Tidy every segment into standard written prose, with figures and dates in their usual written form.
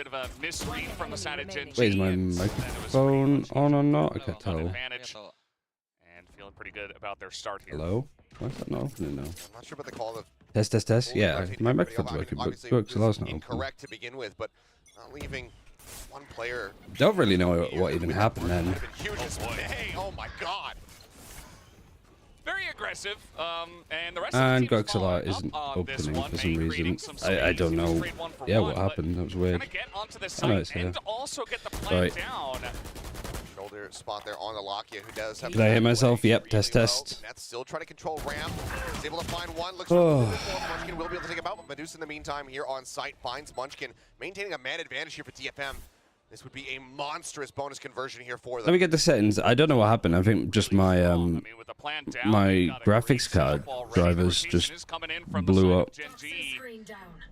bit of a misread from the side of GENG. Wait, is my microphone on or not? I can't tell. Advantage. And feeling pretty good about their start here. Hello? Why is that not opening now? I'm not sure about the call of Test. Yeah, my microphone's working, but Goxelar's not open. Incorrect to begin with, but not leaving one player. Don't really know what even happened then. Oh my god. Very aggressive, and the rest And of the team is Goxelar following isn't up on opening this one, for some reason. some I don't space. know. Trade one for Yeah, one, what but happened? That was weird. gonna get onto the I know site it's here. and also get the plant down. Shoulder spot there on the Lakia, who does have. Did I hear myself? Yep, test. That's still trying to control ramp. He's able to find one. Looks for Munchkin will be able to take him out, but Medusa in the meantime here on site finds Munchkin, maintaining a man advantage here for DFM. This would be a monstrous bonus conversion here for them. Let me get the settings. I don't know what happened. I think just my my graphics card drivers just blew up.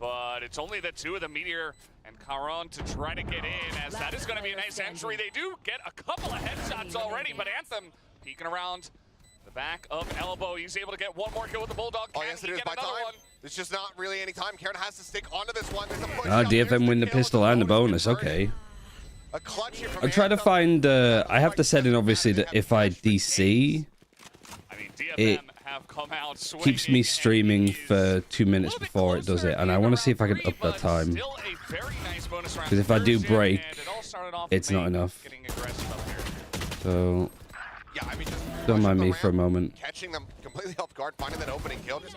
But it's only the two of the Meteor and Caron to try to get in, as that is going to be a nice entry. They do get a couple of headshots already, but Anthem peeking around the back of Elbow. He's able to get one more kill with the Bulldog. Oh, yes, it is by time. There's just not really any time. Karen has to stick onto this one. DFM win the pistol and the bonus. Okay. I'm trying to find. I have the setting obviously that if I DC, it keeps me streaming for 2 minutes before it does it, and I want to see if I can up that time. Because if I do break, it's not enough. So don't mind me for a moment. Catching them completely off guard, finding that opening kill. Just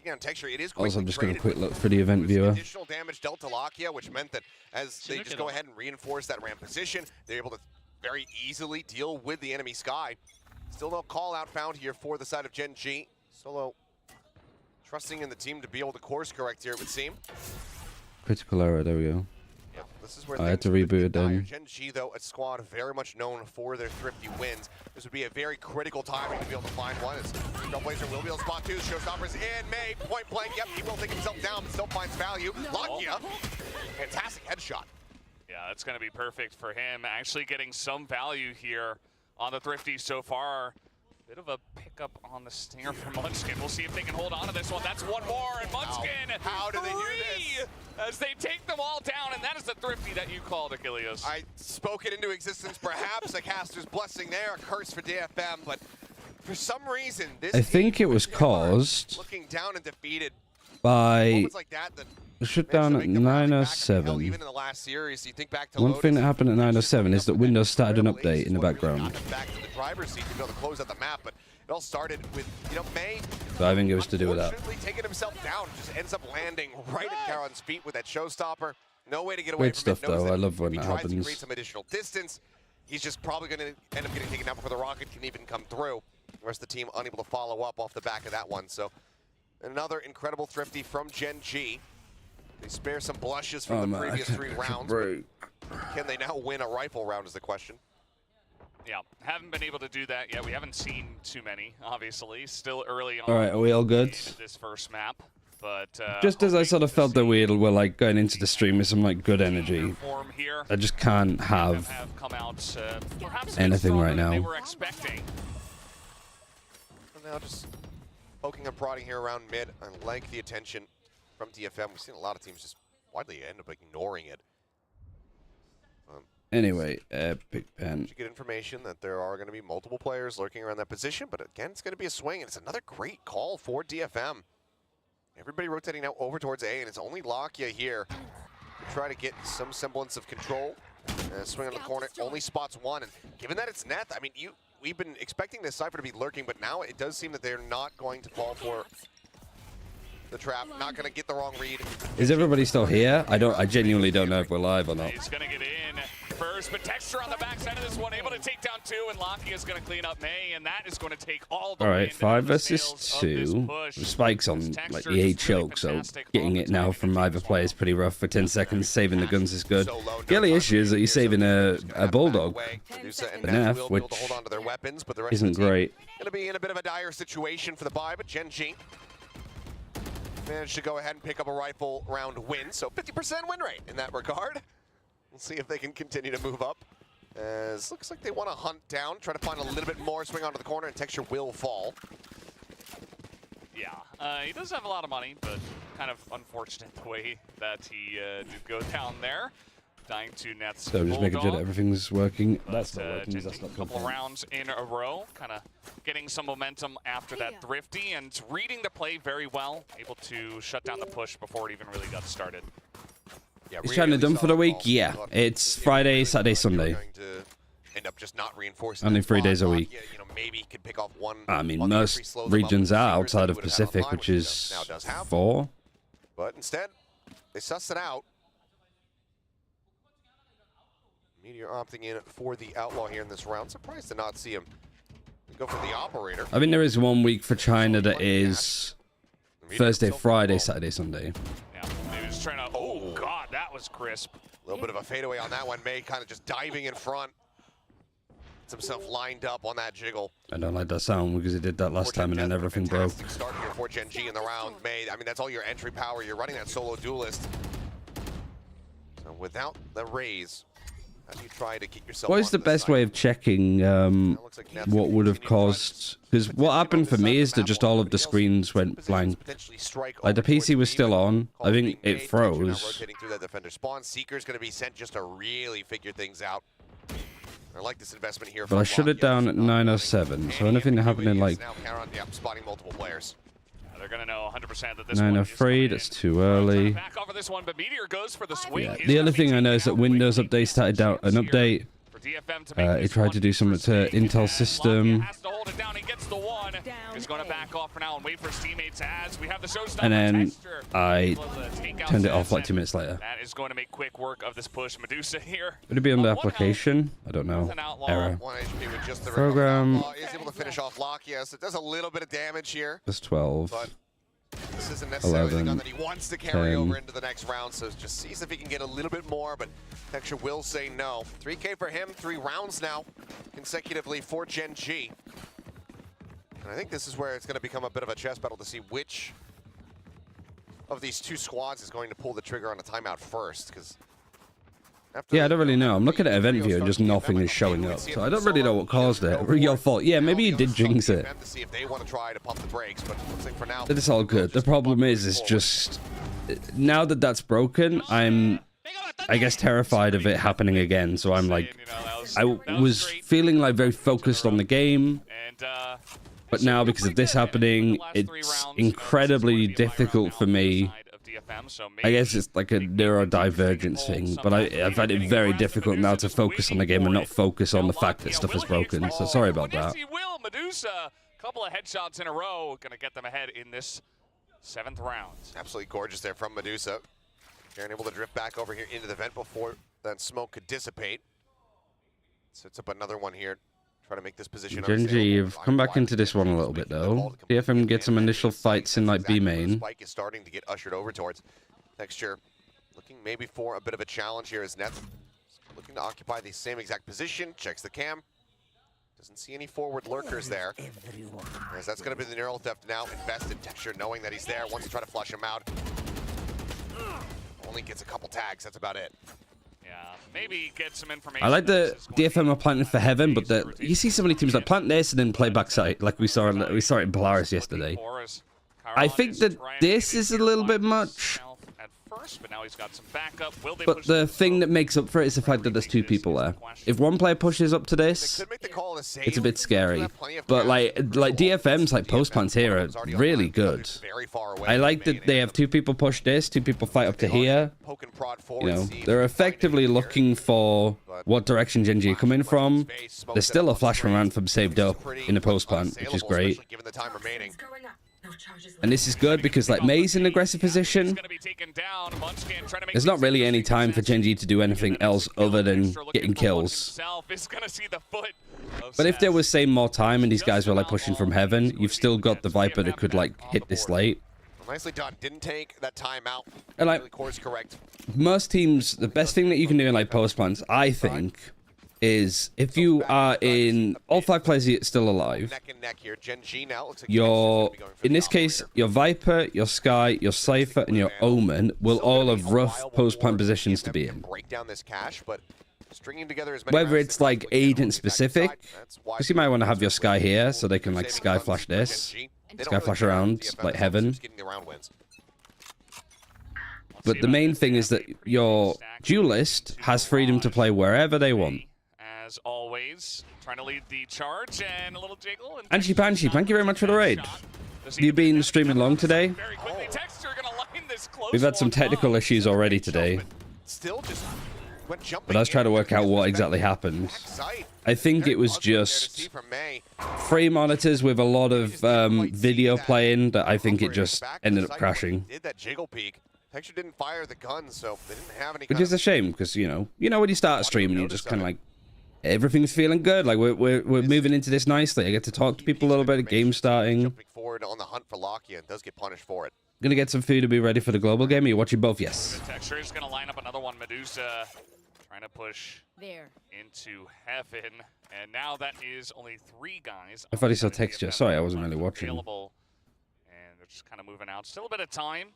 on texture, it is also, I'm just going to quick look for the event viewer. Additional damage dealt to Lakia, which meant that as they just go ahead and reinforce that ramp position, they're able to very easily deal with the enemy Sky. Still no call out found here for the side of GENG. Solo trusting in the team to be able to course correct here, it would seem. Critical error, there we go. Yeah, this is where I had to reboot it then. GENG, though, a squad very much known for their thrifty wins. This would be a very critical timing to be able to find one. As Trailblazer will be able to spot two. Showstoppers in May, point blank. Yep, he will take himself down, but still finds value. Lakia, fantastic headshot. Yeah, that's going to be perfect for him. Actually getting some value here on the thrifty so far. Bit of a pickup on the stinger for Munchkin. We'll see if they can hold on to this one. That's one more, and Munchkin, how do they do this? As they take them all down, and that is the thrifty that you called, Achilles. I spoke it into existence, perhaps a caster's blessing there, a curse for DFM, but for some reason, this I think it was caused looking down and defeated by like that shut down at 9:07. Even in the last series, you think back to one thing that happened at 9:07 is that Windows started an update in the background. Back to the driver's seat to be able to close out the map, but it all started with, May. So I think it was to do with that. Taking himself down, just ends up landing right at Caron's feet with that showstopper. No way to get away Great from stuff, though. I love when that happens. To create some additional distance, he's just probably going to end up getting taken down before the rocket can even come through. The rest of the team unable to follow up off the back of that one. So another incredible thrifty from GENG. They spare some blushes from the previous 3 rounds. Can they now win a rifle round is the question. Yeah, haven't been able to do that yet. We haven't seen too many, obviously. Still early on. All right, are we all good? This first map, but just as I sort of felt that we're like going into the stream with some like good energy, I just can't have anything right now. They were expecting. Now just poking and prodding here around mid. I like the attention from DFM. We've seen a lot of teams just widely end up ignoring it. Anyway, Big Pen. You get information that there are going to be multiple players lurking around that position, but again, it's going to be a swing, and it's another great call for DFM. Everybody rotating now over towards A, and it's only Lakia here to try to get some semblance of control. Swing on the corner, only spots one, and given that it's Neth, I mean, we've been expecting this Cypher to be lurking, but now it does seem that they're not going to fall for the trap, not going to get the wrong read. Is everybody still here? I genuinely don't know if we're live or not. He's going to get in first, but Texture on the backside of this one, able to take down 2, and Lakia is going to clean up May, and that is going to take all the All right, 5 versus 2. The spike's on like the A choke, so getting it now from either player is pretty rough for 10 seconds. Saving the guns is good. The only issue is that you're saving a Bulldog, the Nef, which isn't great. Going to be in a bit of a dire situation for the buy, but GENG managed to go ahead and pick up a rifle round win, so 50% win rate in that regard. We'll see if they can continue to move up. As looks like they want to hunt down, try to find a little bit more, swing onto the corner, and Texture will fall. Yeah, he does have a lot of money, but kind of unfortunate the way that he did go down there. dying to Nets. So just making sure that Bulldog. everything's working. But, That's not working. Genji, That's not a couple good. rounds in a row, kind of getting some momentum after that thrifty and reading the play very well, able to shut down the push before it even really got started. Yeah, Is China done for the week? Yeah. It's Friday, Saturday, Sunday. End up just not reinforcing Only that 3 spot. days a week. Yeah, you know, maybe he could pick off one. I mean, on the most entry, slow them up. regions are Seekers outside that of he would have had Pacific, online, which he is now does have. 4. But instead, they suss it out. Meteor opting in for the Outlaw here in this round. Surprised to not see him go for the Operator. I mean, there is 1 week for China that is Thursday, Friday, Saturday, Sunday. Yeah, he was trying to. Oh God, that was crisp. A little bit of a fadeaway on that one. May kind of just diving in front. Gets himself lined up on that jiggle. I don't like that sound because he did that last time and then everything broke. Fantastic start here for Gen G in the round. May, I mean, that's all your entry power. You're running that solo duelist. So without the raise, how do you try to get yourself? What is the best way of checking what would have caused? Because what happened for me is that just all of the screens went blank. Like the PC was still on. I think it froze. Rotating through that defender spawn. Seeker's going to be sent just to really figure things out. I like this investment here. But I shut it down at 9:07. So anything that happened in like spotting multiple players. They're gonna know 100% that this 9:03, that's too early. Back over this one, but Meteor goes for the swing. Yeah. The other thing I know is that Windows Update started out an update. It tried to do something to Intel system. He's going to back off for now and wait for his teammates as we have the showstopper. And then Texture. I Takeout turned it off sets, like 2 and minutes later. That is going to make quick work of this push. Medusa here. Would it be under On one application? I don't know. Error. 1 HP with just the Program. is able to finish off Lock. Yes, it does a little bit of damage here. That's 12. But this isn't necessarily the 11, gun that he wants to carry 10. over into the next round, so just sees if he can get a little bit more, but Texture will say no. 3K for him, 3 rounds now, consecutively for Gen G. And I think this is where it's going to become a bit of a chess battle to see which of these 2 squads is going to pull the trigger on a timeout first, because... Yeah, I don't really know. I'm looking at event view and just nothing is showing up. So I don't really know what caused it. Your fault. Yeah, maybe you did jinx it. But it's all good. The problem is just now that that's broken, I'm, I guess, terrified of it happening again. So I'm like, I was feeling like very focused on the game. But now because of this happening, it's incredibly difficult for me. I guess it's like a neurodivergence thing, but I find it very difficult now to focus on the game and not focus on the fact that stuff is broken. So sorry about that. Medusa, couple of headshots in a row, gonna get them ahead in this 7th round. Absolutely gorgeous there from Medusa. Garen able to drift back over here into the vent before that smoke could dissipate. Sets up another one here. Try to make this position. Gen G, you've come back into this one a little bit though. DFM get some initial fights in like B main. Spike is starting to get ushered over towards Texture. Looking maybe for a bit of a challenge here as Nets looking to occupy the same exact position. Checks the cam. Doesn't see any forward lurkers there. As that's going to be the neural theft now. Invested Texture knowing that he's there. Wants to try to flush him out. Only gets a couple tags. That's about it. Yeah, maybe get some information. I like the DFM are planting for heaven, but you see so many teams like plant this and then play backside, like we saw it in Polaris yesterday. I think that this is a little bit much. But now he's got some backup. But the thing that makes up for it is the fact that there's 2 people there. If one player pushes up to this, it's a bit scary. But like DFM's like post plants here are really good. I like that they have 2 people push this, 2 people fight up to here. You know, they're effectively looking for what direction Gen G are coming from. There's still a flash from Anthem saved up in the post plant, which is great. And this is good because like May's in aggressive position. There's not really any time for Gen G to do anything else other than getting kills. But if there was, say, more time and these guys were like pushing from heaven, you've still got the Viper that could like hit this late. Nicely done. Didn't take that timeout. And like course correct. Most teams, the best thing that you can do in like post plants, I think, is if you are in all 5 players still alive, your, in this case, your Viper, your Sky, your Cypher, and your Omen will all have rough post-plant positions to be in. Whether it's like agent specific, because you might want to have your Sky here so they can like Sky flash this, Sky flash around like heaven. But the main thing is that your duelist has freedom to play wherever they want. As always, trying to lead the charge and a little jiggle. And Anshi Panshi, thank you very much for the raid. You've been streaming long today? We've had some technical issues already today. But I was trying to work out what exactly happened. I think it was just free monitors with a lot of video playing that I think it just ended up crashing. Texture didn't fire the gun, so they didn't have any. Which is a shame, because you know when you start a stream and you're just kind of like, everything's feeling good. Like we're moving into this nicely. I get to talk to people a little bit. The game's starting. Jumping forward on the hunt for Lakia and does get punished for it. Gonna get some food to be ready for the global game. Are you watching both? Yes. Texture is gonna line up another one. Medusa trying to push into heaven, and now that is only 3 guys. I thought he saw Texture. Sorry, I wasn't really watching. And they're just kind of moving out. Still a bit of time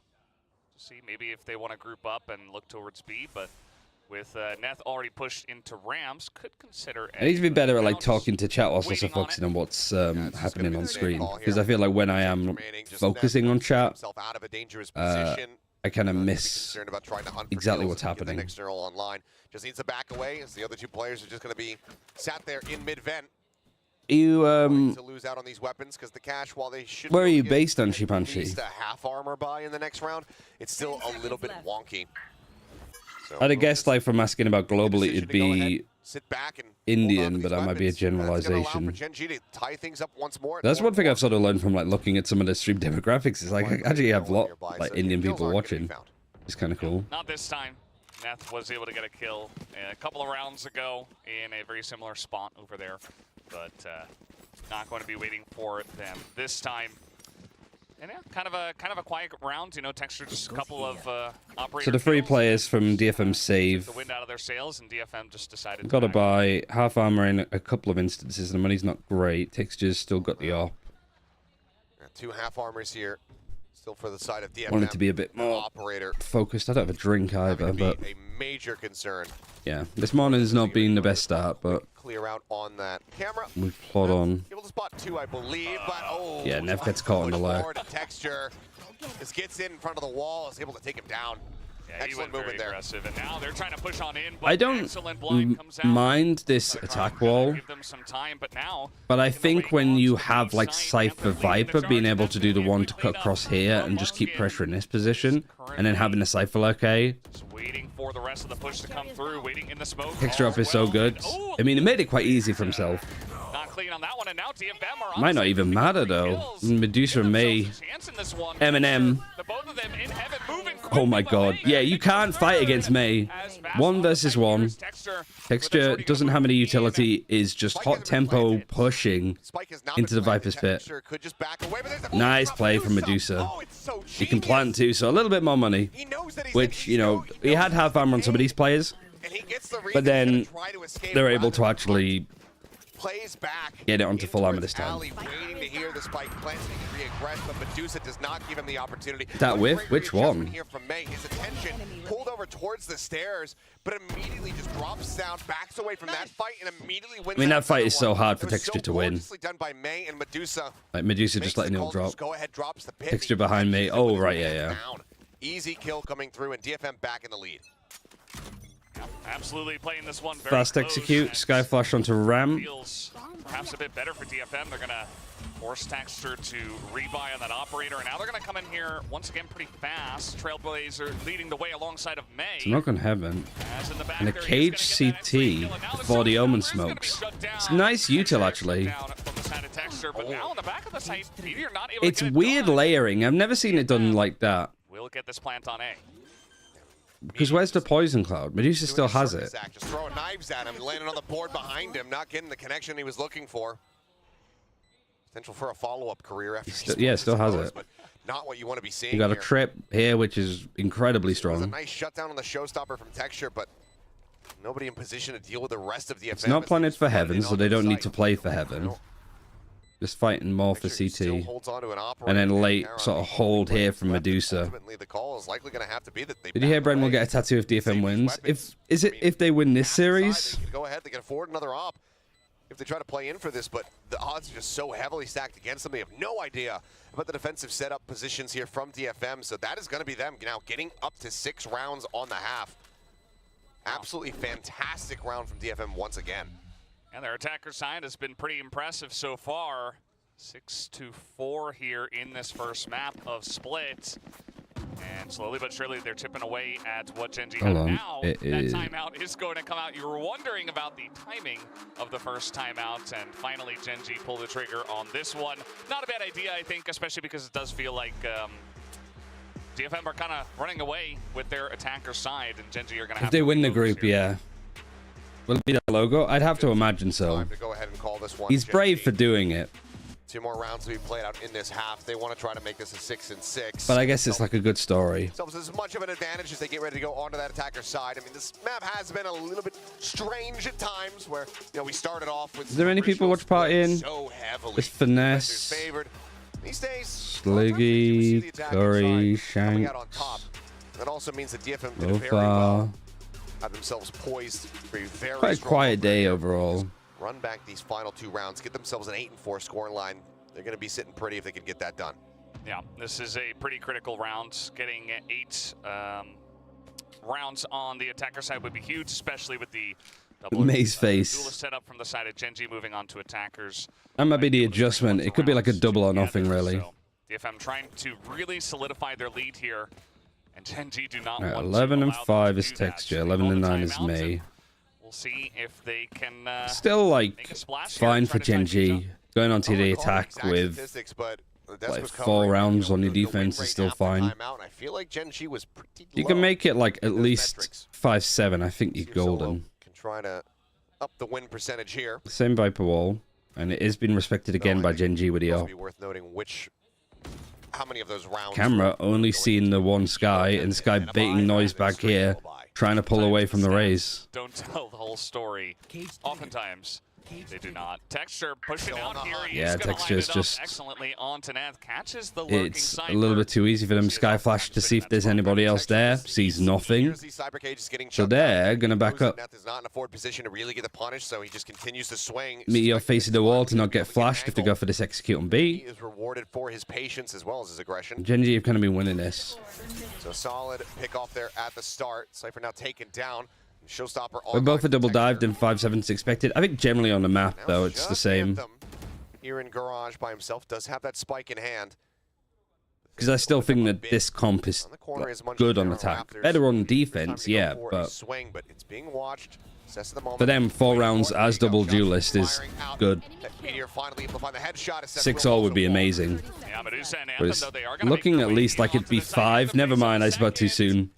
to see maybe if they want to group up and look towards B, but with Neth already pushed into ramps, could consider. I need to be better at like talking to chat whilst also focusing on what's happening on screen, because I feel like when I am focusing on chat, I kind of miss exactly what's happening. Online just needs to back away as the other 2 players are just going to be sat there in mid-vent. You to lose out on these weapons because the cash, while they should. Where are you based on, Shipanshi? A half armor buy in the next round. It's still a little bit wonky. So I'd have guessed, like, from asking about globally, it'd be sit back and Indian, but that might be a generalization. That's one thing I've sort of learned from like looking at some of the stream demographics. Is like I actually have a lot like Indian people watching. It's kind of cool. Not this time. Neth was able to get a kill a couple of rounds ago in a very similar spot over there, but not going to be waiting for them this time. And yeah, kind of a quiet round, you know. Texture just a couple of operators. So the 3 players from DFM save. The wind out of their sails, and DFM just decided. Got to buy half armor in a couple of instances, and the money's not great. Texture's still got the AWP. 2 half armors here, still for the side of DFM. Wanted to be a bit more focused. I don't have a drink either, but a major concern. Yeah, this morning's not been the best start, but clear out on that camera. We plod on. Able to spot 2, I believe, but yeah, Nev gets caught in the lurk. Texture just gets in front of the wall, is able to take him down. Yeah, excellent movement there. Aggressive, and now they're trying to push on in. But I don't mind this attack wall, give them some time, but I think when you have like Cypher Viper being able to do the one to cut across here and just keep pressure in this position, and then having the Cypher lurk, waiting for the rest of the push to come through, waiting in the smoke. Texture up is so good. I mean, it made it quite easy for himself. Not clean on that one, and now DFM are might not even matter though. Medusa and May, Eminem. Oh my god. Yeah, you can't fight against May. 1 versus 1. Texture doesn't have any utility, is just hot tempo pushing into the Viper's pit. Nice play from Medusa. He can plant too, so a little bit more money. Which, you know, he had half armor on some of these players, but then they're able to actually get it onto full armor this time. That whiff? Which one? His attention pulled over towards the stairs, but immediately just drops down, backs away from that fight, and immediately wins. I mean, that fight is so hard for Texture to win. Done by May and Medusa. Like Medusa just letting it drop. Go ahead, drops the pit. Texture behind me. Oh, right, yeah. Easy kill coming through, and DFM back in the lead. Absolutely playing this one very fast execute. Sky flash onto Ram. Feels perhaps a bit better for DFM. They're gonna force Texture to rebuy on that operator, and now they're gonna come in here once again pretty fast. Trailblazer leading the way alongside of May. It's knock on heaven. And a cage CT before the Omen smokes. It's nice util actually. It's weird layering. I've never seen it done like that. We'll get this plant on A. Because where's the poison cloud? Medusa still has it. Just throwing knives at him, landing on the board behind him, not getting the connection he was looking for. Potential for a follow-up career after still has it. But not what you want to be seeing. You got here. a trip here, which is incredibly strong. A nice shutdown on the showstopper from Texture, but nobody in position to deal with the rest of the. It's not planted for heaven, so they don't need to play for heaven. Just fighting more for CT. And then late sort of hold here from Medusa. Did you hear Bren will get a tattoo if DFM wins? If they win this series? Go ahead, they can afford another op. if they try to play in for this, but the odds are just so heavily stacked against them. They have no idea about the defensive setup positions here from DFM, so that is going to be them now getting up to 6 rounds on the half. Absolutely fantastic round from DFM once again. And their attacker side has been pretty impressive so far. 6-4 here in this first map of Split. And slowly but surely, they're chipping away at what GENG have now. That timeout is going to come out. You were wondering about the timing of the first timeout, and finally GENG pulled the trigger on this one. Not a bad idea, I think, especially because it does feel like DFM are kind of running away with their attacker side, and GENG are going to have if they win the group, yeah. Will it be that logo? I'd have to imagine so. Time to go ahead and call this one. He's brave for doing it. 2 more rounds to be played out in this half. They want to try to make this a 6-6. But I guess it's like a good story. So it's as much of an advantage as they get ready to go onto that attacker side. I mean, this map has been a little bit strange at times where, you know, we started off with... Is there any people watch party in? So heavily. With Finesse, these days, Sliggy, Curry, Shank. That also means that DFM did very well. Have themselves poised for a very quite a quiet day overall. Run back these final 2 rounds, get themselves an 8-4 scoring line. They're going to be sitting pretty if they can get that done. Yeah, this is a pretty critical round. Getting 8 rounds on the attacker side would be huge, especially with the double Maze face duelist setup from the side of GENG moving on to attackers. That might be the adjustment. It could be like a double or nothing, really. So DFM trying to really solidify their lead here, and GENG do not want 11 and 5 is to do that. Texture, 11 and 9 is me. We'll see if they can still like fine for GENG. Going on to the attack with like 4 rounds on your defense is still fine. You can make it like at least 5-7. I think you're golden. Can try to up the win percentage here. Same Viper wall, and it is being respected again by GENG with the O. Worth noting how many of those rounds Camera only seeing the one Sky, and Sky baiting noise back here, trying to pull away from the raise. Don't tell the whole story. Oftentimes, they do not. Texture pushing out here. Yeah, Texture is just... excellently onto Nath. Catches the lurking It's a little bit too easy for them. Sky flash to see if there's anybody else there. Sees nothing. So they're going to back up. Nath is not in a forward position to really get the punish, so he just continues to swing. Meteor facing the wall to not get flashed if they go for this execute on B. He is rewarded for his patience as well as his aggression. GENG have kind of been winning this. So solid pick off there at the start. Cypher now taken down. Showstopper. We're both a double dived and 5-7 is expected. I think generally on the map though it's the same. Here in Garage by himself does have that spike in hand. Because I still think that this comp is good on attack. Better on defense, yeah, but for them 4 rounds as double duelist is good. 6-all would be amazing. But it's looking at least like it'd be 5. Never mind, I spoke too soon.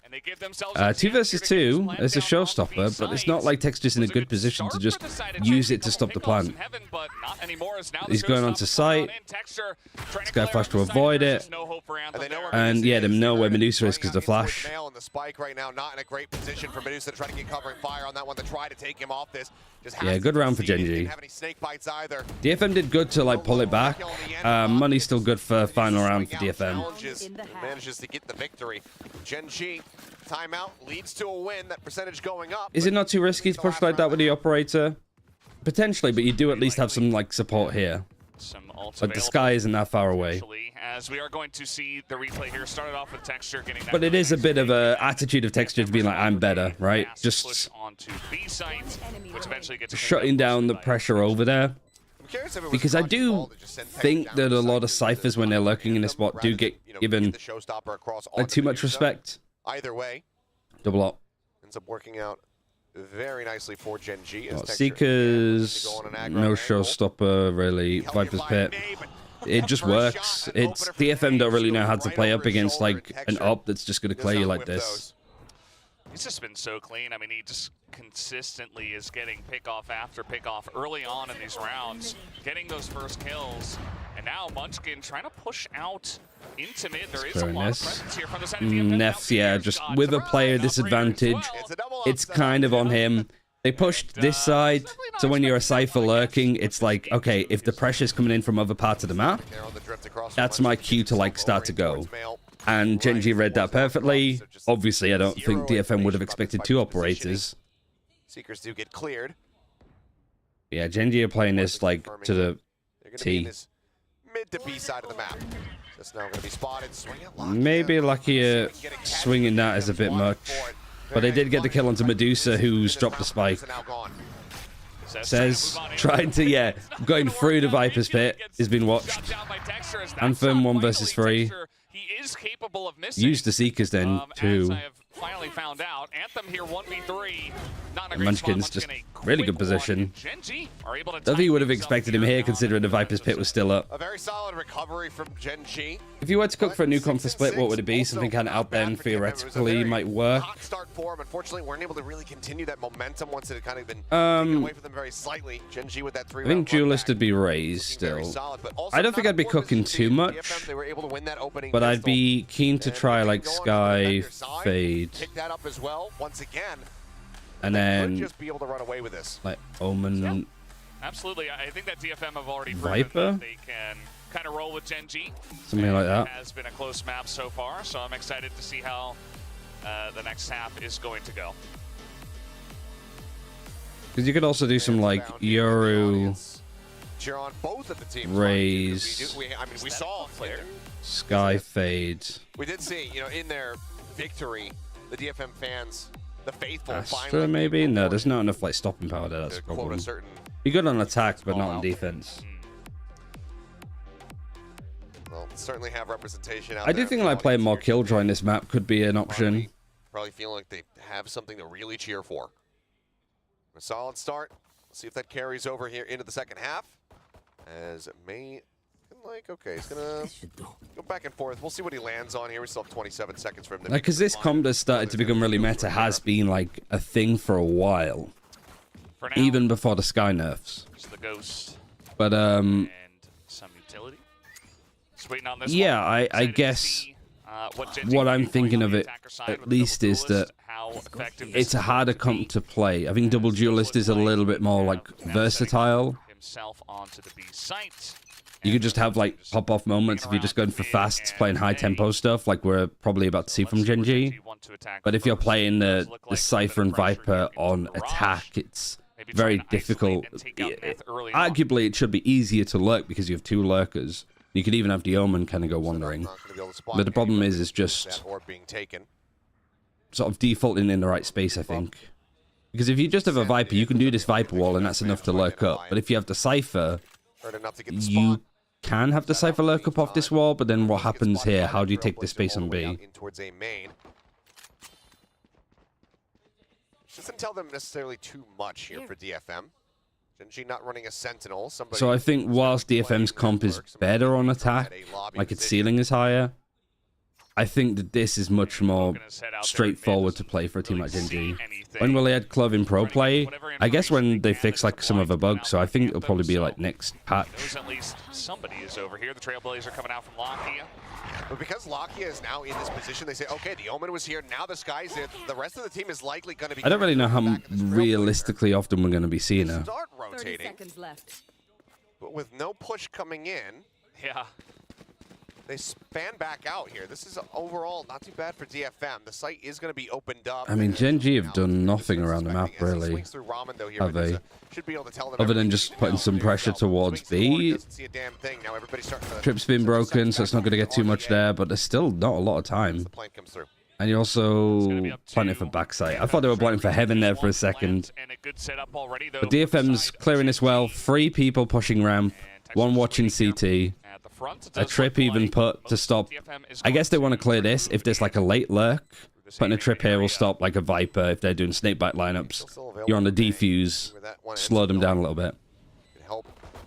2 versus 2 is a showstopper, but it's not like Texture's in a good position to just use it to stop the plant. He's going on to site. This guy flashed to avoid it. And yeah, they know where Medusa is because of the flash. Yeah, good round for GENG. DFM did good to like pull it back. Money's still good for final round for DFM. Manages to get the victory. GENG timeout leads to a win. That percentage going up. Is it not too risky to push like that with the operator? Potentially, but you do at least have some like support here. But the Sky isn't that far away. As we are going to see the replay here, started off with Texture getting that. But it is a bit of a attitude of Texture to be like, I'm better, right? Just onto B site, which eventually gets shutting down the pressure over there. Because I do think that a lot of ciphers, when they're lurking in a spot, do get given like too much respect. Either way, double up ends up working out very nicely for GENG. Seekers, no showstopper really. Viper's Pit. It just works. It's DFM don't really know how to play up against like an op that's just gonna play you like this. He's just been so clean. I mean, he just consistently is getting pick-off after pick-off early on in these rounds, getting those first kills. And now Munchkin trying to push out into mid. There is a lot of presence here from the side of DFM. Neff's, yeah, just with a player disadvantage, it's kind of on him. They pushed this side, so when you're a Cypher lurking, it's like, okay, if the pressure's coming in from other parts of the map, that's my cue to like start to go. And GENG read that perfectly. Obviously, I don't think DFM would have expected 2 operators. Seekers do get cleared. Yeah, GENG are playing this like to the T. Mid to B side of the map. That's now going to be spotted. Maybe Lakia swinging that is a bit much. But they did get the kill onto Medusa, who's dropped the spike. Says, trying to, yeah, going through the Viper's pit. He's been watched. Anthem 1 versus 3. Use the Seekers then, too. Finally found out. Anthem here 1v3. Munchkin's just really good position. Don't think you would have expected him here, considering the Viper's pit was still up. A very solid recovery from GENG. If you were to cook for a new comp for split, what would it be? Something kind of out there and theoretically might work. Start for him. Unfortunately, weren't able to really continue that momentum once it had kind of been taken away from them very slightly. GENG with that 3-round. I think Duelist would be raised still. I don't think I'd be cooking too much, but I'd be keen to try like Sky Fade. Pick that up as well once again. And then just be able to run away with this. Like Omen. Yep. Absolutely. I think that DFM have already Viper. They can kind of roll with GENG. Something like that. It has been a close map so far, so I'm excited to see how the next half is going to go. Because you could also do some like Yoru, Cheer on both of the teams. Raze. I mean, we saw Sky Fade. We did see, you know, in their victory, the DFM fans, the faithful, Astra maybe? No, there's not enough like stopping power there. That's the problem. Be good on attack, but not on defense. Well, certainly have representation out I do think like playing more Killjoy in this map could be an option. Probably feeling like they have something to really cheer for. A solid start. Let's see if that carries over here into the second half. As it may, like, okay, he's gonna go back and forth. We'll see what he lands on here. We still have 27 seconds for him to like, because this comp has started to become really meta, has been like a thing for a while. For now, even before the Sky nerfs. The Ghost. But and some utility. Just waiting on this yeah, one. I guess what I'm thinking of it at least is that it's a harder comp to play. I think Double Duelist is a little bit more like versatile. You could just have like pop-off moments if you're just going for fasts, playing high-tempo stuff like we're probably about to see from GENG. But if you're playing the Cypher and Viper on attack, it's very difficult. Arguably, it should be easier to lurk because you have 2 lurkers. You could even have the Omen kind of go wandering. But the problem is just sort of defaulting in the right space, I think. Because if you just have a Viper, you can do this Viper wall and that's enough to lurk up. But if you have the Cypher, you can have the Cypher lurk up off this wall, but then what happens here? How do you take this space on B? Doesn't tell them necessarily too much here for DFM. GENG not running a Sentinel. So I think whilst DFM's comp is better on attack, like its ceiling is higher, I think that this is much more straightforward to play for a team like GENG. When will they add Clove in pro play? I guess when they fix like some of the bugs, so I think it'll probably be like next patch. At least somebody is over here. The Trailblazer coming out from Lakia. But because Lakia is now in this position, they say, okay, the Omen was here, now the Sky's there. The rest of the team is likely going to be... I don't really know how realistically often we're going to be seeing her. Start rotating. 30 seconds left. But with no push coming in... Yeah. They span back out here. This is overall not too bad for DFM. The site is going to be opened up. I mean, GENG have done nothing around the map, really. Have they? Other than just putting some pressure towards B. Trip's been broken, so it's not going to get too much there, but there's still not a lot of time. And you're also planting for backside. I thought they were planting for heaven there for a second. But DFM's clearing this well. 3 people pushing ramp, 1 watching CT. A trip even put to stop. I guess they want to clear this. If there's like a late lurk, putting a trip here will stop like a Viper if they're doing snakebite lineups. You're on the defuse, slow them down a little bit.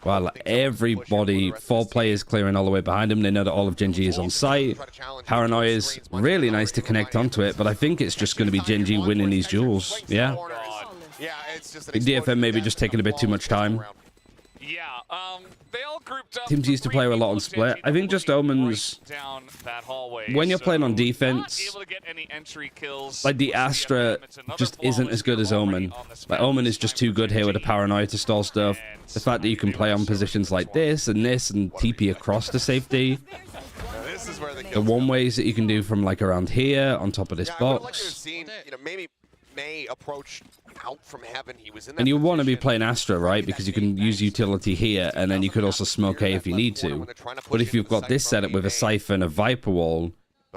Well, everybody, 4 players clearing all the way behind them. They know that all of GENG is on site. Paranoia is really nice to connect onto it, but I think it's just going to be GENG winning these duels. Yeah. DFM maybe just taking a bit too much time. Yeah, they all grouped up. Teams used to play a lot on split. I think just Omens, when you're playing on defense, like the Astra just isn't as good as Omen. Like Omen is just too good here with the Paranoia to stall stuff. The fact that you can play on positions like this and TP across to safety. The one ways that you can do from like around here on top of this box. May approach out from heaven. He was in that And you want to be position. playing Astra, right? Because you can use utility here, and then you could also smoke A if you need to. But if you've got this setup with a Cypher and a Viper wall,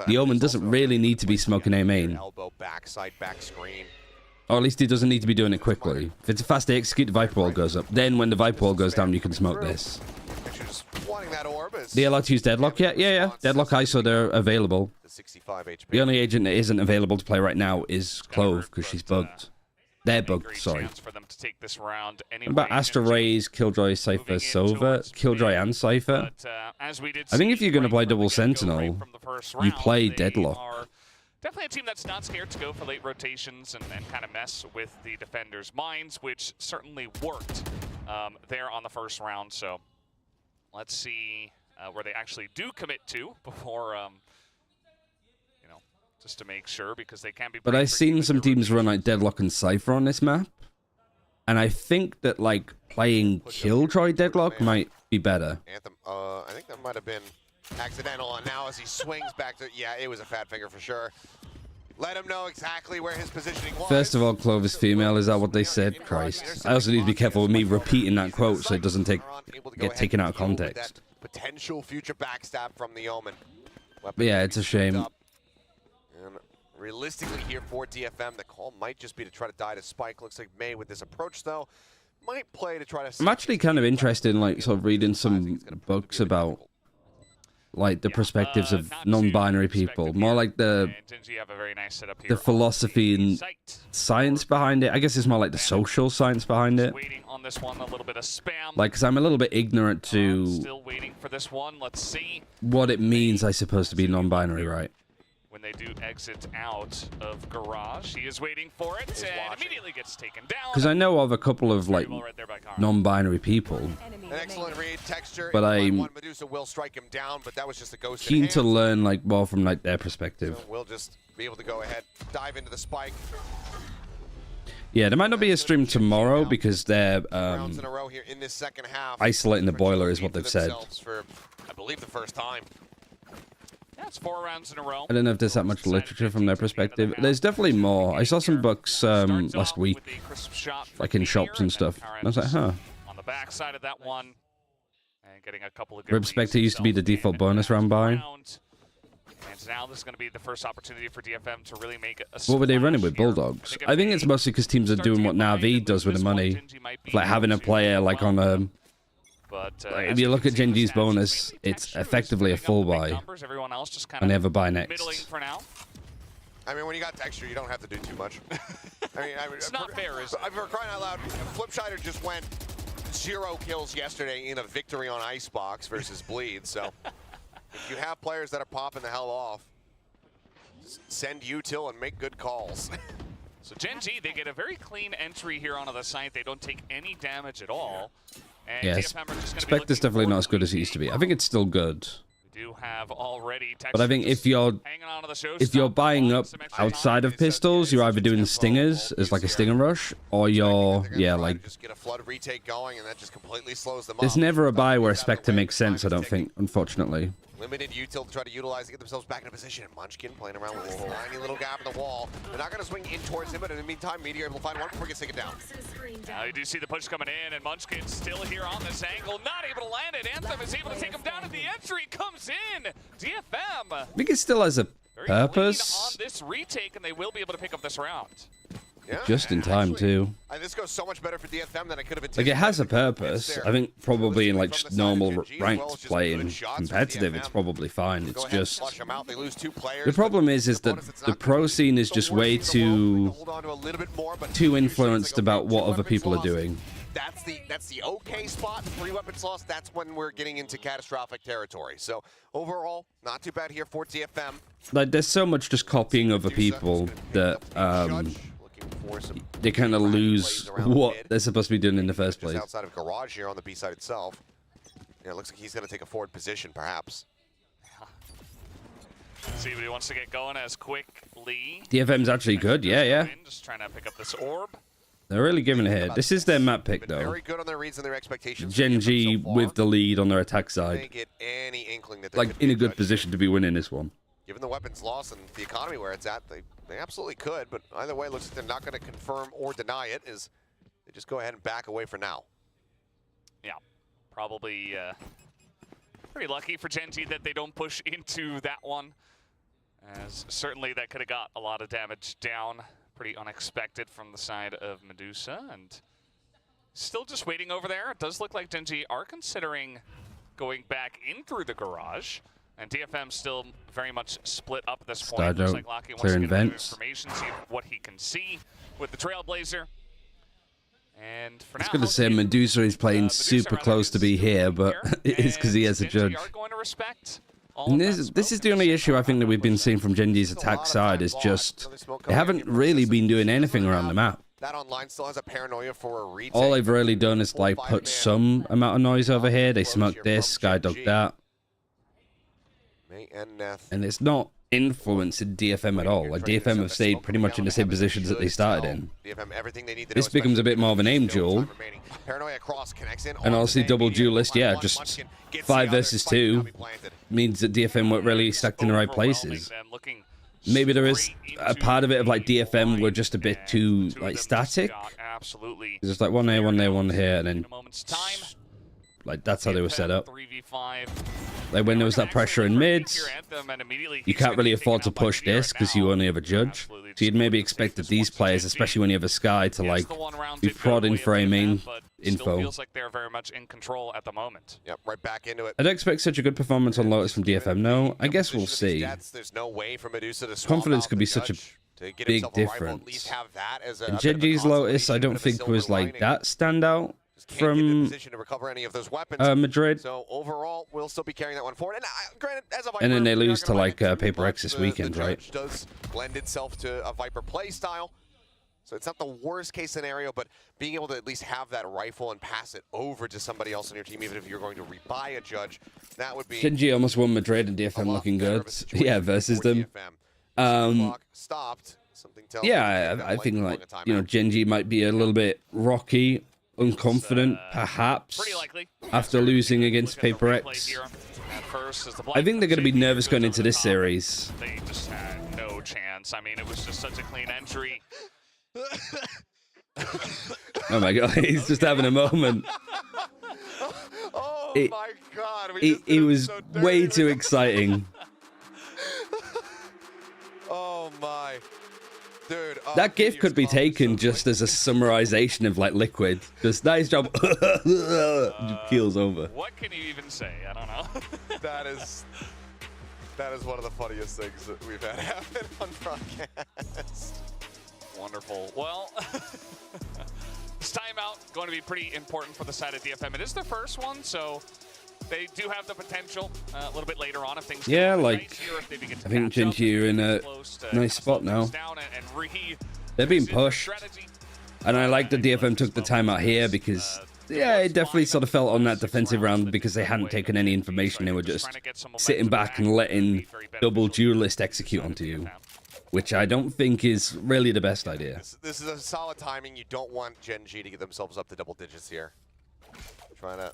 the Omen doesn't really need to be smoking A main. Elbow, backside, back screen. Or at least he doesn't need to be doing it quickly. If it's a fast execute, the Viper wall goes up. Then when the Viper wall goes down, you can smoke this. Just wanting that orb is They allowed to use Deadlock? Yeah. Deadlock ISO, they're available. the 65 HP. The only agent that isn't available to play right now is Clove, because she's bugged. They're bugged, Great sorry. chance for them to take this round What anyway. about Astra Raze, Killjoy, Cypher, Sova? Killjoy and Cypher? But, as we did I think if see you're going to right play from double the get-go, Sentinel, right from the first you round, play they Deadlock. are definitely a team that's not scared to go for late rotations and kind of mess with the defenders' minds, which certainly worked there on the first round. So let's see where they actually do commit to before, you know, just to make sure, because they can be. But I've seen some teams run like Deadlock and Cypher on this map. And I think that, like, playing Killjoy Deadlock might be better. Anthem, I think that might have been accidental. And now as he swings back to, yeah, it was a fat finger for sure. Let him know exactly where his positioning was. First of all, Clove is female. Is that what they said? Christ. I also need to be careful with me repeating that quote so it doesn't get taken out of context. Potential future backstab from the Omen. But yeah, it's a shame. And realistically here for DFM, the call might just be to try to die to Spike. Looks like May with this approach though might play to try to. I'm actually kind of interested in, like, sort of reading some books about, like, the perspectives of non-binary people, more like the philosophy and science behind it. I guess it's more like the social science behind it. Like, because I'm a little bit ignorant to what it means, I suppose, to be non-binary, right? When they do exit out of garage, he is waiting for it and immediately gets taken down. Because I know of a couple of, like, non-binary people. An excellent read, texture. But I'm Medusa will strike him down, but that was just a ghost. keen to learn, like, more from, like, their perspective. So we'll just be able to go ahead, dive into the Spike. Yeah, there might not be a stream tomorrow because they're Rounds in a row here in this second half. isolating the boiler is what they've said. For, I believe, the first time. Yeah, it's 4 rounds in a row. I don't know if there's that much literature from their perspective. There's definitely more. I saw some books last week, like in shops and stuff. And I was like, huh. On the back side of that one, and getting a couple of good Rib Spectre used to be the default bonus round buy. And now this is going to be the first opportunity for DFM to really make a What were they running with? splash here. Bulldogs? I think it's mostly because teams are doing what Na'Vi does with the money. Like having a player like on a... But, if you look at GENG's bonus, it's effectively a full buy. And they have a buy next. I mean, when you got texture, you don't have to do too much. I mean, it's not fair, is it? For crying out loud, Flipshider just went 0 kills yesterday in a victory on Icebox versus Bleed, so if you have players that are popping the hell off, send util and make good calls. So GENG, they get a very clean entry here onto the site. They don't take any damage at all. And Yes, DFM Spectre's definitely not as good as it used to be. I think it's still good. We do have already But I think if you're buying up outside of pistols, you're either doing stingers as like a stinger rush, or you're like just get a flood retake going, and that just completely slows them up. there's never a buy where a Spectre makes sense. I don't think, unfortunately. Limited util to try to utilize to get themselves back in a position. Munchkin playing around with this tiny little gap in the wall. They're not going to swing in towards him, but in the meantime, Meteor able to find one before he gets taken down. Now you do see the push coming in, and Munchkin still here on this angle, not able to land it. Anthem is able to take him down, and the entry comes in. DFM. I think it still has a Very clean purpose. on this retake, and they will be able to pick up this round. Yeah, Just in time, too. This goes so much better for DFM than I could have anticipated. Like, it has a purpose. I think probably in, like, just normal ranked play and competitive, it's probably fine. It's just... The problem is that the pro scene is just way too influenced about what other people are doing. That's the okay spot. 3 weapons lost. That's when we're getting into catastrophic territory. So overall, not too bad here for DFM. Like, there's so much just copying other people that they kind of lose what they're supposed to be doing in the first place. Outside of garage here on the B side itself. Yeah, it looks like he's going to take a forward position, perhaps. See what he wants to get going as quickly. DFM's actually good, yeah. Just trying to pick up this orb. They're really giving it here. This is their map pick, though. Very good on their reads and their expectations. GENG with the lead on their attack side. They get any inkling that Like, in a good position to be winning this one. Given the weapons loss and the economy where it's at, they They absolutely could, but either way, looks like they're not going to confirm or deny it, as they just go ahead and back away for now. Yeah, probably pretty lucky for GENG that they don't push into that one, as certainly that could have got a lot of damage down. Pretty unexpected from the side of Medusa, and still just waiting over there. It does look like GENG are considering going back in through the garage, and DFM still very much split up at this point. Looks like Lockie wants to get a bit of information, see what he can see with the Trailblazer. And for now, I was going to say Medusa is playing super close to be here, but it's because he has a judge. And this is the only issue I think that we've been seeing from GENG's attack side, is just they haven't really been doing anything around the map. That online still has a paranoia for a retake. All they've really done is like put some amount of noise over here. They smoked this, Skydogged that. And it's not influencing DFM at all. Like, DFM have stayed pretty much in the same positions that they started in. This becomes a bit more of an aim duel. And honestly, double duelist, yeah, just 5 versus 2 means that DFM weren't really stacked in the right places. Maybe there is a part of it of like DFM were just a bit too like static. It's just like one there, one there, one here, and then like that's how they were set up. Like when there was that pressure in mid, you can't really afford to push this because you only have a judge. So you'd maybe expect that these players, especially when you have a Sky, to like be prodding for a main info. Feels like they're very much in control at the moment. Yep, right back into it. I don't expect such a good performance on Lotus from DFM. No, I guess we'll see. There's no way for Medusa to Confidence could be such a big difference. And GENG's Lotus, I don't think was like that standout from Madrid. So overall, we'll still be carrying that one forward. And granted, as a Viper, and then they lose to like Paper X this weekend, right? Does lend itself to a Viper play style. So it's not the worst case scenario, but being able to at least have that rifle and pass it over to somebody else on your team, even if you're going to rebuy a judge, that would be. GENG almost won Madrid and DFM looking good. Yeah, versus them. Yeah, I think like, you know, GENG might be a little bit rocky, unconfident, perhaps, after losing against Paper X. I think they're going to be nervous going into this series. They just had no chance. I mean, it was just such a clean entry. Oh my god, he's just having a moment. Oh my god, it was way too exciting. Oh my. Dude, that GIF could be taken just as a summarization of like Liquid. Just nice job. Keels over. What can you even say? I don't know. that is one of the funniest things that we've had happen on broadcast. Wonderful. Well, this timeout going to be pretty important for the side of DFM. It is their first one, so they do have the potential a little bit later on if things. Yeah, like I think GENG are in a nice spot now. They're being pushed, and I like that DFM took the timeout here because yeah, it definitely sort of felt on that defensive round because they hadn't taken any information. They were just sitting back and letting double duelist execute onto you, which I don't think is really the best idea. This is a solid timing. You don't want GENG to get themselves up to double digits here. Trying to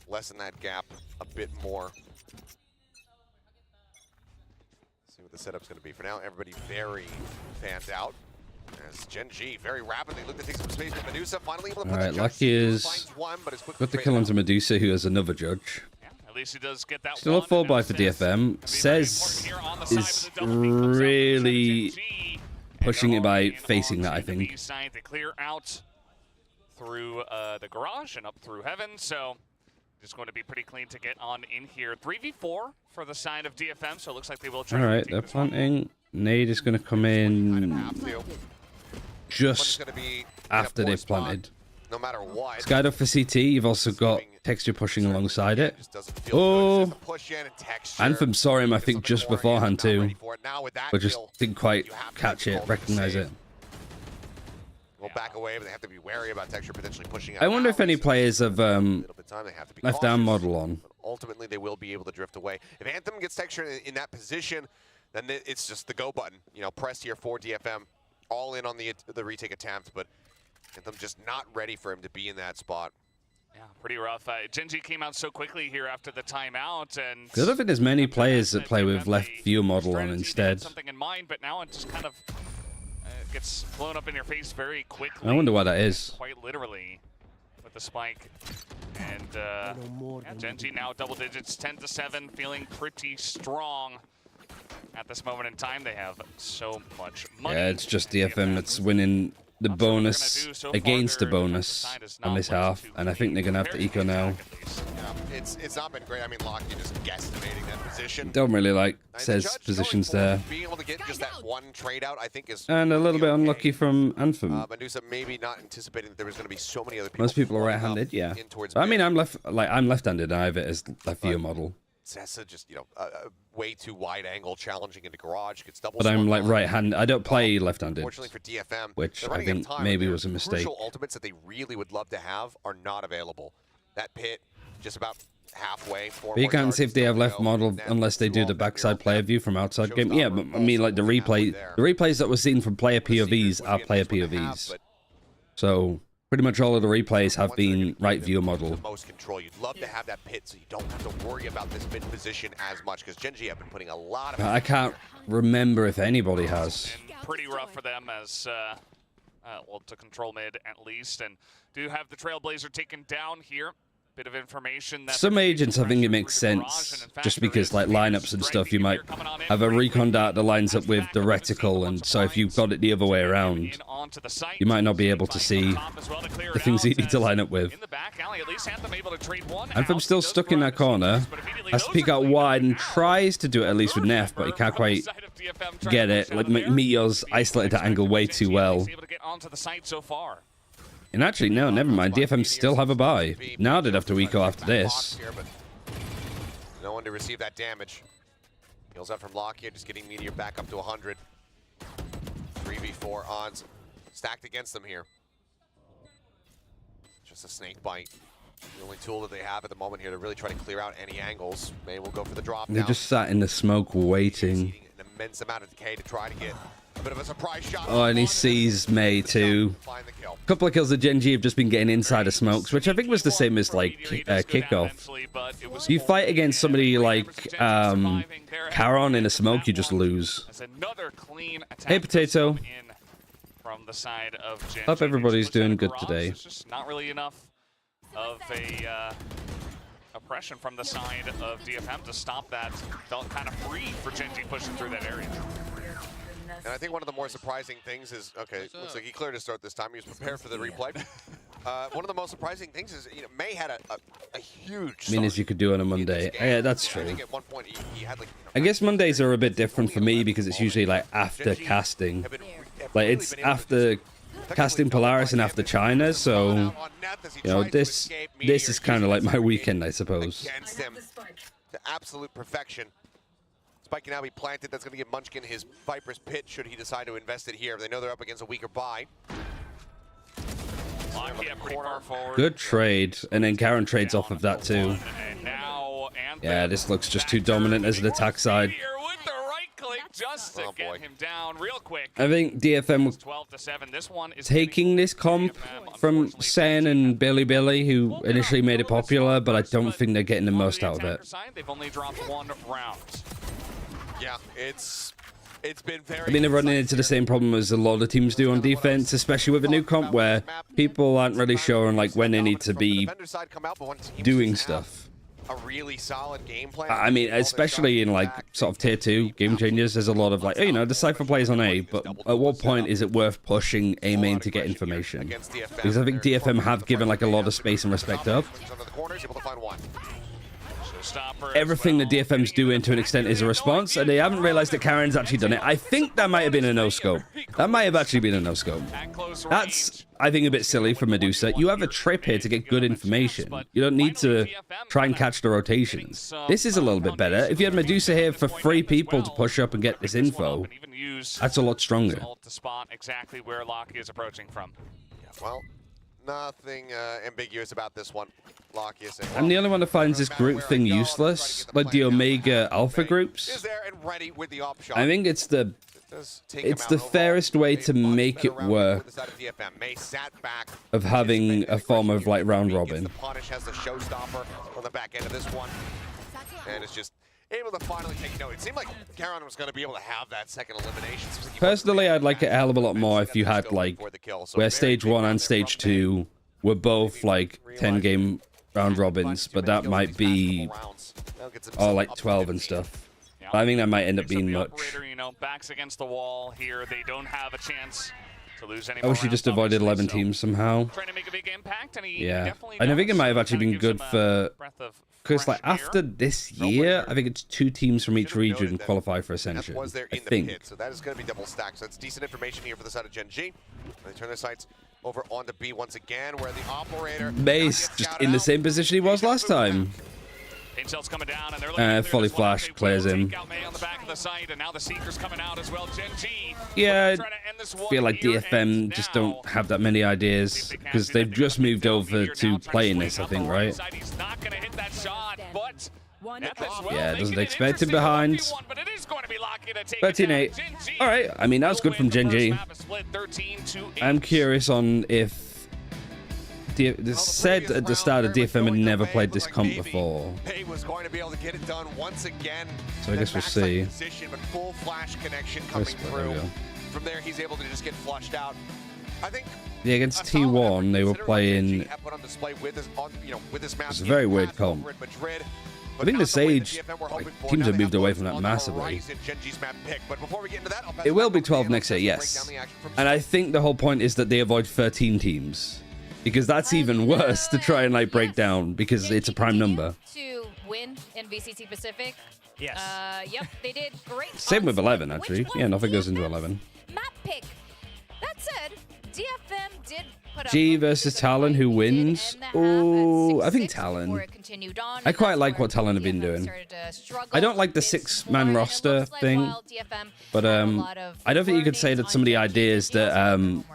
lessen that gap a bit more. See what the setup's going to be. For now, everybody very fanned out. As GENG very rapidly look to take some space with Medusa. Finally able to put that Lucky is got the kill onto Medusa, who has another judge. At least he does get that. Still a 4-buy for DFM. Says is really pushing it by facing that, I think. They clear out through the garage and up through heaven, so just going to be pretty clean to get on in here. 3v4 for the side of DFM, so it looks like they will try. All right, they're planting. Nade is going to come in just after they've planted. No matter what. Skydogged for CT. You've also got Texture pushing alongside it. Oh, Anthem saw him, I think, just beforehand too, but just didn't quite catch it, recognize it. We'll back away, but they have to be wary about Texture potentially pushing out. I wonder if any players have left arm model on. But ultimately, they will be able to drift away. If Anthem gets Texture in that position, then it's just the go button. You know, press here for DFM, all in on the retake attempt, but Anthem just not ready for him to be in that spot. Yeah, pretty rough. GENG came out so quickly here after the timeout, and I don't think there's many players that play with left view model on instead. Something in mind, but now it just kind of gets blown up in your face very quickly. I wonder why that is. Quite literally, with the spike. And yeah, GENG now double digits, 10-7, feeling pretty strong at this moment in time. They have so much money. Yeah, it's just DFM that's winning the bonus against the bonus on this half, and I think they're gonna have to eco now. Yeah, it's not been great. I mean, Lockheed just guesstimating that position. Don't really like Says positions there. Being able to get just that one trade out, I think, is and a little bit unlucky from Anthem. Medusa maybe not anticipating that there was going to be so many other people. Most people are right-handed, yeah. I mean, I'm left-handed, and I have it as left view model. Sessa just, you know, way too wide angle, challenging into garage, gets double. But I'm like right-handed. I don't play left-handed. Fortunately for DFM, which I think maybe was a mistake. Crucial ultimates that they really would love to have are not available. That pit, just about halfway. But you can't see if they have left model unless they do the backside player view from outside game. Yeah, but I mean, like the replays that were seen from player POVs are player POVs. So pretty much all of the replays have been right view model. Most control. You'd love to have that pit so you don't have to worry about this mid position as much, because GENG have been putting a lot of. I can't remember if anybody has. And pretty rough for them as well, to control mid at least, and do have the Trailblazer taken down here. Bit of information that some agents, I think it makes sense, just because like lineups and stuff, you might have a recon dart that lines up with the reticle, and so if you've got it the other way around, you might not be able to see the things you need to line up with. Anthem's still stuck in that corner, has to peek out wide and tries to do it at least with Neff, but he can't quite get it. Like Meteor's isolated that angle way too well. And actually, no, never mind. DFM still have a buy. Now they'd have to eco after this. No one to receive that damage. Heals up from Lockheed, just getting Meteor back up to 100. 3v4 odds stacked against them here. Just a snake bite. The only tool that they have at the moment here to really try to clear out any angles. May will go for the drop. They just sat in the smoke waiting. An immense amount of decay to try to get a bit of a surprise shot. Oh, and he sees May too. A couple of kills of GENG have just been getting inside of smokes, which I think was the same as like kickoff. You fight against somebody like Charon in a smoke, you just lose. Hey, Potato. Hope everybody's doing good today. Just not really enough of a oppression from the side of DFM to stop that. Felt kind of free for GENG pushing through that area. And I think one of the more surprising things is, okay, looks like he cleared his throat this time. He was prepared for the replay. One of the most surprising things is, you know, May had a huge. I mean, as you could do on a Monday. Yeah, that's true. I think at one point he had like. I guess Mondays are a bit different for me because it's usually like after casting. Like it's after casting Polaris and after China, so you know this is kind of like my weekend, I suppose. Against him to absolute perfection. Spike can now be planted. That's going to give Munchkin his Viper's Pit should he decide to invest it here. They know they're up against a weaker buy. Good trade, and then Karen trades off of that too. Yeah, this looks just too dominant as an attack side. Just to get him down real quick. I think DFM was taking this comp from Sen and Billy, who initially made it popular, but I don't think they're getting the most out of it. They've only dropped one round. Yeah, it's been very. I mean, they're running into the same problem as a lot of teams do on defense, especially with a new comp where people aren't really sure on like when they need to be doing stuff. A really solid game plan. I mean, especially in like sort of tier 2 game changers, there's a lot of like, oh, you know, the Cypher plays on A, but at what point is it worth pushing A main to get information? Because I think DFM have given like a lot of space and respect up. Everything the DFM's doing to an extent is a response, and they haven't realized that Karen's actually done it. I think that might have been a no-scope. That might have actually been a no-scope. That's, I think, a bit silly for Medusa. You have a trip here to get good information. You don't need to try and catch the rotations. This is a little bit better. If you had Medusa here for 3 people to push up and get this info, that's a lot stronger. Exactly where Lockheed is approaching from. Well, nothing ambiguous about this one. I'm the only one that finds this group thing useless, like the Omega Alpha groups. I think it's the it's the fairest way to make it work of having a form of like round robin. Punish has the showstopper on the back end of this one, and it's just able to finally take note. It seemed like Karon was going to be able to have that second elimination. Personally, I'd like it a hell of a lot more if you had like where stage 1 and stage 2 were both like 10-game round robins, but that might be like 12 and stuff. I think that might end up being much. You know, backs against the wall here. They don't have a chance to lose any I wish you just avoided 11 teams somehow. Trying to make a big impact, and he Yeah, and I think it might have actually been good for, because like after this year, I think it's 2 teams from each region qualify for Ascension. I think. So that is going to be double stacked. So that's decent information here for the side of Gen G. They turn their sights over onto B once again, where the operator Base just in the same position he was last time. Intel's coming down, and they're fully flash clears him. On the back of the site, and now the Seeker's coming out as well. Gen G, yeah, I feel like DFM just don't have that many ideas because they've just moved over to playing this, I think, right? He's not going to hit that shot, but yeah, doesn't expect him behind. 13-8. All right, I mean, that's good from Gen G. I'm curious on if they said at the start that DFM had never played this comp before. Was going to be able to get it done once again. So I guess we'll see. Position, but full flash connection coming through. From there, he's able to just get flushed out. I think. Yeah, against T1, they were playing. It's a very weird comp. I think the Sage teams have moved away from that massively. It will be 12 next year, yes. And I think the whole point is that they avoid 13 teams. Because that's even worse to try and like break down because it's a prime number. To win in VCT Pacific. Yes. Yep, they did great. Same with 11 actually. Yeah, nothing goes into 11. Map pick. That said, DFM did put up G versus Talon, who wins? Oh, I think Talon. I quite like what Talon have been doing. I don't like the 6-man roster thing, but I don't think you could say that some of the ideas that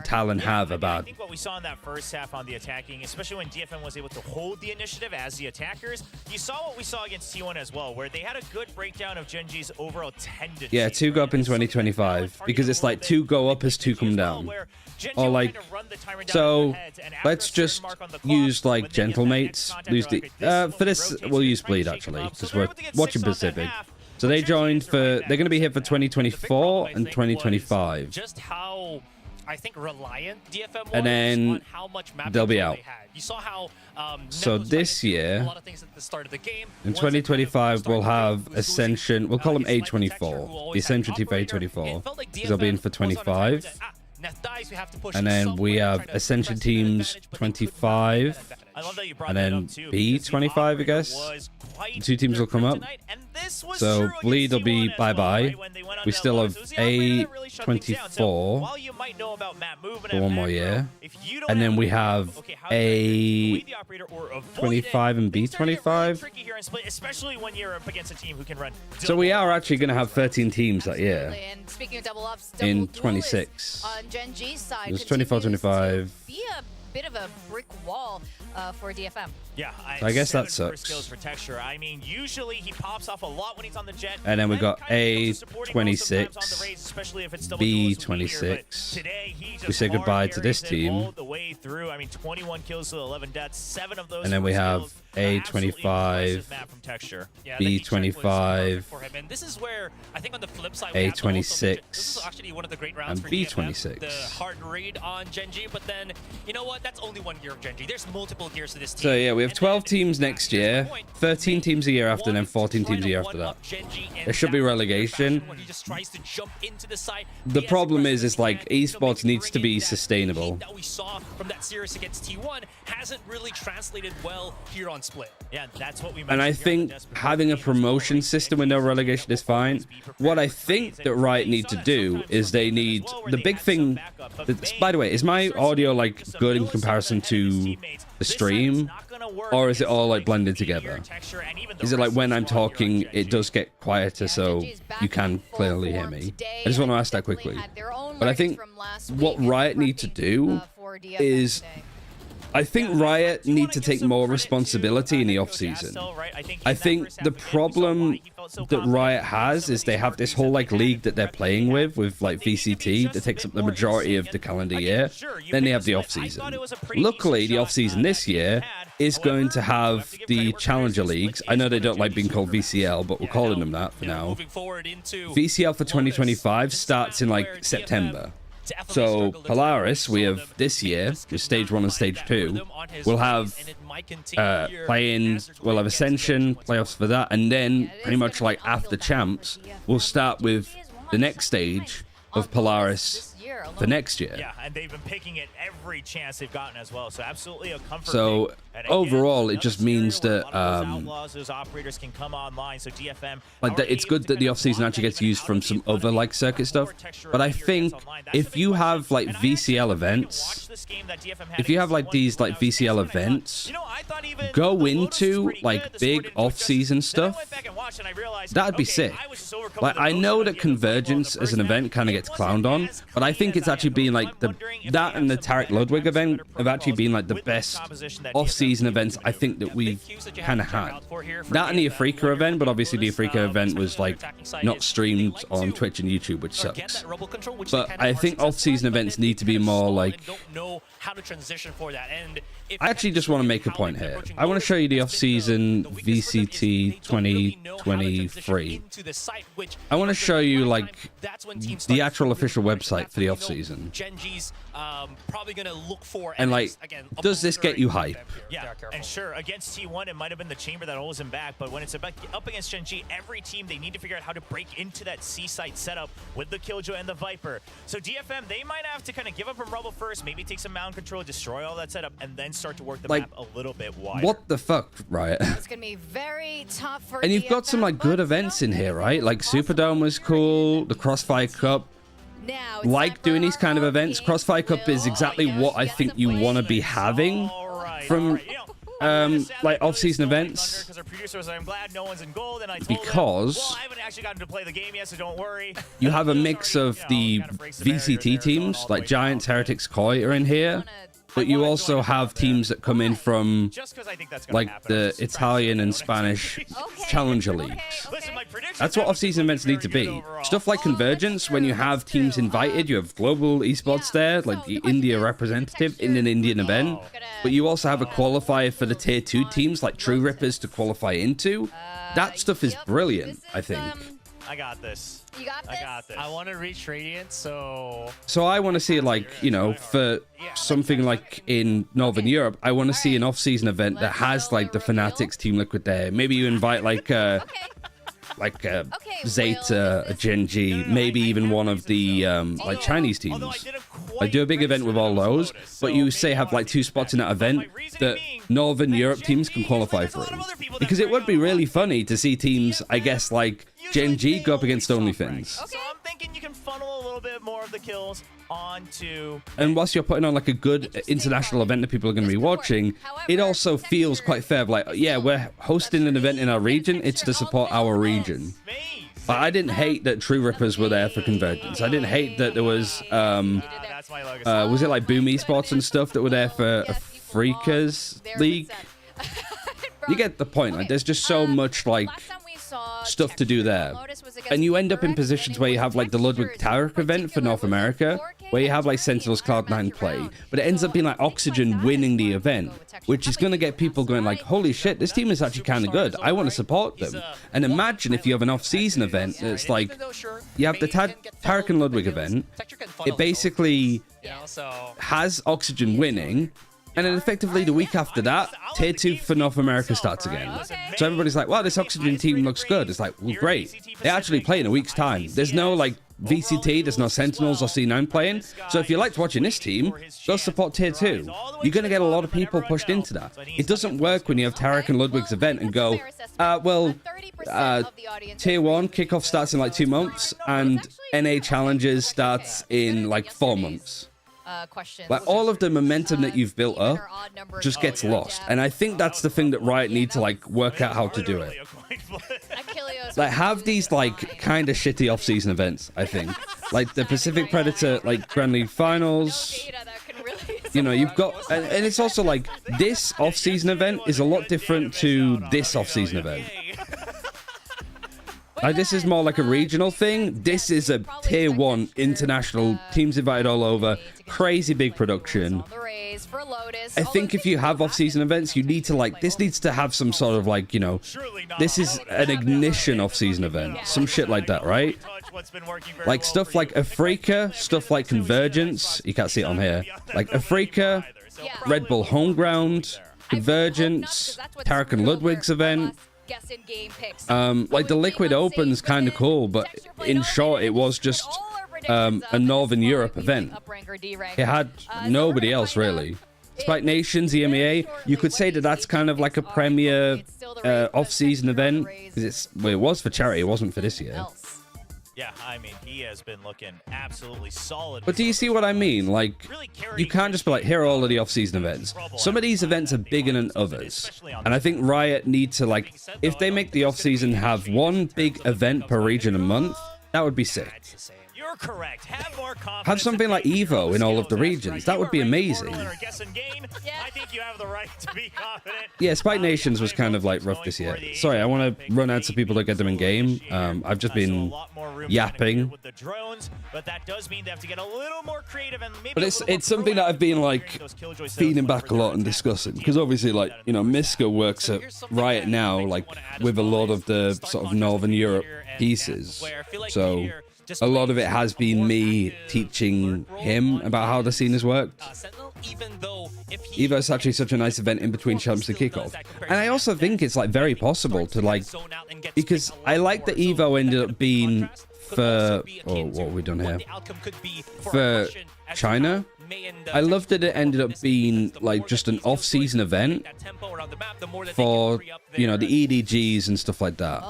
Talon have are bad. I think what we saw in that first half on the attacking, especially when DFM was able to hold the initiative as the attackers, you saw what we saw against T1 as well, where they had a good breakdown of Gen G's overall tendency. Yeah, 2 go up in 2025, because it's like 2 go up as 2 come down. Or like, so let's just use like Gentlemates. For this, we'll use Bleed actually, because we're watching Pacific. So they joined for, they're going to be here for 2024 and 2025. Just how, I think, reliant DFM was and then on how much map they'll be out. You saw how so this year, a lot of things at the start of the game, in 2025, we'll have Ascension, we'll call them A24, the Ascension team for A24, because they'll be in for 25. And then we have Ascension teams 25, and then B25, I guess. 2 teams will come up. So Bleed will be bye-bye. We still have A24 for 1 more year. And then we have A25 and B25. So we are actually going to have 13 teams that year in 26. There's 24, 25. Bit of a brick wall for DFM. Yeah, I guess that sucks. Skills for texture. I mean, usually he pops off a lot when he's on the jet. And then we got A26, B26. We say goodbye to this team. All the way through. I mean, 21 kills to 11 deaths, 7 of those. And then we have A25, B25, And this is where I think on the flip side, A26, this is actually one of the great rounds and for B26. DFM, the hard read on Gen G, but then you know what? That's only 1 year of Gen G. There's multiple years to this team. So yeah, we have 12 teams next year, 13 teams a year after, and then 14 teams a year after that. There should be relegation. The problem is like esports needs to be sustainable. That we saw from that series against T1 hasn't really translated well here on Split. Yeah, that's what we. And I think having a promotion system with no relegation is fine. What I think that Riot need to do is they need the big thing. By the way, is my audio like good in comparison to the stream, or is it all like blended together? Is it like when I'm talking, it does get quieter so you can clearly hear me? I just want to ask that quickly. But I think what Riot need to do is I think Riot need to take more responsibility in the offseason. I think the problem that Riot has is they have this whole like league that they're playing with like VCT that takes up the majority of the calendar year. Then they have the offseason. Luckily, the offseason this year is going to have the Challenger Leagues. I know they don't like being called VCL, but we're calling them that for now. VCL for 2025 starts in like September. So Polaris, we have this year with stage 1 and stage 2. We'll have we'll have Ascension playoffs for that, and then pretty much like after champs, we'll start with the next stage of Polaris for next year. Yeah, and they've been picking it every chance they've gotten as well. So absolutely a comfort. So overall, it just means that those operators can come online. So DFM, like that, it's good that the offseason actually gets used from some other like circuit stuff. But I think if you have like VCL events, if you have like these like VCL events, go into like big off-season stuff, that'd be sick. Like I know that Convergence as an event kind of gets clowned on, but I think it's actually been like that and the Tarek Ludwig event have actually been like the best off-season events I think that we've kind of had. That and the Afrika event, but obviously the Afrika event was like not streamed on Twitch and YouTube, which sucks. But I think off-season events need to be more like. I actually just want to make a point here. I want to show you the off-season VCT 2023. I want to show you like the actual official website for the off-season. And like, does this get you hype? Yeah, and sure, against T1, it might have been the chamber that holds him back, but when it's up against Gen G, every team, they need to figure out how to break into that C-site setup with the Killjoy and the Viper. So DFM, they might have to kind of give up from Rubble first, maybe take some mound control, destroy all that setup, and then start to work the map a little bit wider. What the fuck, Riot? It's going to be very tough for And you've got some like good events in here, right? Like Superdome was cool, the Crossfire Cup. Like doing these kind of events. Crossfire Cup is exactly what I think you want to be having from like off-season events, because you have a mix of the VCT teams like Giants, Heretics, Koi are in here, but you also have teams that come in from like the Italian and Spanish Challenger Leagues. That's what off-season events need to be. Stuff like Convergence, when you have teams invited, you have global esports there, like the India representative in an Indian event, but you also have a qualifier for the tier 2 teams like True Rippers to qualify into. That stuff is brilliant, I think. I got this. You got this? I got this. I want to reach Radiant, so I want to see, like, you know, for something like in Northern Europe, I want to see an off-season event that has, like, the Fanatics Team Liquid there. Maybe you invite, like, Zeta, a Gen G, maybe even one of the, like, Chinese teams. Like, do a big event with all those, but you say have, like, 2 spots in that event that Northern Europe teams can qualify through. Because it would be really funny to see teams, I guess, like Gen G go up against OnlyFans. So I'm thinking you can funnel a little bit more of the kills onto... And whilst you're putting on like a good international event that people are going to be watching, it also feels quite fair. Like, yeah, we're hosting an event in our region. It's to support our region. But I didn't hate that True Rippers were there for Convergence. I didn't hate that there was it like Boom Esports and stuff that were there for Afrika's League? You get the point. Like, there's just so much like stuff to do there, and you end up in positions where you have like the Ludwig Tarek event for North America, where you have like Sentinels Cloud9 play, but it ends up being like Oxygen winning the event, which is going to get people going like, holy shit, this team is actually kind of good, I want to support them. And imagine if you have an off-season event that's like, you have the Tarek and Ludwig event, it basically has Oxygen winning, and then effectively the week after that, Tier 2 for North America starts again. So everybody's like, wow, this Oxygen team looks good. It's like, well, great. They actually play in a week's time. There's no, like, VCT, there's no Sentinels or C9 playing. So if you liked watching this team, go support Tier 2. You're going to get a lot of people pushed into that. It doesn't work when you have Tarek and Ludwig's event and go, Tier 1 kickoff starts in, like, 2 months, and NA Challenges starts in, like, 4 months. Like, all of the momentum that you've built up just gets lost, and I think that's the thing that Riot need to like work out how to do it. Like, have these like kind of shitty off-season events. I think like the Pacific Predator like Grand League Finals. you know, you've got, and it's also like this off-season event is a lot different to this off-season event. Like, this is more like a regional thing. This is a tier 1 international, teams invited all over, crazy big production. I think if you have off-season events, you need to, like, this needs to have some sort of, like, you know, this is an ignition off-season event. Some shit like that, right? Like stuff like Afrika, stuff like Convergence. You can't see it on here. Like Afrika, Red Bull Homeground, Convergence, Tarek and Ludwig's event. Like the Liquid Open's kind of cool, but in short, it was just a Northern Europe event. It had nobody else really. Spike Nations, EMEA, you could say that that's kind of like a premier off-season event because well, it was for charity, it wasn't for this year. Yeah, I mean, he has been looking absolutely solid. But do you see what I mean? Like, you can't just be like, here are all of the off-season events. Some of these events are bigger than others. And I think Riot need to, like, if they make the off-season have one big event per region a month, that would be sick. You're correct. Have something like Evo in all of the regions. That would be amazing. I think you have the right to be confident. Yeah, Spike Nations was kind of like rough this year. Sorry, I want to run out to people to get them in game. I've just been yapping. But it's something that I've been like feeding back a lot and discussing because obviously, like, you know, Miska works at Riot now, like with a lot of the sort of Northern Europe pieces. So a lot of it has been me teaching him about how the scene has worked. Evo is actually such a nice event in between champs and kickoff. And I also think it's like very possible to like, because I like that Evo ended up being for, oh, what have we done here? For China. I loved that it ended up being like just an off-season event for, you know, the EDGs and stuff like that.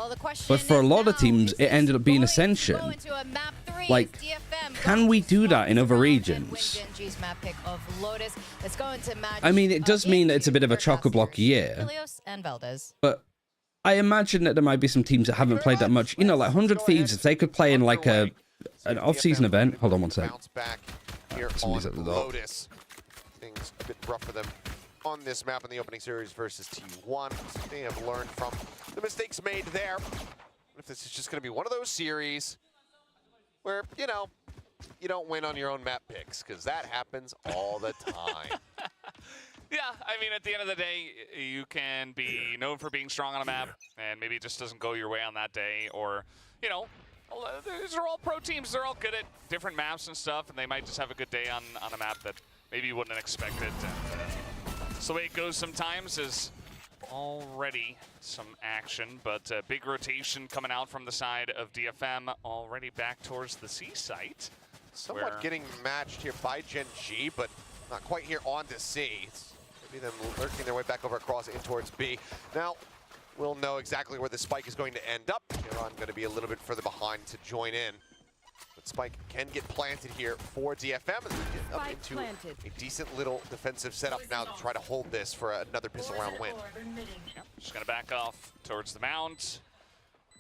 But for a lot of teams, it ended up being Ascension. Like, can we do that in other regions? I mean, it does mean that it's a bit of a chock-a-block year. But I imagine that there might be some teams that haven't played that much. You know, like 100 Thieves, if they could play in like an off-season event. Hold on one sec. Here on Lotus. Things a bit rough for them on this map in the opening series versus T1. They have learned from the mistakes made there. If this is just going to be one of those series where, you know, you don't win on your own map picks, because that happens all the time. Yeah, I mean, at the end of the day, you can be known for being strong on a map, and maybe it just doesn't go your way on that day, or, you know, these are all pro teams. They're all good at different maps and stuff, and they might just have a good day on a map that maybe you wouldn't have expected. And, so the way it goes sometimes is already some action, but big rotation coming out from the side of DFM, already back towards the C site. Somewhat getting matched here by GENG, but not quite here on to C. It's maybe them lurking their way back over across in towards B. Now, we'll know exactly where the spike is going to end up. Iran going to be a little bit further behind to join in. But spike can get planted here for DFM as we get up into a decent little defensive setup now to try to hold this for another pistol round win. Yeah, just going to back off towards the mount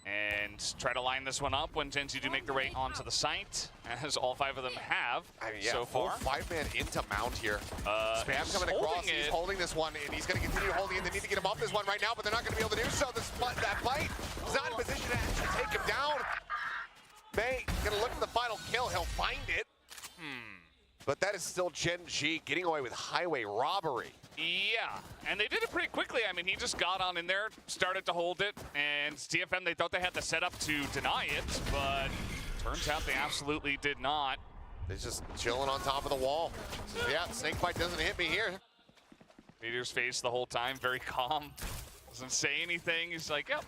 and try to line this one up when GENG do make their way onto the site, as all 5 of them have so far. 5-man into mount here. Spam coming across, he's holding this one, and he's going to continue holding it. They need to get him off this one right now, but they're not going to be able to do so. That fight is not in position to actually take him down. May going to look for the final kill. He'll find it. But that is still GENG getting away with highway robbery. Yeah, and they did it pretty quickly. I mean, he just got on in there, started to hold it, and DFM, they thought they had the setup to deny it, but turns out they absolutely did not. They're just chilling on top of the wall. Yeah, snakebite doesn't hit me here. Meteor's face the whole time, very calm. Doesn't say anything. He's like, yep.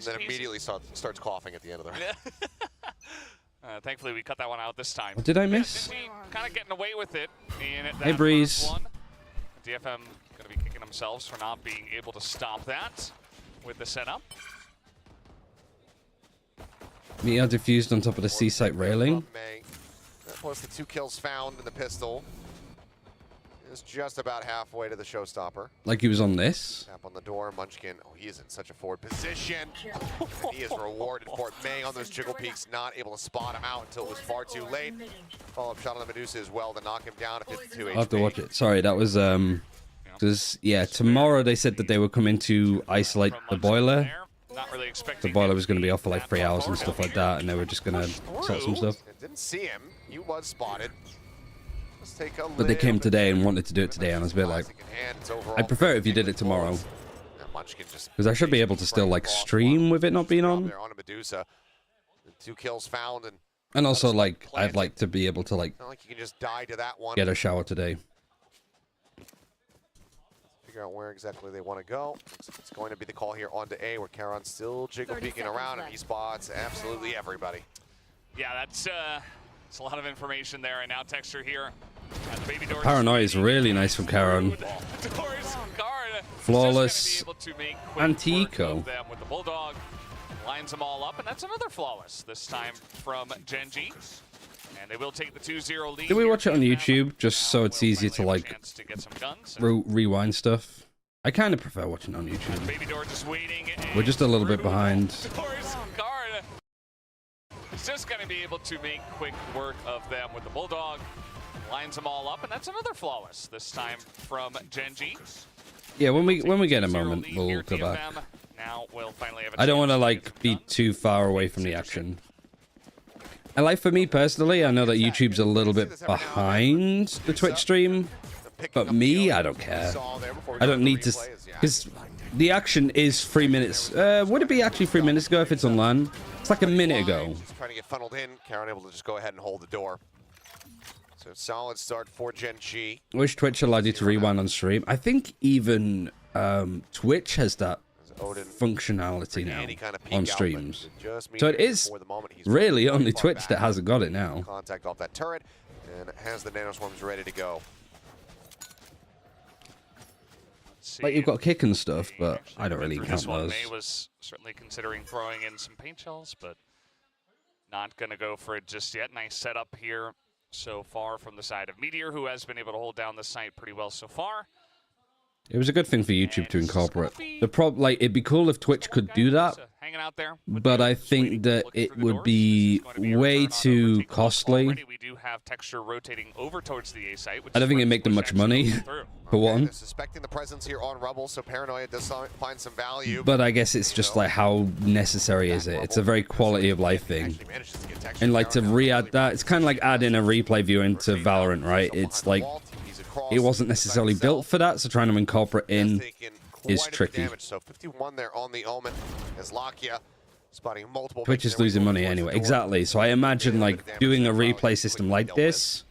Then immediately starts coughing at the end of the round. Thankfully, we cut that one out this time. What did I miss? Kind of getting away with it in that Hey, Breeze. first one. DFM going to be kicking themselves for not being able to stop that with the setup. Meteor diffused on top of the C-site railing. That plus the 2 kills found in the pistol. is just about halfway to the showstopper. Like he was on this. Tap on the door. Munchkin. Oh, he is in such a forward position. He is rewarded for it. May on those jiggle peaks, not able to spot him out until it was far too late. Follow-up shot on the Medusa as well to knock him down to 52 HP. I'll have to watch it. Sorry, that was because yeah, tomorrow they said that they were coming to isolate the boiler. The boiler was going to be off for like 3 hours and stuff like that, and they were just going to sort some stuff. Didn't see him. He was spotted. Let's take a But they came today and wanted to do it today, and I was a bit like, I'd prefer it if you did it tomorrow, because I should be able to still like stream with it not being on. On a Medusa. 2 kills found, And also like I'd like to be able to like not like you can just die to that one. get a shower today. Figure out where exactly they want to go. It's going to be the call here onto A, where Charon's still jiggle peeking around, and he spots absolutely everybody. Yeah, that's a lot of information there. And now Texture here. Paranoia is really nice from Charon. Flawless anti-eco. With the Bulldog. Lines them all up, and that's another flawless, this time from GENG. And they will take the 2-0 lead. Did we watch it on YouTube just so it's easier to like rewind stuff? I kind of prefer watching on YouTube. We're just a little bit behind. He's just going to be able to make quick work of them with the Bulldog. Lines them all up, and that's another flawless, this time from GENG. Yeah, when we get a moment, we'll go back. Now we'll finally have a I don't want to like be too far away from the action. And like for me personally, I know that YouTube's a little bit behind the Twitch stream, but me, I don't care. I don't need to, because the action is 3 minutes. Would it be actually 3 minutes ago if it's online? It's like a minute ago. Just trying to get funneled in. Charon able to just go ahead and hold the door. So solid start for GENG. I wish Twitch allowed you to rewind on stream. I think even Twitch has that functionality now on streams. So it is really only Twitch that hasn't got it now. Contact off that turret and has the nanoswarms ready to go. Like you've got kick and stuff, but I don't really count those. May was certainly considering throwing in some paint shells, but not going to go for it just yet. Nice setup here so far from the side of Meteor, who has been able to hold down the site pretty well so far. It was a good thing for YouTube to incorporate. The problem, like, it'd be cool if Twitch could do that, but I think that it would be way too costly. We do have Texture rotating over towards the A site. I don't think it'd make them much money, for one. Suspecting the presence here on Rubble, so Paranoia does find some value. But I guess it's just like, how necessary is it? It's a very quality of life thing. And like to re-add that, it's kind of like adding a replay view into Valorant, right? It's like, it wasn't necessarily built for that, so trying to incorporate in is tricky. So 51 there on the Omen as Lakia spotting multiple. Twitch is losing money anyway. Exactly. So I imagine like doing a replay system like this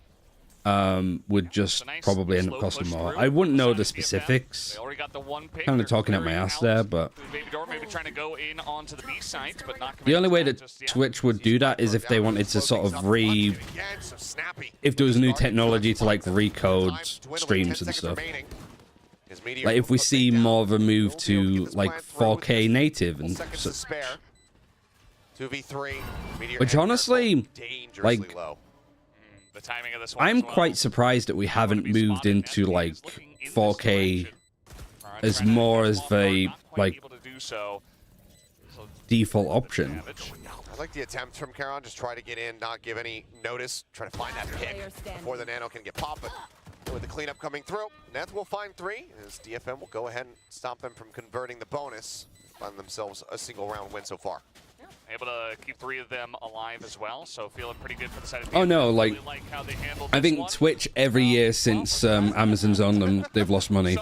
would just probably end up costing more. I wouldn't know the specifics. Kind of talking out my ass there, but the only way that Twitch would do that is if they wanted to sort of if there was new technology to like recode streams and stuff. Like if we see more of a move to like 4K native and such. 2v3, which honestly, like, I'm quite surprised that we haven't moved into like 4K as more as the like default option. I like the attempt from Charon, just try to get in, not give any notice, try to find that pick before the nano can get popped. But with the cleanup coming through, Neth will find 3 as DFM will go ahead and stop them from converting the bonus, find themselves a single round win so far. Able to keep 3 of them alive as well, so feeling pretty good for the side of Oh no, like, really how they I think Twitch every year since Amazon's owned them, they've lost money.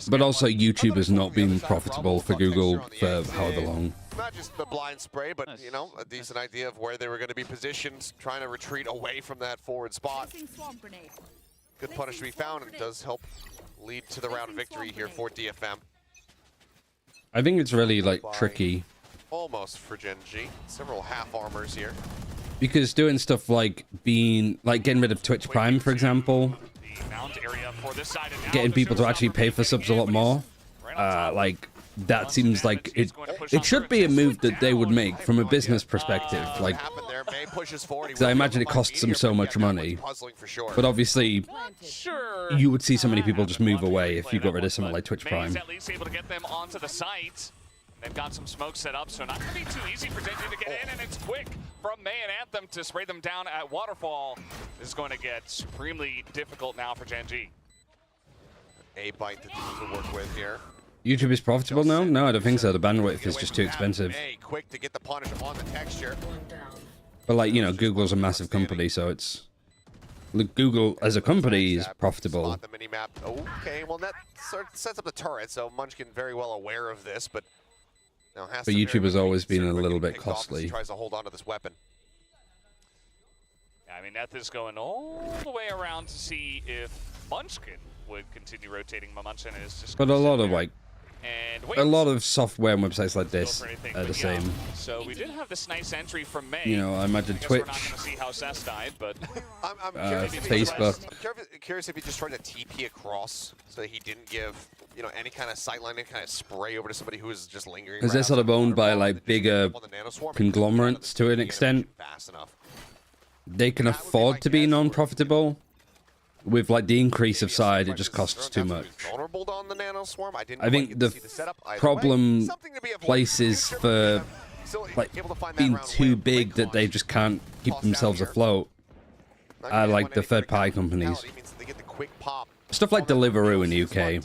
But also YouTube has not been profitable for Google for however long. Not just the blind spray, but you know, a decent idea of where they were going to be positioned, trying to retreat away from that forward spot. Good punish to be found, and it does help lead to the round victory here for DFM. I think it's really like tricky. Almost for GENG. Several half armors here. Because doing stuff like getting rid of Twitch Prime, for example, getting people to actually pay for subs a lot more, like that seems like it should be a move that they would make from a business perspective. Like May pushes forward. Because I imagine it costs them so much money. For sure. But obviously, Sure. you would see so many people just move away if you got rid of something like Twitch Prime. May's at least able to get them onto the site. They've got some smoke set up, so not going to be too easy for Genji to get in, and it's quick from May and Anthem to spray them down at Waterfall. This is going to get supremely difficult now for Genji. A bite to work with here. YouTube is profitable now? No, I don't think so. The bandwidth is just too expensive. May quick to get the punish on the texture. But like, you know, Google's a massive company, so it's... Look, Google as a company is profitable. Spot the mini-map. Okay, well that sets up the turret, so Munchkin very well aware of this, but... But YouTube has always been a little bit costly. Tries to hold on to this weapon. Yeah, I mean, Neth is going all the way around to see if Munchkin would continue rotating. Munchkin is just. But a lot of like, and a lot of software and websites like this are the same. So we did have this nice entry from May. You know, I imagine We're not Twitch, going to see how Sess died, but I'm curious Facebook. I'm curious if he just tried to TP across, so that he didn't give, you know, any kind of sightline, any kind of spray over to somebody who is just lingering. Because they're sort of owned by like bigger conglomerates to an extent. They can afford to be non-profitable. With like the increase of side, it just costs too much. I think the problem places for like being too big that they just can't keep themselves afloat are like the third-party companies. Stuff like Deliveroo in the UK.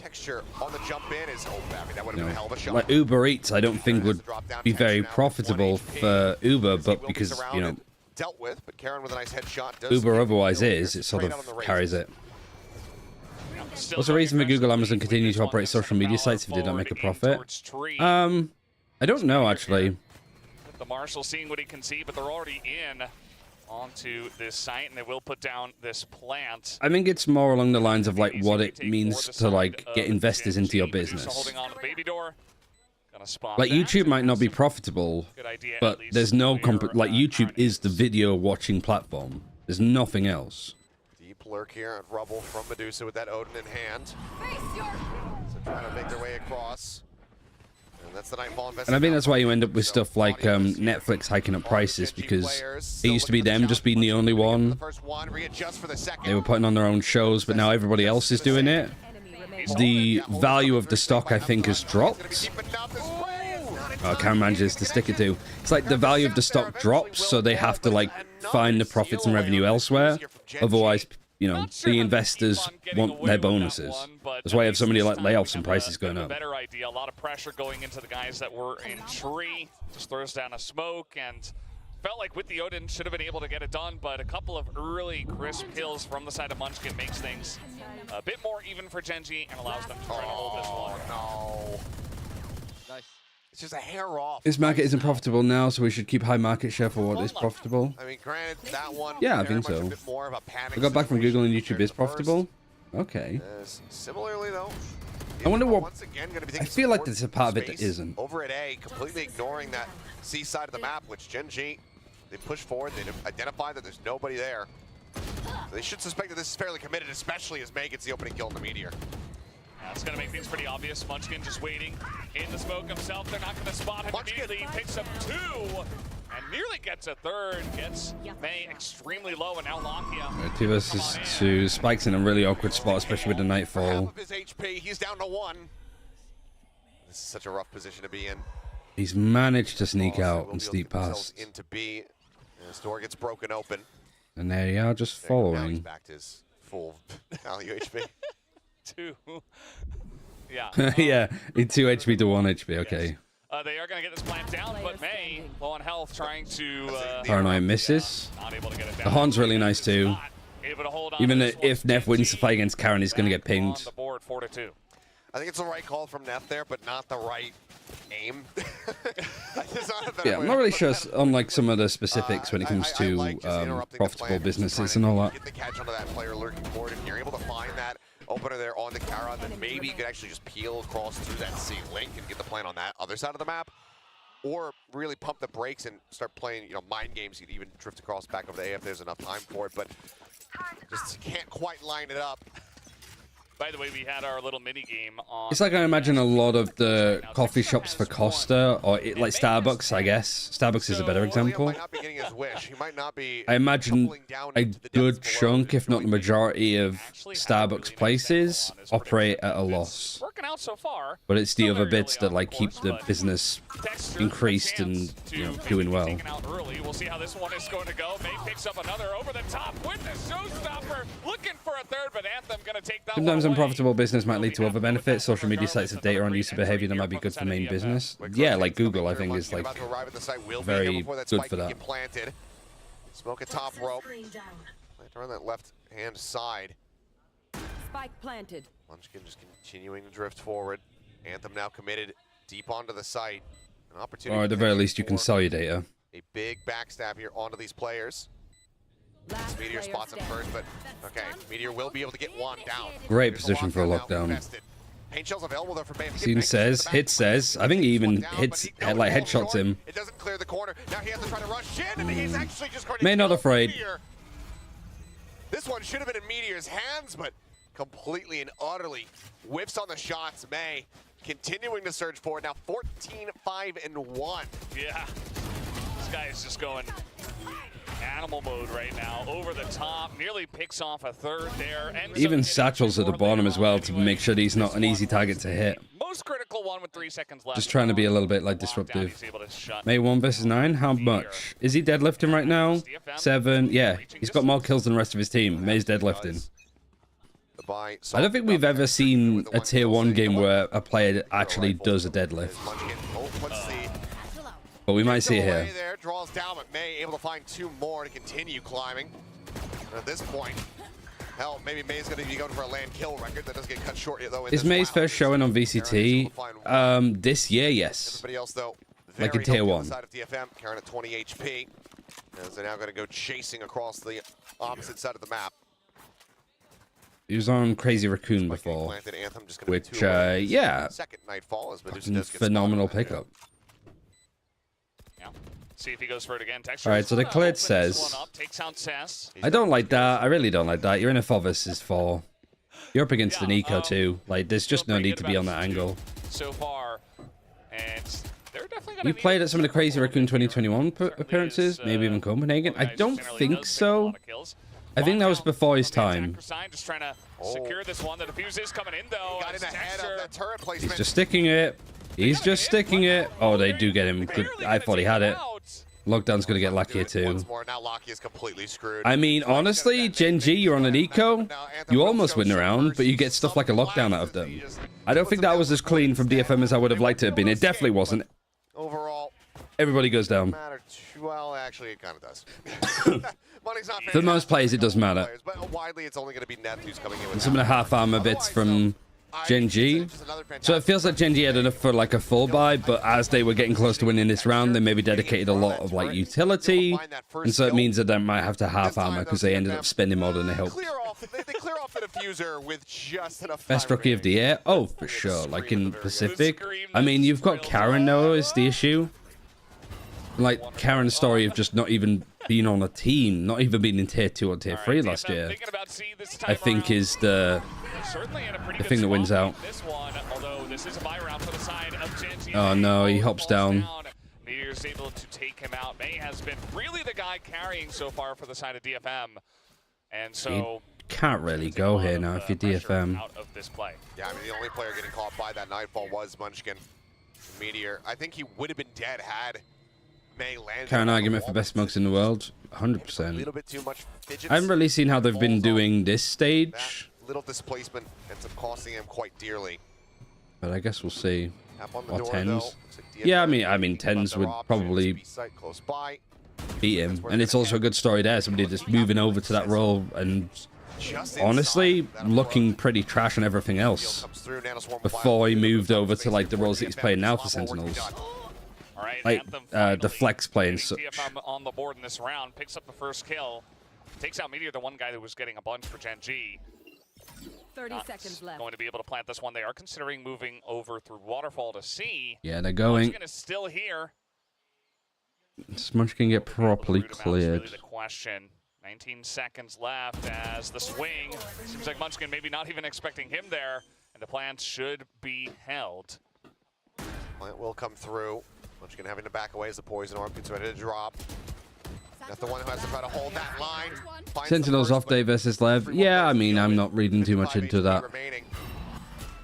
You know, like Uber Eats, I don't think would be very profitable for Uber, but because, you know, Uber otherwise is, it sort of carries it. What's the reason for Google, Amazon continue to operate social media sites if they don't make a profit? I don't know, actually. The Marshal seeing what he can see, but they're already in onto this site, and they will put down this plant. I think it's more along the lines of like what it means to like get investors into your business. Like YouTube might not be profitable, but there's no like YouTube is the video watching platform. There's nothing else. Deep lurk here at Rubble from Medusa with that Odin in hand. So trying to make their way across. And that's the Nightfall investment. And I think that's why you end up with stuff like Netflix hiking up prices, because it used to be them just being the only one. They were putting on their own shows, but now everybody else is doing it. The value of the stock, I think, has dropped. Oh, Karen manages to stick it to. It's like the value of the stock drops, so they have to like find the profits and revenue elsewhere. Otherwise, you know, the investors want their bonuses. That's why you have so many like layoffs and prices going up. Better idea. A lot of pressure going into the guys that were in tree. Just throws down a smoke, and felt like with the Odin should have been able to get it done, but a couple of early crisp kills from the side of Munchkin makes things a bit more even for Genji and allows them to try to hold this one. No. Nice. It's just a hair off. This market isn't profitable now, so we should keep high market share for what is profitable. I mean, granted, that one. Yeah, I think so. We got back from Google and YouTube is profitable. Okay. Similarly, though, I wonder what. once again, I feel like there's a part of it that isn't. Over at A, completely ignoring that C side of the map, which Genji, they push forward, they identify that there's nobody there. So they should suspect that this is fairly committed, especially as May gets the opening kill in the Meteor. That's going to make things pretty obvious. Munchkin just waiting in the smoke himself. They're not going to spot him immediately. He picks up two and nearly gets a third. Gets May extremely low, and now Lakia. 2 versus 2. Spike's in a really awkward spot, especially with the Nightfall. Half of his HP, he's down to 1. This is such a rough position to be in. He's managed to sneak out and sneak past. Into B. And his door gets broken open. And there you are, just Now he's following. back to his full value HP. 2. Yeah. Yeah, 2 HP to 1 HP, okay. They are going to get this plant down, but May, low on health, trying to... Paranoia misses. Not able to get it down. The Horn's really nice too. Able to hold on Even to this if one. Neff wins the fight against Karen, he's going to get Back on pinged. the board, 4-2. I think it's the right call from Neff there, but not the right aim. Yeah, I'm not really sure on like some of the specifics when it comes to profitable businesses and all that. Get the catch onto that player lurking forward, and you're able to find that opener there on the Kara, then maybe you could actually just peel across through that C link and get the plant on that other side of the map. Or really pump the brakes and start playing, you know, mind games. You could even drift across back over the A if there's enough time for it, but just can't quite line it up. By the way, we had our little mini game on. It's like I imagine a lot of the coffee shops for Costa, or like Starbucks, I guess. Starbucks is a better example. I imagine a good chunk, if not the majority, of Starbucks places operate at a loss. Working out so far. But it's the other bits that like keep the business increased and doing well. We'll see how this one is going to go. May picks up another over the top with the showstopper, looking for a third, but Anthem gonna take that. Sometimes unprofitable business might lead to other benefits. Social media sites have data on user behavior that might be good for main business. Yeah, like Google, I think, is like very good for that. Smoke a top rope. Plant on that left hand side. Spike planted. Munchkin just continuing to drift forward. Anthem now committed deep onto the site. An opportunity. Or at the very least, you can sell your data. A big backstab here onto these players. Meteor spots him first, but okay, Meteor will be able to get one down. Great position for a lockdown. Paint shells available there for Bam. Scene says, hit says. I think he even hits, like headshots him. It doesn't clear the corner. Now he has to try to rush in, and he's actually just going to May not afraid. This one should have been in Meteor's hands, but completely and utterly whiffs on the shots. May continuing to surge forward. Now 14-5-1. Yeah, this guy is just going animal mode right now. Over the top, nearly picks off a third there. Even Satchel's at the bottom as well to make sure that he's not an easy target to hit. Most critical one with 3 seconds left. Just trying to be a little bit like disruptive. May 1 versus 9. How much? Is he deadlifting right now? 7. Yeah, he's got more kills than the rest of his team. May's deadlifting. I don't think we've ever seen a tier 1 game where a player actually does a deadlift. But we might see it here. There, draws down, but May able to find 2 more to continue climbing. And at this point, hell, maybe May's going to be going for a land kill record. That doesn't get cut short though. Is May's first showing on VCT? This year, yes. Everybody else though, like in tier 1. Side of DFM, Karen at 20 HP, as they're now going to go chasing across the opposite side of the map. He was on Crazy Raccoon before, which, yeah, phenomenal pickup. See if he goes for it again. All right, so the Clit says, I don't like that. I really don't like that. You're in a Fovis 4. You're up against an Eco too. Like, there's just no need to be on that angle. So far, and they're definitely you played at some of the Crazy Raccoon 2021 appearances, maybe even Copenhagen. I don't think so. I think that was before his time. Just trying to secure this one. The defuse is coming in though. He's just sticking it. He's just sticking it. Oh, they do get him. Good. I thought he had it. Lockdown's going to get luckier too. I mean, honestly, Gen G, you're on an eco. You almost win the round, but you get stuff like a lockdown out of them. I don't think that was as clean from DFM as I would have liked it to have been. It definitely wasn't. Overall, everybody goes down. Well, actually, it kind of does. For most players, it does matter. But widely, it's only going to be Neth who's coming in with and some of the half armor bits from Gen G. So it feels like Gen G had enough for like a full buy, but as they were getting close to winning this round, they maybe dedicated a lot of like utility, and so it means that they might have to half armor because they ended up spending more than they hoped. They clear off the diffuser with just enough. Best rookie of the year? Oh, for sure. Like in Pacific. I mean, you've got Karen though is the issue. Like Karen's story of just not even being on a team, not even being in tier 2 or tier 3 last year, I think is the thing that wins out. Oh no, he hops down. Meteor's able to take him out. May has been really the guy carrying so far for the side of DFM, and so you can't really go here now if you're DFM. Out of this play. Yeah, I mean the only player getting caught by that nightfall was Munchkin. Meteor, I think he would have been dead had May landed. Current argument for best smokes in the world, 100%. A little bit too much fidgets. I haven't really seen how they've been doing this stage. Little displacement ends up costing him quite dearly. But I guess we'll see. Or 10s. Though, yeah, I mean 10s would probably beat him. And it's also a good story there. Somebody just moving over to that role and honestly looking pretty trash on everything else before he moved over to like the roles that he's playing now for Sentinels. Like the flex play and such. On the board in this round, picks up the first kill, takes out Meteor, the one guy that was getting a bunch for Gen G. 30 seconds left. Going to be able to plant this one. They are considering moving over through Waterfall to C. Yeah, they're going. Munchkin is still here. Smudge can get properly cleared. Really the question. 19 seconds left as the swing. Seems like Munchkin maybe not even expecting him there, and the plant should be held. Plant will come through. Munchkin having to back away as the poison orb gets ready to drop. That's the one who has to try to hold that line. Sentinels off day versus Lev. Yeah, I mean, I'm not reading too much into that.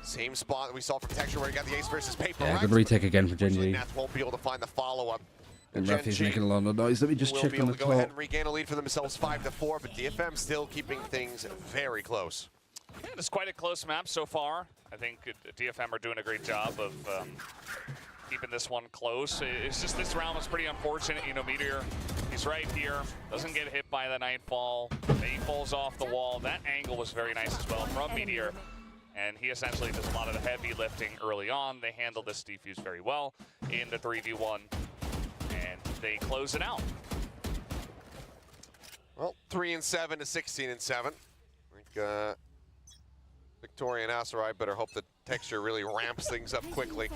Same spot that we saw from Texture where he got the ace versus paper. Yeah, good retake again for GENG. Nats won't be able to find the follow-up. And Ruffy's making a lot of noise. Let me just check on the go ahead top. and regain a lead for themselves 5-4, but DFM still keeping things very close. Yeah, it's quite a close map so far. I think DFM are doing a great job of keeping this one close. It's just this round was pretty unfortunate. You know, Meteor, he's right here, doesn't get hit by the Nightfall. He falls off the wall. That angle was very nice as well from Meteor. And he essentially does a lot of the heavy lifting early on. They handle this defuse very well in the 3v1, and they close it out. Well, 3-7 to 16-7. I think Victoria and Asarai better hope that Texture really ramps things up quickly.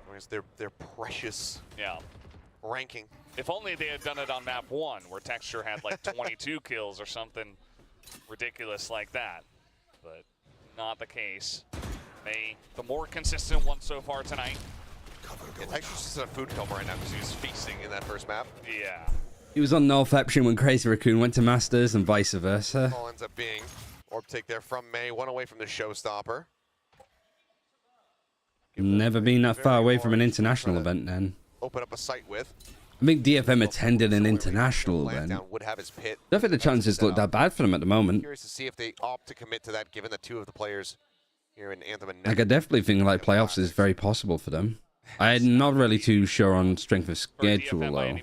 Whereas their precious ranking. If only they had done it on map 1, where Texture had like 22 kills or something ridiculous like that. But not the case. May, the more consistent one so far tonight. Yeah, Texture's just in a food coma right now because he was feasting in that first map. Yeah. He was on North Eption when Crazy Raccoon went to Masters and vice versa. All ends up being orb take there from May, one away from the showstopper. Never been that far away from an international event then. Open up a site with. I think DFM attended an international event. Would have his pit. I don't think the chances look that bad for them at the moment. Curious to see if they opt to commit to that, given the two of the players here in Anthem and I could definitely think like playoffs is very possible for them. I'm not really too sure on strength of schedule though,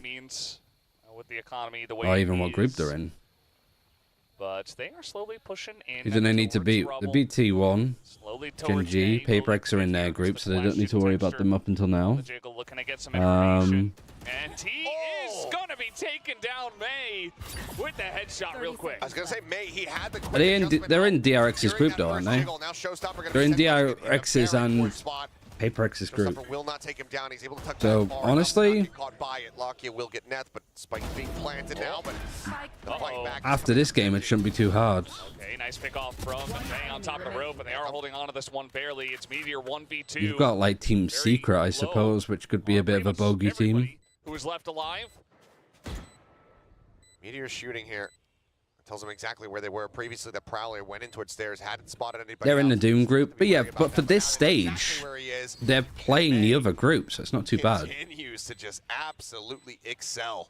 with the economy, the way or even what group they're in. But they are slowly pushing in. Even they need to beat the BT1, GENG, PaperX are in their group, so they don't need to worry about them up until now. And he is going to be taking down May with the headshot real quick. I was going to say, May, he had the they're in DRX's group though, aren't they? They're in DRX's and PaperX's group. Will not take him down. He's able to touch so honestly, caught by it. Lakia will get nets, but Spike's being planted now. But after this game, it shouldn't be too hard. Okay, nice pick off from May on top of the rope, and they are holding on to this one barely. It's Meteor 1v2. You've got like Team Secret, I suppose, which could be a bit of a bogey team. Who is left alive? Meteor shooting here. Tells them exactly where they were previously. The Prowler went in towards stairs, hadn't spotted anybody. They're in the Doom group, but yeah, but for this stage, they're playing the other group, so it's not too bad. Continues to just absolutely excel.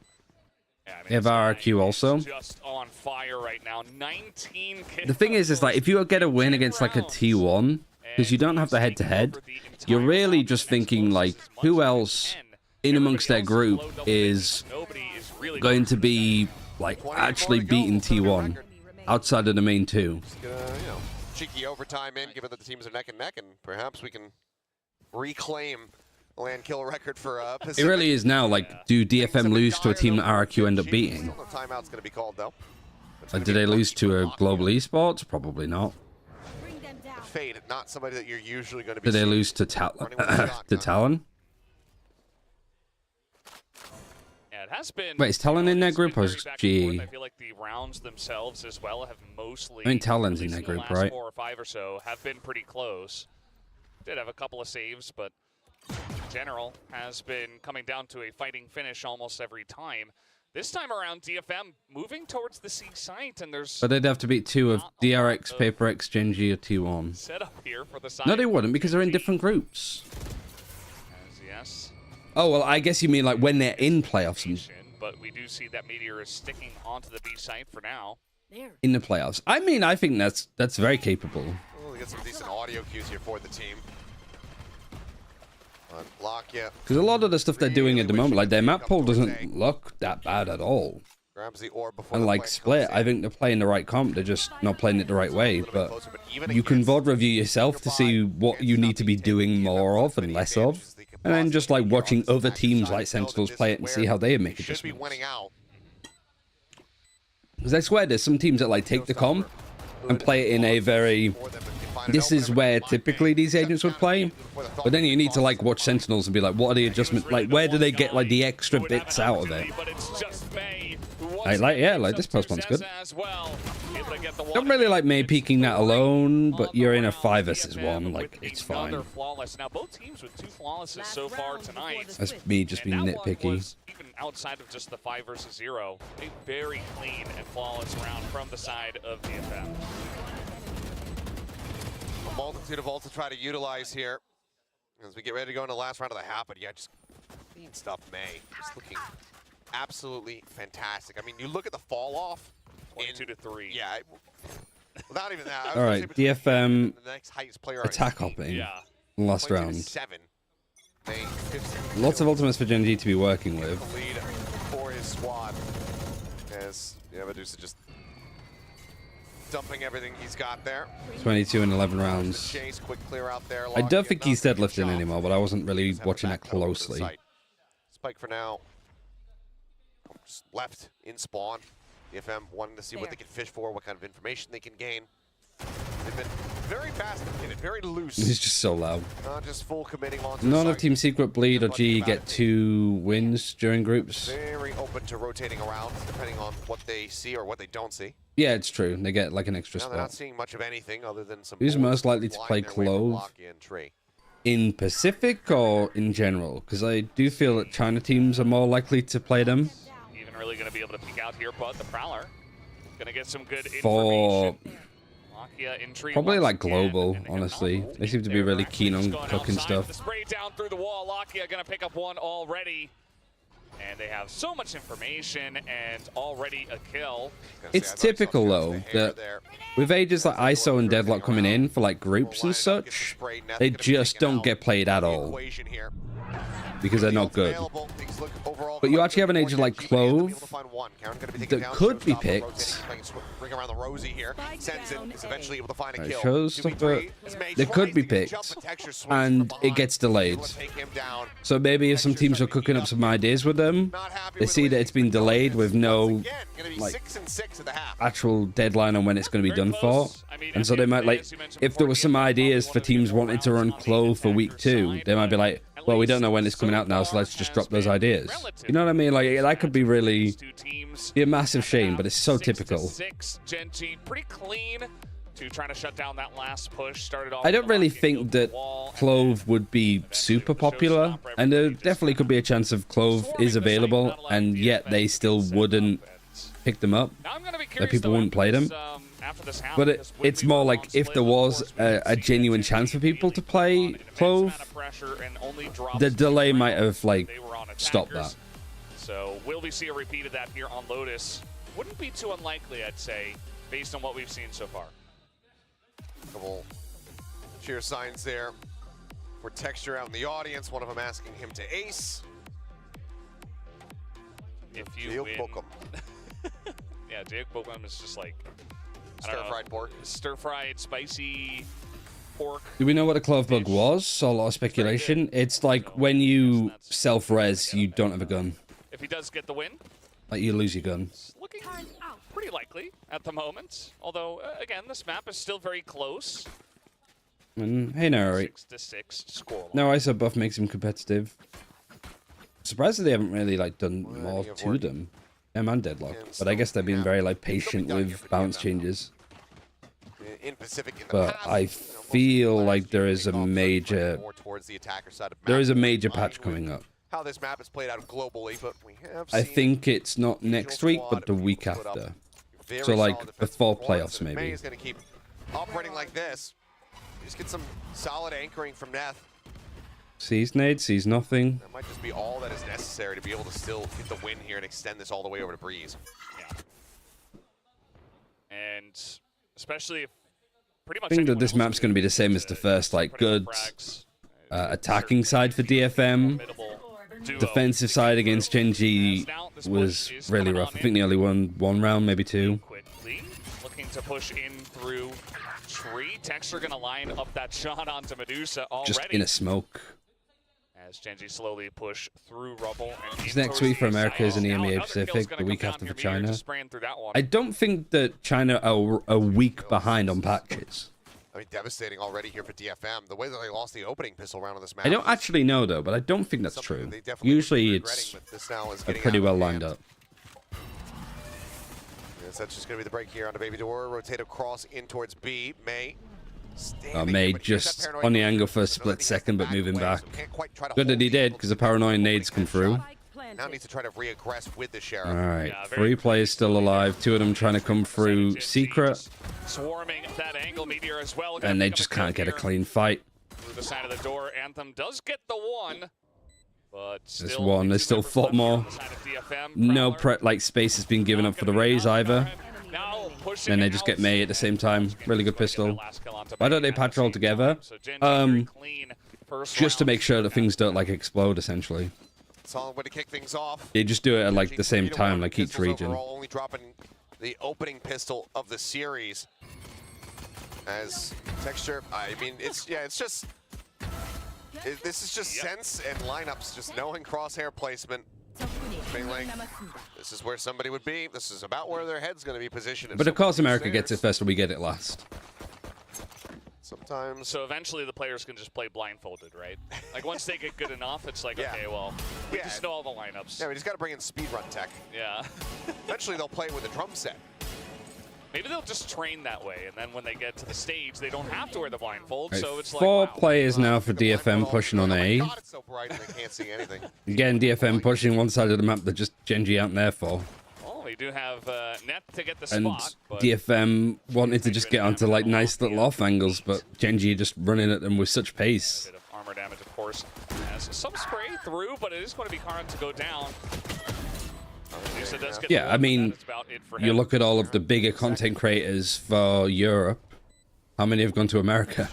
Yeah, I mean, they have RRQ also. Just on fire right now. 19 kills. The thing is like if you get a win against like a T1, because you don't have the head-to-head, you're really just thinking like who else in amongst their group is going to be like actually beating T1 outside of the main two. Cheeky overtime in, given that the teams are neck and neck, and perhaps we can reclaim the land kill record for Pacific. It really is now. Like, do DFM lose to a team that RRQ end up beating? Timeout's going to be called though. Like, do they lose to a global esports? Probably not. Fade, not somebody that you're usually going to be. Did they lose to Talon? It has been. Wait, is Talon in their group or is GE? I feel like the rounds themselves as well have mostly. I mean, Talon's in their group, right? 4 or 5 or so have been pretty close. Did have a couple of saves, but in general has been coming down to a fighting finish almost every time. This time around, DFM moving towards the C site, and there's. But they'd have to beat 2 of DRX, PaperX, GENG, or T1. Set up here for the side. No, they wouldn't because they're in different groups. Yes. Oh, well, I guess you mean like when they're in playoffs. But we do see that Meteor is sticking onto the B site for now. In the playoffs. I mean, I think that's very capable. Oh, we got some decent audio cues here for the team. Lakia. Because a lot of the stuff they're doing at the moment, like their map pool doesn't look that bad at all. Grabs the orb before and like Split, I think they're playing the right comp. They're just not playing it the right way. But you can VOD review yourself to see what you need to be doing more of and less of. And then just like watching other teams like Sentinels play it and see how they make adjustments. Because I swear there's some teams that like take the comp and play it in a very... This is where typically these agents would play. But then you need to like watch Sentinels and be like, what are the adjustments? Like, where do they get like the extra bits out of it? But it's just May Like this post one's good. As well. Don't really like May peeking that alone, but you're in a 5 versus 1. Like, it's fine. Flawless. Now, both teams with 2 flawlesses so far tonight. That's me just being nitpicky. Even outside of just the 5 versus 0, a very clean and flawless round from the side of DFM. A multitude of ults to try to utilize here as we get ready to go into the last round of the half. But yeah, just clean stuff. May just looking absolutely fantastic. I mean, you look at the fall off. 22-3. Yeah. Without even that. All right, DFM the next highest player attack hopping. Yeah. Last round. 7. Lots of ultimates for GENG to be working with. The lead for his squad as Medusa just dumping everything he's got there. 22 and 11 rounds. Chase, quick clear out there. I don't think he's deadlifting anymore, but I wasn't really watching that closely. Spike for now. Just left in spawn. DFM wanting to see what they can fish for, what kind of information they can gain. They've been very fast in it, very loose. He's just so loud. Not just full committing on. None of Team Secret, Bleed, or G get 2 wins during groups. Very open to rotating around, depending on what they see or what they don't see. Yeah, it's true. They get like an extra Now they're not spot. seeing much of anything other than some. Who's most likely to play Clove? In Pacific or in general? Because I do feel that China teams are more likely to play them. Even really going to be able to peek out here, but the Prowler going to get some good For information. probably like global, honestly. They seem to be really keen on cooking stuff. The spray down through the wall. Lakia going to pick up one already. And they have so much information and already a kill. It's typical though that with ages like ISO and Deadlock coming in for like groups and such, they just don't get played at all because they're not good. But you actually have an agent like Clove that could be picked. It shows stuff, but they could be picked, and it gets delayed. So maybe if some teams are cooking up some ideas with them, they see that it's been delayed with no like actual deadline on when it's going to be done for, and so they might like, if there were some ideas for teams wanting to run Clove for week 2, they might be like, well, we don't know when it's coming out now, so let's just drop those ideas. You know what I mean? Like, that could be really be a massive shame, but it's so typical. Pretty clean to try to shut down that last push. Started off. I don't really think that Clove would be super popular, and there definitely could be a chance of Clove is available, and yet they still wouldn't pick them up. That people wouldn't play them. But it's more like if there was a genuine chance for people to play Clove, the delay might have like stopped that. So will we see a repeat of that here on Lotus? Wouldn't be too unlikely, I'd say, based on what we've seen so far. Couple cheer signs there for Texture out in the audience. One of them asking him to ace. If you win. Yeah, Jake Bokum is just like stir-fried pork. Stir-fried, spicy pork. Do we know what a Clove bug was? So a lot of speculation. It's like when you self-res, you don't have a gun. If he does get the win, like you lose your gun. It's looking pretty likely at the moment. Although, again, this map is still very close. And hey, no, 6-6 score. No, ISO buff makes him competitive. Surprised that they haven't really like done more to them. And Deadlock, but I guess they're being very like patient with balance changes. But I feel like there is a major patch coming up. How this map is played out globally, but we have I think it's not next week, but the week after. So like before playoffs, maybe. Is going to keep operating like this. Just get some solid anchoring from Neth. Sees nade, sees nothing. That might just be all that is necessary to be able to still get the win here and extend this all the way over to Breeze. Yeah. And especially if pretty much I think that this map's going to be the same as the first, like good attacking side for DFM. Defensive side against GENG was really rough. I think they only won 1 round, maybe 2. Quickly looking to push in through tree. Texture going to line up that shot onto Medusa already. Just in a smoke. As GENG slowly push through rubble. And next week for America is in the EMEA Pacific, the week after for China. I don't think that China are a week behind on patches. I mean, devastating already here for DFM. The way that they lost the opening pistol round of this match. I don't actually know though, but I don't think that's true. Usually it's pretty well lined up. Yes, that's just going to be the break here on the baby door. Rotate across in towards B. May. May just on the angle for a split second, but moving back. Good that he did, because the paranoid nades come through. Now needs to try to reaggress with the Sheriff. All right, 3 players still alive. 2 of them trying to come through secret. Swarming that angle meteor as well. And they just can't get a clean fight. Through the side of the door, Anthem does get the one. But there's one. There's still 4 more. No space has been given up for the Rays either. And they just get May at the same time. Really good pistol. Why don't they patch all together? Just to make sure that things don't explode essentially. Solid way to kick things off. They just do it at the same time, like each region. Only dropping the opening pistol of the series. As Texture, I mean, it's just. This is just sense and lineups, just knowing crosshair placement. Being like, this is where somebody would be. This is about where their head's going to be positioned. But of course, America gets it first, and we get it last. Sometimes. So eventually, the players can just play blindfolded, right? Like once they get good enough, it's like, okay, well, we just know all the lineups. Yeah, we just got to bring in speedrun tech. Yeah. Eventually, they'll play with a drum set. Maybe they'll just train that way, and then when they get to the stage, they don't have to wear the blindfold. Right, so it's 4 players now for DFM pushing on A. God, it's so bright and they can't see anything. Again, DFM pushing one side of the map that just GENG out there for. Oh, we do have Net to get the And spot. But DFM wanted to just get onto nice little off angles, but GENG just running at them with such pace. A bit of armor damage, of course. Has some spray through, but it is going to be Karan to go down. Yeah, I mean, you look at all of the bigger content creators for Europe. How many have gone to America?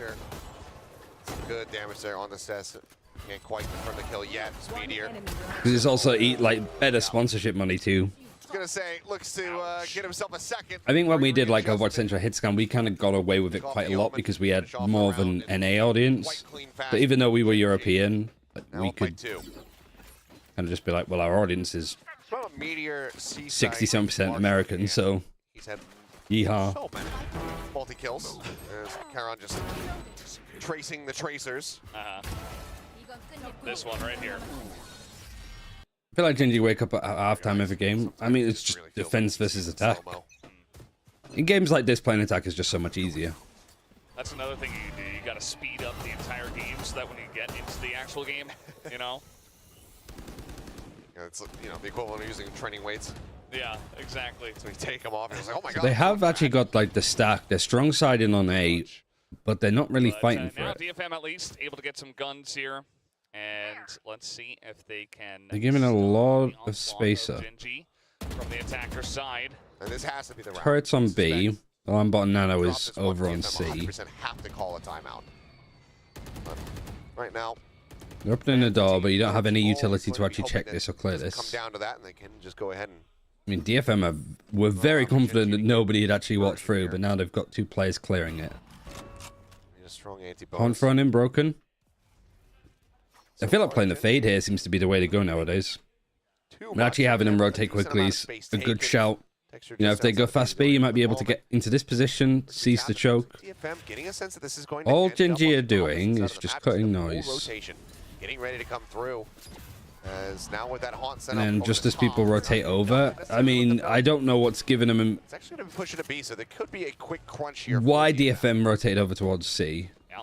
Some good damage there on the Cess. Can't quite confirm the kill yet. Speedier. Because it's also better sponsorship money too. I was gonna say, looks to get himself a second. I think when we did a Watch Central hit scan, we kind of got away with it quite a lot because we had more of an NA audience. But even though we were European, we could kind of just be like, well, our audience is 67% American, so yeehaw. So many multi-kills. There's Karan just tracing the tracers. This one right here. I feel like GENG wake up at halftime every game. I mean, it's just defense versus attack. In games like this, playing attack is just so much easier. That's another thing you do. You got to speed up the entire game so that when you get into the actual game, you know? It's the equivalent of using training weights. Yeah, exactly. So you take them off and it's like, oh my god. They have actually got the stack. They're strong siding on A, but they're not really fighting for it. Now DFM at least able to get some guns here. And let's see if they can. They're giving a lot of space up. GENG from the attacker side. And this has to be the round. Turrets on B. Lambot Nano is over on C. 100% have to call a timeout. But right now, they're opening the door, but you don't have any utility to actually check this or clear this. Come down to that, and they can just go ahead and. I mean, DFM were very confident that nobody had actually walked through, but now they've got 2 players clearing it. A strong On front and broken. I feel like playing the fade here seems to be the way to go nowadays. And actually having them rotate quickly is a good shout. If they go fast B, you might be able to get into this position, seize the choke. All GENG are doing is just cutting noise. Getting ready to come through. As now with that haunt set and then just as people rotate over, I mean, I don't know what's giving them. It's actually going to be pushing a B, so there could be a quick crunch here. Why DFM rotate over towards C? Yeah,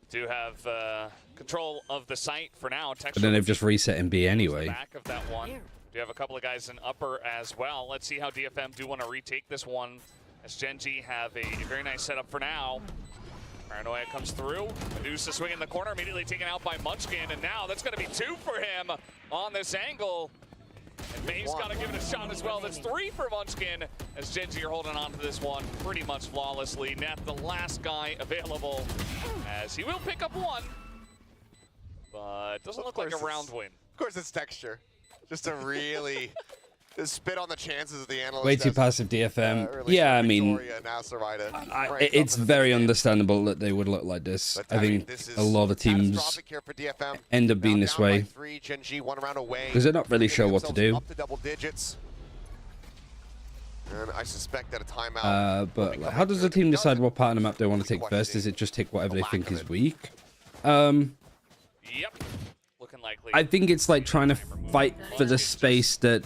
do have control of the site for now. But then they've just reset in B anyway. Back of that one. Do have a couple of guys in upper as well. Let's see how DFM do want to retake this one. As GENG have a very nice setup for now. Paranoia comes through. Medusa swing in the corner, immediately taken out by Munchkin, and now that's going to be 2 for him on this angle. And May's got to give it a shot as well. That's 3 for Munchkin, as GENG are holding on to this one pretty much flawlessly. Net, the last guy available, as he will pick up 1, but doesn't look like a round win. Of course, it's texture. Just to really just spit on the chances of the analyst. Way too passive DFM. Yeah, I mean, it's very understandable that they would look like this. I think a lot of teams end up being this way because they're not really sure what to do. And I suspect that a timeout. But how does the team decide what part of the map they want to take first? Does it just take whatever they think is weak? Yep. Looking likely. I think it's like trying to fight for the space that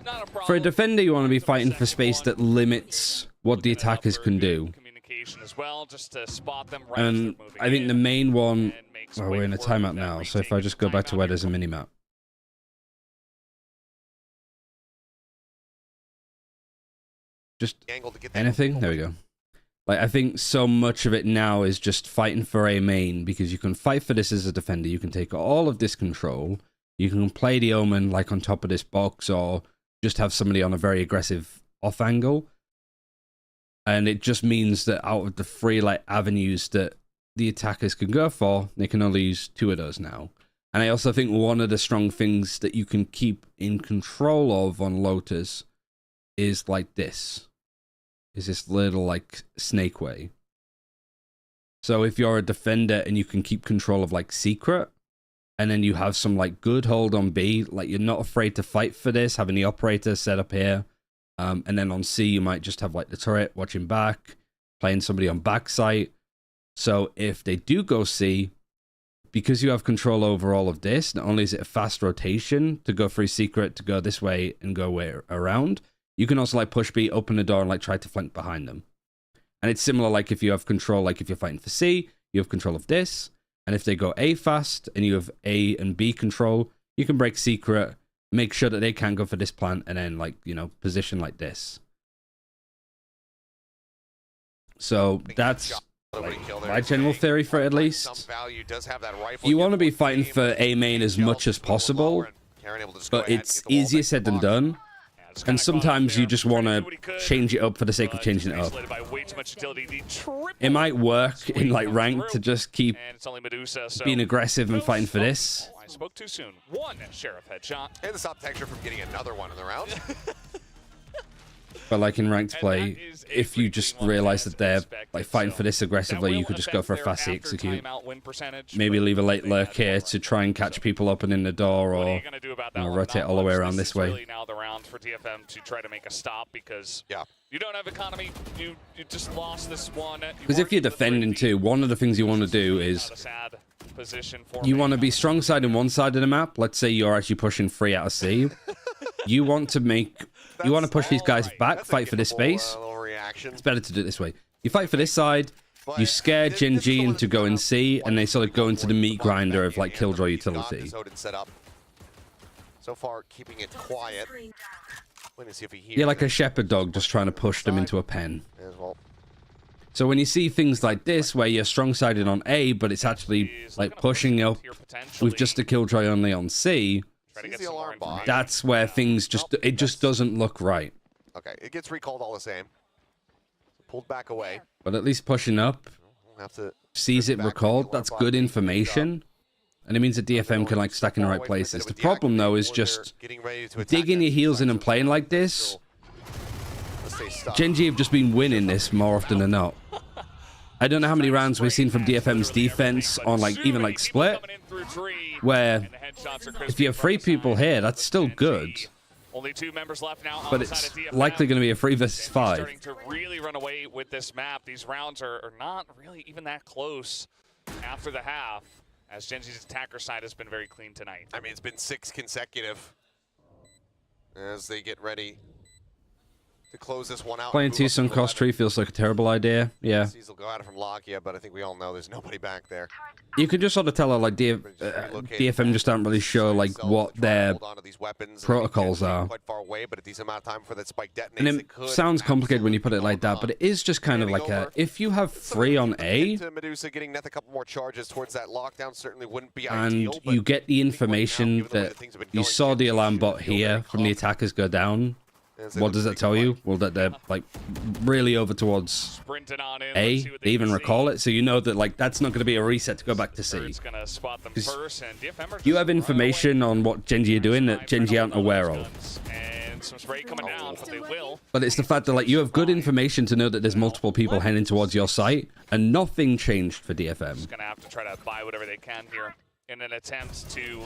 not a problem. For a defender, you want to be fighting for space that limits what the attackers can do. Communication as well, just to spot them right And I think the main one... Well, we're in a timeout now, so if I just go back to where there's a minimap. Just anything? There we go. Like, I think so much of it now is just fighting for a main, because you can fight for this as a defender. You can take all of this control. You can play the Omen, like, on top of this box, or just have somebody on a very aggressive off angle. And it just means that out of the 3, like, avenues that the attackers can go for, they can only use 2 of those now. And I also think one of the strong things that you can keep in control of on Lotus is like this. Is this little, like, snake way. So if you're a defender and you can keep control of, like, secret, and then you have some, like, good hold on B, like, you're not afraid to fight for this, having the operator set up here, and then on C, you might just have, like, the turret watching back, playing somebody on backside. So if they do go C, because you have control over all of this, not only is it a fast rotation to go through secret, to go this way and go way around, you can also, like, push B, open the door, and, like, try to flank behind them. And it's similar, like, if you have control, like, if you're fighting for C, you have control of this. And if they go A fast, and you have A and B control, you can break secret, make sure that they can't go for this plant, and then, like, you know, position like this. So that's my general theory for it, at least. You want to be fighting for A main as much as possible, but it's easier said than done. And sometimes you just want to change it up for the sake of changing it up. It might work in, like, rank to just keep being aggressive and fighting for this. I spoke too soon. 1 Sheriff headshot. And the stop texture from getting another one in the round. But, like, in ranked play, if you just realize that they're, like, fighting for this aggressively, you could just go for a fast C execute. Maybe leave a late lurk here to try and catch people open in the door, or rotate all the way around this way. Now the round for DFM to try to make a stop, because you don't have economy. You just lost this one. Because if you're defending too, one of the things you want to do is you want to be strong side in one side of the map. Let's say you're actually pushing 3 out of C. You want to push these guys back, fight for this space. It's better to do it this way. You fight for this side, you scare Gen G into going C, and they sort of go into the meat grinder of, like, Killjoy utility. So far, keeping it quiet. You're like a shepherd dog just trying to push them into a pen. So when you see things like this, where you're strong-sided on A, but it's actually, like, pushing up with just a Killjoy only on C, that's where things it just doesn't look right. Okay, it gets recalled all the same. Pulled back away. But at least pushing up, sees it recalled, that's good information. And it means that DFM can, like, stack in the right places. The problem, though, is just digging your heels in and playing like this. Gen G have just been winning this more often than not. I don't know how many rounds we've seen from DFM's defense on, like, even, like, split, where if you have 3 people here, that's still good. Only 2 members left now. But it's likely going to be a 3 versus 5. Starting to really run away with this map. These rounds are not really even that close after the half, as Gen G's attacker side has been very clean tonight. I mean, it's been 6 consecutive as they get ready to close this one out. Playing T-Sun cross tree feels like a terrible idea. Yeah. Will go at it from Lakia, but I think we all know there's nobody back there. You could just sort of tell her, like, DFM just aren't really sure, like, what their protocols are. And it sounds complicated when you put it like that, but it is just kind of like a, if you have 3 on A, and you get the information that you saw the alarm bot here from the attackers go down, what does that tell you? Well, that they're, like, really over towards A. They even recall it, so you know that, like, that's not going to be a reset to go back to C. You have information on what Gen G are doing that Gen G aren't aware of. But it's the fact that, like, you have good information to know that there's multiple people heading towards your site, and nothing changed for DFM. Just gonna have to try to buy whatever they can here in an attempt to...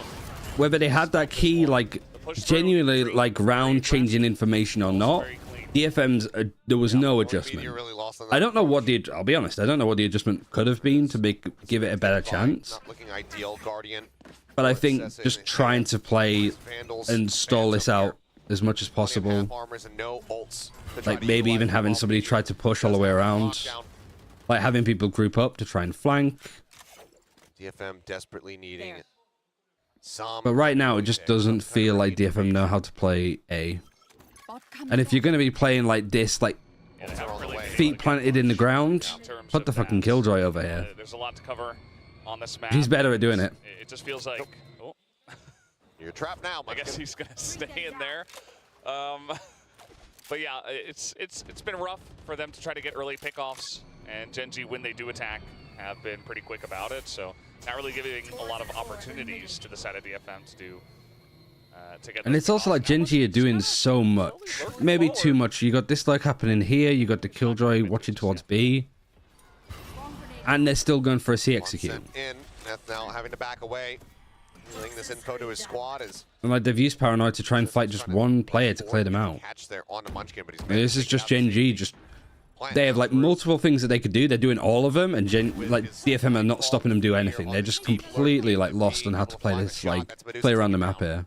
Whether they had that key, like, genuinely, like, round-changing information or not, DFM's, there was no adjustment. I don't know what the... I'll be honest, I don't know what the adjustment could have been to give it a better chance. But I think just trying to play and stall this out as much as possible. Armors and no ults to try Like to maybe utilize even the having ball somebody speed. try to push all the way around. Lockdown. Like having people group up to try and flank. DFM desperately needing some. But right now, it just doesn't feel like DFM know how to play A. And if you're going to be playing like this, like Yeah, they haven't really made feet planted in the ground, in terms put of the fucking that. Killjoy over here. There's a lot to cover on this map. He's better at doing it. It just feels like, oh, You're trapped now, I guess he's gonna stay in there. But yeah, it's been rough for them to try to get early pickoffs, and GENG, when they do attack, have been pretty quick about it. So not really giving a lot of opportunities to the side of DFM to do. To get And those it's also pickoffs. like GENG are doing so much. Maybe too much. You got this like happening here. You got the Killjoy watching towards B. And they're still going for a C execute. Sent in. That's now having to back away. Relaying this info to his squad is. And like they've used Paranoid to try and fight just one player to clear them out. Catch there on the Munchkin, but he's And this is just GENG. Just they have like multiple things that they could do. They're doing all of them, and like DFM are not stopping them do anything. They're just completely like lost on how to play this, like play around the map here.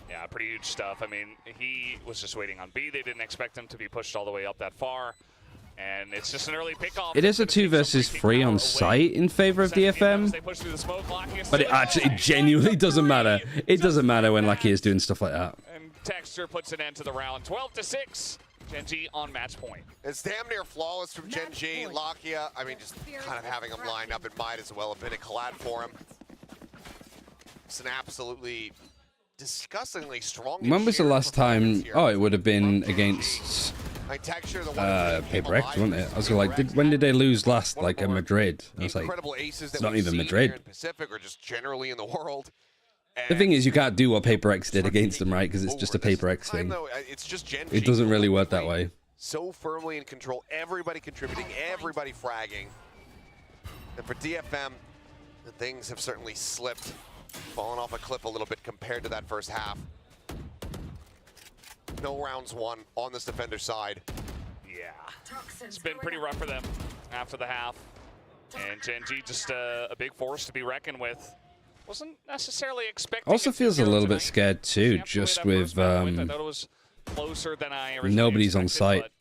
Yeah, pretty huge stuff. I mean, he was just waiting on B. They didn't expect him to be pushed all the way up that far. And it's just an early pickoff. It is a 2 versus 3 on site in favor of DFM, They push through the smoke, Lackey is but it still actually alive. genuinely doesn't matter. It doesn't matter when Lackey is doing stuff like that. And Texture puts an end to the round. 12-6. GENG on match point. It's damn near flawless from GENG. Lakia, I mean, just kind of having him lined up, it might as well have been a collab for him. It's an absolutely disgustingly strong. When was the last time? Oh, it would have been against Like Texture, the one Paper X, wasn't it? I was like, when did they lose last? Like in Madrid? I was like, incredible aces that not we've even seen Madrid. here in Pacific or just generally in the world. the thing is, you can't do what Paper X did against them, right? Because it's just a Paper X thing. It's just GENG. It doesn't really work that way. So firmly in control, everybody contributing, everybody fragging. And for DFM, the things have certainly slipped, fallen off a cliff a little bit compared to that first half. No rounds won on this defender side. Yeah. It's been pretty rough for them after the half. And GENG just a big force to be reckoned with. Wasn't necessarily expecting. Also feels a little bit scared too, just with I thought it was closer than I originally nobody's on expected, site.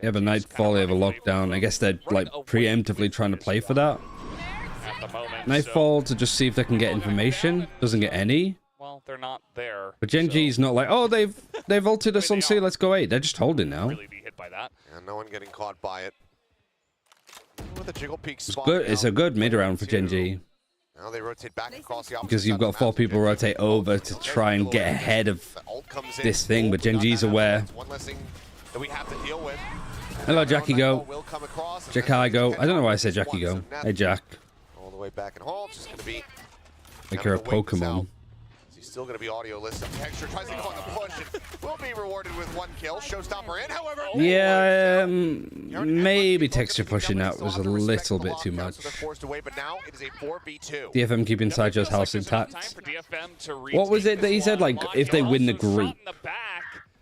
They have a Nightfall, they have a lockdown. I guess they're like preemptively trying to play for that. at the moment. Nightfall to just see if they can get information. Doesn't get any. Well, they're not there. But GENG's not like, oh, they've ulted us on C, let's go A. They're just holding now. Really be hit by that. And no one getting caught by it. With a jiggle peek spot Good. It's now. a good mid round for GENG. Now they rotate back across the opposite Because you've side of got the 4 map. people rotate over to try and get ahead of The ult comes in. this thing, but GENG's aware. It's one less thing that we have to deal with. Hello, Jackie Go. Will come across, and Jack then I go. there's I don't know why I said one, Jackie so Go. now Hey, Jack. all the way back and home. It's just going to be Like you're a having to wait this out. Pokemon. He's still going to be audio listed. Texture tries to go on the push and will be rewarded with 1 kill. Showstopper in, however. Yeah, maybe Texture pushing out was a little bit too much. So they're forced away, but now it is a 4v2. DFM keeping Sideshow's house intact. What was it that he said? Like, if they win the group.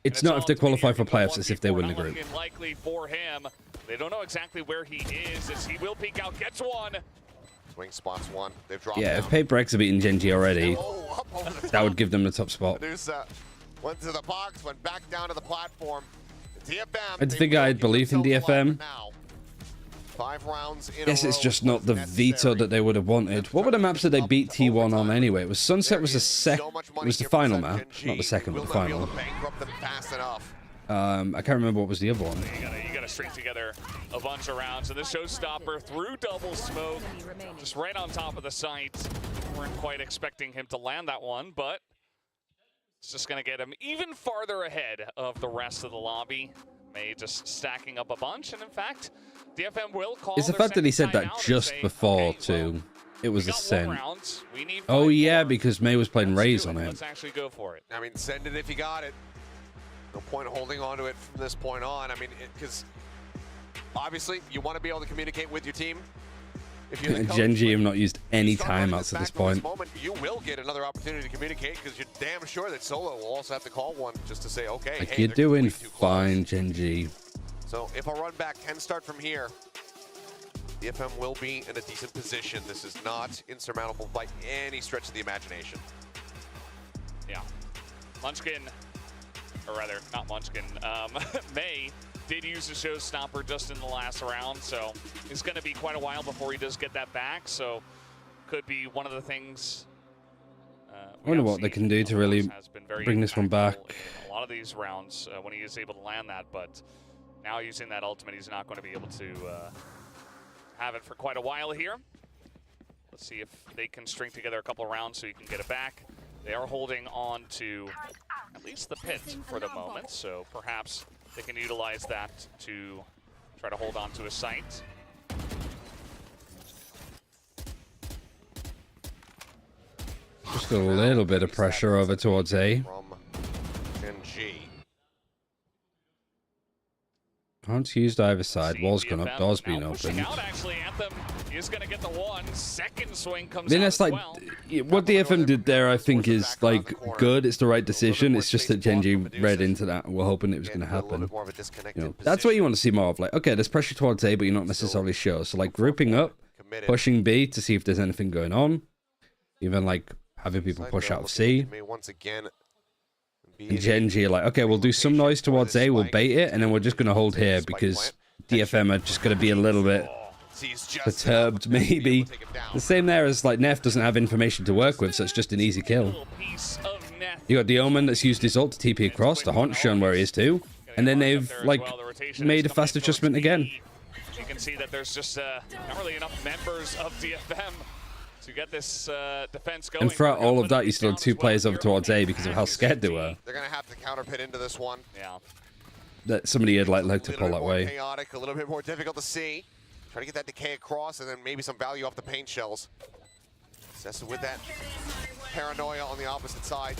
It's not if they qualify for playoffs, it's if they win the group. Likely for him. They don't know exactly where he is as he will peek out, gets one. Swing spots 1. They've dropped Yeah, down. if Paper X have beaten GENG already, Oh, up over the that top. would give them the top spot. Medusa went to the box, went back down to the platform. DFM. I think I'd believe in DFM. 5 rounds in Guess a it's row just was not the necessary. veto that they would have wanted. What were the maps that they beat T1 on anyway? It was Sunset was the it was the final map, not the second, but the final. Bankrupt them fast enough. I can't remember what was the other one. You gotta string together a bunch of rounds. And the showstopper through double smoke, just right on top of the site. Weren't quite expecting him to land that one, but it's just gonna get him even farther ahead of the rest of the lobby. May just stacking up a bunch, and in fact, DFM will call. It's the their fact that he said second that timeout and just say, before, okay, too. well, It was we a got 1 sin. round. We need 5 Oh, yeah, more. because May was playing Let's Raze do on it. Let's actually go for it. I mean, send it if you got it. No point holding on to it from this point on. I mean, because obviously you want to be able to communicate with your team. If you're the coach, GENG have not used any start running timeouts at this back point. moment, you will get another opportunity to communicate because you're damn sure that Solo will also have to call one just to say, okay, Like, hey, you're they're doing completely too close. fine, GENG. So if a run back can start from here, DFM will be in a decent position. This is not insurmountable by any stretch of the imagination. Yeah. Munchkin, or rather, not Munchkin, May did use a showstopper just in the last round, so it's going to be quite a while before he does get that back, so could be one of the things. I wonder what they can do to really bring this one back. In a lot of these rounds when he is able to land that, but now using that ultimate, he's not going to be able to have it for quite a while here. Let's see if they can string together a couple of rounds so he can get it back. They are holding on to at least the pit for the moment, so perhaps they can utilize that to try to hold on to a site. Just a little bit of pressure over towards A. From GENG. Can't used either side. Wall's gone up, doors being pushing opened. out, actually, Anthem is going to get the one. Second swing comes I mean, out that's as like well. what DFM did there. I think is like good. It's the right decision. It's just that GENG read into that. And we're hoping it was going to happen. You know, that's what you want to see more of. Like, okay, there's pressure towards A, but you're not necessarily sure. So like grouping up, pushing B to see if there's anything going on. Even like having people push out of C. And GENG are like, okay, we'll do some noise towards A, we'll bait it, and then we're just going to hold here because DFM are just going to be a little bit perturbed, maybe. The same there as like Neff doesn't have information to work with, so it's just an easy kill. You got the Omen that's used his ult to TP across, the Haunt shown where he is too, and then they've like made a fast adjustment again. You can see that there's just not really enough members of DFM to get this defense going. And throughout all of that, you still had two players over towards A because of how scared they were. They're gonna have to counter pit into this one. Yeah. That somebody had like to pull that way. Chaotic, a little bit more difficult to see. Try to get that decay across, and then maybe some value off the paint shells. Cessa with that paranoia on the opposite side.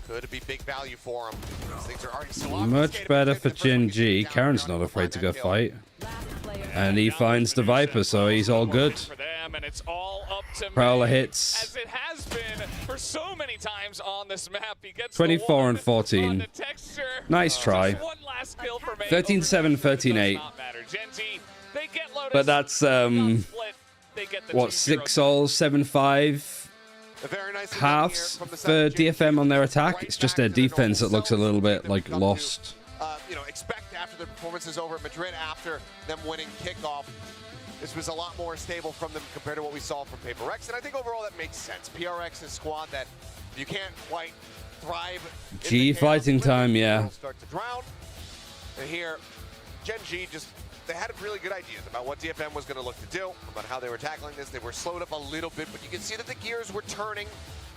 Could be big value for him. Things are already so Much better for GENG. Karen's not afraid to go fight. And he finds the Viper, so he's all good. And it's all up to Prowler hits. as it has been for so many times on this map. He gets 24 and 14. Nice try. 13-7, 13-8. But that's what, 6-all, 7-5 halves for DFM on their attack. It's just their defense that looks a little bit like lost. You know, expect after the performance is over at Madrid, after them winning kickoff, this was a lot more stable from them compared to what we saw from PaperX, and I think overall that makes sense. PRX is a squad that you can't quite thrive. G fighting time, yeah. Start to drown. And here, GENG just, they had really good ideas about what DFM was going to look to do, about how they were tackling this. They were slowed up a little bit, but you can see that the gears were turning.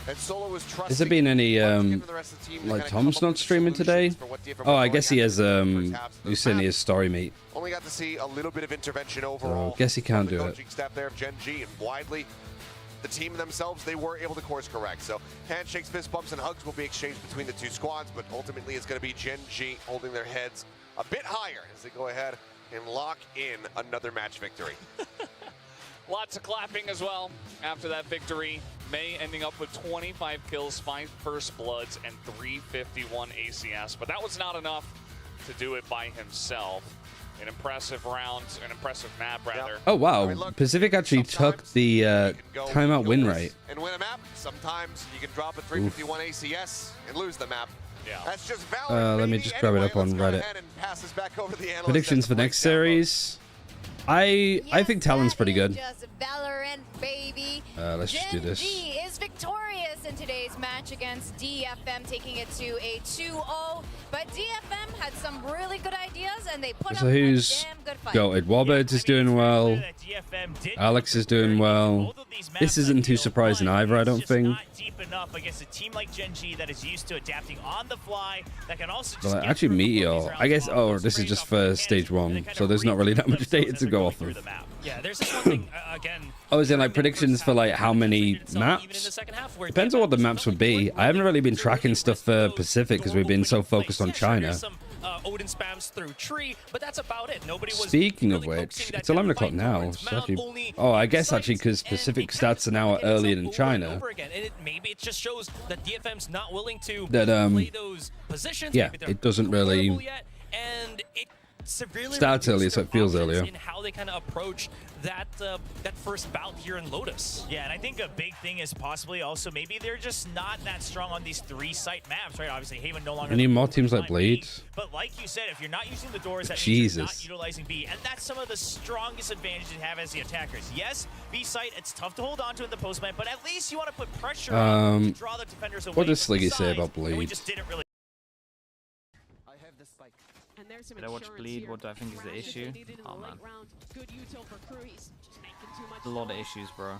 And Solo was trusting. Has there been any like Tom's not streaming today? Oh, I guess he has Lucinia's story meet. Only got to see a little bit of intervention overall. So, guess he can't do it. Step there of GENG, and widely the team themselves, they were able to course correct. So handshakes, fist bumps, and hugs will be exchanged between the two squads, but ultimately it's going to be GENG holding their heads a bit higher as they go ahead and lock in another match victory. Lots of clapping as well after that victory. May ending up with 25 kills, 5 first bloods, and 351 ACS. But that was not enough to do it by himself. An impressive round, an impressive map, rather. Oh, wow. I mean, look, Pacific actually took the timeout win rate. And win a map. Sometimes you can drop a 351 ACS and lose the map. Yeah. That's just valid. Let me just grab it up on Reddit. Predictions for next series. I think Talon's pretty good. Let's just do this. GENG is victorious in today's match against DFM, taking it to a 2-0. But DFM had some really good ideas, and they put up a damn good fight. Goated. Warbirds is doing well. Alex is doing well. This isn't too surprising either, I don't think. Enough against a team like GENG that is used to adapting on the fly, that can also just well, actually Meteor, I guess. Oh, this is just for stage 1, so there's not really that much data to go off of. Yeah, there's just one thing again. I was in like predictions for like how many maps. Depends on what the maps would be. I haven't really been tracking stuff for Pacific because we've been so focused on China. Odin spams through tree, but that's about it. Nobody was Speaking of which, it's 11 o'clock now. So actually, oh, I guess actually because Pacific stats are now earlier than China. Maybe it just shows that DFM's not willing to that play those positions. Yeah, it doesn't really. And it severely starts earlier, so it feels earlier. In how they kind of approach that first bout here in Lotus. Yeah, and I think a big thing is possibly also maybe they're just not that strong on these 3-site maps, right? Obviously, Haven no longer. I need more teams like Bleed. But like you said, if you're not using the doors, that means Jesus. you're not utilizing B, and that's some of the strongest advantages you have as the attackers. Yes, B site, it's tough to hold on to in the postman, but at least you want to put pressure on to draw the defenders away. What does from the Sliggy say sides, about and we Bleed? just didn't really. Did I watch Bleed? What do I think is the issue? Oh man. A lot of issues, bro.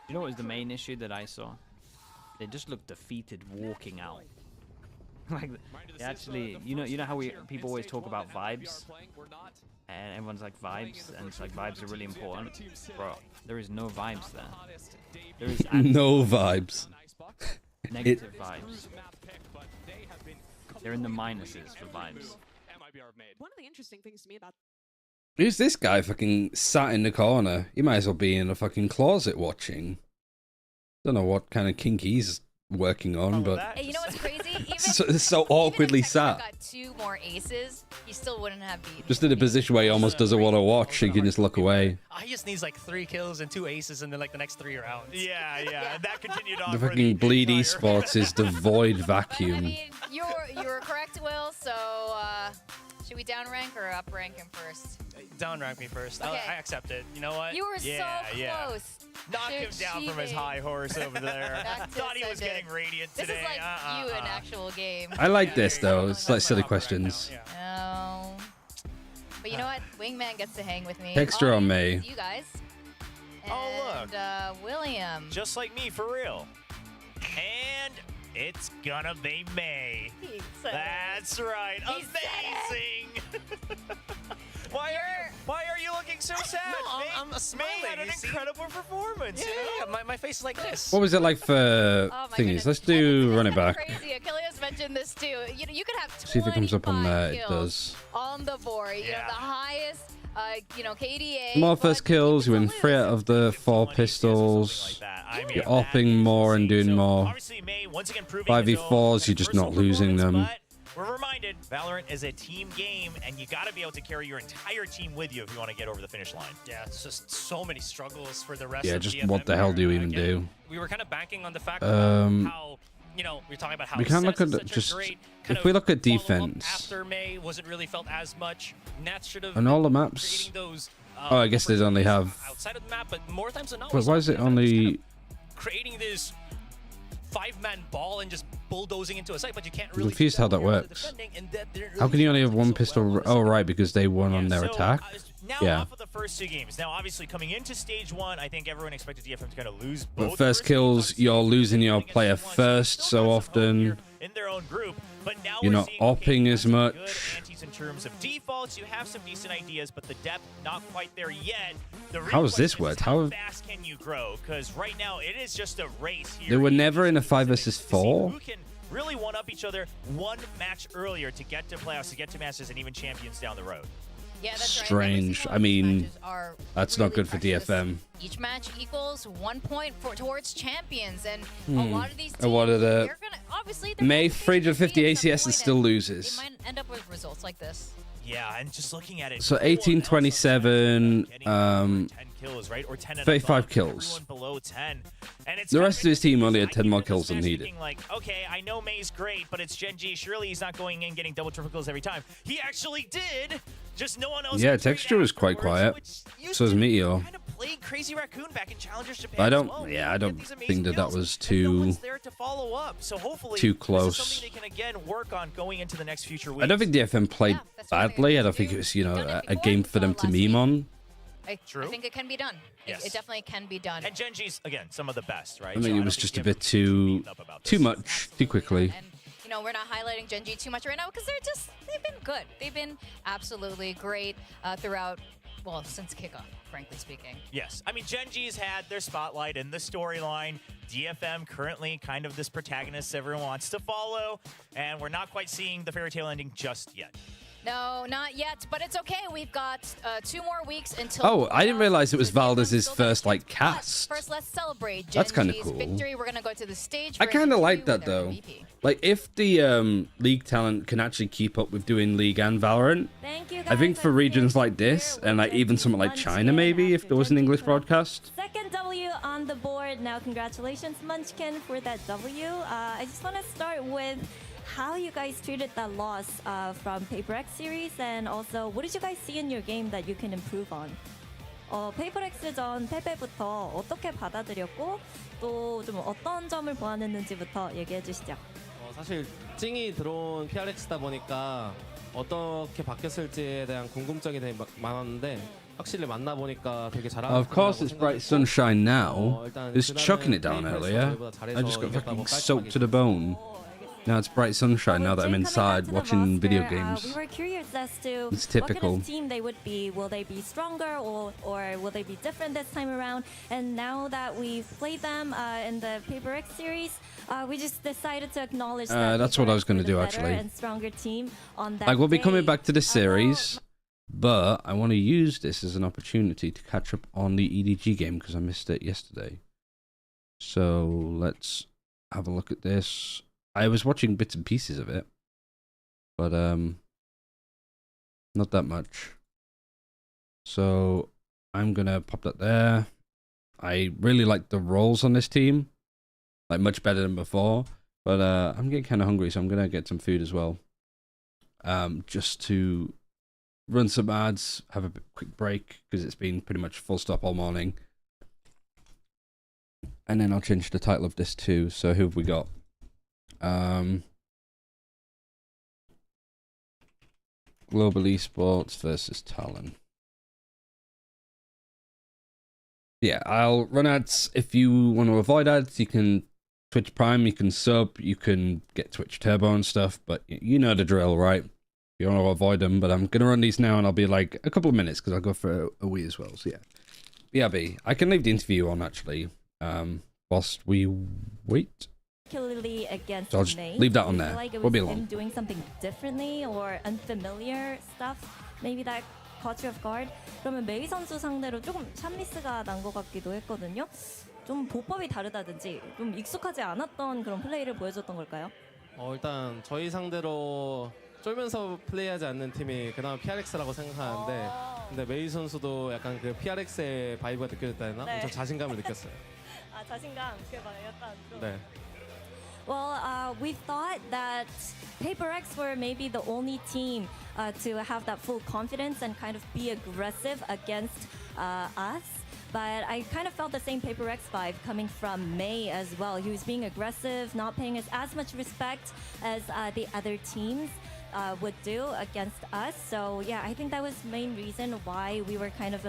You know what was the main issue that I saw? They just looked defeated walking out. Like, they actually, you know how people always talk about vibes? And everyone's like vibes, and it's like vibes are really important. Bro, there is no vibes there. There is No vibes. negative vibes. They're in the minuses for vibes. One of the interesting things to me about Who's this guy fucking sat in the corner? He might as well be in a fucking closet watching. Don't know what kind of kink he's working on, but Hey, you know what's crazy? Even, so awkwardly even if Tekra sat. got 2 more aces, he still wouldn't have beat. Just in a position where he almost doesn't want to watch. He can just look away. He just needs like 3 kills and 2 aces, and then like the next 3 rounds. Yeah, and that continued on. The for fucking Bleed entire- Esports is the void But, I vacuum. mean, you were correct, Will. So should we down rank or up rank him first? Down rank me first. Okay. I accept it. You know what? You were Yeah, so yeah. close. Knock him down from his Achieving. high horse over there. Back to Thought he was Sunday. getting radiant This today. is like you in actual game. I like this though. It's like silly questions. No. But you know what? Wingman gets to hang with me. Texture on me. You guys. Oh, look. And William. Just like me, for real. And it's gonna be May. He said it. That's right. He said Amazing. Why are you looking so sad? No, May, I'm smiling, May had an you see? incredible performance. Yeah, you know? my face is like this. What was it like for Oh my thingies? goodness. Let's do And run it it's back. Crazy. Achilles mentioned this too. You could have 25 See if it comes up on there. It kills does. on the board. You know, Yeah. the highest, KDA. More but first kills. You win can 3 lose. out of the 4 pistols. You're opping more and doing more. Obviously, May, once again, proving 5v4s, you're just not losing them. But we're reminded, Valorant is a team game, and you got to be able to carry your entire team with you if you want to get over the finish line. Yeah, it's just so many struggles for the rest Yeah, of just DFM what the hell here. do you even Again, do? We were kind of banking on the fact how, we're talking about how We can't look Sets is at such a just great if kind we of look at follow-up defense after May wasn't really felt as much. Nats should have and all the been maps. creating those, Oh, I guess they only have. outside of the map, but more times than not. But we why saw is it DFM just only? kind of creating this 5-man ball and just bulldozing into a site, but you can't really. Confused how that works. How can you only have one pistol? Oh, right, because they won on their attack. Now Yeah. off of the first 2 games. Now, obviously, coming into stage 1, I think everyone expected DFM to kind of lose both. But first kills, you're losing your player first so often. In their own group, but now You're we're not seeing, opping as some much. Good antis in terms of defaults. You have some decent ideas, but the depth not quite there yet. The real How has this question is worked? How How- fast can you grow? Because right now it is just a race here. They were in never in a these 5 specifics versus to see 4. Who can really one up each other one match earlier to get to playoffs, to get to Masters, and even champions down the road. Yeah, that's right. Strange. Every single I mean, matches are that's not really good for precious. DFM. Each match equals 1 point towards champions, and a lot of these teams, And what are the- they're gonna obviously they're May gonna face 350 defeat at some ACS and point, still loses. They might end up with results like this. Yeah, and just looking at it. So everyone else on the 18-27, getting over 10 kills, right? Or 10 and 35 above, kills. everyone below 10. And it's The kind rest of his interesting team only had because 10 I more hear kills than Smash needed. thinking like, okay, I know May's great, but it's Gen G. Surely he's not going in getting double triple kills every time. He actually did. Just no one else. Yeah, could trade Texture was quite afterwards, quiet. which used So was to Meteor. Kind of played Crazy Raccoon back in Challengers Japan. I don't. as well. Yeah, He I get don't these amazing think that kills, was and no too. one's there to follow up. So hopefully too this is close. something they can again work on going into the next future weeks. I don't think DFM played Yeah, that's what they're badly. I gonna don't think do. it was, Done it a before, game for them to last meme week. on. I True. think it can be done. Yes. It definitely can be done. And Gen G's, again, some of the best, right? I mean, So it was don't just think a DFM bit should be too, beaten up about too this. much, too quickly. And we're not highlighting Gen G too much right now because they've been good. They've been absolutely great throughout, well, since kickoff, frankly speaking. Yes. I mean, Gen G's had their spotlight in the storyline. DFM currently kind of this protagonist everyone wants to follow, and we're not quite seeing the fairy tale ending just yet. No, not yet, but it's okay. We've got 2 more weeks until. Oh, I didn't realize it was Valdez's Still first gonna like pick, but cast. First, let's celebrate That's kinda Genji's cool. victory. We're gonna go to the stage. I for kind of interview like that with their though. MVP. Like if the league talent can actually keep up with doing League and Valorant, Thank you I think guys. for regions like this and like even something like China maybe if there was an English broadcast. Second W on the board. Now, congratulations, Munchkin, for that W. I just want to start with how you guys treated that loss from Paper X series, and also what did you guys see in your game that you can improve on? 페이퍼 X전 패배부터 어떻게 받아들였고 또 좀 어떤 점을 보완했는지부터 얘기해 주시죠. 사실 찡이 들어온 PRX다 보니까 어떻게 바뀌었을지에 대한 궁금증이 되게 많았는데 확실히 만나 보니까 되게 잘하고 Of course, it's bright sunshine now. It was chucking it down earlier. I just got fucking soaked to the bone. Now it's bright sunshine now that I'm inside watching video games. We were curious as to It's typical. what kind of team they would be. Will they be stronger or will they be different this time around? And now that we've played them in the Paper X series, we just decided to acknowledge that that's Paper what I was X gonna were the do, better actually. and stronger team on that Like we'll be coming day. back to the series, but I want to use this as an opportunity to catch up on the EDG game because I missed it yesterday. So let's have a look at this. I was watching bits and pieces of it, but not that much. So I'm gonna pop that there. I really like the roles on this team, like much better than before. But I'm getting kind of hungry, so I'm gonna get some food as well. Just to run some ads, have a quick break because it's been pretty much full stop all morning. And then I'll change the title of this too. So who have we got? Global Esports versus TLN. Yeah, I'll run ads. If you want to avoid ads, you can Twitch Prime, you can sub, you can get Twitch Turbo and stuff, but you know the drill, right? You want to avoid them, but I'm going to run these now and I'll be like a couple of minutes because I'll go for a wee as well, so yeah. BRB, I can leave the interview on actually, whilst we wait. Particularly against So I'll just Nate. leave that on Do you there. feel like it We'll was be him along. doing something differently or unfamiliar stuff? Maybe that caught you off guard. 그러면 메이 선수 상대로 조금 샷미스가 난 것 같기도 했거든요. 좀 보법이 다르다든지 좀 익숙하지 않았던 그런 플레이를 보여줬던 걸까요? 일단 저희 상대로 쫄면서 플레이하지 않는 팀이 그나마 PRX라고 생각하는데 근데 메이 선수도 약간 그 PRX의 바이브가 느껴졌다 했나? 네. 엄청 자신감을 느꼈어요. 아 자신감 그게 막 약간 좀. 네. Well, we thought that Paper X were maybe the only team to have that full confidence and kind of be aggressive against us. But I kind of felt the same Paper X vibe coming from May as well. He was being aggressive, not paying us as much respect as the other teams would do against us. So yeah, I think that was the main reason why we were kind of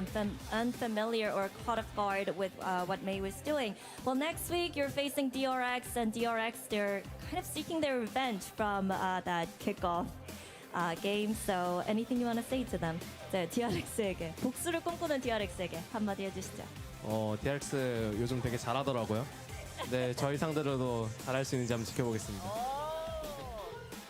unfamiliar or caught off guard with what May was doing. Well, next week you're facing DRX, and DRX, they're kind of seeking their revenge from that kickoff game. So anything you want to say to them? 네, DRX에게 복수를 꿈꾸는 DRX에게 한마디 해주시죠. DRX 요즘 되게 잘하더라고요. 네, 저희 상대로도 잘할 수 있는지 한번 지켜보겠습니다.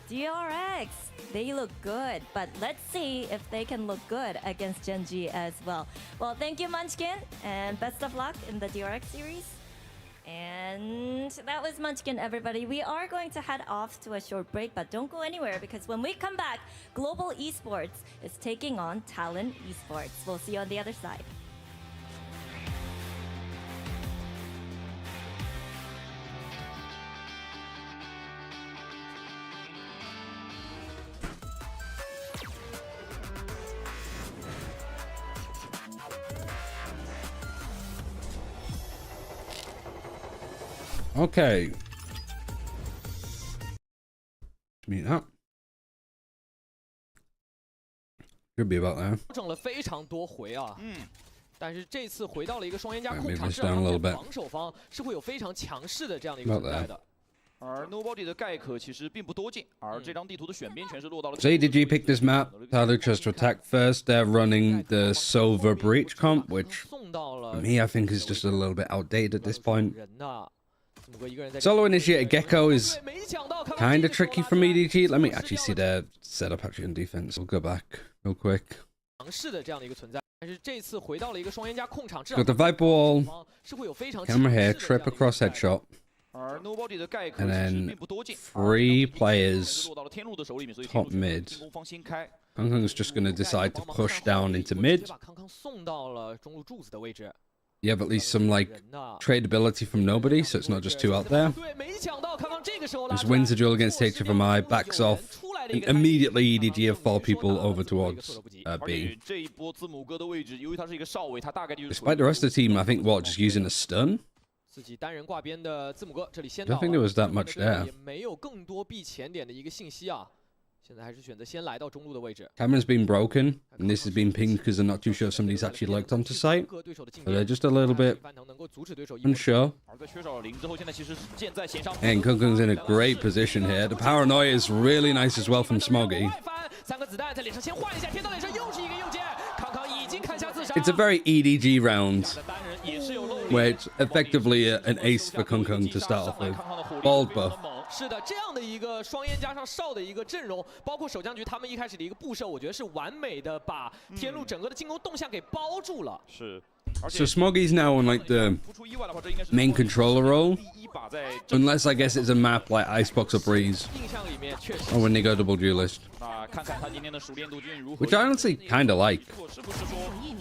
DRX, they look good, but let's see if they can look good against GENG as well. Well, thank you, Munchkin, and best of luck in the DRX series. And that was Munchkin, everybody. We are going to head off to a short break, but don't go anywhere because when we come back, Global Esports is taking on TLN Esports. We'll see you on the other side. Okay. Mute that. Should be about there. 整了非常多回啊，但是这次回到了一个双人加 Right, 控 move 场， this 这 down a 让 little bit. 防守方是会有非常强势的这样的一个 About 存在 there. 的。而 Nobody 的盖可其实并不多见，而这张地图的选边权是落到了。 So ADG picked this map. Tyler chose to attack first. They're running the Silver Breach comp, which 送到了 me I think is just a little bit outdated at this point. 人呐， Solo initiated Gecko is kind of tricky from EDG. Let me actually see their setup actually on defense. We'll go back real quick. Got the Viper wall, camera here, trip across headshot. And then 3 players top mid. Kung Kung's just going to decide to push down into mid. You have at least some like tradability from nobody, so it's not just 2 out there. Just wins the duel against HFMI, backs off, and immediately EDG have 4 people over towards B. Despite the rest of the team, I think, what, just using a stun? I don't think there was that much there. Camera's been broken, and this has been pinged because they're not too sure if somebody's actually lurked onto site. So they're just a little bit unsure. And Kung Kung's in a great position here. The paranoia is really nice as well from Smoggy. It's a very EDG round, where it's effectively an ace for Kung Kung to start off with. Bald buff. 是的，这样的一个双烟加上少的一个阵容，包括守将局他们一开始的一个布设，我觉得是完美的把天路整个的进攻动向给包住了。是。 So Smoggy's now on like the main controller role, unless I guess it's a map like Icebox or Breeze, or when they go double duelist, which I honestly kind of like.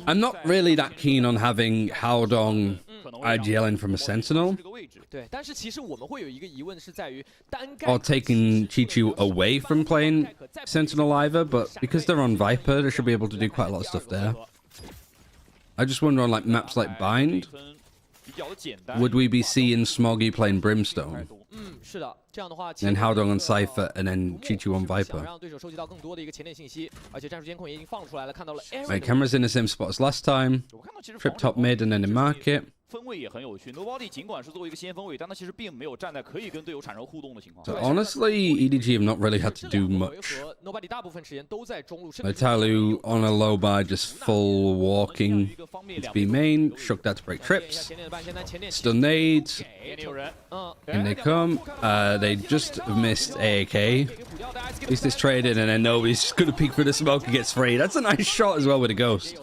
I'm not really that keen on having Haodong IGLing from a Sentinel, or taking Chichu away from playing Sentinel either, but because they're on Viper, they should be able to do quite a lot of stuff there. I just wonder on like maps like Bind, would we be seeing Smoggy playing Brimstone? And Haodong on Cypher, and then Chichu on Viper. Right, camera's in the same spot as last time. Trip top mid and then in market. 分位也很有趣 ，Nobody 尽管是作为一个先锋位，但他其实并没有站在可以跟队友产生互动的情况。So honestly, EDG have not really had to do much. Italu on a low bar, just full walking to be main, shook that to break trips. Stun nades. And they come. They just missed AAK. At least it's traded, and then nobody's just gonna peek for the smoke and gets free. That's a nice shot as well with a ghost.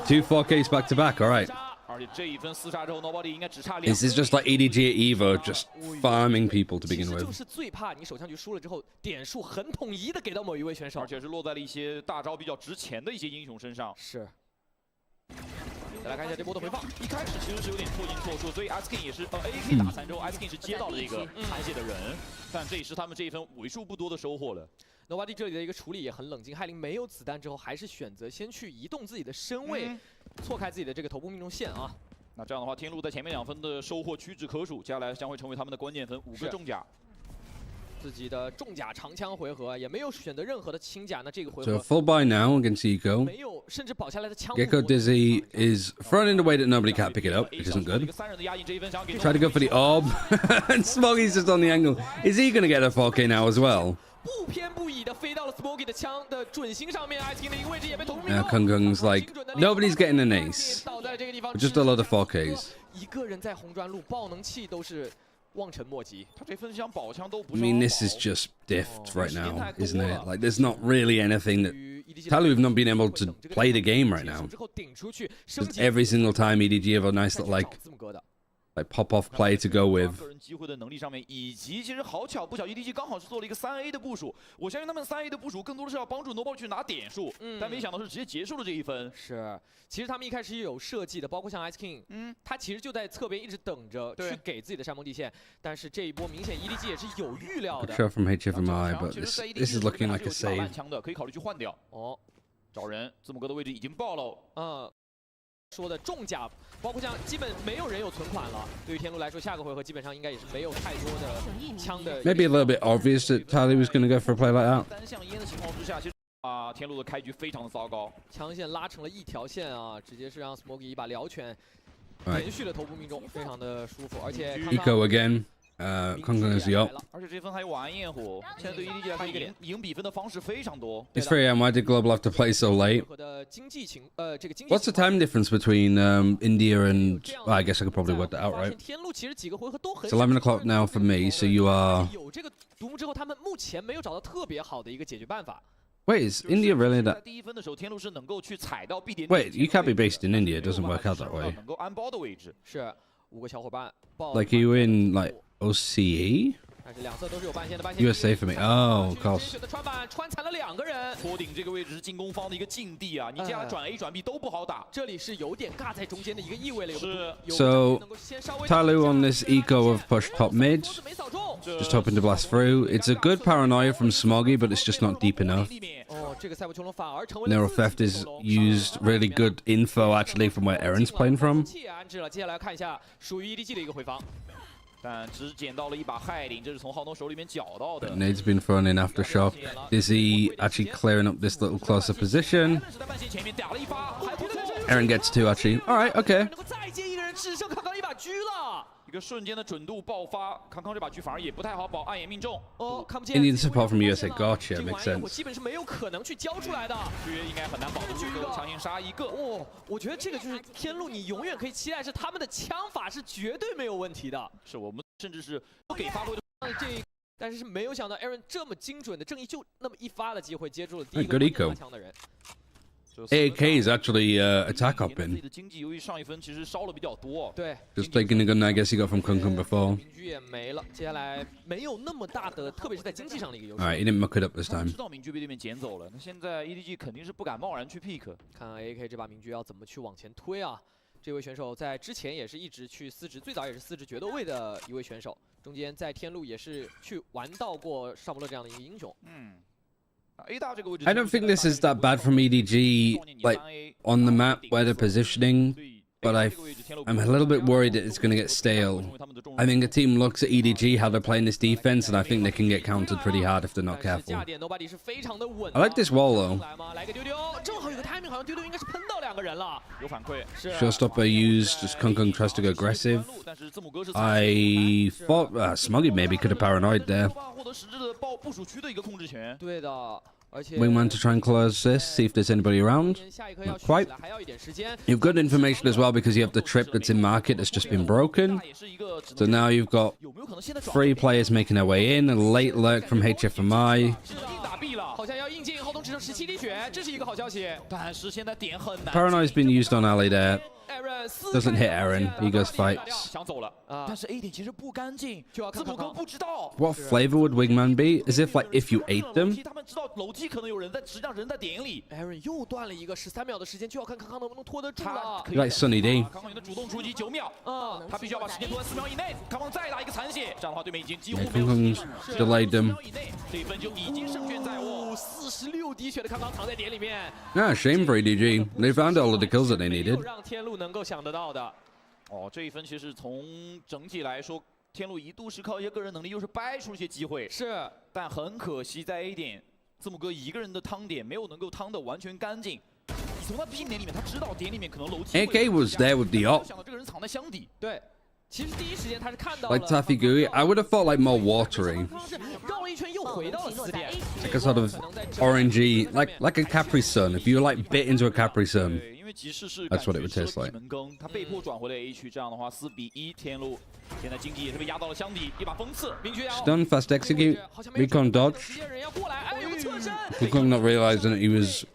2 4Ks back to back. All right. Is this just like EDG at EVO, just farming people to begin with? 就是最怕你手枪局输了之后，点数很统一的给到某一位选手，而且是落在了一些大招比较值钱的一些英雄身上。是。再来看一下这波的回放，一开始其实是有点错音错数，所以 SKIN 也是AK 打3之后 ，SKIN 是接到了这个残血的人，但这也是他们这一分为数不多的收获了。 Nobody 这里的一个处理也很冷静，海灵没有子弹之后，还是选择先去移动自己的身位，错开自己的这个头部命中线啊。那这样的话，天路在前面2分的收获屈指可数，接下来将会成为他们的关键分，5个重甲。自己的重甲长枪回合也没有选择任何的轻甲，那这个回合 So full buy now against Eco. 没有，甚至保下来的枪。Gecko Dizzy is thrown in a way that nobody can't pick it up, which isn't good. Try to go for the orb, and Smoggy's just on the angle. Is he going to get a 4K now as well? 不偏不倚的飞到了 Smoggy 的枪的准心上面 ，SKIN 的一个位置也被头部命中。Kung Kung's like nobody's getting an ace. Just a lot of 4Ks. 一个人在红砖路，爆能器都是望尘莫及。他这分箱宝枪都不 I mean, this is just diffed right now, isn't it? Like, there's not really anything that Talu have not been able to play the game right now. Just every single time EDG have a nice little like pop-off play to go with. 个人机会的能力上面，以及其实好巧不巧 ，EDG 刚好是做了一个3A 的部署。我相信他们3A 的部署更多的是要帮助 Nobody 去拿点数，但没想到是直接结束了这一分。是，其实他们一开始也有设计的，包括像 SKIN，他其实就在侧边一直等着去给自己的山盟地线，但是这一波明显 EDG 也是有预料的。 Shot from HFMI, but this is looking like a save. 慢枪的可以考虑去换掉。哦，找人，字母哥的位置已经爆了。说的重甲，包括像基本没有人有存款了。对于天路来说，下个回合基本上应该也是没有太多的枪的。Maybe a little bit obvious that Talu was going to go for a play like that. 单向烟的情况之下，其实天路的开局非常的糟糕，枪线拉成了一条线啊，直接是让 Smoggy 一把燎拳连续的头部命中，非常的舒服，而且 Eco again. Kong is the op. 而且这分还有晚安焰火，现在对 EDG 来说赢比分的方式非常多。 It's 3 AM. Why did Global have to play so late? What's the time difference between India and... Well, I guess I could probably work that out, right? It's 11 o'clock now for me, so you are... 有这个独木之后，他们目前没有找到特别好的一个解决办法。 Wait, is India really that... 第一分的时候，天路是能够去踩到 B 点。 Wait, you can't be based in India. It doesn't work out that way. 能够安包的位置。是5个小伙伴。 Like, are you in, like, OCE? 但是两侧都是有半线的， USA for me. Oh, of course. 选的穿板穿残了2个人。坡顶这个位置是进攻方的一个禁地啊，你接下来转 A 转 B 都不好打。这里是有点尬在中间的一个意味了。是。 So, Talu on this eco of push top mid. Just hoping to blast through. It's a good paranoia from Smoggy, but it's just not deep enough. 哦，这个赛博穹隆反而成为 Neural Theft is used really good info actually from where Aaron's playing from. 安置了，接下来看一下属于 EDG 的一个回防。 但只捡到了一把害领，这是从浩东手里面缴到的。 Nade's been thrown in aftershock. Is he actually clearing up this little closer position? Aaron gets 2 actually. All right, okay. 再接一个人，只剩康康一把狙了。 一个瞬间的准度爆发，康康这把狙反而也不太好保，暗眼命中。哦，看不见。 Indian support from USA. Gotcha, makes sense. 基本是没有可能去交出来的。狙应该很难保得住，强行杀一个。哦，我觉得这个就是天路，你永远可以期待是他们的枪法是绝对没有问题的。是我们甚至是不给发挥的。但是没有想到 Aaron 这么精准的正义就那么一发的机会接住了第一个拿枪的人。 AK is actually attack hopping. Just taking the gun I guess he got from Kung Kung before. Alright, he didn't muck it up this time. 知道明狙被对面捡走了，那现在 EDG 肯定是不敢贸然去 pick。看 AK 这把明狙要怎么去往前推啊？这位选手在之前也是一直去4值，最早也是4值决斗位的一位选手，中间在天路也是去玩到过尚伯勒这样的一个英雄。I don't think this is that bad from EDG, like, on the map where they're positioning, but I'm a little bit worried that it's going to get stale. I think a team looks at EDG, how they're playing this defense, and I think they can get countered pretty hard if they're not careful. I like this wall, though. Showstopper used, just Kung Kung tries to go aggressive. I thought Smoggy maybe could have paranoid there. Wingman to try and close this, see if there's anybody around. Not quite. You've got information as well because you have the trip that's in market that's just been broken. So now you've got 3 players making their way in, a late lurk from HFMI. Paranoid's been used on Ali there. Doesn't hit Aaron, he goes fights. What flavor would Wingman be? As if, like, if you ate them? Like Sunny D. Yeah, Kung Kung's delayed them. Ah, shame for EDG. They found all of the kills that they needed. 能够想得到的。哦，这一分其实从整体来说，天路一度是靠一些个人能力，又是掰出一些机会。是，但很可惜在 A 点，字母哥一个人的汤点没有能够汤得完全干净。你从他 P 点里面，他知道点里面可能楼梯。AK was there with the op. 想到这个人藏在箱底。对。 其实第一时间他是看到 like Taffy Gooey, I would have thought like more watery. 绕了一圈又回到了4点 Like a sort of orangey, like a Capri Sun. If you like bit into a Capri Sun, that's what it would taste like. 他被迫转回了 A 区，这样的话4比1，天路现在经济也是被压到了箱底，一把封刺，明确 Stun, fast execute, recon dodge. Recon not realizing that he was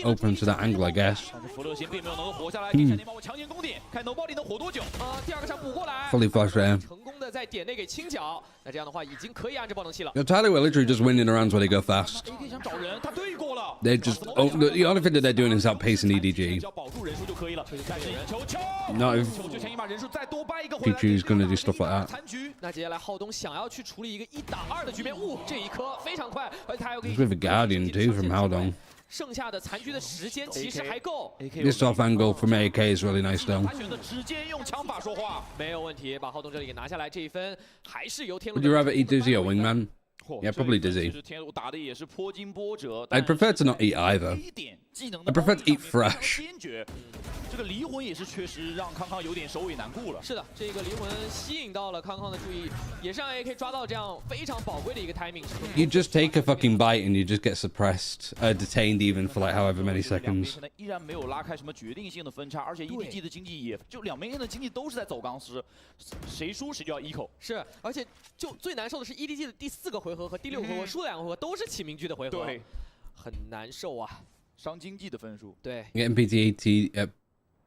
open to that angle, I guess. Fully flash there. Tyler were literally just winning the rounds when they go fast. They just, the only thing that they're doing is outpacing EDG. Not if Pichu's going to do stuff like that. He's with a Guardian too from Haldong. 剩下的残局的时间其实还够。This off angle from AK is really nice though. 没有问题，把浩东这里给拿下来，这一分还是由天路。 Would you rather eat Dizzy or Wingman? Yeah, probably dizzy. 其实天路打的也是颇经波折。 I'd prefer to not eat either. I prefer to eat fresh. 这个离魂也是确实让康康有点首尾难顾了。是的，这个离魂吸引到了康康的注意，也是让 AK 抓到这样非常宝贵的一个 timing。You just take a fucking bite and you just get suppressed, detained even for like however many seconds. 可能依然没有拉开什么决定性的分差，而且 EDG 的经济也就两边的经济都是在走钢丝，谁输谁就要eco。是，而且就最难受的是 EDG 的第4个回合和第6个回合输2个回合都是起名局的回合，对，很难受啊，伤经济的分数。对 Getting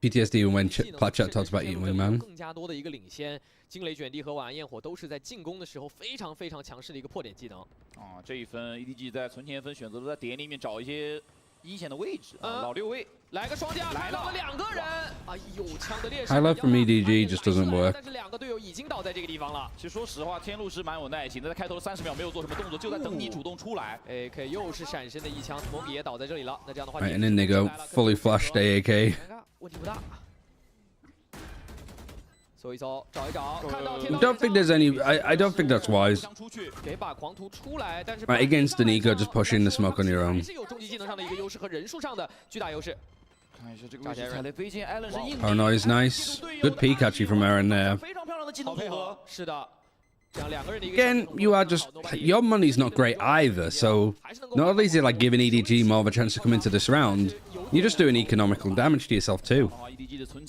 PTSD when Clutch talks about eating wingman. 更加多的一个领先，惊雷卷地和晚安焰火都是在进攻的时候非常非常强势的一个破点技能。这一分 EDG 在存钱分选择了在点里面找一些阴险的位置，老6位来个双架，来了2个人，哎呦，枪的劣势。 High love from EDG just doesn't work. 但是2个队友已经倒在这个地方了。其实说实话，天路是蛮有耐心的，在开头的30秒没有做什么动作，就在等你主动出来。AK 又是闪身的一枪 ，Smoke 也倒在这里了。那这样的话， Right, and then they go fully flushed AAK. 问题不大。搜一搜，找一找，看到 I don't think there's any. I don't think that's wise. 给把狂徒出来，但是 Right, against an ego, just push in the smoke on your own. 是有终极技能上的一个优势和人数上的巨大优势。看一下这个位置，踩雷飞剑，艾伦是硬。 Oh no, he's nice. Good Pikachu from Aaron there. 非常漂亮的技能组合。是的。 Again, you are just your money's not great either. So not only is it like giving EDG more of a chance to come into this round, you're just doing economical damage to yourself too.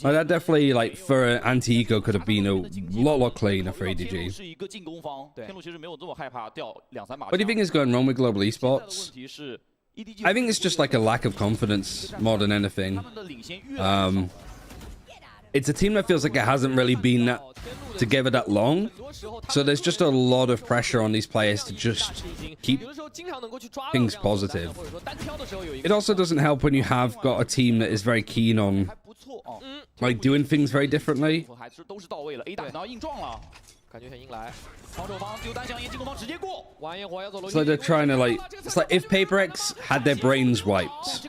Like that definitely, like for an anti-eco, could have been a lot cleaner for EDG. What do you think is going wrong with global esports? I think it's just like a lack of confidence more than anything. It's a team that feels like it hasn't really been together that long, so there's just a lot of pressure on these players to just keep things positive. It also doesn't help when you have got a team that is very keen on like doing things very differently. It's like they're trying to like, it's like if Paper X had their brains wiped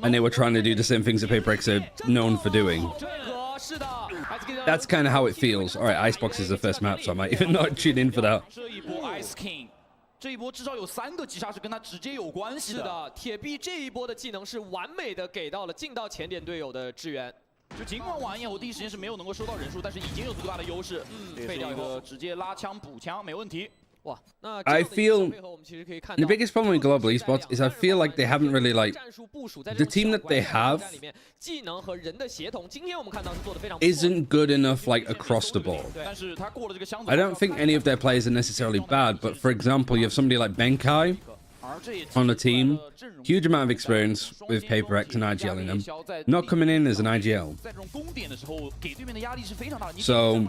and they were trying to do the same things that Paper X are known for doing. That's kind of how it feels. All right, Icebox is the first map, so I might even not tune in for that. 这一波至少有3个击杀是跟他直接有关系的。是的，铁臂这一波的技能是完美的给到了进到前点队友的支援。就尽管晚宴我第一时间是没有能够收到人数，但是已经有足够大的优势。废掉一个直接拉枪补枪没问题。 I feel the biggest problem with global esports is I feel like they haven't really like the team that they have isn't good enough like across the board. I don't think any of their players are necessarily bad, but for example, you have somebody like Benkai on the team, huge amount of experience with Paper X and IGL in them, not coming in as an IGL. So.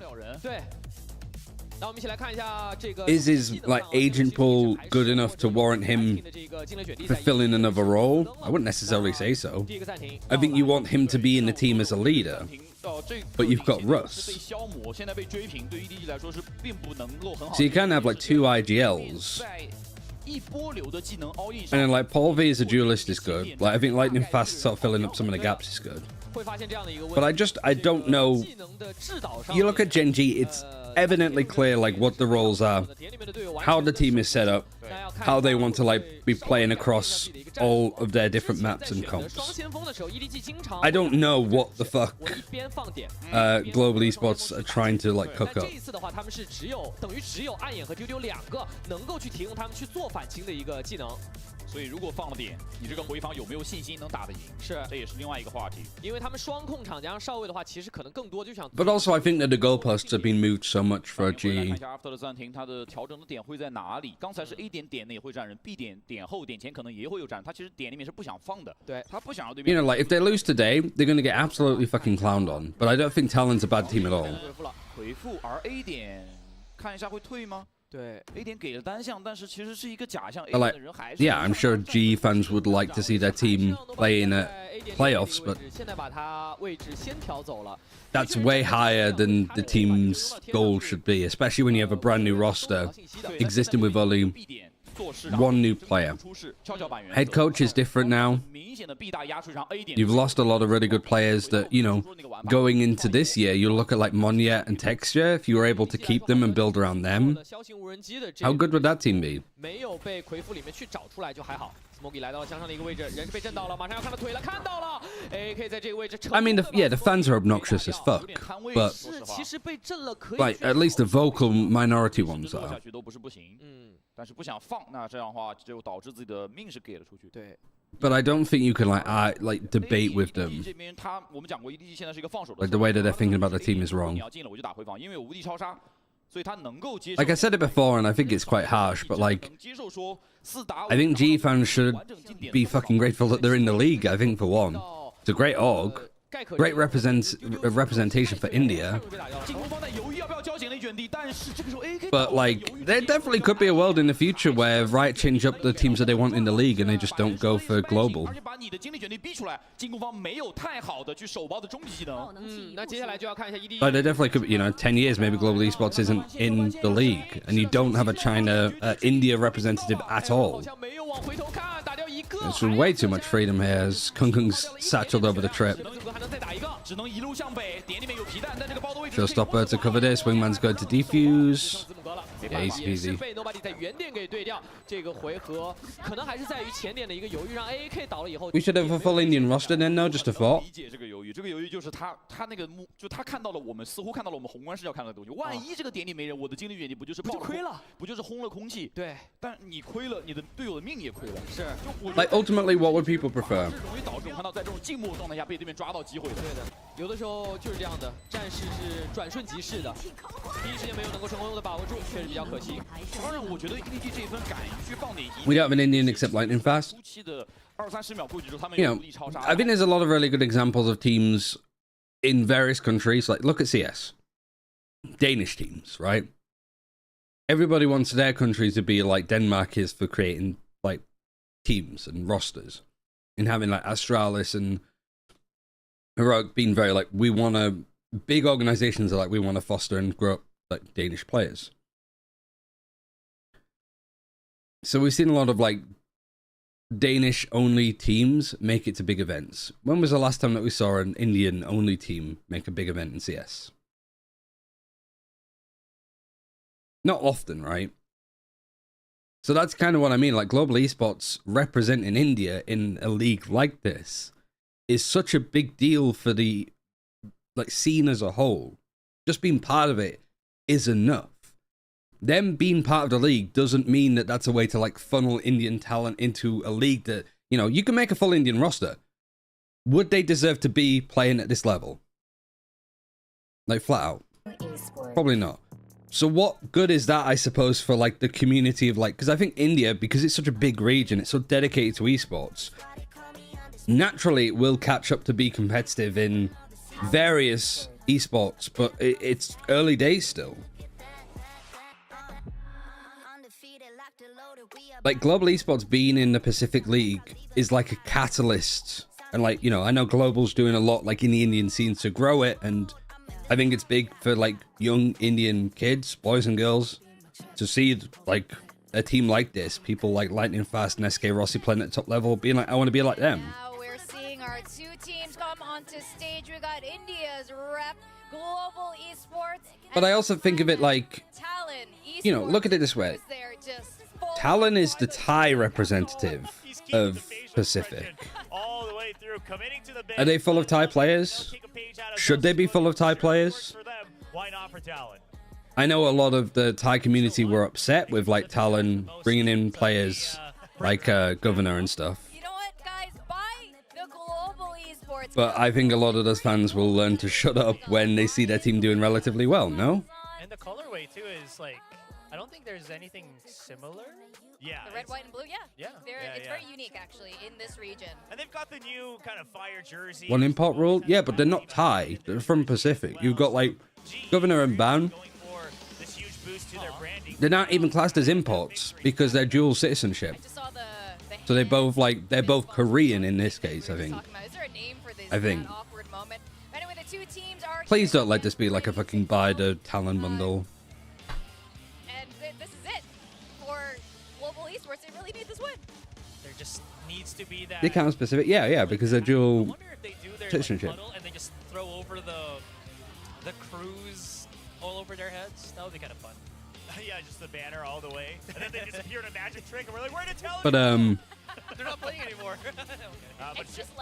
Is his like agent pool good enough to warrant him fulfilling another role? I wouldn't necessarily say so. I think you want him to be in the team as a leader, but you've got Russ. So you can have like 2 IGLs. And then like Paul V as a duelist is good. Like I think Lightning Fast sort of filling up some of the gaps is good. But I don't know. You look at GENG, it's evidently clear like what the roles are, how the team is set up, how they want to like be playing across all of their different maps and comps. I don't know what the fuck global esports are trying to like cook up. 所以如果放了点，你这个回防有没有信心能打得赢？是，这也是另外一个话题。因为他们双控场加上少尉的话，其实可能更多就想。But also, I think that the goalposts have been moved so much for GE. 看一下 After 的暂停，它的调整的点会在哪里？刚才是 A 点点内会站人 ，B 点点后点前可能也会有站人。他其实点里面是不想放的，对，他不想让对面。You know, like if they lose today, they're going to get absolutely fucking clowned on. But I don't think Talon's a bad team at all. 回复，而 A 点看一下会退吗？ 对 ，A 点给了单项，但是其实是一个假象。A 点的人还是 yeah, I'm sure GE fans would like to see their team play in playoffs, but 现在把他位置先调走了。 that's way higher than the team's goal should be, especially when you have a brand new roster existing with only one new player. Head coach is different now. You've lost a lot of really good players that, you know, going into this year, you look at like Monyet and Texture, if you were able to keep them and build around them, how good would that team be? I mean, yeah, the fans are obnoxious as fuck, but like at least the vocal minority ones are. But I don't think you can like debate with them. Like the way that they're thinking about the team is wrong. Like I said it before, and I think it's quite harsh, but like, I think GE fans should be fucking grateful that they're in the league, I think, for one. It's a great org. Great representation for India. But, like, there definitely could be a world in the future where Riot change up the teams that they want in the league and they just don't go for global. But there definitely could be, you know, 10 years maybe Global Esports isn't in the league and you don't have a China, India representative at all. There's way too much freedom here as Kung Kung's satcheled over the trip. Showstopper to cover this. Wingman's going to defuse. Yeah, easy peasy. We should have a full Indian roster then, no? Just a thought. Like, ultimately, what would people prefer? We don't have an Indian except Lightning Fast. You know, I think there's a lot of really good examples of teams in various countries. Like, look at CS. Danish teams, right? Everybody wants their country to be like Denmark is for creating, like, teams and rosters. And having, like, Astralis and Heroic being very, like, we want to... Big organizations are like, we want to foster and grow up, like, Danish players. So we've seen a lot of, like, Danish-only teams make it to big events. When was the last time that we saw an Indian-only team make a big event in CS? Not often, right? So that's kind of what I mean. Like, global esports representing India in a league like this is such a big deal for the, like, scene as a whole. Just being part of it is enough. Them being part of the league doesn't mean that that's a way to, like, funnel Indian talent into a league that, you know, you can make a full Indian roster. Would they deserve to be playing at this level? Like, flat out. Probably not. So what good is that, I suppose, for, like, the community of, like... Because I think India, because it's such a big region, it's so dedicated to esports, naturally it will catch up to be competitive in various esports, but it's early days still. Like, global esports being in the Pacific League is like a catalyst. And, like, you know, I know Global's doing a lot, like, in the Indian scene to grow it, and I think it's big for, like, young Indian kids, boys and girls, to see, like, a team like this. People like Lightning Fast and SK Rossi playing at the top level, being like, I want to be like them. Now we're seeing our two teams come onto stage. We got India's rep, Global Esports. But I also think of it like, you know, look at it this way. Talon is the Thai representative of Pacific. Are they full of Thai players? Should they be full of Thai players? I know a lot of the Thai community were upset with, like, Talon bringing in players like Governor and stuff. But I think a lot of those fans will learn to shut up when they see their team doing relatively well, no? And the colorway, too, is, like, I don't think there's anything similar. Yeah. The red, white, and blue, yeah. Yeah. It's very unique, actually, in this region. And they've got the new kind of fire jersey. One import rule? Yeah, but they're not Thai. They're from Pacific. You've got, like, Governor and Ban. They're not even classed as imports because they're dual citizenship. So they both, like, they're both Korean in this case, I think. I think. Please don't let this be like a fucking buy the Talon bundle. badly need this win. There just needs to be that. The account specific, yeah, because they're dual I wonder if they do their citizenship. huddle and they just throw over the crews all over their heads. That would be kind of fun. Yeah, just the banner all the way, and then they disappear in a magic trick, and we're like, where did Talon? But they're not playing anymore.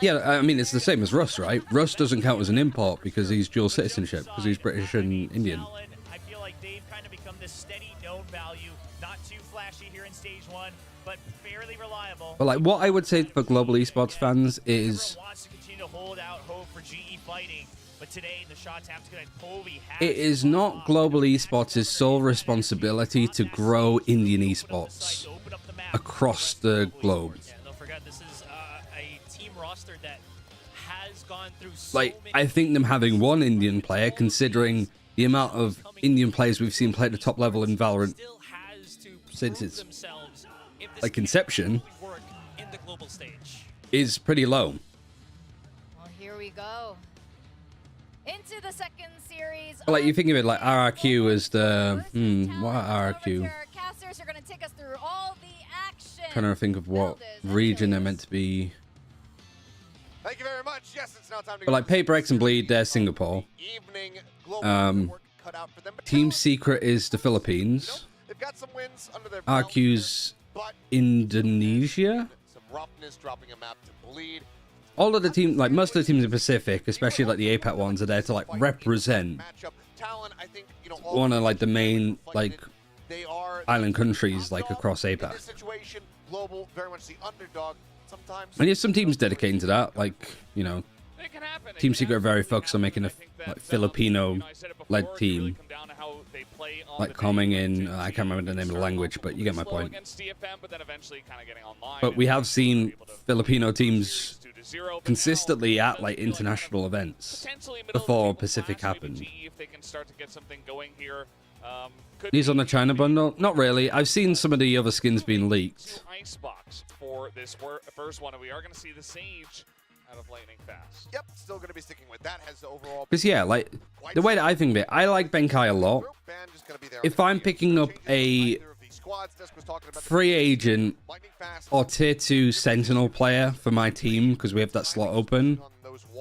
yeah, I mean it's the same as Rust, right? Rust doesn't count as an import because he's dual citizenship because he's British and Indian. I feel like they've kind of become this steady known value, not too flashy here in stage 1, but fairly reliable. But like what I would say for global esports fans is Wants to continue to hold out hope for GE fighting, but today the shot taps tonight, Povey has it is not global esports' sole responsibility to grow Indian esports across the globe. Yeah, don't forget this is a team roster that has gone through so Like, many I think them having one Indian player, considering the amount of Indian players we've seen play at the top level in Valorant since its like inception, in the global stage. is pretty low. Well, here we go. Into the second series. But like you think of it like RRQ as the what RRQ? Casters are going to take us through all the action. Trying to think of what region they're meant to be. Thank you very much. Yes, it's now time to But like Paper X and Bleed, they're Singapore. evening. Global work cut out for them. But Team Secret is the Philippines. they've got some wins under their belt, RQ's but Indonesia. some roughness, dropping a map to Bleed. All of the teams, like most of the teams in Pacific, especially like the APAC ones, are there to like represent Talon, I think, one of like the main like they are island countries like across in APAC. this situation. Global, very much the underdog. Sometimes. And there's some teams dedicating to that, like, you know, Team Secret are very focused on making a like Filipino-led team, like coming in. I can't remember the name of the language, but you get my point. But we have seen Filipino teams consistently at like international events before Pacific happened. These on the China bundle? Not really. I've seen some of the other skins being leaked. Icebox for this first one, and we are going to see the Sage out of Lightning Fast. Yep, still going to be sticking with that. Has the overall. Because yeah, like the way that I think of it, I like Benkai a lot. If I'm picking up a free agent or tier 2 Sentinel player for my team, because we have that slot open,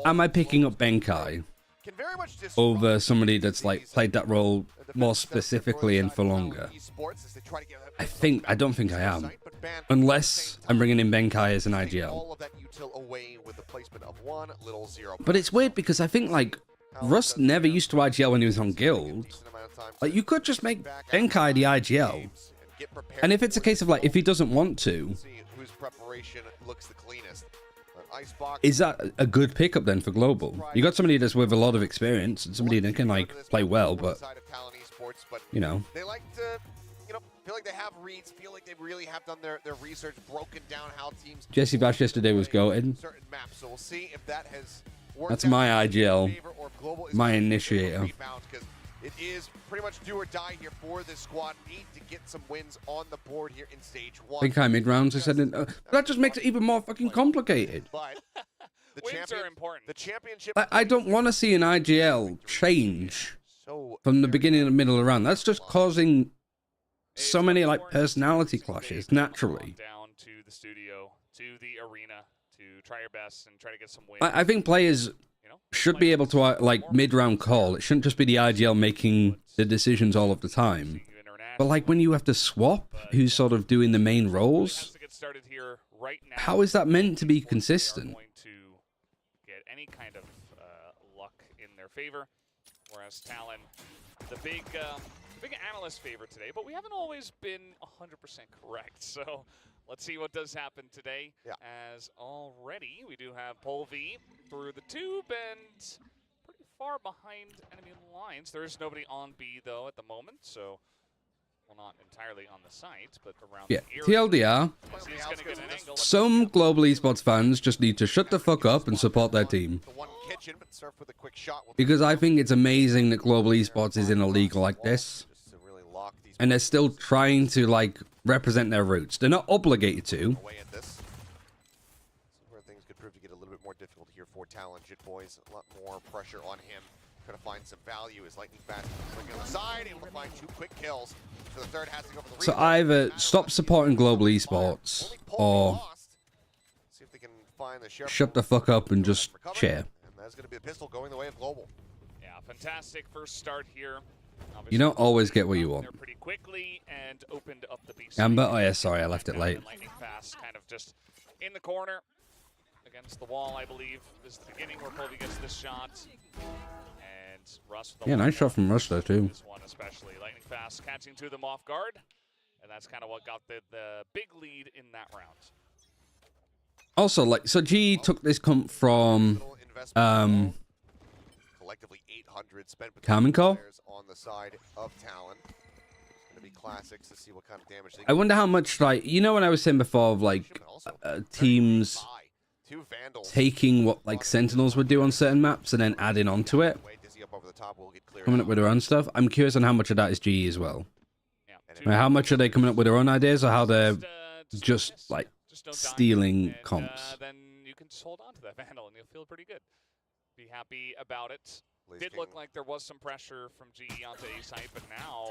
am I picking up Benkai over somebody that's like played that role more specifically and for longer? I don't think I am, unless I'm bringing in Benkai as an IGL. But it's weird because I think like Rust never used to IGL when he was on Guild. Like you could just make Benkai the IGL, and if it's a case of like if he doesn't want to, is that a good pickup then for global? You got somebody that's with a lot of experience and somebody that can like play well, but you know. They like to, feel like they have reads, feel like they really have done their research, broken down how teams. Jesse Bash yesterday was goated. Certain maps, so we'll see if that has worked. That's my IGL, my my initiator. It is pretty much do or die here for this squad. Need to get some wins on the board here in stage 1. Benkai mid rounds, I said, that just makes it even more fucking complicated. But the Wins are important. The championship. I don't want to see an IGL change from the beginning and middle of the round. That's just causing so many like personality clashes naturally. Down to the studio, to the arena, to try your best and try to get some wins. I think players should be able to like mid-round call. It shouldn't just be the IGL making the decisions all of the time. But like when you have to swap who's sort of doing the main roles, how is that meant to be consistent? Going to get any kind of luck in their favor, whereas Talon, the big analyst favor today, but we haven't always been 100% correct. So let's see what does happen today. As already we do have Polvi through the tube and pretty far behind enemy lines. There is nobody on B though at the moment, so well, not entirely on the site, but around Yeah, the area. TLDR, some global esports fans just need to shut the fuck up and support their team. Because I think it's amazing that global esports is in a league like this. And they're still trying to, like, represent their roots. They're not obligated to. Where things could prove to get a little bit more difficult here for Talon. Jit Boys, a lot more pressure on him Trying to find some value as Lightning Fast on the side, able to find 2 quick kills. So the third has to go for the So either stop supporting global esports or see if they can find the shut the fuck up and just cheer. And that's going to be the pistol going the way of global. Yeah, fantastic first start here. You don't always get what you want. Pretty quickly and opened up the beast. Amber, oh yeah, sorry, I left it late. Lightning Fast kind of just in the corner against the wall, I believe. This is the beginning where Colby gets this shot. And Russ with the Yeah, nice shot from Russ there too. This one especially. Lightning Fast catching to them off guard. And that's kind of what got the big lead in that round. Also, like, so G took this comp from Collectively 800 spent Carmen Core. on the side of Talon. It's going to be classics to see what kind of damage they I wonder how much, like, you know, when I was saying before of like teams taking what like Sentinels would do on certain maps and then adding onto it, coming up with their own stuff. I'm curious on how much of that is GE as well. Like, how much are they coming up with their own ideas, or how they're just like stealing comps? Then you can just hold on to that Vandal and you'll feel pretty good. Be happy about it. Did look like there was some pressure from GE onto A site, but now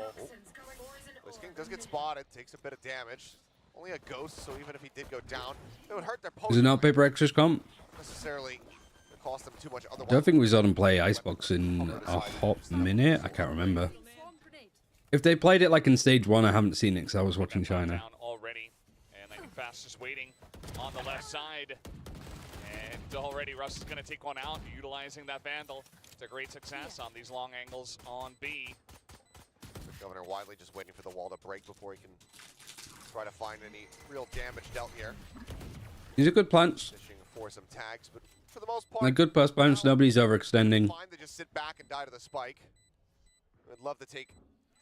King does get spotted, takes a bit of damage. Only a ghost, so even if he did go down, it would hurt their post. Is it not Paper X's comp? Necessarily cost them too much I don't think we saw them play Icebox in a hot minute. I can't remember. If they played it like in stage 1, I haven't seen it because I was watching China. Already, and Lightning Fast just waiting on the left side. And already Russ is going to take one out, utilizing that Vandal. It's a great success on these long angles on B. Governor Widely just waiting for the wall to break before he can try to find any real damage dealt here. These are good plants. Fishing for some tags, but for the most part, They're good pass plants. Nobody's overextending. fine to just sit back and die to the spike. I'd love to take.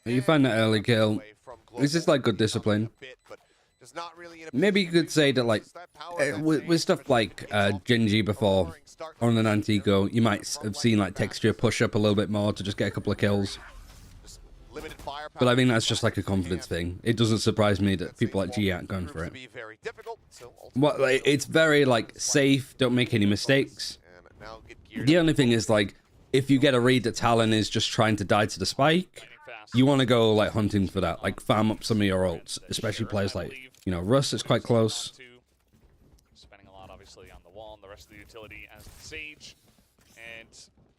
You find that early kill. This is like good discipline. Maybe you could say that like with stuff like GENG before on an Antico, you might have seen like texture push up a little bit more to just get a couple of kills. But I think that's just like a confidence thing. It doesn't surprise me that people like G aren't going for it. What, like, it's very like safe, don't make any mistakes. The only thing is like if you get a read that Talon is just trying to die to the spike, you want to go like hunting for that, like farm up some of your ults, especially players like, you know, Russ is quite close. Spending a lot obviously on the wall and the rest of the utility as the Sage. And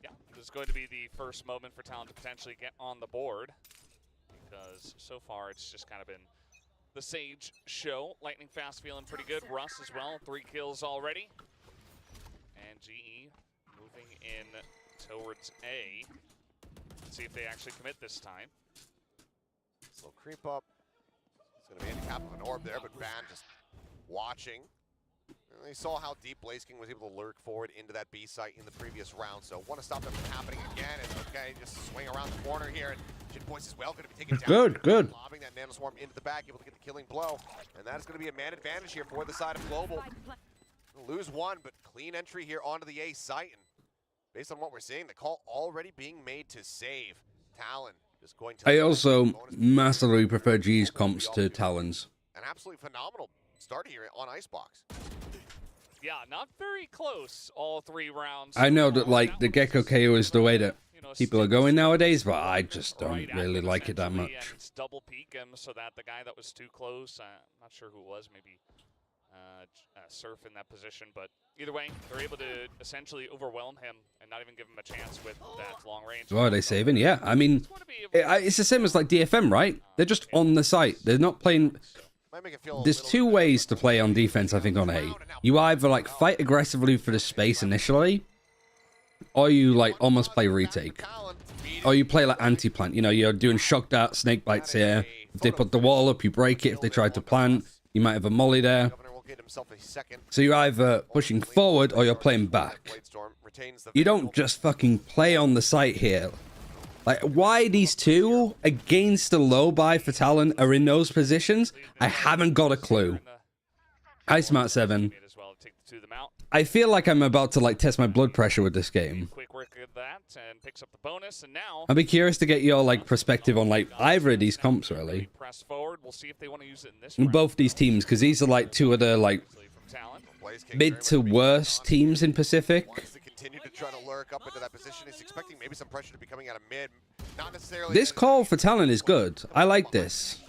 yeah, this is going to be the first moment for Talon to potentially get on the board. Because so far it's just kind of been the Sage show. Lightning Fast feeling pretty good. Russ as well, 3 kills already. And GE moving in towards A. Let's see if they actually commit this time. So creep up. It's going to be in the cap of an orb there, but Van just watching. And they saw how deep BlazeKing was able to lurk forward into that B site in the previous round, so want to stop that from happening again. And okay, just swing around the corner here, and Boyce as well going to be taken down. Good. Lobbing that nanoswarm into the back, able to get the killing blow, and that is going to be a man advantage here for the side of Global. Lose one, but clean entry here onto the A site, and based on what we're seeing, the call already being made to save. Talon just going to. I also massively prefer G's comps to Talon's. An absolutely phenomenal start here on Icebox. Yeah, not very close all 3 rounds. I know that like the Gecko KO is the way that people are going nowadays, but I just don't really like it that much. And double peek him so that the guy that was too close, I'm not sure who it was, maybe Surf in that position, but either way, they're able to essentially overwhelm him and not even give him a chance with that long range. Oh, are they saving? Yeah, I mean, it's the same as like DFM, right? They're just on the site. They're not playing. There's 2 ways to play on defense, I think, on A. You either like fight aggressively for the space initially, or you like almost play retake, or you play like anti-plant. You know, you're doing shock dart, snake bites here. If they put the wall up, you break it. If they try to plant, you might have a molly there. So you're either pushing forward or you're playing back. You don't just fucking play on the site here. Like, why these 2 against the low buy for Talon are in those positions, I haven't got a clue. Hi, Smart 7. I feel like I'm about to like test my blood pressure with this game. Quick work at that and picks up the bonus, and now I'd be curious to get your like perspective on like either of these comps really. Press forward. We'll see if they want to use it in this both these teams, because these are like 2 of the like mid to worst teams in Pacific. continue to try to lurk up into that position. He's expecting maybe some pressure to be coming out of mid. Not necessarily. This call for Talon is good. I like this.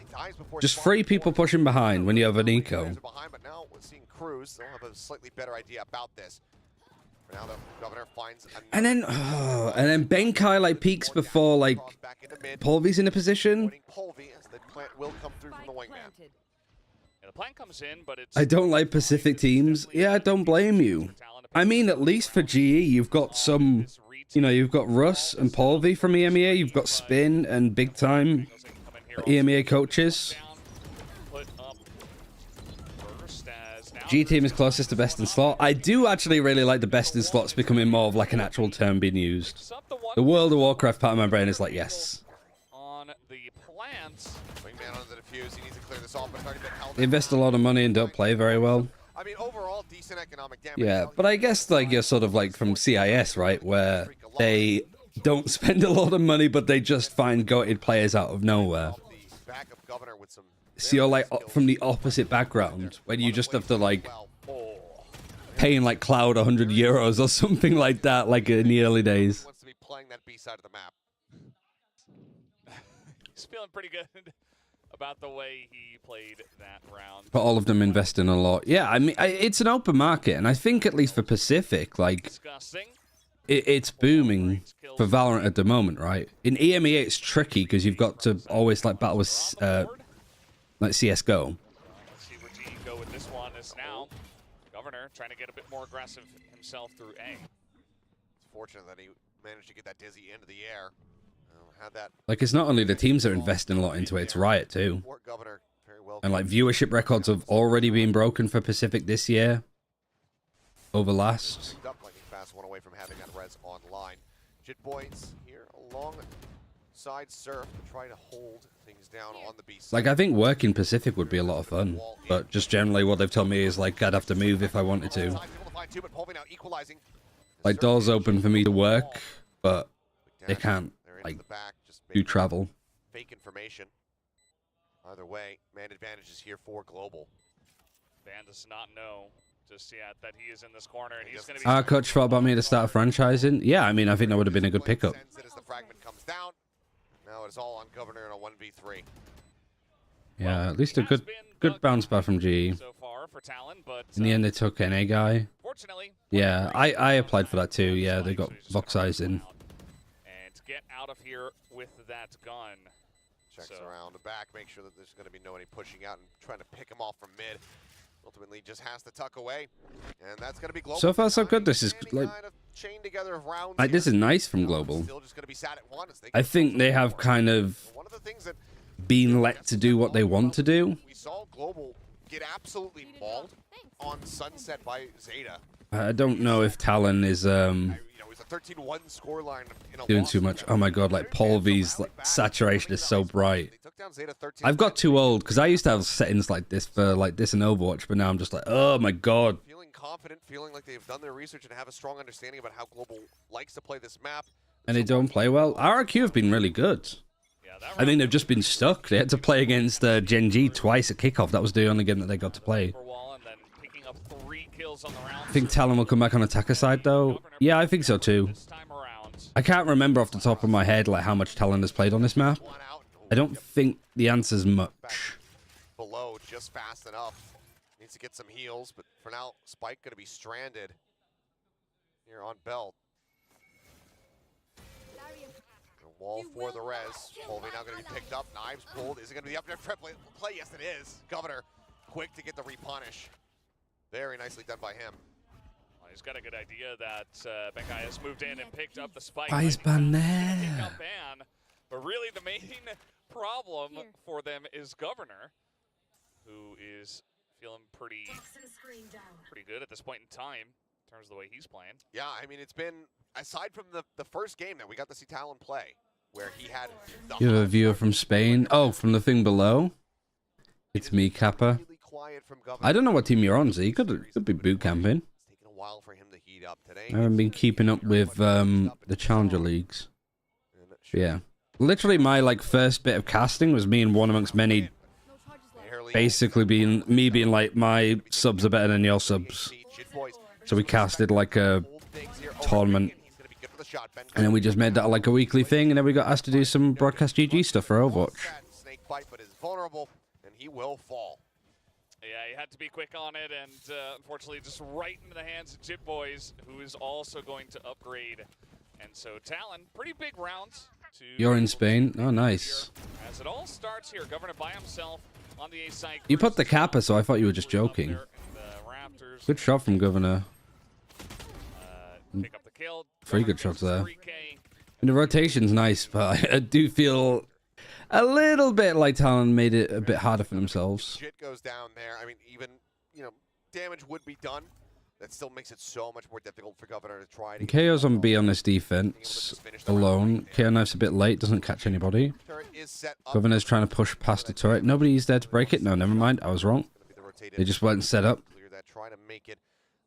Just 3 people pushing behind when you have an eco. But now we're seeing Cruz. They'll have a slightly better idea about this. For now, the Governor finds and then Benkai like peeks before like Polvy's in a position. Polvy as the plant will come through from the wingman. Yeah, the plant comes in, but it's... I don't like Pacific teams. Yeah, I don't blame you. I mean, at least for GE, you've got some, you know, you've got Russ and Polvy from EMEA. You've got Spin and big time EMEA coaches. G team is closest to best in slot. I do actually really like the best in slots becoming more of like an actual term being used. The World of Warcraft part of my brain is like, yes. On the plant. Wingman on the defuse. He needs to clear this off, but it's already been held. They invest a lot of money and don't play very well. I mean, overall, decent economic damage. Yeah, but I guess like you're sort of like from CIS, right? Where they don't spend a lot of money, but they just find goated players out of nowhere. So you're like from the opposite background, when you just have to like paying like Cloud 100 euros or something like that, like in the early days. Wants to be playing that B side of the map. He's feeling pretty good about the way he played that round. But all of them invest in a lot. Yeah, I mean, it's an open market, and I think at least for Pacific, like it's booming for Valorant at the moment, right? In EMEA, it's tricky because you've got to always like battle with like CS:GO. Let's see where G go with this one. Is now Governor trying to get a bit more aggressive himself through A. It's fortunate that he managed to get that Dizzy into the air. Had that. Like, it's not only the teams that are investing a lot into it, it's Riot too. And like viewership records have already been broken for Pacific this year over last. Fast one away from having that res online. Jit Boys here alongside Surf to try to hold things down on the B side. Like, I think working Pacific would be a lot of fun, but just generally what they've told me is like I'd have to move if I wanted to. Like, doors open for me to work, but they can't like do travel. Fake information. Either way, man advantage is here for Global. Van does not know just yet that he is in this corner, and he's going to be. Our coach thought about me to start franchising. Yeah, I mean, I think that would have been a good pickup. As the fragment comes down, now it's all on Governor in a 1v3. Yeah, at least a good bounce back from GE. So far for Talon, but in the end, they took NA guy. Fortunately, yeah, I applied for that too. Yeah, they got Vox Eyes in. And to get out of here with that gun. Checks around the back, make sure that there's going to be nobody pushing out and trying to pick him off from mid. Ultimately, just has to tuck away, and that's going to be Global. So far, so good. This is like, this is nice from Global. I think they have kind of been let to do what they want to do. We saw Global get absolutely mauled on Sunset by Zeta. I don't know if Talon is It's a 13-1 scoreline doing too much. Oh my god, like Polvy's like, saturation is so bright. I've got too old because I used to have settings like this for like this in Overwatch, but now I'm just like, oh my god. Feeling confident, feeling like they've done their research and have a strong understanding about how Global likes to play this map. And they don't play well. RRQ have been really good. I think they've just been stuck. They had to play against GENG twice at kickoff. That was the only game that they got to play. I think Talon will come back on attacker side though. Yeah, I think so too. I can't remember off the top of my head like how much Talon has played on this map. I don't think the answer's much. Below just fast enough. Needs to get some heals, but for now, Spike gonna be stranded here on Belt. Wall for the res. Polvy now gonna be picked up. Knives pulled. Is it gonna be the up there play? Yes, it is. Governor quick to get the repunish. Very nicely done by him. Well, he's got a good idea that Benkai has moved in and picked up the spike. Ice ban there. But really the main problem for them is Governor, who is feeling pretty good at this point in time in terms of the way he's playing. Yeah, I mean, it's been, aside from the first game that we got to see Talon play, where he had the you have a viewer from Spain. Oh, from the thing below? It's me, Kappa. I don't know what team you're on, so you could be boot camping. It's taken a while for him to heat up today. I haven't been keeping up with the Challenger Leagues. But yeah. Literally my like first bit of casting was me and one amongst many basically being like my subs are better than your subs. So we casted like a tournament. He's gonna be good for the shot. Ben And then we just made that like a weekly thing, and then we got asked to do some broadcast GG stuff for Overwatch. Snake bite, but is vulnerable, and he will fall. Yeah, he had to be quick on it, and unfortunately just right into the hands of Jit Boys, who is also going to upgrade. And so Talon, pretty big rounds. You're in Spain? Oh, nice. As it all starts here, Governor by himself on the A side. You put the kappa, so I thought you were just joking. Good shot from Governor. Pick up the kill. 3 good shots there. And the rotation's nice, but I do feel a little bit like Talon made it a bit harder for themselves. Jit goes down there. I mean, even, you know, damage would be done. That still makes it so much more difficult for Governor to try to... KO's on B on this defense alone. KO knife's a bit late, doesn't catch anybody. Governor's trying to push past the turret. Nobody's there to break it. No, never mind. I was wrong. They just went and set up. Trying to make it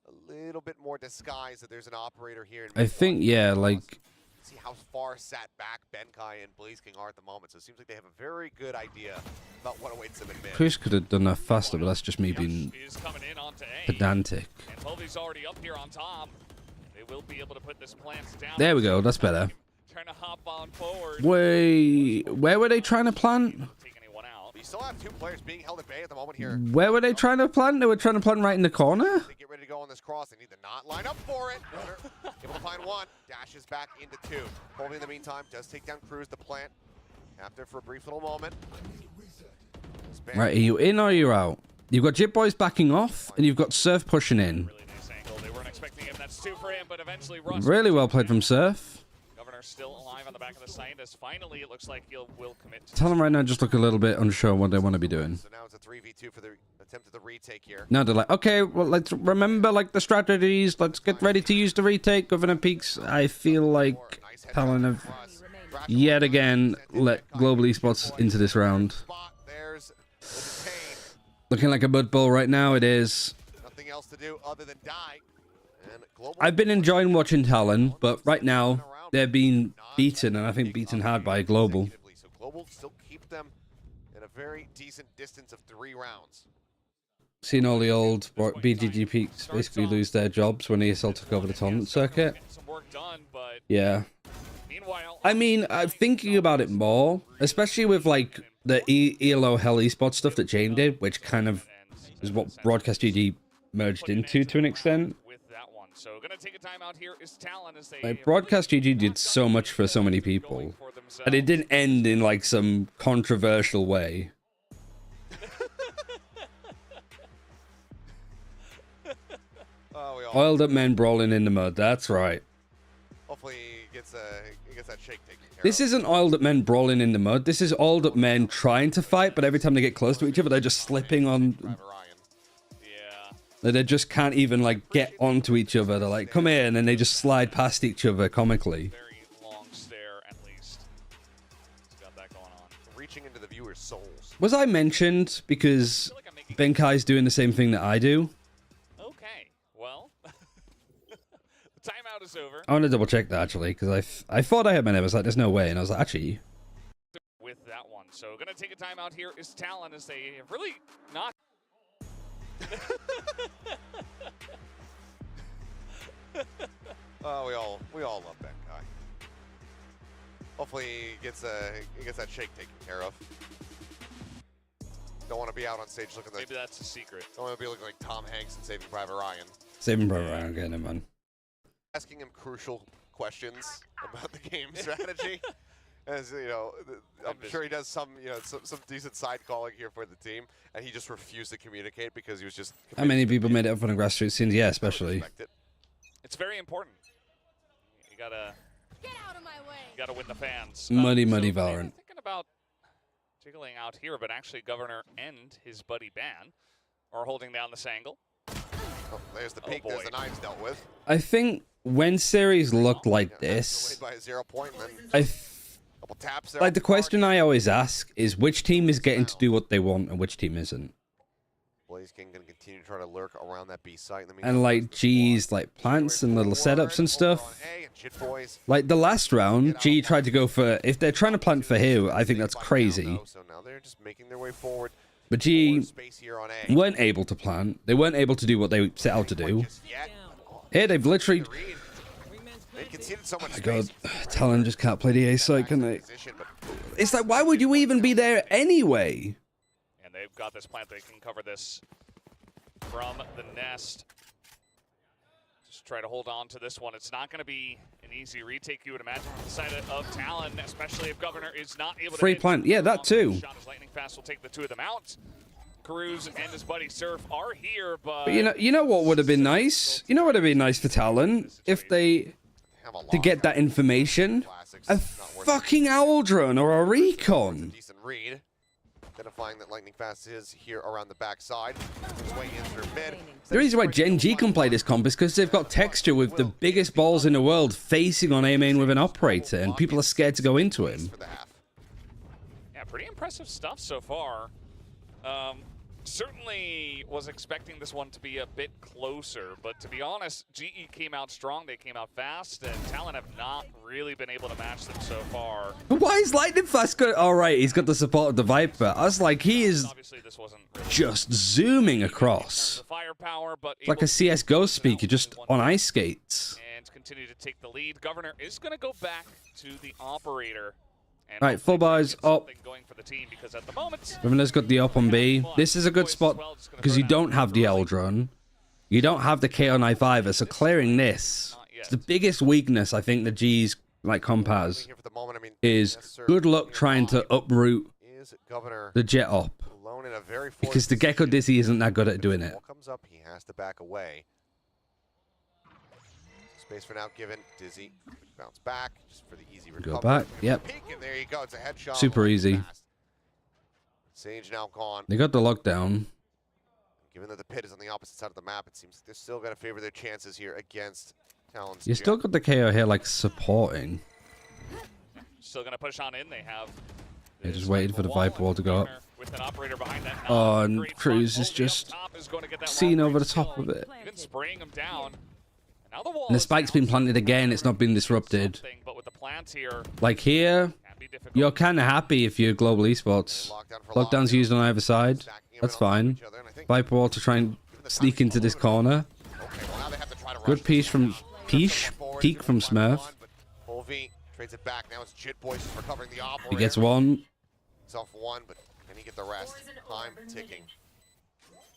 a little bit more disguised that there's an operator here. I think, yeah, like... See how far sat back Benkai and Blaze King are at the moment, so it seems like they have a very good idea about what awaits them in mid. Chris could have done that faster, but that's just me being pedantic. And Toby's already up here on top. They will be able to put this plant down. There we go, that's better. Trying to hop on forward. Wait, where were they trying to plant? We still have 2 players being held at bay at the moment here. Where were they trying to plant? They were trying to plant right in the corner? They get ready to go on this cross. They need to not line up for it. Able to find 1. Dashes back into 2. Colby in the meantime does take down Cruz, the plant. After for a brief little moment. Right, are you in or are you out? You've got Jit Boys backing off, and you've got Surf pushing in. Really nice angle. They weren't expecting him. That's 2 for him, but eventually Russ. Really well played from Surf. Governor still alive on the back of the site, as finally it looks like he will commit. Tell them right now, just look a little bit unsure what they want to be doing. So now it's a 3v2 for the attempt at the retake here. Now they're like, okay, well, let's remember like the strategies. Let's get ready to use the retake. Governor Peaks, I feel like Talon have yet again let Global Esports into this round. Looking like a Bud Bowl right now, it is. Nothing else to do other than die. I've been enjoying watching Talon, but right now they're being beaten, and I think beaten hard by Global. So Global still keep them in a very decent distance of 3 rounds. Seen all the old BGG Peaks basically lose their jobs when ESL took over the tournament circuit. Yeah. I mean, I'm thinking about it more, especially with like the ELO Hell Esports stuff that Jane did, which kind of is what Broadcast GG merged into to an extent. So gonna take a timeout here is Talon as they like Broadcast GG did so much for so many people, and it didn't end in like some controversial way. Oiled up men brawling in the mud. That's right. Hopefully he gets that shake taken care This isn't oiled up men brawling in the mud. This is oiled up men trying to fight, but every time they get close to each other, they're just slipping on. They just can't even like get onto each other. They're like, come here, and then they just slide past each other comically. Very long stare at least. He's got that going on. Reaching into the viewer's souls. Was I mentioned because Benkai's doing the same thing that I do? Okay, well, the timeout is over. I want to double check that actually, because I thought I had my name. I was like, there's no way, and I was like, actually. With that one, so gonna take a timeout here is Talon as they have really not. we all love that guy. Hopefully he gets that shake taken care of. Don't want to be out on stage looking like... Maybe that's a secret. Don't want to be looking like Tom Hanks in Saving Private Ryan. Saving Private Ryan, okay, never mind. Asking him crucial questions about the game strategy. As you know, I'm sure he does some decent side calling here for the team, and he just refused to communicate because he was just. How many people made it up on the grassroots scenes? Yeah, especially. It's very important. You gotta get out of my way. You gotta win the fans. Muddy so Valorant. Thinking about jiggling out here, but actually Governor and his buddy Ban are holding down this angle. Oh, there's the peak. There's the knives dealt with. I think when series looked like this, like the question I always ask is which team is getting to do what they want and which team isn't. Blaze King gonna continue to try to lurk around that B site. And like G's like plants and little setups and stuff. Like the last round, G tried to go for, if they're trying to plant for here, I think that's crazy. So now they're just making their way forward. But G weren't able to plant. They weren't able to do what they set out to do. Here they've literally They conceded so much Oh my god, space. Talon just can't play the A side, can they? It's like, why would you even be there anyway? And they've got this plant. They can cover this from the nest. Just try to hold on to this one. It's not going to be an easy retake, you would imagine, from the side of Talon, especially if Governor is not able to Free hit plant, yeah, that too. Shot as lightning fast will take the two of them out. Cruz and his buddy Surf are here, but But you know what would have been nice? You know what would have been nice for Talon? If they, to get that information, a fucking owl drone or a recon. Decent read. Identifying that lightning fast is here around the backside. His way in through mid. The reason why GENG can play this comp is because they've got texture with the biggest balls in the world facing on A main with an operator, and people are scared to go into him. yeah, pretty impressive stuff so far. Certainly was expecting this one to be a bit closer, but to be honest, GE came out strong, they came out fast, and Talon have not really been able to match them so far. Why is Lightning Fast good? All right, he's got the support of the Viper. I was like, he is just zooming across. Firepower, but It's like a CSGO speaker just on ice skates. and continue to take the lead. Governor is going to go back to the operator. And Right, full bars up. going for the team because at the moment, Ravenna's got the up on B. This is a good spot because you don't have the Eldron. You don't have the KO-knife either, so clearing this. It's the biggest weakness I think the G's like comp has is good luck trying to uproot the jet up. Because the Gecko Dizzy isn't that good at doing it. Ball comes up, he has to back away. Space for now given. Dizzy bounce back just for the easy recovery. Go back, yep. Peek, and there you go. It's a headshot. Super easy. Sage now gone. They got the lockdown. Given that the pit is on the opposite side of the map, it seems like they're still going to favor their chances here against Talon's. You still got the KO here like supporting. still going to push on in. They have They just waited for the Viper wall to go up. with an operator behind that. Oh, and Cruz is just seen over the top of it. Even spraying him down. And now the wall And the spike's been planted again. It's not been disrupted. but with the plants here, Like here, you're kind of happy if you're Global Esports. Lockdown's used on either side. That's fine. Viper wall to try and sneak into this corner. Good piece from peek from Smurf. Trades it back. Now it's Jit Boys is recovering the operator. He gets one. Self one, but can he get the rest? Time ticking.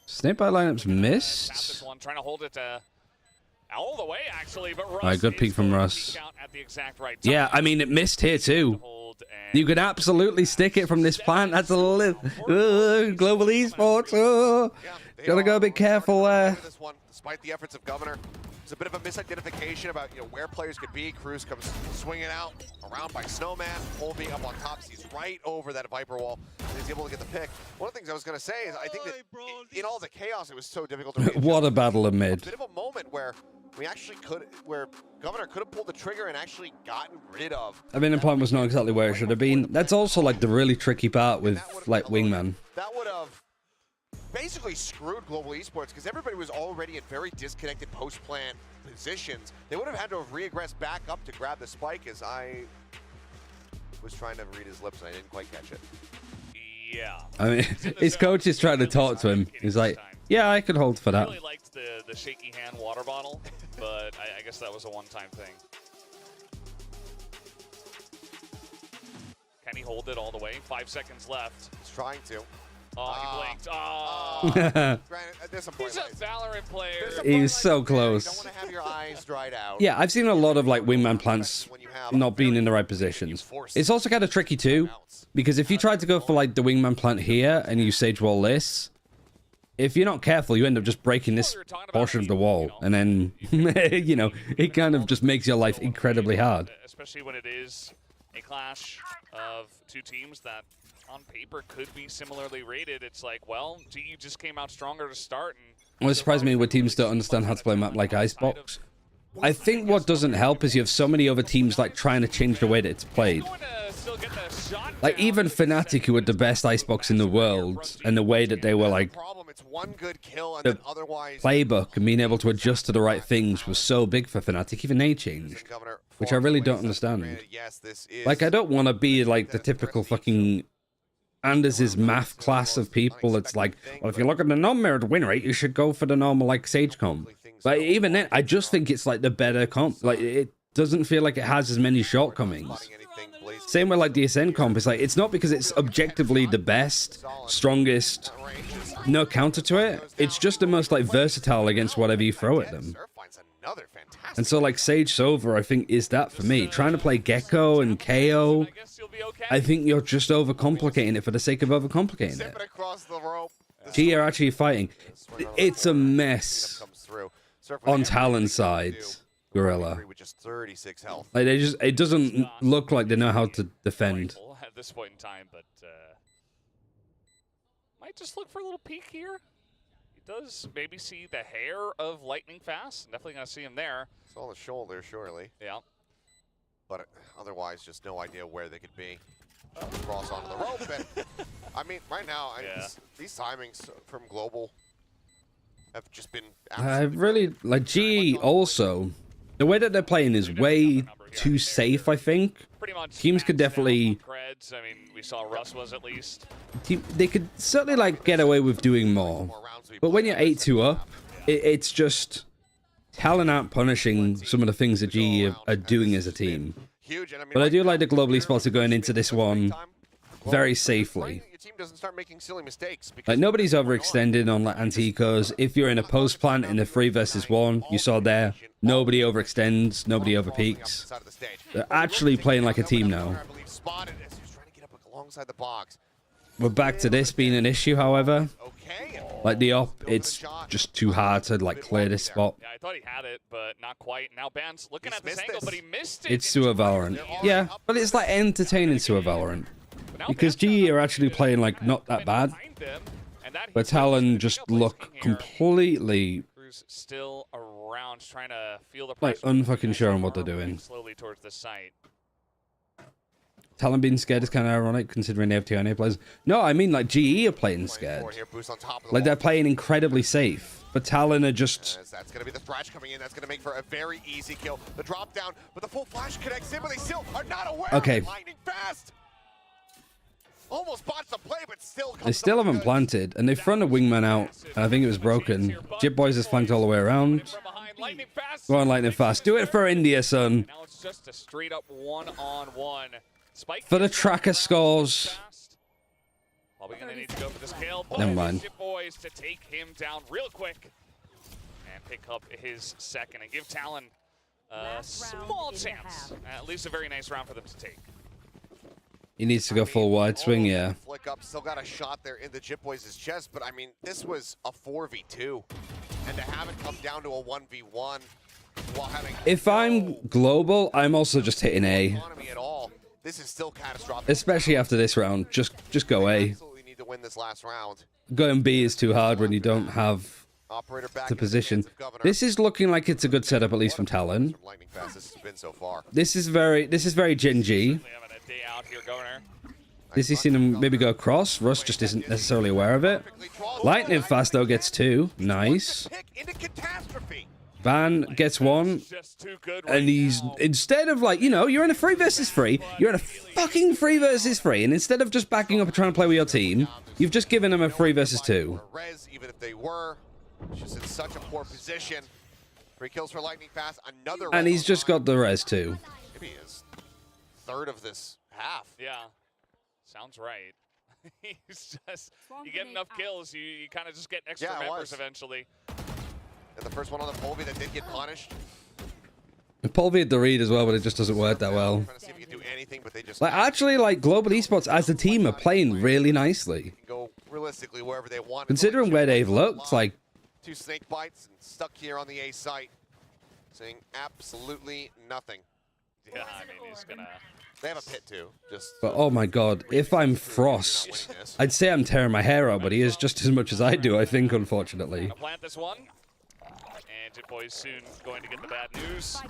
Snake bite lineup's this missed. one trying to hold it all the way actually, but Russ Alright, good peek from Russ. Yeah, I mean, it missed here too. You could absolutely stick it from this plant. That's a little Global Esports. Gotta go a bit careful there. This one, despite the efforts of Governor, it's a bit of a misidentification about where players could be. Cruz comes swinging out around by Snowman. Colby up on top. He's right over that Viper wall. And he's able to get the pick. One of the things I was going to say is I think that in all the chaos, it was so difficult to read. What a battle of mid. A bit of a moment where we actually where Governor could have pulled the trigger and actually gotten rid of. I mean, the point was not exactly where it should have been. That's also like the really tricky part with like Wingman. That would have basically screwed Global Esports because everybody was already in very disconnected post-plant positions. They would have had to have re-aggressed back up to grab the spike as I was trying to read his lips and I didn't quite catch it. Yeah. I mean, his coach is trying to talk to him. He's like, yeah, I could hold for that. I really liked the shaky hand water bottle, but I guess that was a one-time thing. Can he hold it all the way? 5 seconds left. He's trying to. Oh, he blinked. Oh. He's a Valorant player. He was so close. You don't want to have your eyes dried out. Yeah, I've seen a lot of like Wingman plants not being in the right positions. It's also kind of tricky too, because if you try to go for like the Wingman plant here and you Sage Wall this, if you're not careful, you end up just breaking this portion of the wall, and then it kind of just makes your life incredibly hard. Especially when it is a clash of two teams that on paper could be similarly rated. It's like, well, GE just came out stronger to start. And What surprised me when teams don't understand how to play a map like Icebox. I think what doesn't help is you have so many other teams like trying to change the way that it's played. Like even Fnatic, who were the best Icebox in the world, and the way that they were like the playbook and being able to adjust to the right things was so big for Fnatic. Even they changed, which I really don't understand. Like I don't want to be like the typical fucking Anders' math class of people. It's like, well, if you look at the non-mirrored win rate, you should go for the normal like Sage comp. But even then, I just think it's like the better comp. Like doesn't feel like it has as many shortcomings. Same with like the Ascent comp. It's like, it's not because it's objectively the best, strongest, no counter to it. It's just the most like versatile against whatever you throw at them. And so like Sage Sova, I think, is that for me. Trying to play Gecko and KO, I think you're just overcomplicating it for the sake of overcomplicating it. GE are actually fighting. It's a mess on Talon's side, Gorilla. Like they just, it doesn't look like they know how to defend. At this point in time, but might just look for a little peek here. He does maybe see the hair of Lightning Fast. Definitely gonna see him there. It's on the shoulder, surely. Yeah. But otherwise, just no idea where they could be. Cross onto the rope, and I mean, right now, these timings from Global have just been. I really like GE also. The way that they're playing is way too safe, I think. Teams could definitely. I mean, we saw Russ was at least. They could certainly like get away with doing more. But when you're 8-2 up, it's just Talon out punishing some of the things that GE are doing as a team. But I do like the Global Esports are going into this one very safely. Like nobody's overextended on like anti-ecos. If you're in a post plant in a 3 versus 1, you saw there, nobody overextends, nobody overpeaks. They're actually playing like a team now. We're back to this being an issue, however. Like the op, it's just too hard to like clear this spot. Yeah, I thought he had it, but not quite. Now Ban's looking at this angle, but he missed it. It's Sewer Valorant. Yeah, but it's like entertaining Sewer Valorant. Because GE are actually playing like not that bad. But Talon just look completely still around trying to feel the like unfucking sure on what they're doing. Slowly towards the site. Talon being scared is kind of ironic considering they have 2 NA players. No, I mean like GE are playing scared. Like they're playing incredibly safe. But Talon are just. That's going to be the thrash coming in. That's going to make for a very easy kill. The drop down, but the full flash connects in, but they still are not aware. Okay. Lightning Fast. Almost botched the play, but still. They still haven't planted, and they've thrown a wingman out, and I think it was broken. Jip Boys is flanked all the way around. Go on, Lightning Fast. Do it for India, son. Now it's just a straight up one-on-one. For the tracker scores. Probably gonna need to go for this kill. Never mind. Jip Boys to take him down real quick and pick up his second and give Talon a small chance. At least a very nice round for them to take. He needs to go full wide swing, yeah. Flick up, still got a shot there in the Jip Boys' chest, but I mean, this was a 4v2, and to have it come down to a 1v1 while having. If I'm global, I'm also just hitting A. This is still catastrophic. Especially after this round, just go A. Absolutely need to win this last round. Going B is too hard when you don't have the position. This is looking like it's a good setup, at least from Talon. This is very Gen G. This is seeing him maybe go across. Russ just isn't necessarily aware of it. Lightning Fast, though, gets 2. Nice. Van gets 1. And he's, instead of like, you know, you're in a 3 versus 3. You're in a fucking 3 versus 3. And instead of just backing up and trying to play with your team, you've just given them a 3 versus 2. Even if they were just in such a poor position. 3 kills for Lightning Fast. Another. And he's just got the res too. Maybe his third of this half. Yeah. Sounds right. He's just, you get enough kills, you kind of just get extra members eventually. And the first one on the Polvi that did get punished. Polvi had the read as well, but it just doesn't work that well. Trying to see if you can do anything, but they just like actually, like Global Esports as a team are playing really nicely. Go realistically wherever they want. Considering where they've looked, like 2 snake bites and stuck here on the A site, saying absolutely nothing. Yeah, I mean he's gonna. They have a pit too. Just. But oh my god, if I'm Frost, I'd say I'm tearing my hair out, but he is just as much as I do, I think, unfortunately. Gonna plant this one, and Jip Boy's soon going to get the bad news.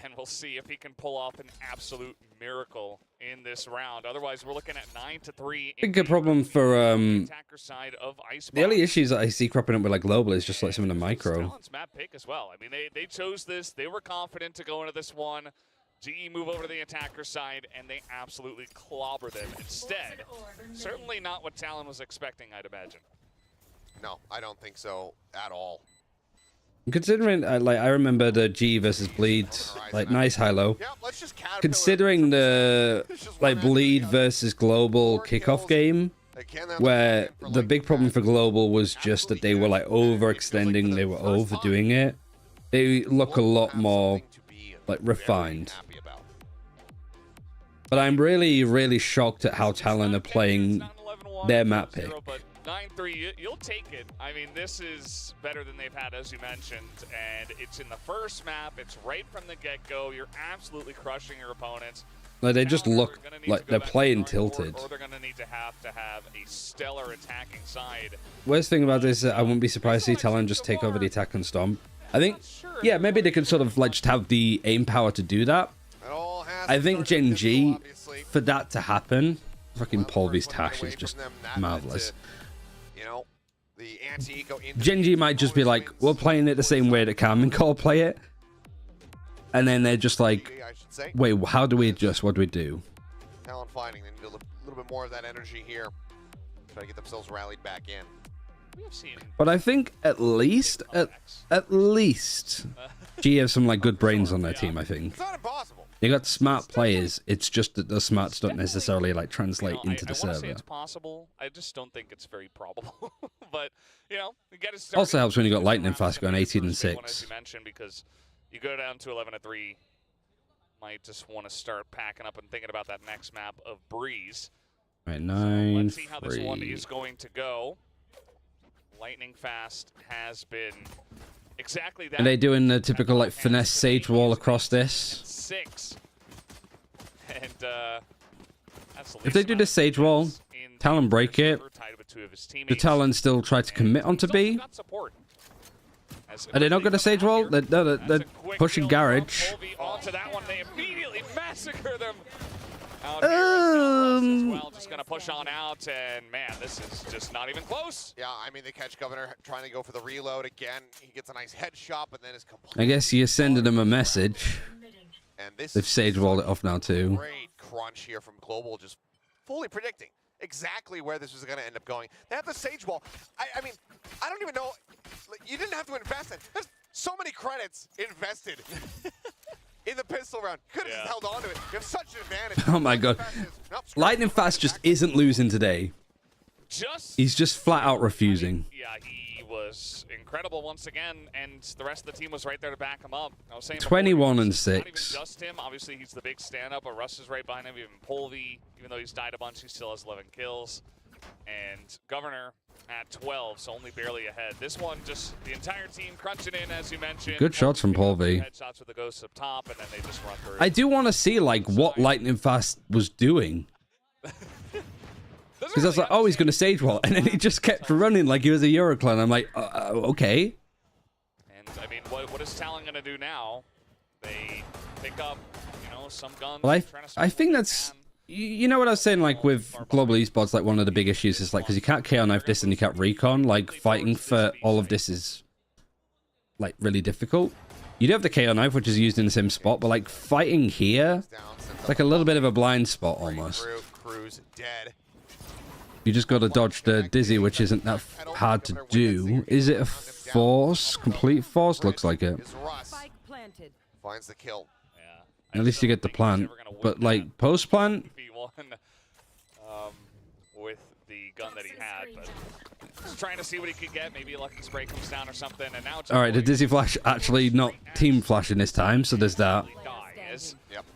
And we'll see if he can pull off an absolute miracle in this round. Otherwise, we're looking at 9-3. I think a problem for attacker side of the only issues that I see cropping up with like Global is just like some of the micro. Map pick as well. I mean, they chose this. They were confident to go into this one. GE move over to the attacker side, and they absolutely clobber them instead. Certainly not what Talon was expecting, I'd imagine. No, I don't think so at all. Considering, like, I remember the G versus Bleed, like, nice high-low. Considering the, like, Bleed versus Global kickoff game, where the big problem for Global was just that they were, like, overextending, they were overdoing it. They look a lot more, like, refined. But I'm really, really shocked at how Talon are playing their map pick. 9-3, you'll take it. I mean, this is better than they've had, as you mentioned, and it's in the first map. It's right from the get-go. You're absolutely crushing your opponents. Like, they just look like they're playing tilted. Or they're going to need to have a stellar attacking side. Worst thing about this is I wouldn't be surprised to see Talon just take over the attack and stomp. I think, yeah, maybe they could sort of, like, just have the aim power to do that. I think GENG, for that to happen, fucking Polvy's Tash is just marvelous. GENG might just be like, we're playing it the same way that Carmen Core play it. And then they're just like, wait, how do we adjust? What do we do? Talon finding, they need a little bit more of that energy here. Try to get themselves rallied back in. But I think at least G have some like good brains on their team, I think. It's not impossible. They got smart players. It's just that the smarts don't necessarily like translate into the I server. Say it's possible. I just don't think it's very probable. But you know, you get it Also helps when you got Lightning Fast going 18 and as 6. you mentioned, because you go down to 11-3, might just want to start packing up and thinking about that next map of Breeze. Right, So 9. let's see how this one is going to go. Lightning Fast has been exactly that. Are they doing the typical like finesse sage wall across this? 6. And that's If they do the sage wall, Talon break it. The Talon still try to commit onto B. Are they not going to sage wall? They're pushing garage. Onto that one, they immediately massacre them. Out here as well, just gonna push on out, and man, this is just not even close. Yeah, I mean, they catch Governor trying to go for the reload again. He gets a nice headshot, but then is completely. I guess you're sending them a message. And this They've sage walled it off now too. Great crunch here from Global, just fully predicting exactly where this was going to end up going. They have the sage wall. I mean, I don't even know. You didn't have to invest in. There's so many credits invested. In the pistol round. Could have just held on to it. You have such an advantage. Oh my god. Lightning Fast just isn't losing today. He's just flat out refusing. Yeah, he was incredible once again, and the rest of the team was right there to back him up. I was saying 21 and not 6. even just him. Obviously, he's the big stand-up, but Russ is right behind him. Even Polvy, even though he's died a bunch, he still has 11 kills. And Governor at 12, so only barely ahead. This one, just the entire team crunching in, as you mentioned. Good shots from Paul V. Headshots with the ghosts up top, and then they just run through. I do want to see like what Lightning Fast was doing. Because I was like, oh, he's going to stage wall. And then he just kept running like he was a Euroclone. I'm like, okay. And I mean, what is Talon going to do now? They pick up, some guns. Well, I think that's... You know what I was saying, like, with global esports, like, one of the big issues is, like, because you can't KO knife this and you can't recon, like, fighting for all of this is, like, really difficult. You do have the KO knife, which is used in the same spot, but, like, fighting here, it's like a little bit of a blind spot, almost. You just got to dodge the Dizzy, which isn't that hard to do. Is it a force? Complete force? Looks like it. Finds the kill. At least you get the plant, but like post plant. With the gun that he had, but just trying to see what he could get. Maybe a lucky spray comes down or something. And now it's all right. The Dizzy Flash actually not team flashing this time, so there's that.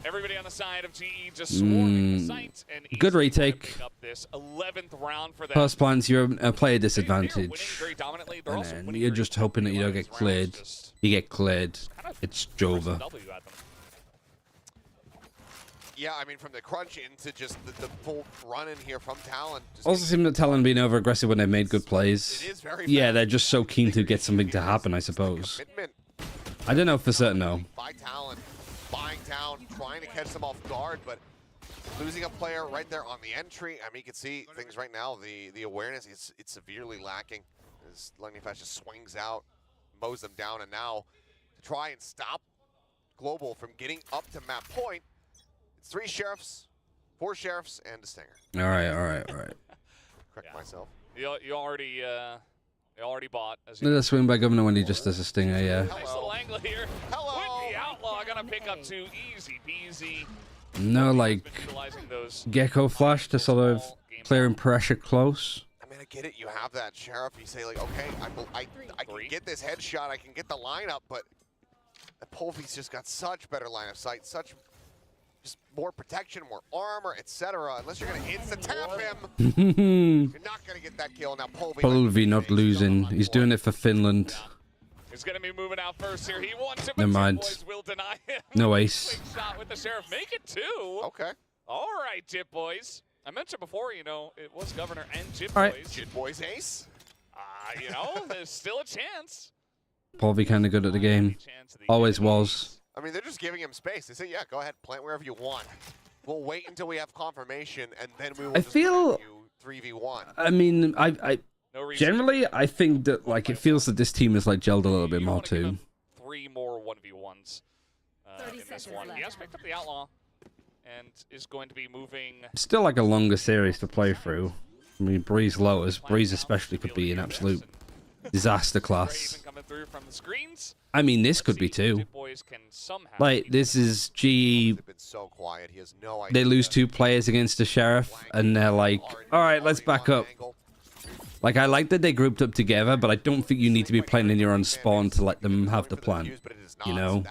Everybody on the side of GE just swarming the site, and good retake. This 11th round for them. Post plants, you're a player disadvantage, and then you're just hoping that you don't get cleared. You get cleared, it's Jova. Yeah, I mean, from the crunch into just the full run in here from Talon. Also seems that Talon being over aggressive when they've made good plays. It is very yeah, they're just so keen to get something to happen, I suppose. I don't know for certain, though. By Talon, buying down, trying to catch them off guard, but losing a player right there on the entry. I mean, you can see things right now. The awareness is severely lacking. As Lightning Fast just swings out, mows them down, and now to try and stop Global from getting up to map point. It's 3 sheriffs, 4 sheriffs, and a stinger. All right. Correct myself. You already They already bought. As Did a swing by Governor when he just does a stinger, yeah. nice little angle here. Hello. With the Outlaw gonna pick up 2, easy peasy. No, like, Gecko Flash to sort of clearing pressure close. I mean, I get it. You have that Sheriff. You say, like, okay, I can get this headshot. I can get the lineup, but Polvy's just got such better line of sight, such just more protection, more armor, etc. Unless you're going to insta-tap him, you're not going to get that kill. Now, Polvy not losing. He's doing it for Finland. He's going to be moving out first here. He wants it, but Never mind. Boys will deny him. No ace. Big shot with the Sheriff. Make it 2. Okay. All right, Jip Boys. I mentioned before, you know, it was Governor and Jip All right. Boys. Jip Boys ace? You know, there's still a chance. Polvy kind of good at the game. Always was. I mean, they're just giving him space. They say, yeah, go ahead, plant wherever you want. We'll wait until we have confirmation, and then we will I just feel... you 3v1. I mean, generally, I think that, like, it feels that this team is, like, gelled a little bit more, too. 3 more 1v1s in this one. He has picked up the Outlaw and is going to be moving. Still, like, a longer series to play through. I mean, Breeze lowers. Breeze especially could be an absolute disaster class. I mean, this could be too. Like, this is GE. They lose 2 players against the Sheriff, and they're like, all right, let's back up. Like, I like that they grouped up together, but I don't think you need to be playing in your own spawn to let them have the plan. You know?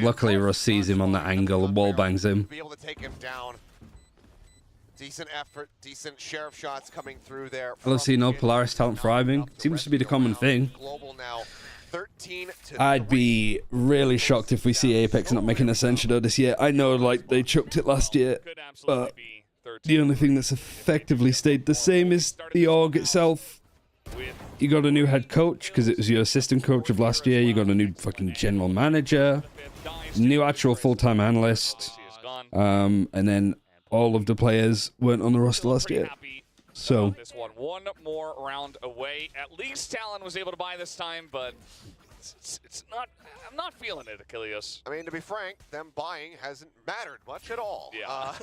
Luckily, Russ sees him on that angle and wall bangs him. Decent effort, decent Sheriff shots coming through there. I love seeing old Polaris talent thriving. Seems to be the common thing. I'd be really shocked if we see Apex not making Ascension though this year. I know, like, they chucked it last year, but the only thing that's effectively stayed the same is the org itself. You got a new head coach because it was your assistant coach of last year. You got a new fucking general manager, new actual full-time analyst, and then all of the players weren't on the roster last year. So this one more round away. At least Talon was able to buy this time, but it's not. I'm not feeling it, Achilles. I mean, to be frank, them buying hasn't mattered much at all. Yeah.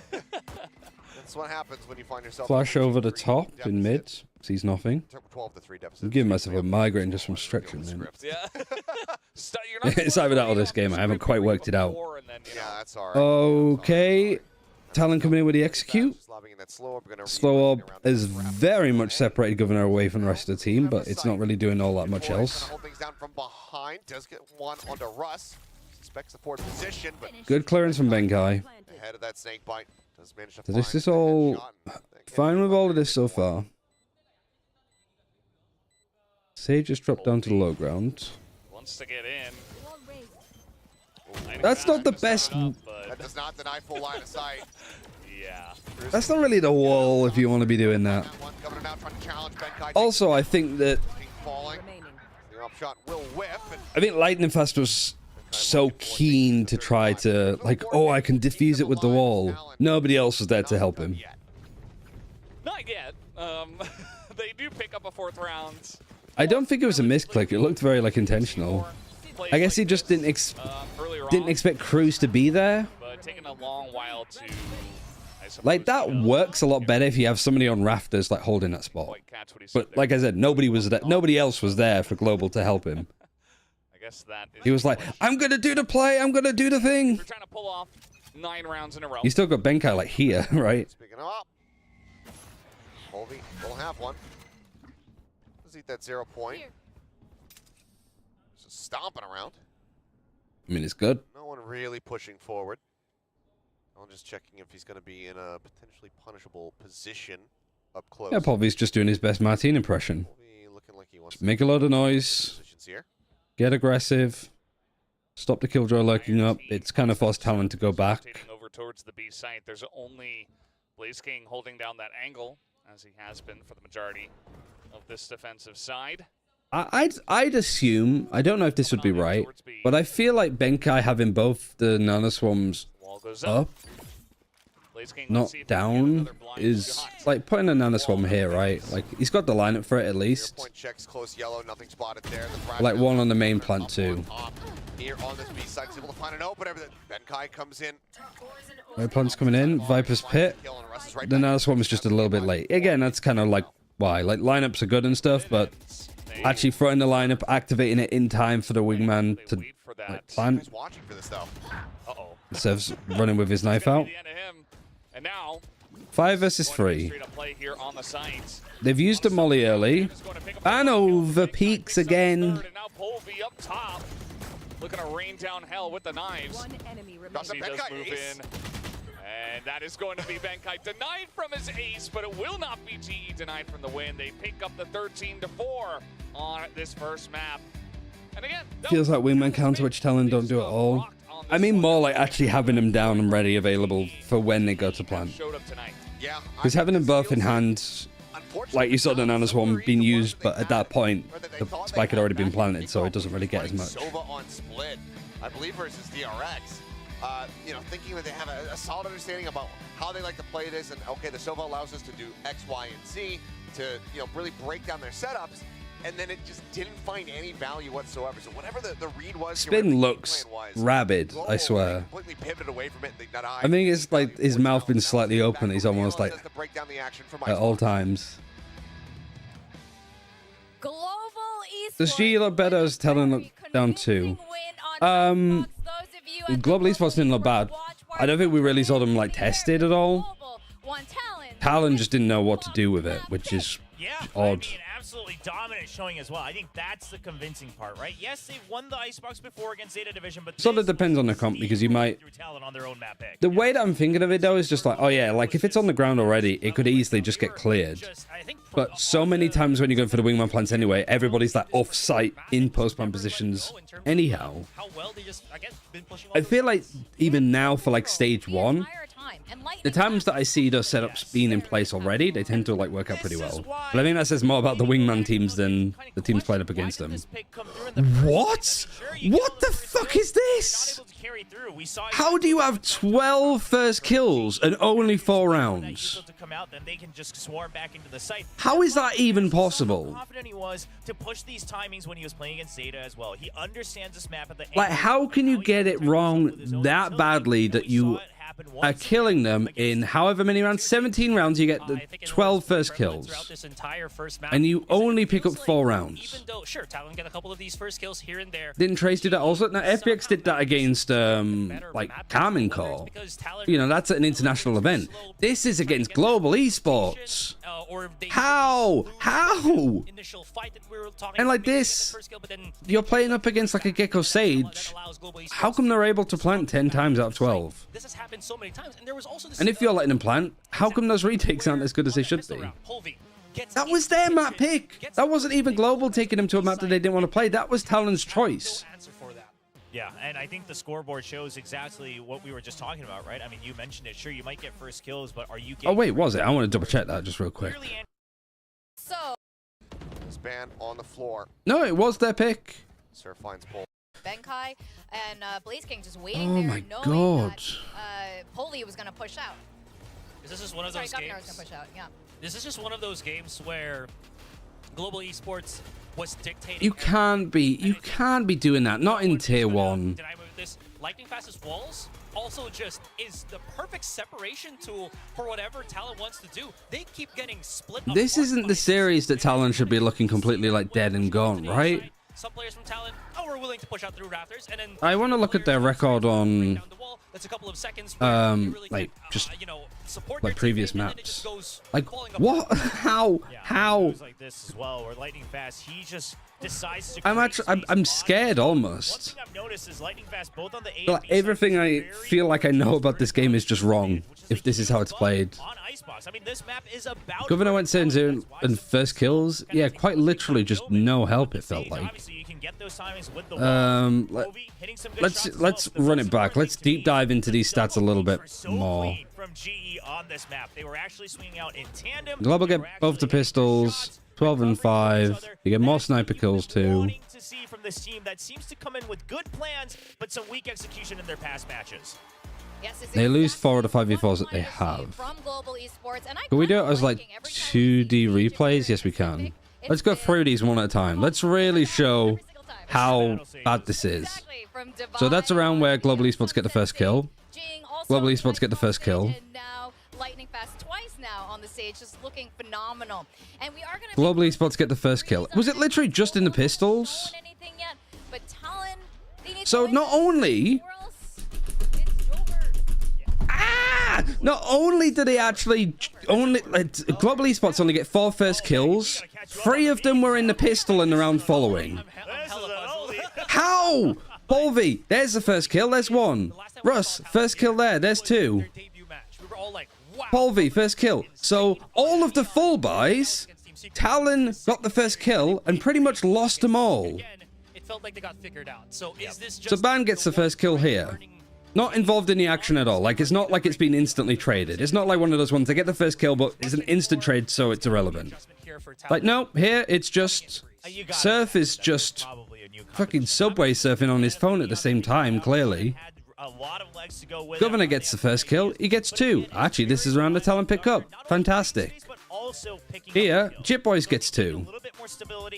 That's what happens when you find yourself. flash over the top in mid, sees nothing. 12-3 deficit. I'm giving myself a migraine just from stretching, man. Yeah. It's either that or this game. I haven't quite worked it out. Yeah, that's all right. Okay. Talon coming in with the execute. Slow Orb is very much separated Governor away from the rest of the team, but it's not really doing all that much else. Does get one onto Russ. Suspects the forward position, but Good clearance from Benkai. ahead of that snake bite. Does manage to So this is all fine with all of this so far. Sage just dropped down to the low ground. Wants to get in. That's not the best. That does not deny full line of sight. Yeah. That's not really the wall if you want to be doing that. Also, I think that I think Lightning Fast was so keen to try to, like, oh, I can defuse it with the wall. Nobody else was there to help him. Not yet. They do pick up a 4th round. I don't think it was a misclick. It looked very, like, intentional. I guess he just didn't expect Cruz to be there. But taking a long while to, like, that works a lot better if you have somebody on rafters, like, holding that spot. But like I said, nobody was there. Nobody else was there for Global to help him. I guess that is, he was like, I'm gonna do the play. I'm gonna do the thing. we're trying to pull off 9 rounds in a row. You still got Benkai, like, here, right? Picking him up. Colby will have one. Let's eat that 0 point. Just stomping around. I mean, it's good. No one really pushing forward. I'm just checking if he's going to be in a potentially punishable position up close. Yeah, Polvy's just doing his best Martin impression. Looking like he wants Make a lot of noise. Here. Get aggressive. Stop the Killjoy lurking up. It's kind of forced Talon to go back. Over towards the B site. There's only Blaze King holding down that angle, as he has been for the majority of this defensive side. I'd assume, I don't know if this would be right, but I feel like Benkai having both the Nanoswarms up, not down, is like putting a Nanoswarm here, right? Like, he's got the lineup for it at least. Like one on the main plant too. Here on this B side, able to find an opener, but Benkai comes in. Right, plant's coming in, Viper's Pit. The Nanoswarm is just a little bit late. Again, that's kind of like why. Like, lineups are good and stuff, but actually throwing the lineup, activating it in time for the wingman to like, plant. Watching for this though. Instead of running with his knife out. And now 5 versus 3. They've used a molly early. And over peaks again. And now Polvi up top. Looking to rain down hell with the knives. One enemy He does move in. And that is going to be Benkai denied from his ace, but it will not be GE denied from the win. They pick up the 13-4 on this first map. And again, Feels like wingman counter, which TLN don't do at all. I mean more like actually having them down and ready, available for when they go to plant. Because having them both in hand, like you saw the Nana's one being used, but at that point, the spike had already been planted, so it doesn't really get as much. Sova on split, I believe, versus DRX. You know, thinking that they have a solid understanding about how they like to play this, and okay, the Sova allows us to do X, Y, and Z to, you know, really break down their setups, and then it just didn't find any value whatsoever. So whatever the read was, Spin looks rabid, I swear. Completely pivoted away from it. I think it's like his mouth been slightly open. He's almost like at all times. Does G look better as TLN look down too? Global Esports didn't look bad. I don't think we really saw them like tested at all. Talon just didn't know what to do with it, which is odd. I mean, absolutely dominant showing as well. I think that's the convincing part, right? Yes, they've won the Icebox before against Zeta Division, but Sort of depends on the comp, because you might... on their own map pick. The way that I'm thinking of it, though, is just like, oh yeah, like if it's on the ground already, it could easily just get cleared. But so many times when you go for the wingman plants anyway, everybody's like off-site in post-plant positions anyhow. I feel like even now for like stage 1, the times that I see those setups being in place already, they tend to like work out pretty well. But I think that says more about the wingman teams than the teams played up against them. What? What the fuck is this? How do you have 12 first kills and only 4 rounds? How is that even possible? Confident he was to push these timings when he was playing against Zeta as well. He understands this map at the Like, how can you get it wrong that badly that you are killing them in however many rounds? 17 rounds, you get the 12 first kills. And you only pick up 4 rounds. Even though, sure, Talon get a couple of these first kills here and there. Didn't Trace do that also? Now, FPX did that against, like, Carmen Core. You know, that's at an international event. This is against Global Esports. How? How? And like this, you're playing up against, like, a Gecko Sage. How come they're able to plant 10 times out of 12? This has happened so many times, and there was also this, and if you're letting them plant, how come those retakes aren't as good as they should be? That was their map pick. That wasn't even Global taking them to a map that they didn't want to play. That was Talon's choice. Yeah, and I think the scoreboard shows exactly what we were just talking about, right? I mean, you mentioned it. Sure, you might get first kills, but are you getting... Oh, wait, was it? I want to double check that just real quick. So... Span on the floor. No, it was their pick. Surf finds Pol. Benkai and Blaze King just waiting Oh there, my knowing god. that Poli was going to push out. This is one of those Sorry, games. was gonna push out, yeah. This is just one of those games where Global Esports was dictating. You can't be doing that. Not in tier 1. Did I move this? Lightning Fast's walls also just is the perfect separation tool for whatever Talon wants to do. They keep getting split up. This isn't the series that Talon should be looking completely like dead and gone, right? Some players from Talon, we're willing to push out through rafters, and then I want to look at their record on that's a couple of seconds like just like previous maps. Like what? How? Like this as well, where Lightning Fast, he just decides to I'm scared almost. One thing I've noticed is Lightning Fast both on the A Like, everything I feel like I know about this game is just wrong if this is how it's played. on Icebox. I mean, this map is about Governor went 7-0 and first kills. Yeah, quite literally just no help, it felt like. Let's run it back. Let's deep dive into these stats a little bit more. From GE on this map. They were actually swinging out in tandem. Global get both the pistols, 12 and 5. You get more sniper kills too. To see from this team that seems to come in with good plans, but some weak execution in their past matches. They lose 4 of the 5v4s that they have. Can we do it as like 2D replays? Yes, we can. Let's go through these one at a time. Let's really show how bad this is. So that's around where Global Esports get the first kill. Global Esports get the first kill. Fast twice now on the stage, just looking phenomenal. And we are going to Global Esports get the first kill. Was it literally just in the pistols? yet, but Talon, they need So not only... Not only do they actually Global Esports only get 4 first kills, 3 of them were in the pistol in the round following. How? Polvi, there's the first kill, there's 1. Russ, first kill there, there's 2. Polvi, first kill. So all of the full buys, Talon got the first kill and pretty much lost them all. It felt like they got figured out. So is this just So Ban gets the first kill here. Not involved in the action at all. Like, it's not like it's been instantly traded. It's not like one of those ones. They get the first kill, but it's an instant trade, so it's irrelevant. Like, no, here it's just... Surf is just fucking subway surfing on his phone at the same time, clearly. Governor gets the first kill. He gets 2. Actually, this is around the Talon pick up. Fantastic. Here, Jitboys gets 2.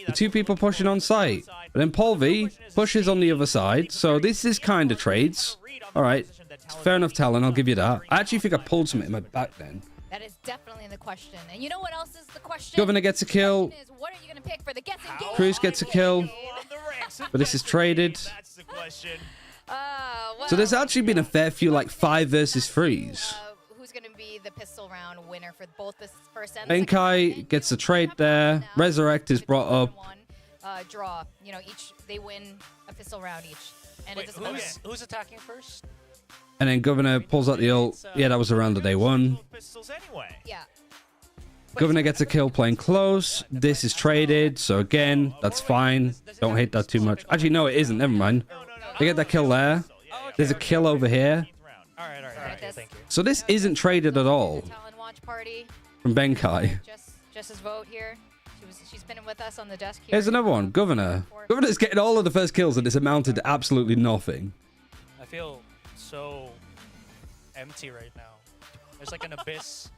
The 2 people pushing on site. But then Polvi pushes on the other side, so this is kind of trades. Alright, fair enough, Talon, I'll give you that. I actually think I pulled something in my back then. That is definitely the question. And you know what else is the question? Governor gets a kill. What are you going to pick for the guessing game? Cruz gets a kill. But this is traded. So there's actually been a fair few, like, 5 versus 3s. Who's going to be the pistol round winner for both the first and second? Benkai gets a trade there. Resurrect is brought up. Draw. You know, they win a pistol round each. And wait, who's attacking first? And then Governor pulls out the ult. Yeah, that was around the day 1. Yeah. Governor gets a kill playing close. This is traded, so again, that's fine. Don't hate that too much. Actually, no, it isn't. Never mind. They get that kill there. There's a kill over here. All right, thank you. So this isn't traded at all. From Benkai. Jess's vote here. She's been with us on the desk here. Here's another one. Governor. Governor's getting all of the first kills, and it's amounted to absolutely nothing. I feel so empty right now. There's like an abyss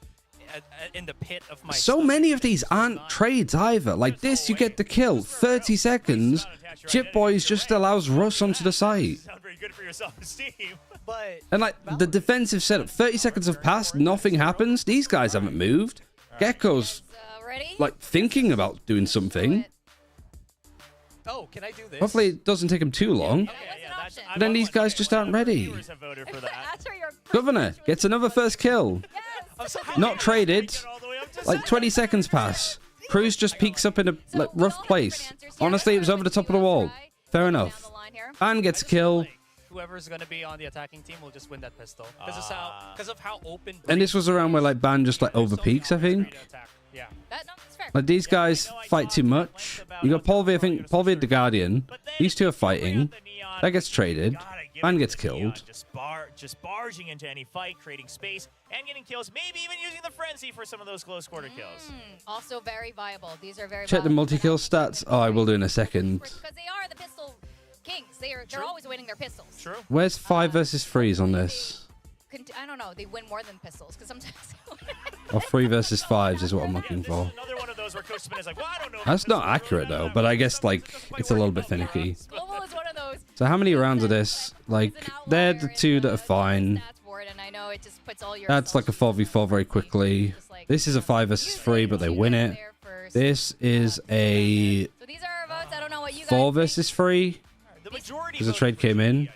in the pit of my So many of these aren't trades either. Like this, you get the kill. 30 seconds. Chip Boys just allows Russ onto the site. And like the defensive setup, 30 seconds have passed, nothing happens. These guys haven't moved. Gecko's like thinking about doing something. Oh, can I do this? Hopefully it doesn't take him too long. But then these guys just aren't ready. Governor gets another first kill. Not traded. Like 20 seconds pass. Cruz just peeks up in a like, rough place. Honestly, it was over the top of the wall. Fair enough. Ban gets a kill. Whoever's going to be on the attacking team will just win that pistol. Because of how open... And this was around where like Ban just like over peaks, I think. Yeah. Like these guys fight too much. You got Polvi, I think Polvi the Guardian. These 2 are fighting. That gets traded. Ban gets killed. Just barging into any fight, creating space, and getting kills. Maybe even using the frenzy for some of those close quarter kills. Also very viable. These are very Check the multi-kill stats. Oh, I will do in a second. Because they are the pistol kings. They're always winning their pistols. True. Where's 5 versus 3s on this? I don't know. They win more than pistols because sometimes. Or 3 versus 5s is what I'm looking for. That's not accurate though, but I guess like it's a little bit finicky. Global is one of those. So how many rounds of this? Like they're the 2 that are fine. That's like a 4v4 very quickly. This is a 5 versus 3, but they win it. This is a 4 versus 3. Because the trade came in.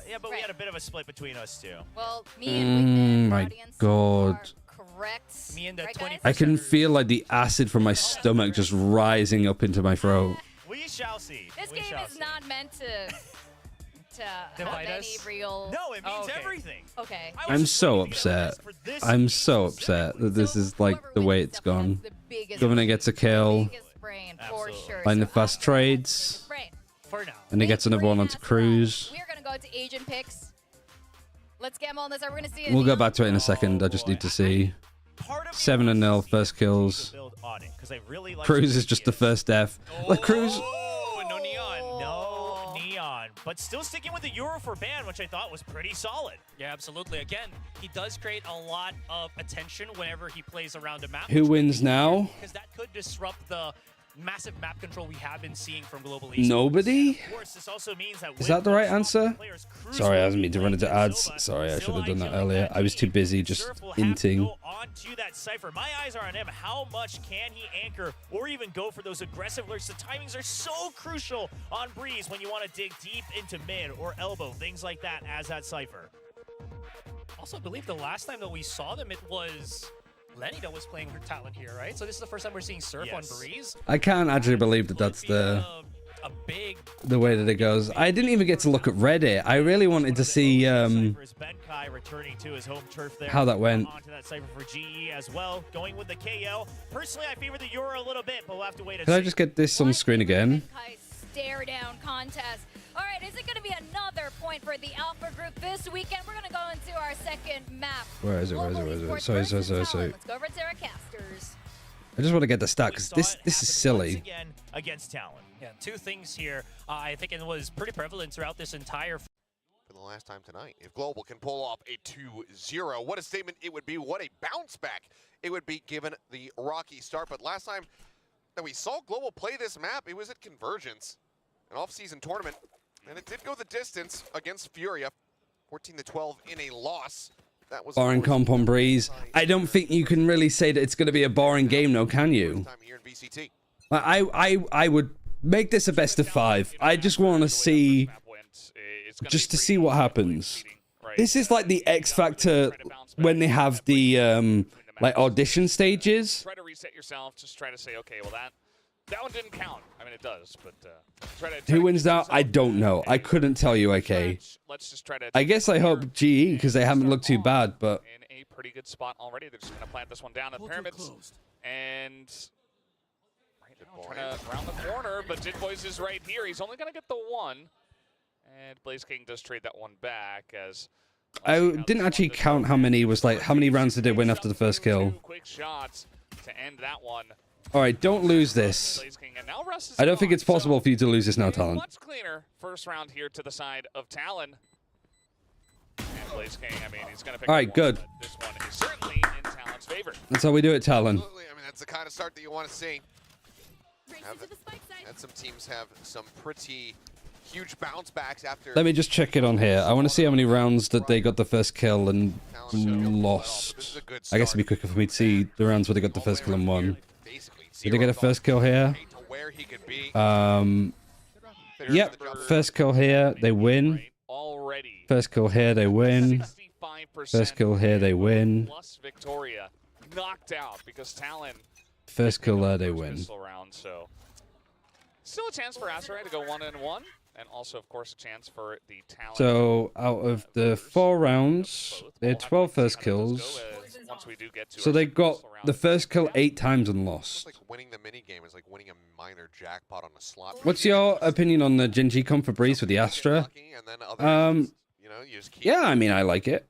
Yeah, but we had a bit of a split between us 2. Well, me and my god. Correct. Me and the 20%. I can feel like the acid from my stomach just rising up into my throat. We shall see. This game is not meant to divide have us? any real... No, it means everything. Okay. I'm so upset. I'm so upset that this is like the way it's gone. Governor gets a kill. Line the fast trades. And he gets another one onto Cruz. We're going to go to agent picks. Let's gamble on this. We're going to see. We'll go back to it in a second. I just need to see. 7-0 first kills. Cruz is just the first death. Like Cruz. No neon. No neon. But still sticking with the Euro for ban, which I thought was pretty solid. Yeah, absolutely. Again, he does create a lot of attention whenever he plays around a map. Who wins now? Because that could disrupt the massive map control we have been seeing from Global Esports. Nobody? Of course, this also means that Is that the right answer? Sorry, I wasn't mean to run into ads. Sorry, I should have done that earlier. I was too busy just inting. Onto that Cypher. My eyes are on him. How much can he anchor or even go for those aggressive lurks? The timings are so crucial on Breeze when you want to dig deep into mid or elbow, things like that as that Cypher. Also, I believe the last time that we saw them, it was Lenny that was playing her talent here, right? So this is the first time we're seeing Surf on Breeze. I can't actually believe that that's the way that it goes. I didn't even get to look at Reddit. I really wanted to see how that went. Onto that Cypher for GE as well, going with the KO. Personally, I favor the Euro a little bit, but we'll have to wait. Can I just get this on screen again? Stare down contest. All right, is it going to be another point for the Alpha group this weekend? We're going to go into our second map. Where is it? Where is it? Where is it? Sorry. Let's go over to our casters. I just want to get the stat because this is silly. Again against Talon. Yeah, two things here. I think it was pretty prevalent throughout this entire. For the last time tonight, if Global can pull off a 2-0, what a statement it would be. What a bounce back it would be given the rocky start. But last time that we saw Global play this map, it was at Convergence, an off-season tournament, and it did go the distance against Furia, 14-12 in a loss. That was Boring comp on Breeze. I don't think you can really say that it's going to be a boring game, though, can you? I would make this a best of 5. I just want to see, just to see what happens. This is like the X Factor when they have the like audition stages. Try to reset yourself. Just try to say, okay, well that one didn't count. I mean, it does, but try Who wins that? I don't know. I couldn't tell you. Okay. Let's just try to. I guess I hope GE because they haven't looked too bad, but in a pretty good spot already. They're just gonna plant this one down at the pyramids, and right now trying to round the corner. But Jitboys is right here. He's only gonna get the one, and Blaze King does trade that one back as. I didn't actually count how many rounds did they win after the first kill. Quick shots to end that one. All right, don't lose this. I don't think it's possible for you to lose this now, Talon. Much cleaner first round here to the side of Talon. And Blaze King, I mean, he's going to pick all right, good. This one is certainly in Talon's favor. That's how we do it, Talon. Absolutely. I mean, that's the kind of start that you want to see. And some teams have some pretty huge bounce backs after. Let me just check it on here. I want to see how many rounds that they got the first kill and lost. I guess it'd be quicker for me to see the rounds where they got the first kill and won. Did they get a first kill here? Yep. First kill here, they win. First kill here, they win. First kill here, they win. Plus Victoria knocked out because Talon. First kill there, they win. So still a chance for Aserai to go 1-1, and also, of course, a chance for the Talon. So out of the 4 rounds, they had 12 first kills. So they got the first kill 8 times and lost. Like winning the mini game is like winning a minor jackpot on a slot. What's your opinion on the Gen G comp for Breeze with the Astra? Yeah, I mean, I like it.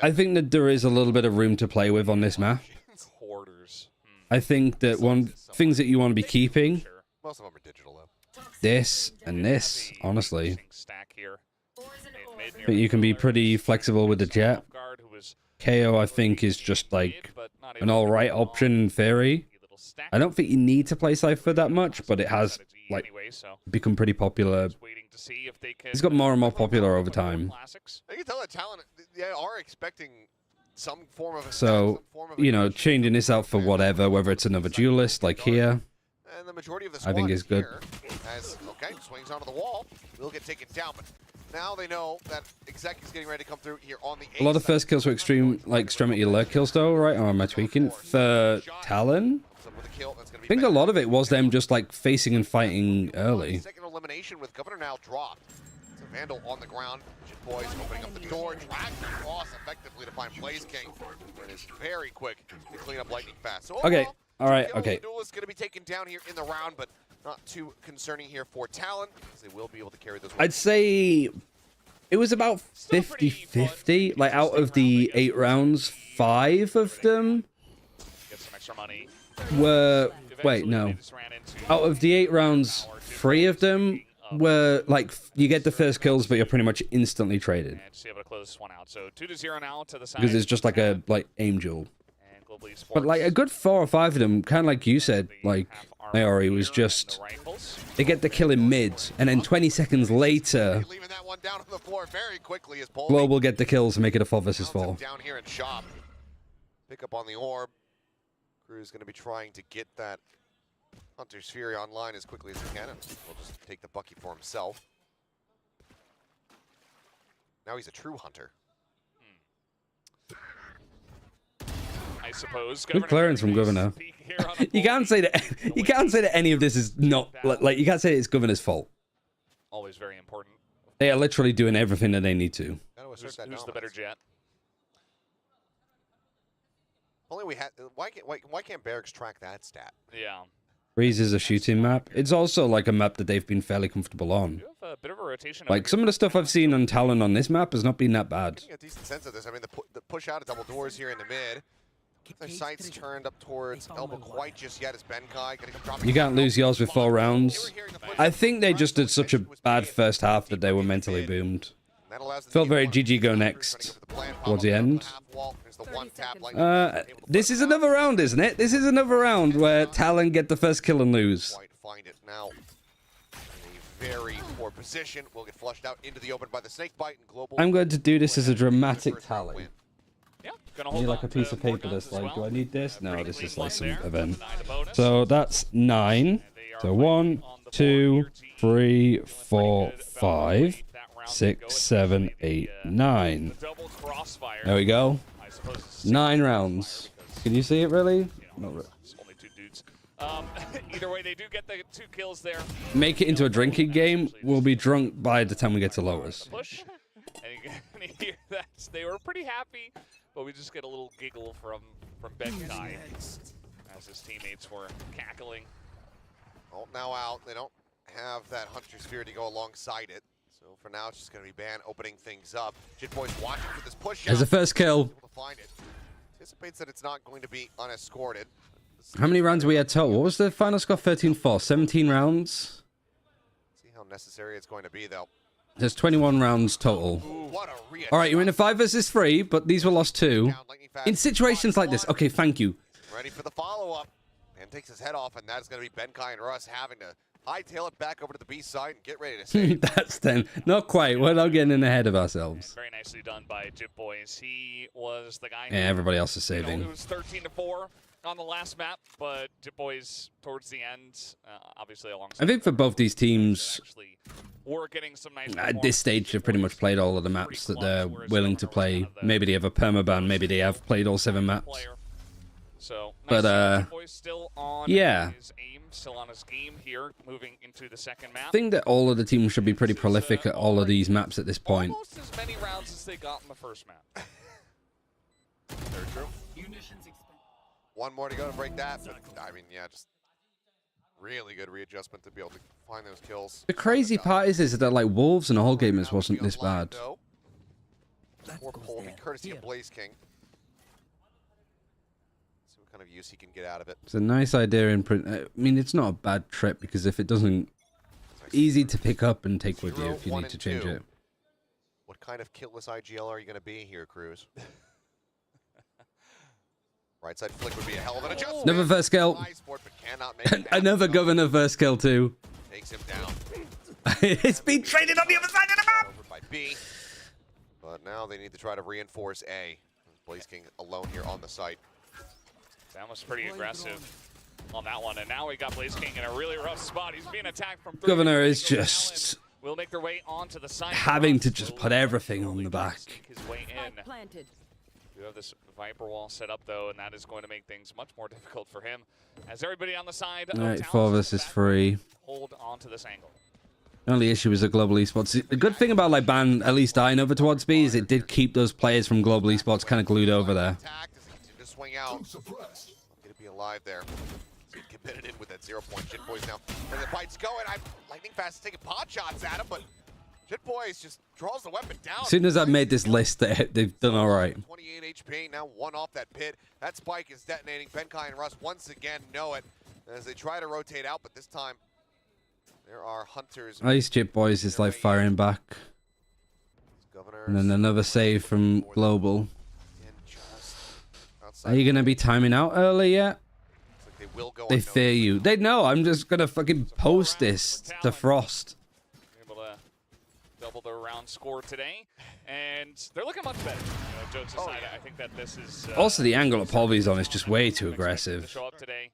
I think that there is a little bit of room to play with on this map. I think that things that you want to be keeping, most of them are digital though. This and this, honestly. But you can be pretty flexible with the Jet. KO, I think, is just like an alright option in theory. I don't think you need to play Cypher that much, but it has like become pretty popular. It's got more and more popular over time. You can tell that Talon, they are expecting some form of. So, you know, changing this out for whatever, whether it's another duelist like here, and the majority of the I think is good. As, okay, swings onto the wall, will get taken down, but now they know that Exec is getting ready to come through here on the. A lot of first kills were extremity alert kills though, right? Or am I tweaking? For Talon? I think a lot of it was them just like facing and fighting early. Second elimination with Governor now dropped. It's a Vandal on the ground. Boys opening up the door, dragged across effectively to find Blaze King. And is very quick to clean up lightning fast. So okay, all right, okay. The duelist going to be taken down here in the round, but not too concerning here for Talon, because they will be able to carry this. I'd say it was about 50-50. Like out of the 8 rounds, 5 of them were. Wait, no. Out of the 8 rounds, 3 of them were like you get the first kills, but you're pretty much instantly traded. Able to close this one out. So 2-0 now to the side. Because it's just like a aim duel. Probably sports. But like a good 4 or 5 of them, kind of like you said, like Maori was just they get the kill in mid, and then 20 seconds later, Leaving that one down on the floor very quickly as Boldy Global get the kills and make it a 4 versus 4. down here in shop. Pick up on the orb. Crew's going to be trying to get that Hunter's Fury online as quickly as he can, and will just take the Bucky for himself. Now he's a true hunter. I suppose. Good clearance from Governor. You can't say that any of this is not like you can't say it's Governor's fault. Always very important. They are literally doing everything that they need to. Who's the better jet? Only we had. Why can't Barracks track that stat? Yeah. Breeze is a shooting map. It's also like a map that they've been fairly comfortable on. You have a bit of a rotation. Like some of the stuff I've seen on Talon on this map has not been that bad. Getting a decent sense of this. I mean, the push out of double doors here in the mid. Their sights turned up towards elbow quite just yet as Benkai getting dropping. You can't lose yours with 4 rounds. I think they just did such a bad first half that they were mentally boomed. Felt very GG go next towards the end. This is another round, isn't it? This is another round where Talon get the first kill and lose. Find it now. A very poor position. Will get flushed out into the open by the snake bite and Global. I'm going to do this as a dramatic tally. Yeah, I need like a piece of paper that's like, do I need this? No, this is like some event. So that's 9. So 1, 2, 3, 4, 5, 6, 7, 8, 9. There we go. 9 rounds. Can you see it really? Not really. Only 2 dudes. Either way, they do get the 2 kills there. Make it into a drinking game. We'll be drunk by the time we get to lowers. Push. And you can hear that they were pretty happy, but we just get a little giggle from Benkai as his teammates were cackling. Oh, now out. They don't have that Hunter's Sphere to go alongside it. So for now, it's just going to be Ban opening things up. Jitboy's watching for this push. There's the first kill. Able to find it. Anticipates that it's not going to be unescorted. How many rounds we had total? What was the final score? 13-4. 17 rounds. See how necessary it's going to be, though. There's 21 rounds total. All right, you're in a 5 versus 3, but these were lost 2. In situations like this, okay, thank you. Ready for the follow-up. Man takes his head off, and that's going to be Benkai and Russ having to hightail it back over to the B side and get ready to save. That's 10. Not quite. We're not getting ahead of ourselves. Very nicely done by Jitboys. He was the guy. Yeah, everybody else is saving. It was 13-4 on the last map, but Jitboys towards the end, obviously alongside. I think for both these teams, we're getting some nice at this stage, they've pretty much played all of the maps that they're willing to play. Maybe they have a permaban. Maybe they have played all 7 maps. So, but still on yeah. his aim, still on his game here, moving into the second map. I think that all of the teams should be pretty prolific at all of these maps at this point. Almost as many rounds as they got in the first map. Very true. One more to go to break that. But, I mean, yeah, just really good readjustment to be able to find those kills. The crazy part is that like Wolves and All Gamers wasn't this bad. Poor Polby, courtesy of Blaze King. See what kind of use he can get out of it. It's a nice idea in print. I mean, it's not a bad trip because if it doesn't, easy to pick up and take with you if you need to change it. What kind of killless IGL are you going to be here, Cruz? Right side flick would be a hell of an adjustment. Another first kill. Another Governor first kill too. Takes him down. It's been traded on the other side of the map. Over by B. But now they need to try to reinforce A. Blaze King alone here on the site. That was pretty aggressive on that one, and now we got Blaze King in a really rough spot. He's being attacked from 3. Governor is just will make their way onto the side. Having to just put everything on the back. His way in. We have this Viper wall set up though, and that is going to make things much more difficult for him. As everybody on the side, all right, 4 versus 3. Hold on to this angle. The only issue is the Global Esports. The good thing about like ban, at least I know towards B, is it did keep those players from Global Esports kind of glued over there. To swing out. Gonna be alive there. So he committed in with that 0 point. Jitboys now. And the fight's going. Lightning Fast is taking pot shots at him, but Jitboys just draws the weapon down. As soon as I've made this list, they've done all right. 28 HP, now 1 off that pit. That spike is detonating. Benkai and Russ once again know it as they try to rotate out, but this time there are hunters. Ice Jitboys is like firing back. And then another save from Global. side. Are you going to be timing out early yet? Like they will go They fear you. They know I'm just going to fucking post this to Frost. Able to double their round score today, and they're looking much better. Jokes aside, I think that this is Also, the angle that Polvy's on is just way too aggressive. show up today,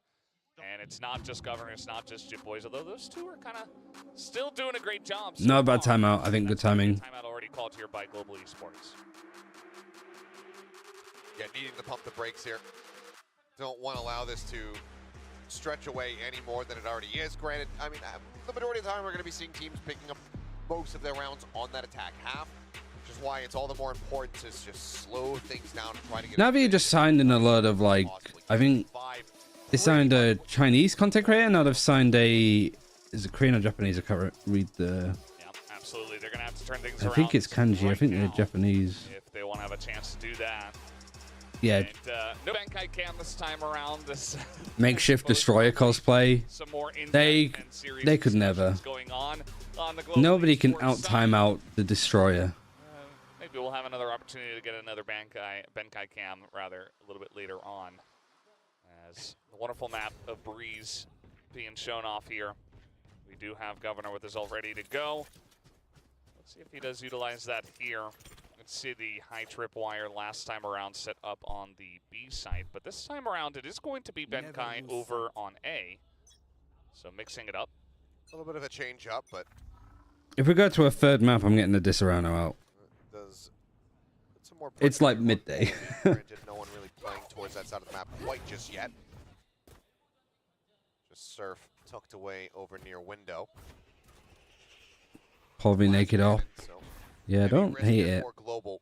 and it's not just Governor, it's not just Jip Boys, although those two are kind of still doing a great job. So Not a bad timeout. I think good timing. Timeout already called here by Global Esports. Yeah, needing to pump the brakes here. Don't want to allow this to stretch away any more than it already is. Granted, I mean, the majority of the time we're going to be seeing teams picking up most of their rounds on that attack half, which is why it's all the more important to just slow things down and try to get... Navi just signed in a lot of, like, I think they signed a Chinese content creator. Now they've signed a... Is it Korean or Japanese? I can't read the... Yeah, absolutely. They're going to have to turn things I around. think it's kanji. Right I think they're now, Japanese. if they want to have a chance to do that. Yeah. And, no Bankai Cam this time around. This Makeshift destroyer cosplay. some more They serious could never. going on the Global Nobody can Esports out side. time out the destroyer. Maybe we'll have another opportunity to get another Bankai Cam rather a little bit later on. As the wonderful map of Breeze being shown off here. We do have Governor with his ult ready to go. Let's see if he does utilize that here. Let's see the high tripwire last time around set up on the B site, but this time around it is going to be Benkai over on A. So mixing it up. A little bit of a change up, but If we go to a third map, I'm getting the Disorano out. does put some more It's like pressure on midday. Global. Granted, no one really playing towards that side of the map quite just yet. Just Surf tucked away over near window. Polvy naked off. So Yeah, don't hate it. for Global.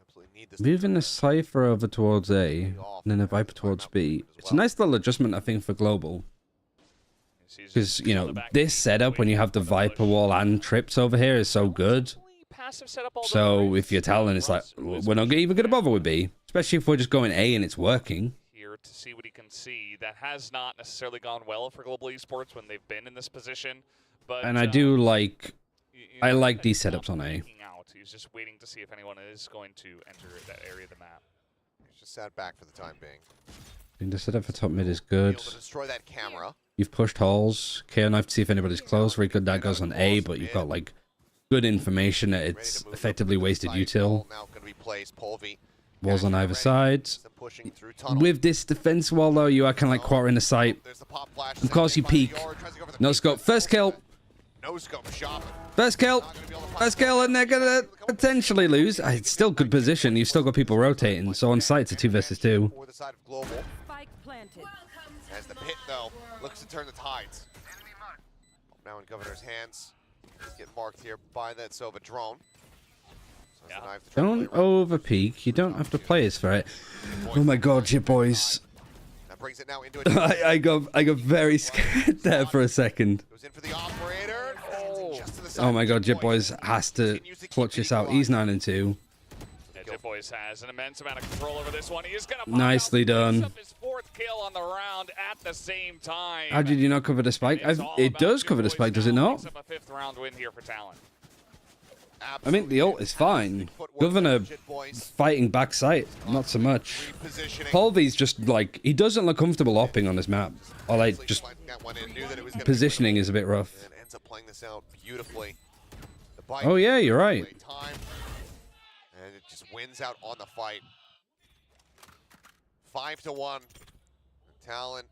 Absolutely need this. Moving the Cypher over towards A, and then a Viper towards B. It's a nice little adjustment, I think, for Global. Because, you know, this setup, when you have the Viper wall and trips over here, is so good. So if you're Talon, it's like, we're not even going to bother with B. Especially if we're just going A and it's working. Here to see what he can see. That has not necessarily gone well for Global Esports when they've been in this position. But And I do like... I like these setups on A. He's just waiting to see if anyone is going to enter that area of the map. He's just sat back for the time being. I think the setup for top mid is good. Able to destroy that camera. You've pushed holes. KO knife to see if anybody's close. Very good. That goes on A, but you've got, like, good information that it's effectively wasted util. Now going to be placed. Polvy. Walls on either side. Pushing through tunnel. With this defense wall, though, you are kind of like quartering the sight. There's the pop flash. Of course, you peek. No scope. First kill. No scope shopping. First kill. First kill, and they're going to potentially lose. It's still good position. You've still got people rotating. So on site, it's a 2 versus 2. For the side of Global. Spike planted. As the pit, though, looks to turn the tides. Now in Governor's hands. He's getting marked here by that Sova drone. So that's the knife to try to Don't play around. over peek. You don't have to play as for it. Oh my god, you boys. That brings it now into a I got very scared there for a second. goes in for the operator. Just to the side Oh my of god, Jip Jip Boys has to clutch this out. He's 9-2. Yeah, Jip Boys has an immense amount of control over this one. He is going to Nicely done. up his 4th kill on the round at the same time. How did you not cover the spike? It does cover the spike, does it not? Picks up a 5th round win here for Talon. I mean, the ult is fine. Governor fighting back sight, not so much. Polvy's just like, he doesn't look comfortable opping on this map. Or like, just positioning is a bit rough. And ends up playing this out beautifully. Oh yeah, you're right. And it just wins out on the fight. 5-1. Talon,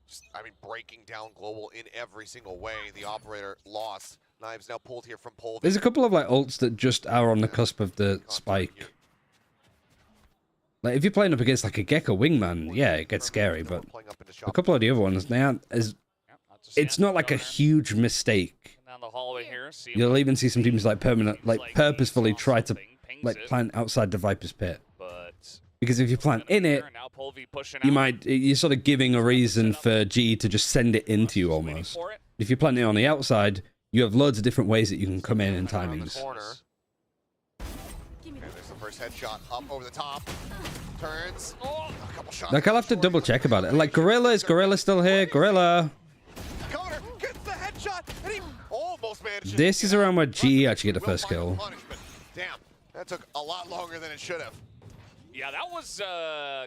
just, I mean, breaking down Global in every single way. The operator lost. Knives now pulled here from Polvy. There's a couple of like ults that just are on the cusp of the spike. Like if you're playing up against like a Gecko Wingman, yeah, it gets scary, but a couple of the other ones, they aren't as... It's not like a huge mistake. Down the hallway here. See You'll even see some teams like purposefully try to like plant outside the Viper's pit. Because if you plant in it, you're sort of giving a reason for G to just send it into you almost. If you plant it on the outside, you have loads of different ways that you can come in and timings. And there's the first headshot up over the top. Turns. A couple shots. Like I'll have to double check about it. Like is Gorilla still here? Gorilla. Governor gets the headshot, and he almost managed to This is around where G actually get the first kill. Damn, that took a lot longer than it should have. Yeah, that was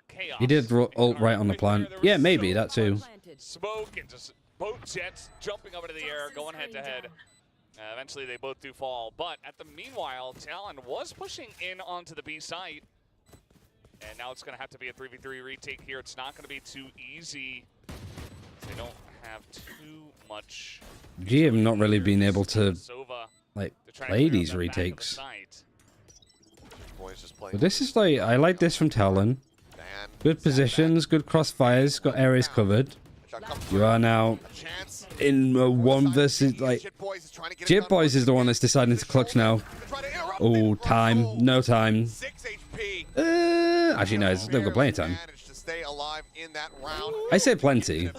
chaos. He did ult right on the plant. Yeah, maybe that too. Smoke and just both jets jumping up into the air, going head to head. Eventually, they both do fall. But at the meanwhile, TLN was pushing in onto the B site. And now it's going to have to be a 3v3 retake here. It's not going to be too easy. They don't have too much. G have not really been able to like play these retakes. But this is like, I like this from Talon. Good positions, good crossfires, got areas covered. You are now in a 1 versus like Jit Boys is the one that's deciding to clutch now. Oh, time, no time. Actually, no, they've got plenty of time. I say plenty.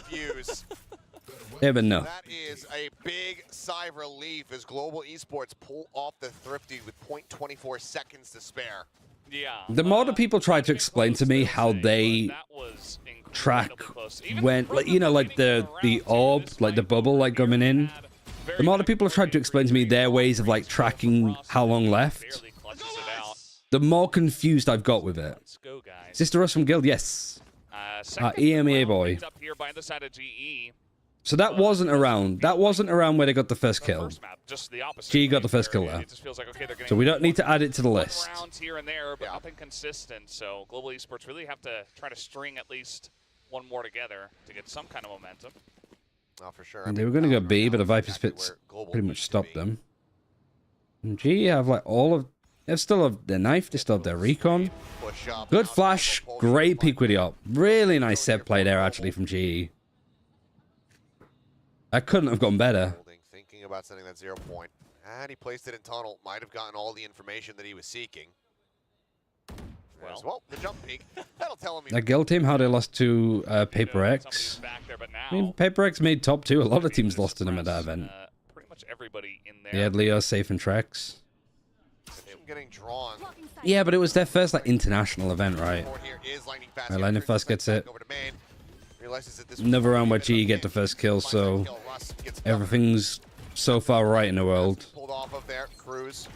Yeah, but no. That is a big sigh of relief as Global Esports pull off the Thrifty with 0.24 seconds to spare. Yeah. The more that people try to explain to me how they track when, like, you know, like the orb, like the bubble, like coming in. The more that people have tried to explain to me their ways of like tracking how long left, the more confused I've got with it. Sister Russ from Guild, yes. EMEA boy. So that wasn't around. That wasn't around where they got the first kill. G got the first kill there. So we don't need to add it to the list. Here and there, but nothing consistent. So Global Esports really have to try to string at least one more together to get some kind of momentum. For sure. And they were going to go B, but the Viper's Pits pretty much stopped them. And G have like all of... They still have their knife, they still have their recon. Good flash, great peek with the op. Really nice set play there actually from GE. That couldn't have gone better. Thinking about sending that 0 point. And he placed it in tunnel. Might have gotten all the information that he was seeking. Well, the jump peek. That'll tell him. That Guild team, how they lost to Paper X. I mean, Paper X made top 2. A lot of teams lost to them at that event. Pretty much everybody in there. They had Leo safe in Trex. Getting drawn. Yeah, but it was their first like international event, right? Lightning Fast gets it. Another round where GE get the first kill, so everything's so far right in the world. Pulled off of there, Cruz.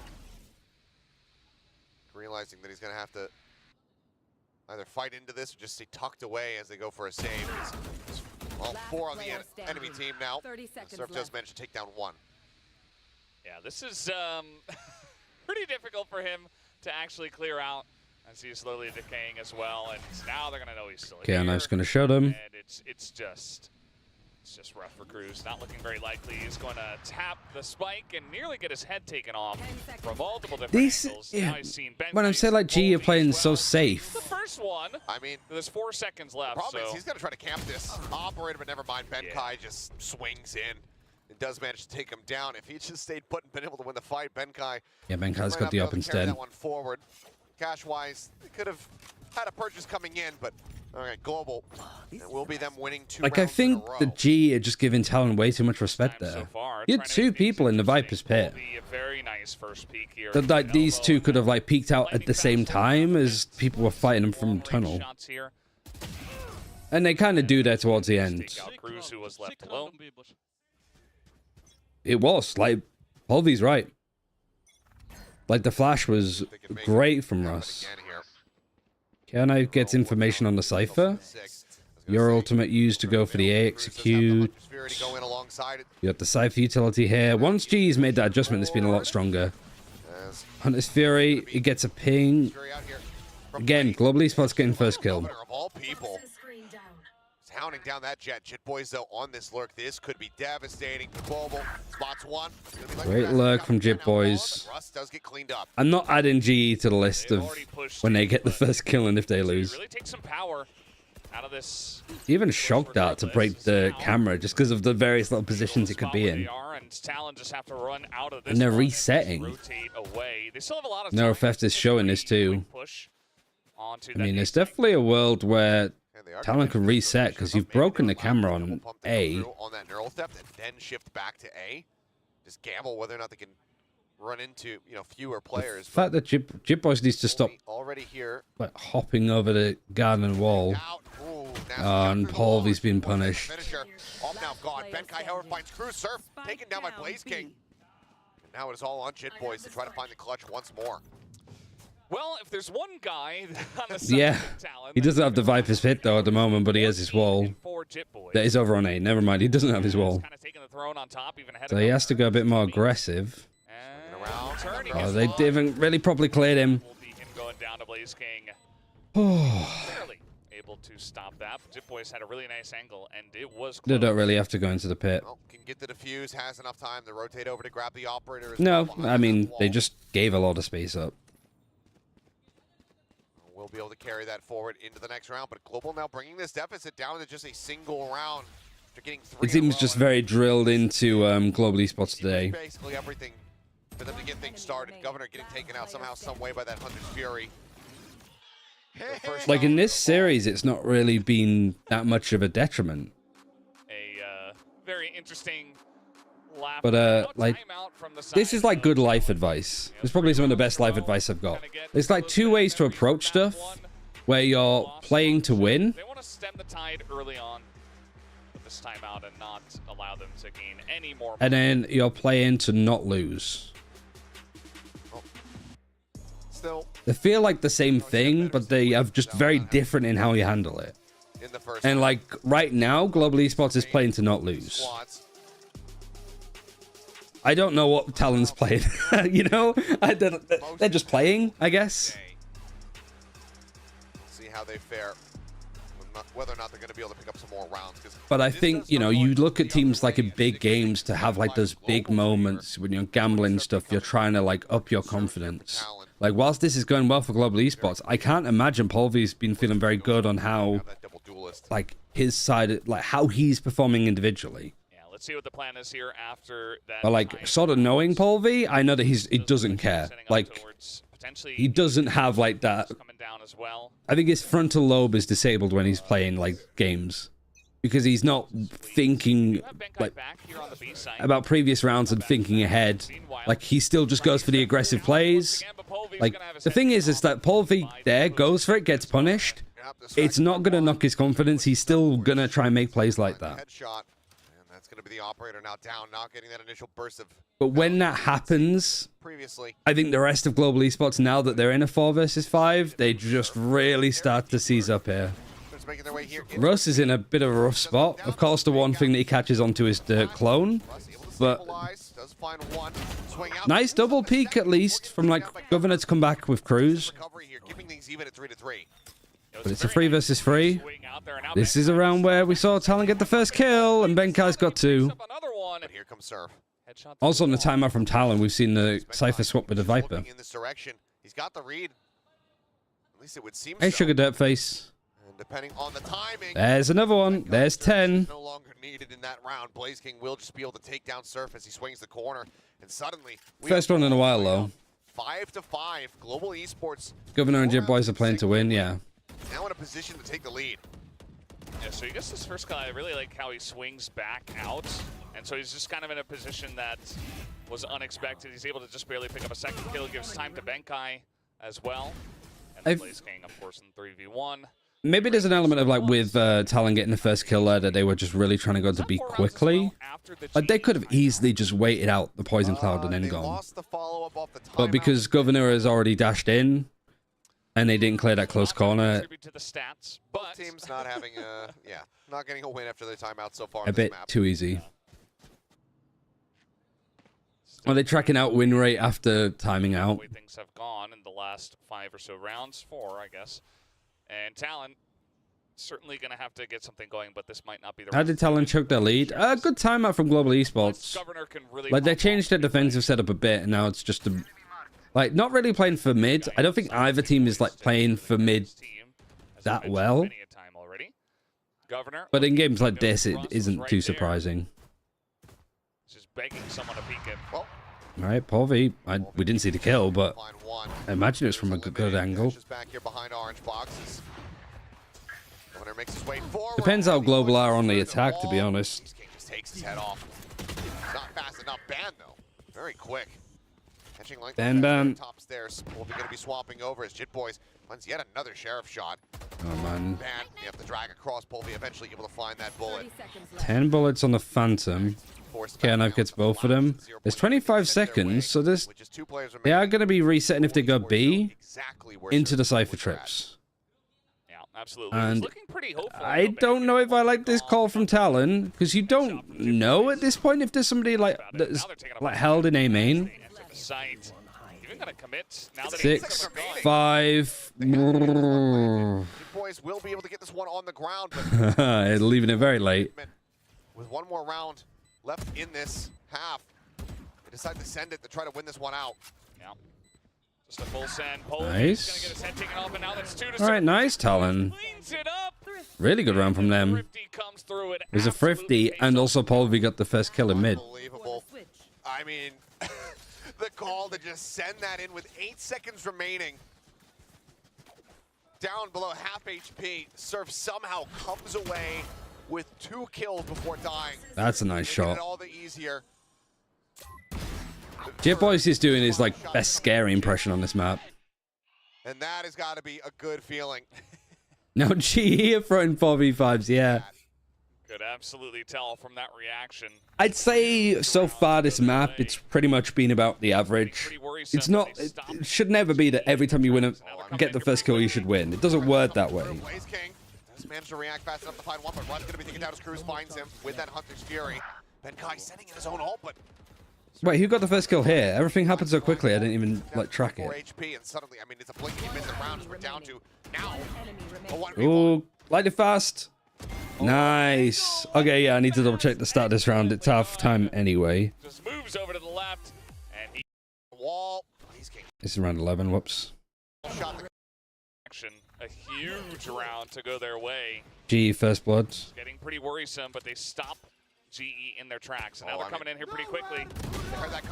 Realizing that he's going to have to either fight into this or just stay tucked away as they go for a save. All 4 on the enemy team now. Surf does manage to take down 1. Yeah, this is pretty difficult for him to actually clear out as he's slowly decaying as well. And now they're going to know he's still here. Okay, knife's going to show them. And it's just rough for Cruz. Not looking very likely. He's going to tap the spike and nearly get his head taken off from multiple different angles. Yeah, when I say like G are playing so safe. The first one. I mean, there's 4 seconds left. The problem is he's going to try to camp this operator, but never mind. Benkai just swings in. It does manage to take him down. If he just stayed put and been able to win the fight, Benkai. Yeah, Benkai's got the up instead. That one forward. Cash-wise, they could have had a purchase coming in, but all right, Global. It will be them winning 2 rounds I think in a row. the G are just giving Talon way too much respect there. You had 2 people in the Viper's Pit. Very nice first peek here. That like these 2 could have like peeked out at the same time as people were fighting them from tunnel. And they kind of do that towards the end. Cruz, who was left alone. It was like Polvy's right. Like the flash was great from Russ. Kiana gets information on the cipher. Your ultimate used to go for the A execute. You got the cipher utility here. Once G's made that adjustment, it's been a lot stronger. Hunter's Fury, it gets a ping. Again, Global Esports getting first kill. Hounding down that jet. Jit Boys, though, on this lurk. This could be devastating. Global spots 1. Great lurk from Jit Boys. Russ does get cleaned up. I'm not adding GE to the list of when they get the first kill and if they lose. Really take some power out of this. Even shocked that to break the camera just because of the various little positions it could be in. And they're resetting. Neurofest is showing this too. I mean, there's definitely a world where Talon can reset because you've broken the camera on A. On that neural theft and then shift back to A. Just gamble whether or not they can run into, you know, fewer players. The fact that Jit Boys needs to stop like hopping over the garden wall. And Polvy's been punished. Off now gone. Benkai, however, finds Cruz. Surf taken down by Blaze King. And now it is all on Jit Boys to try to find the clutch once more. Well, if there's one guy on the side Yeah. of Talon, He doesn't have the Viper's Pit, though, at the moment, but he has his wall. That is over on A. Never mind, he doesn't have his wall. So he has to go a bit more aggressive. Oh, they haven't really properly cleared him. Going down to Blaze King. Barely able to stop that. Jit Boys had a really nice angle, and it was close. They don't really have to go into the pit. Well, can get the defuse, has enough time to rotate over to grab the operator. As No, well I mean, wall. they just gave a lot of space up. We'll be able to carry that forward into the next round, but Global now bringing this deficit down to just a single round. After getting 3 It seems just very drilled into Global Esports today. basically everything for them to get things started. Governor getting taken out somehow, some way by that 100 Fury. Like in this series, it's not really been that much of a detriment. A very interesting lap. But like, this is like good life advice. It's probably some of the best life advice I've got. There's like 2 ways to approach stuff, where you're playing to win. They want to stem the tide early on with this timeout and not allow them to gain any more. And then you're playing to not lose. Still, They feel like the same thing, but they are just very different in how you handle it. in the first And like right now, Global Esports is playing to not lose. squads. I don't know what Talon's playing. You know, they're just playing, I guess. See how they fare. Whether or not they're going to be able to pick up some more rounds. But I think, you know, you look at teams like in big games to have like those big moments when you're gambling stuff, you're trying to like up your confidence. Like whilst this is going well for Global Esports, I can't imagine Polvy's been feeling very good on how like his side, like how he's performing individually. Yeah, let's see what the plan is here after that. But like sort of knowing Polvy, I know that he doesn't care. Like he doesn't have like that. I think his frontal lobe is disabled when he's playing like games. Because he's not thinking like about previous rounds and thinking ahead. Like he still just goes for the aggressive plays. Like the thing is that Polvy there goes for it, gets punished. It's not gonna knock his confidence. He's still gonna try and make plays like that. Headshot. And that's going to be the operator now down, not getting that initial burst of But when that happens, previously. I think the rest of Global Esports, now that they're in a 4 versus 5, they just really start to seize up here. Making their way here. Russ is in a bit of a rough spot. Of course, the one thing that he catches onto is the clone. But nice double peek at least from like Governor to come back with Cruz. But it's a 3 versus 3. This is a round where we saw Talon get the first kill and Benkai's got 2. Here comes Surf. Also on the timeout from Talon, we've seen the Cypher swap with the Viper. In this direction. He's got the read. At least it would seem Hey, so. Sugar Dirtface. And depending on the timing. There's another one. There's 10. No longer needed in that round. Blaze King will just be able to take down Surf as he swings the corner. And suddenly, First one in a while, though. 5-5. Global Esports Governor and Jib Boys are playing to win, yeah. now in a position to take the lead. Yeah, so I guess this first guy, I really like how he swings back out. And so he's just kind of in a position that was unexpected. He's able to just barely pick up a second kill. Gives time to Benkai as well. And then Blaze King, of course, in 3v1. Maybe there's an element of like with Talon getting the first kill there that they were just really trying to go to B quickly. Like they could have easily just waited out the poison cloud and then gone. But because Governor has already dashed in and they didn't clear that close corner, Both teams not having a not getting a win after their timeout so far. a bit too easy. Are they tracking out win rate after timing out? Things have gone in the last 5 or so rounds, 4, I guess. And Talon certainly going to have to get something going, but this might not be the How did Talon choke their lead? Good timeout from Global Esports. Like they changed their defensive setup a bit, and now it's just like not really playing for mid. I don't think either team is like playing for mid that well. But in games like this, it isn't too surprising. Just begging someone to peek it. All right, Polvy. We didn't see the kill, but I imagine it's from a good angle. Back here behind orange boxes. Governor makes his way forward. Depends how Global are on the attack, to be honest. King just takes his head off. Not fast enough. Ban though. Very quick. Catching length top stairs. Will be going to be swapping over as Jit Boys finds yet another sheriff shot. Oh my. man. You have to drag across. Polvi eventually able to find that bullet. 10 bullets on the Phantom. Okay, knife gets both of them. There's 25 seconds, so this they are going to be resetting if they go B into the Cypher trips. Yeah, absolutely. And looking pretty hopeful. I don't know if I like this call from Talon, because you don't know at this point if there's somebody like that's like held in A main. Even gonna commit now that 6, 5. Boys will be able to get this one on the ground, but leaving it very late. with one more round left in this half, they decide to send it to try to win this one out. Yeah. Just a full send. Nice. Gonna get his head taken off, and now that's 2 to All right, nice Talon. Cleans it up. Really good round from them. Comes through it. There's a Thrifty, and also Polvi got the first kill in mid. Unbelievable. I mean, the call to just send that in with 8 seconds remaining. Down below half HP, Surf somehow comes away with 2 kills before dying. That's a nice shot. It all the easier. J-Boys is doing his like best scary impression on this map. And that has got to be a good feeling. No, G here throwing 4v5s, yeah. Could absolutely tell from that reaction. I'd say so far this map, it's pretty much been about the average. It's not, it should never be that every time you win get the first kill you should win. It doesn't work that way. Does manage to react fast enough to find one, but Run's going to be taken down as Cruz finds him with that Hunter's Fury. Ben Kai sending in his own ult, but Wait, who got the first kill here? Everything happened so quickly, I didn't even like track it. HP, and suddenly, I mean, it's a blink and you miss the round as we're down to now a 1v1. Ooh, light it fast. Nice. Okay, yeah, I need to double check the start of this round. It's half time anyway. Just moves over to the left, and he wall. This is round 11. Whoops. A huge round to go their way. G first blood. Getting pretty worrisome, but they stop GE in their tracks, and now they're coming in here pretty quickly.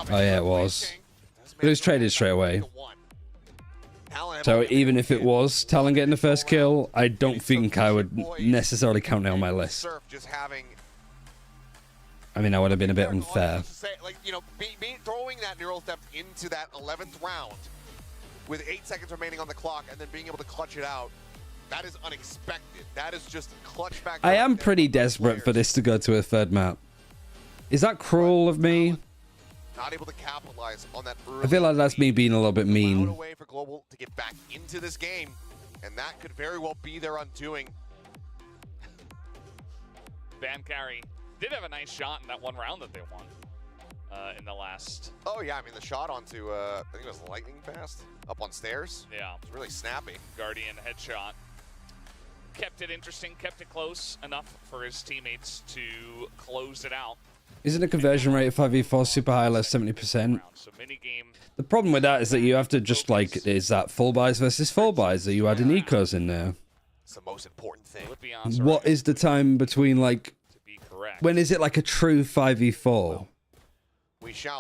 Oh yeah, it was. It was traded straight away. So even if it was Talon getting the first kill, I don't think I would necessarily count it on my list. I mean, that would have been a bit unfair. Like, you know, throwing that neural theft into that 11th round with 8 seconds remaining on the clock and then being able to clutch it out, that is unexpected. That is just clutch back. I am pretty desperate for this to go to a third map. Is that cruel of me? Not able to capitalize on that early. I feel like that's me being a little bit mean. Away for Global to get back into this game, and that could very well be their undoing. Van Carey did have a nice shot in that one round that they won in the last. Oh yeah, I mean the shot onto I think it was lightning fast up on stairs. Yeah, it was really snappy. Guardian headshot. Kept it interesting, kept it close enough for his teammates to close it out. Isn't the conversion rate of 5v4 super high, like 70%? The problem with that is that you have to just like, is that full buys versus full buys? Are you adding ecos in there? It's the most important thing. What is the time between like, when is it like a true 5v4?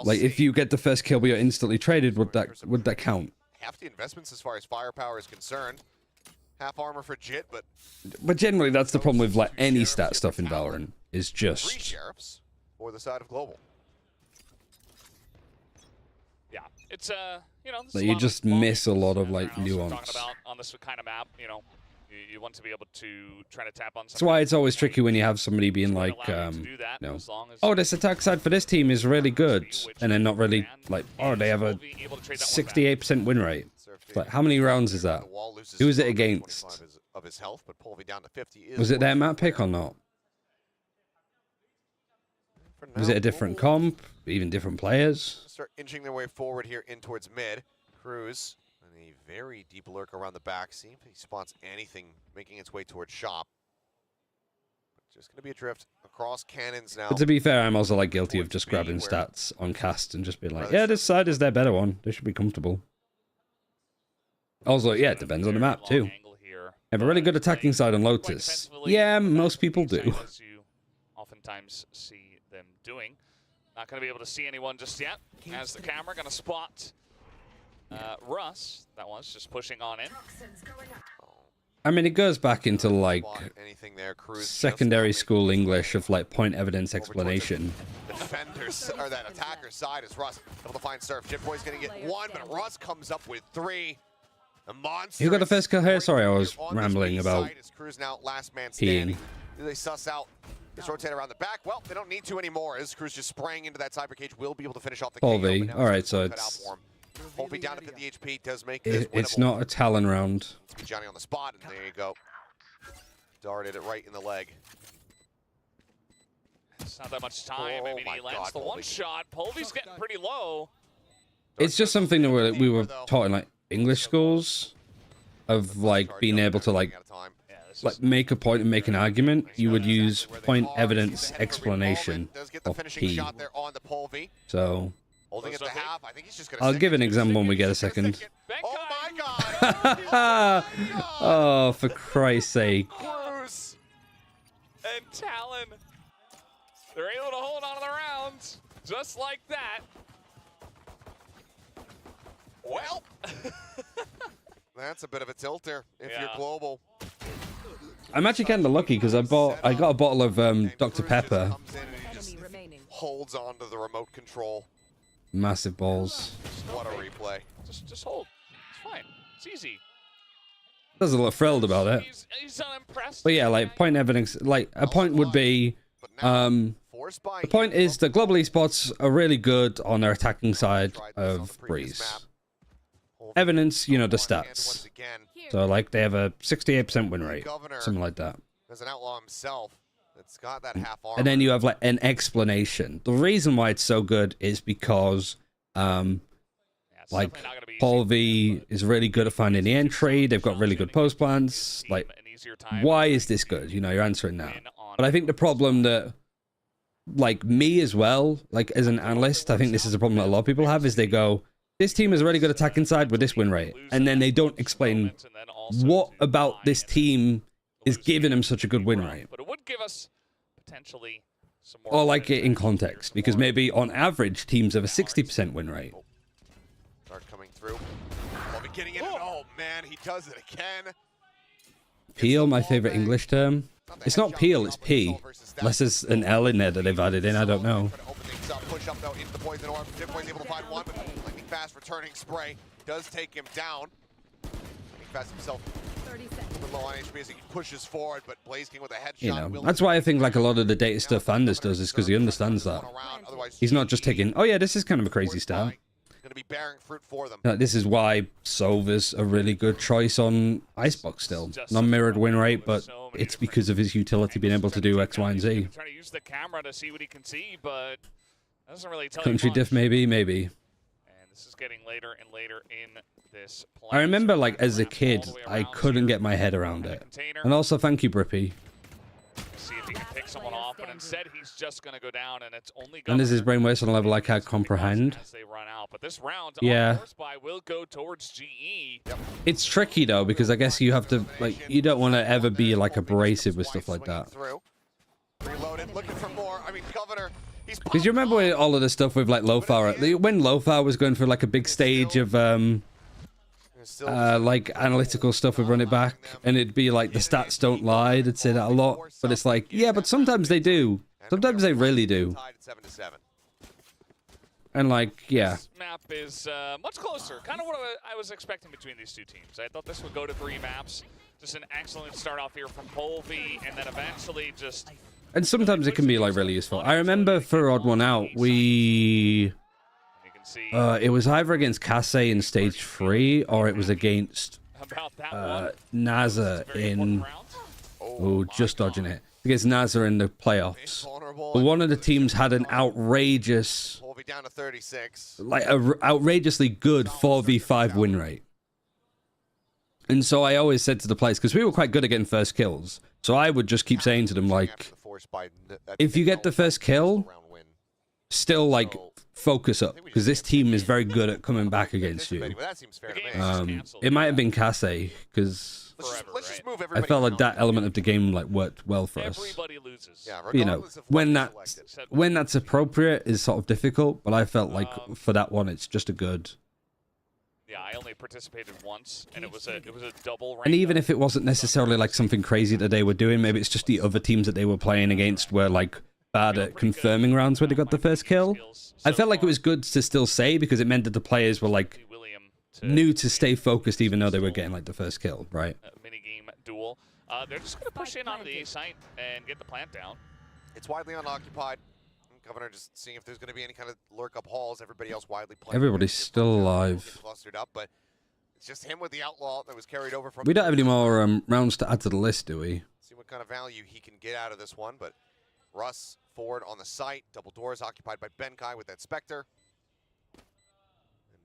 Like if you get the first kill but you're instantly traded, would that count? Half the investments as far as firepower is concerned. Half armor for Jit, but generally that's the problem with like any stat stuff in Valorant, is just 3 sheriffs for the side of Global. Yeah, it's you know, like you just miss a lot of like nuance. Talking about on this kind of map, you know, you want to be able to try to tap on. That's why it's always tricky when you have somebody being like, no, oh, this attack side for this team is really good, and then not really like, oh, they have a 68% win rate. Like, how many rounds is that? Who is it against? Was it their map pick or not? Was it a different comp? Even different players? Start inching their way forward here in towards mid. Cruz and a very deep lurk around the back. See if he spots anything making its way towards shop. Just going to be a drift across cannons now. But to be fair, I'm also like guilty of just grabbing stats on cast and just being like, yeah, this side is their better one. They should be comfortable. Also, yeah, it depends on the map too. Have a really good attacking side on Lotus. Yeah, most people do. As you oftentimes see them doing. Not going to be able to see anyone just yet. As the camera going to spot Russ. That was just pushing on in. I mean, it goes back into like secondary school English of like point evidence explanation. Defenders, or that attacker side is Russ able to find Surf. Jitboy's going to get 1, but Russ comes up with 3. The monster. Who got the first kill here? Sorry, I was rambling about Cruz now last man peeing. standing. Do they suss out this rotate around the back? Well, they don't need to anymore. As Cruz just spraying into that cyber cage, will be able to finish off the KO. Polvy. All right, so it's Polvy down to 50 HP does make it's not a Talon round. Johnny on the spot, and there you go. Darted it right in the leg. It's not that much time. I mean, he lands the one shot. Polvy's getting pretty low. It's just something that we were taught in like English schools, of like being able to like make a point and make an argument. You would use point, evidence, explanation, or P. So I'll give an example when we get a second. Oh my god! Oh, for Christ's sake. Cruz and Talon, they're able to hold on to the round just like that. Well, that's a bit of a tilter if you're global. I'm actually kind of lucky because I got a bottle of Dr. Pepper. Holds on to the remote control. Massive balls. What a replay. Just hold. It's fine. It's easy. I was a little thrilled about it. He's unimpressed. But yeah, like point evidence, like a point would be, the point is that Global Esports are really good on their attacking side of Breeze. Evidence, you know, the stats. So like they have a 68% win rate, something like that. There's an outlaw himself that's got that half armor. And then you have like an explanation. The reason why it's so good is because like Paul V is really good at finding the entry. They've got really good post plans. Like, why is this good? You know, you're answering that. But I think the problem that, like me as well, like as an analyst, I think this is a problem that a lot of people have, is they go, this team is a really good attacking side with this win rate. And then they don't explain what about this team is giving them such a good win rate. But it would give us potentially some more. Or like it in context, because maybe on average teams have a 60% win rate. Start coming through. Getting in. Oh man, he does it again. Peel, my favorite English term. It's not peel, it's P. Unless there's an L in there that they've added in, I don't know. Push up though into the poison orb. Boy's able to find one, but lightning fast returning spray does take him down. Lightning fast himself. 30 seconds. Low on HP as he pushes forward, but Blaze King with a headshot. You know, that's why I think like a lot of the data stuff Anders does is because he understands that. He's not just taking, oh yeah, this is kind of a crazy start. Going to be bearing fruit for them. This is why Sova's a really good choice on Icebox still. Non-mirrored win rate, but it's because of his utility being able to do X, Y, and Z. Trying to use the camera to see what he can see, but doesn't really tell Country you diff, maybe. And this is getting later and later in this play. I remember, like, as a kid, I couldn't get my head around it. And also, thank you, Brippy. See if he can pick someone off, but instead he's just going to go down, and it's only And this is brainwaves on a level I can't comprehend. as they run out. But this round, yeah, will go towards GE. it's tricky though, because I guess you have to, like, you don't want to ever be like abrasive with stuff like that. Reloaded, looking for more. I mean, Governor, he's Because you remember when all of the stuff with like Lofar, when Lofar was going for like a big stage of like analytical stuff with Run It Back, and it'd be like the stats don't lie, they'd say that a lot, but it's like, yeah, but sometimes they do. Sometimes they really do. And like, yeah. This map is much closer. Kind of what I was expecting between these two teams. I thought this would go to 3 maps. Just an excellent start off here from Polvy, and then eventually just... And sometimes it can be like really useful. I remember for Odd One Out, we... it was either against Kase in stage 3, or it was against Naza in... Oh, just dodging it. Against Naza in the playoffs. But one of the teams had an outrageous... down to 36. Like, a outrageously good 4v5 win rate. And so I always said to the players, because we were quite good at getting first kills, so I would just keep saying to them, like, if you get the first kill, still, like, focus up, because this team is very good at coming back against you. It might have been Kase, because I felt like that element of the game, like, worked well for us. You know, when that's appropriate is sort of difficult, but I felt like for that one, it's just a good... Yeah, I only participated once, and it was a double rank. And even if it wasn't necessarily like something crazy that they were doing, maybe it's just the other teams that they were playing against were like bad at confirming rounds where they got the first kill. I felt like it was good to still say, because it meant that the players were like knew to stay focused even though they were getting like the first kill, right? Minigame duel. They're just going to push in onto the A site and get the plant down. It's widely unoccupied. Governor just seeing if there's going to be any kind of lurk up halls. Everybody else widely playing. Everybody's still alive. Clustered up, but it's just him with the outlaw that was carried over from. We don't have any more rounds to add to the list, do we? See what kind of value he can get out of this one, but Russ forward on the site. Double doors occupied by Benkai with that Spectre. And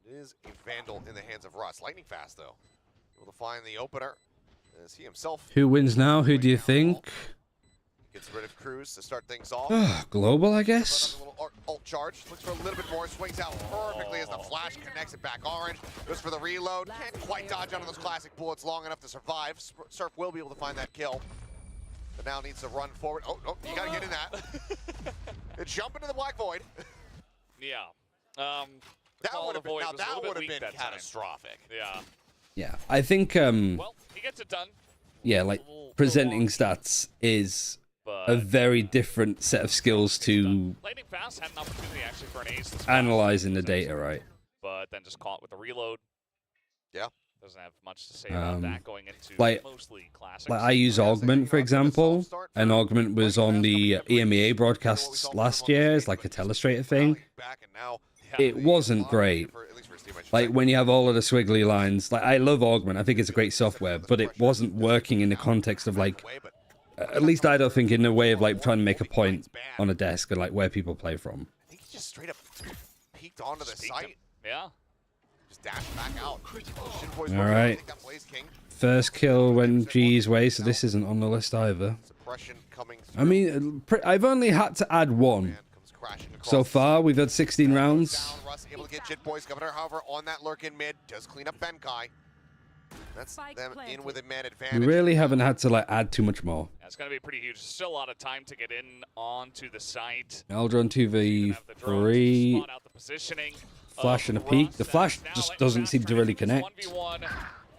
it is a Vandal in the hands of Russ. Lightning fast, though. Able to find the opener as he himself. Who wins now? Who do you think? Gets rid of Cruz to start things off. Global, I guess. Ult charge. Looks for a little bit more. Swings out perfectly as the flash connects it back orange. Goes for the reload. Can't quite dodge out of those classic bullets long enough to survive. Surf will be able to find that kill. But now needs to run forward. Oh, you gotta get in that. Jump into the Black Void. Yeah. That would have been catastrophic. Yeah. Yeah, I think. Well, he gets it done. Yeah, like presenting stats is a very different set of skills to Lightning fast had an opportunity actually for an ace. analyzing the data, right? But then just caught with the reload. Yeah. Doesn't have much to say about that going into like, mostly classics. Like I use Augment, for example, and Augment was on the EMEA broadcasts last year as like a telestrator thing. It wasn't great. Like when you have all of the squiggly lines, like I love Augment, I think it's a great software, but it wasn't working in the context of like, at least I don't think in a way of like trying to make a point on a desk and like where people play from. I think he just straight up peeked onto the site. Yeah. Just dashed back out. All right. First kill went G's way, so this isn't on the list either. I mean, I've only had to add one. So far, we've had 16 rounds. Able to get Jit Boys. Governor, however, on that lurk in mid, does clean up Benkai. That's them in with a man advantage. We really haven't had to like add too much more. That's going to be pretty huge. Still a lot of time to get in onto the site. Eldron 2v3. Flash and a peek. The flash just doesn't seem to really connect. And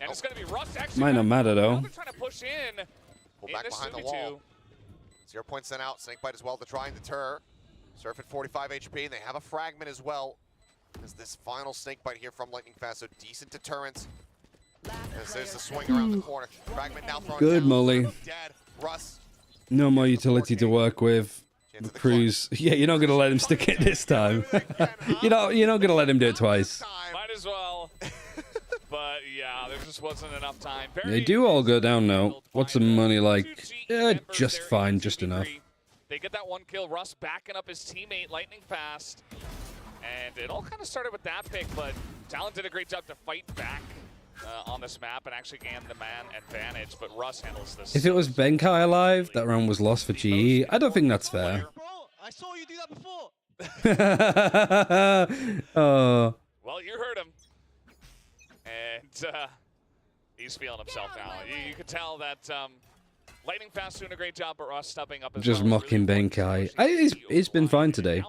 it's going to be Russ actually. Might not matter though. Trying to push in. Pull back behind the wall. 0 point sent out. Snakebite as well to try and deter. Surf at 45 HP, and they have a fragment as well. As this final snakebite here from Lightning Fast, so decent deterrence. As there's the swing around the corner. Fragment now thrown Good, down. Molly. Dead. Russ. No more utility to work with. Cruz. Yeah, you're not gonna let him stick it this time. you're not gonna let him do it twice. Might as well. But yeah, there just wasn't enough time. They do all go down now. What's the money like? Yeah, just fine, just enough. They get that one kill. Russ backing up his teammate, Lightning Fast. And it all kind of started with that pick, but Talon did a great job to fight back on this map and actually gain the man advantage, but Russ handles this. If it was Benkai alive, that round was lost for GE. I don't think that's fair. Bro, I saw you do that before. Oh. Well, you heard him. And he's feeling himself now. You could tell that Lightning Fast doing a great job, but Russ stepping up as Just well. mocking Benkai. He's been fine today.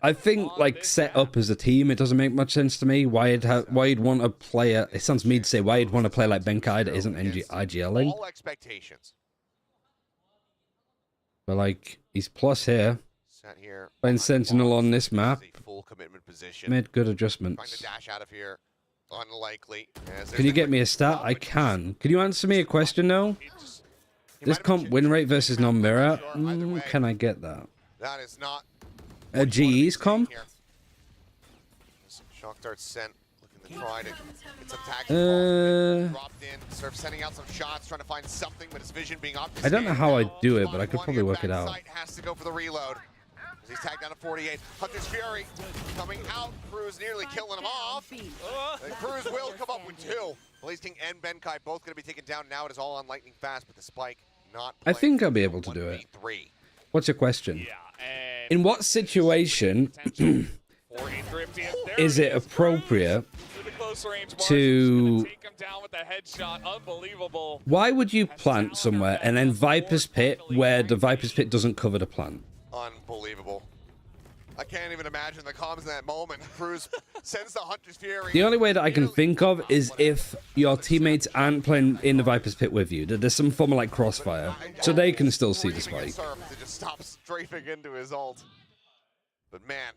I think, like, set up as a team, it doesn't make much sense to me. Why you'd want a player, it sounds mean to say, why you'd want to play like Benkai that isn't IGLing. All expectations. But, like, he's plus here. Sat here. Playing Sentinel on this map. Full commitment position. Made good Trying adjustments. to dash out of here. Unlikely. Can you get me a stat? I can. Can you answer me a question, though? This comp win rate versus non-mirror, can I get that? That is not A GE's comp? Shock dart sent, looking to try to get some tags. Dropped in, Surf sending out some shots, trying to find something, but his vision being obfuscated. I don't know how I do it, but I could probably work it out. Has to go for the reload. He's tagged down to 48. Hunter's Fury coming out. Cruz nearly killing him off. And Cruz will come up with 2. Blaze King and Benkai both going to be taken down. Now it is all on Lightning Fast, but the spike not I think I'll be able to do it. What's your question? In what situation is it appropriate to... Why would you plant somewhere and then Viper's Pit where the Viper's Pit doesn't cover the plant? Unbelievable. I can't even imagine the comms in that moment. Cruz sends the Hunter's Fury. The only way that I can think of is if your teammates aren't playing in the Viper's Pit with you. That there's some form of like crossfire, so they can still see the spike. To just stop strafing into his ult. But man,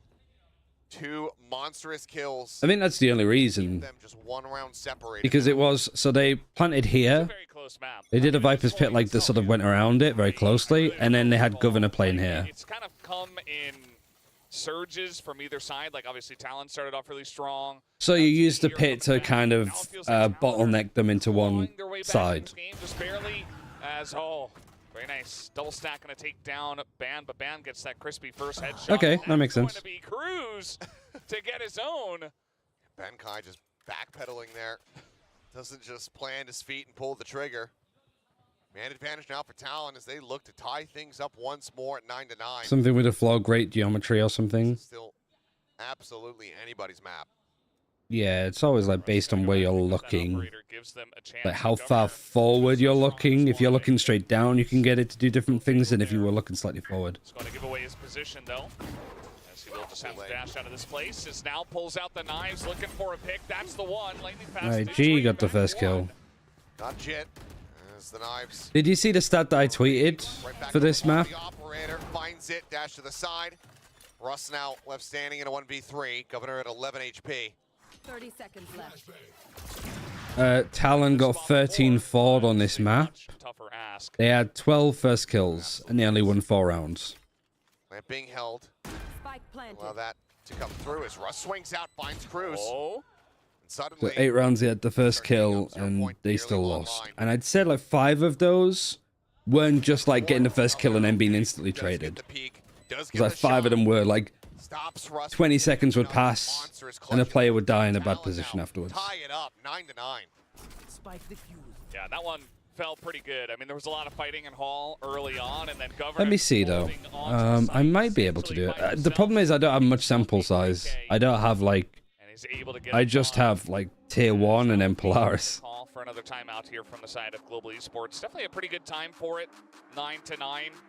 2 monstrous kills. I think that's the only reason. Them just 1 round separated. Because it was, so they planted here, close map. They did a Viper's Pit like that sort of went around it very closely, and then they had Governor playing here. It's kind of come in surges from either side. Like obviously Talon started off really strong. So you use the pit to kind of bottleneck them into one side. Just barely as very nice. Double stack gonna take down Ban, but Ban gets that crispy first headshot. Okay, that makes sense. Going to be Cruz to get his own. Ben Kai just backpedaling there. Doesn't just plant his feet and pull the trigger. Man advantage now for Talon as they look to tie things up once more at 9-9. Something with a flaw, great geometry or something. Still absolutely anybody's map. Yeah, it's always like based on where you're looking. Like how far forward you're looking. If you're looking straight down, you can get it to do different things than if you were looking slightly forward. He's going to give away his position though. As he will just have to dash out of this place. As now pulls out the knives, looking for a pick. That's the one. Lightning fast. Alright, G got the first kill. Not Jit. As the knives. Did you see the stat that I tweeted for this map? The operator finds it, dash to the side. Russ now left standing in a 1v3. Governor at 11 HP. 30 seconds left. Talon got 13 forward on this map. They had 12 first kills, and they only won 4 rounds. Lamp being held. Spike planted. Allow that to come through as Russ swings out, finds Cruz. And So suddenly, 8 rounds, they had the first kill, and they still lost. And I'd say like 5 of those weren't just like getting the first kill and then being instantly traded. Because like 5 of them were like 20 seconds would pass, and a player would die in a bad position afterwards. tie it up, 9-9. Yeah, that one felt pretty good. I mean, there was a lot of fighting in Hall early on, and then Governor. Let me see though. I might be able to do it. The problem is I don't have much sample size. I don't have like. I just have like tier 1 and then Polaris. Call for another timeout here from the side of Global Esports. Definitely a pretty good time for it. 9-9.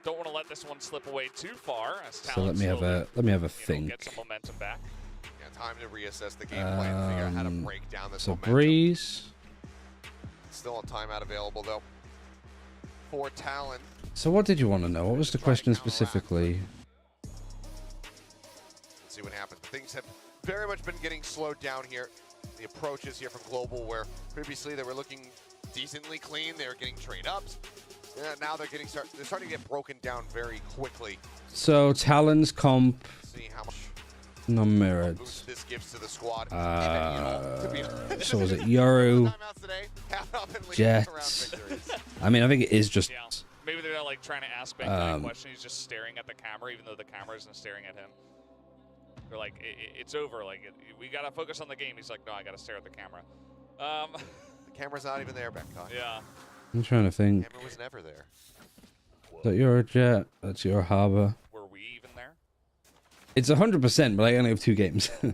Don't want to let this one slip away too far. As So let me have a think. Get some momentum back. Yeah, time to reassess the game plan and figure out how to break down this So momentum. Breeze. Still a timeout available though for Talon. So what did you want to know? What was the question specifically? Let's see what happens. Things have very much been getting slowed down here. The approaches here from Global, where previously they were looking decently clean, they were getting trade ups. Yeah, now they're starting to get broken down very quickly. So Talon's comp. See how much Non-mirrored. boost this gives to the squad. So was it Yoru? Jet. I mean, I think it is just. Yeah. Maybe they're not like trying to ask back that question. He's just staring at the camera, even though the camera isn't staring at him. They're like, it's over. Like, we gotta focus on the game. He's like, no, I gotta stare at the camera. The camera's not even there, Becca. Yeah. I'm trying to think. The camera was never there. That you're a Jet. That's your Harbor. Were we even there? It's 100%, but I only have 2 games. All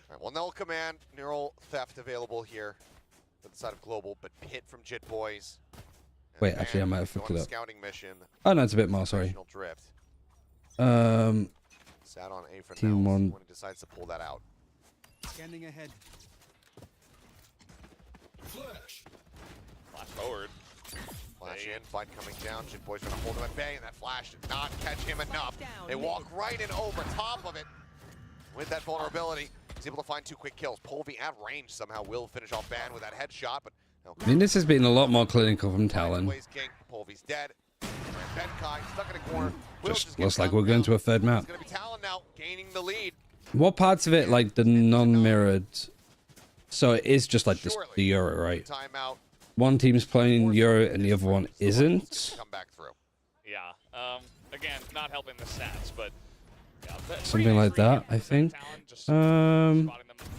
right, well, Null Command, Neural Theft available here for the side of Global, but Pit from Jit Boys. Wait, actually, I might have fucked it up. Scouting mission. Oh, no, it's a bit more, sorry. Drift. Sat on A for Team now, 1. when he decides to pull that out. Scanning ahead. Flash forward. Flash in, fight coming down. Jit Boys trying to hold him at bay, and that flash did not catch him enough. They walk right in over top of it with that vulnerability. He's able to find 2 quick kills. Polvi at range somehow will finish off Ban with that headshot, but no. I mean, this has been a lot more clinical from Talon. Polvi's dead. Ben Kai stuck in a corner. Just looks like we're going to a 3rd map. It's going to be Talon now gaining the lead. What parts of it, like the non-mirrored? So it is just like this, the Euro, right? Timeout. One team's playing Euro and the other one isn't. Come back through. Yeah. Again, not helping the stats, but yeah, Something like that, I think. spotting them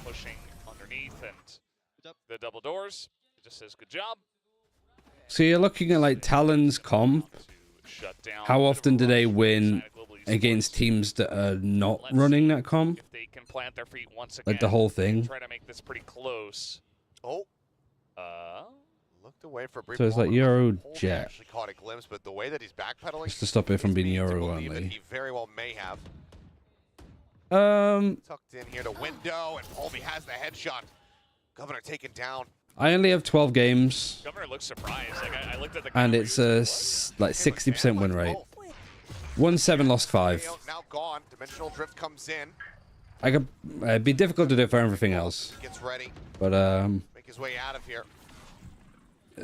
pushing underneath and the double doors. It just says good job. So you're looking at like Talon's comp. How often do they win against teams that are not running that comp? If they can plant their feet once again, Like the whole thing. Try to make this pretty close. Oh. Looked away for a brief So it's like moment. Euro Polvi Jet. actually caught a glimpse, but the way that he's backpedaling, Just to stop it from being leads me to Euro believe that only. he very well may have. Tucked in here to window, and Polvi has the headshot. Governor taken down. I only have 12 games. Governor looks surprised. Like I looked at the And it's a like 60% win rate. 1-7, lost 5. Now gone. Dimensional drift comes in. It'd be difficult to do it for everything else. Gets ready. But Make his way out of here.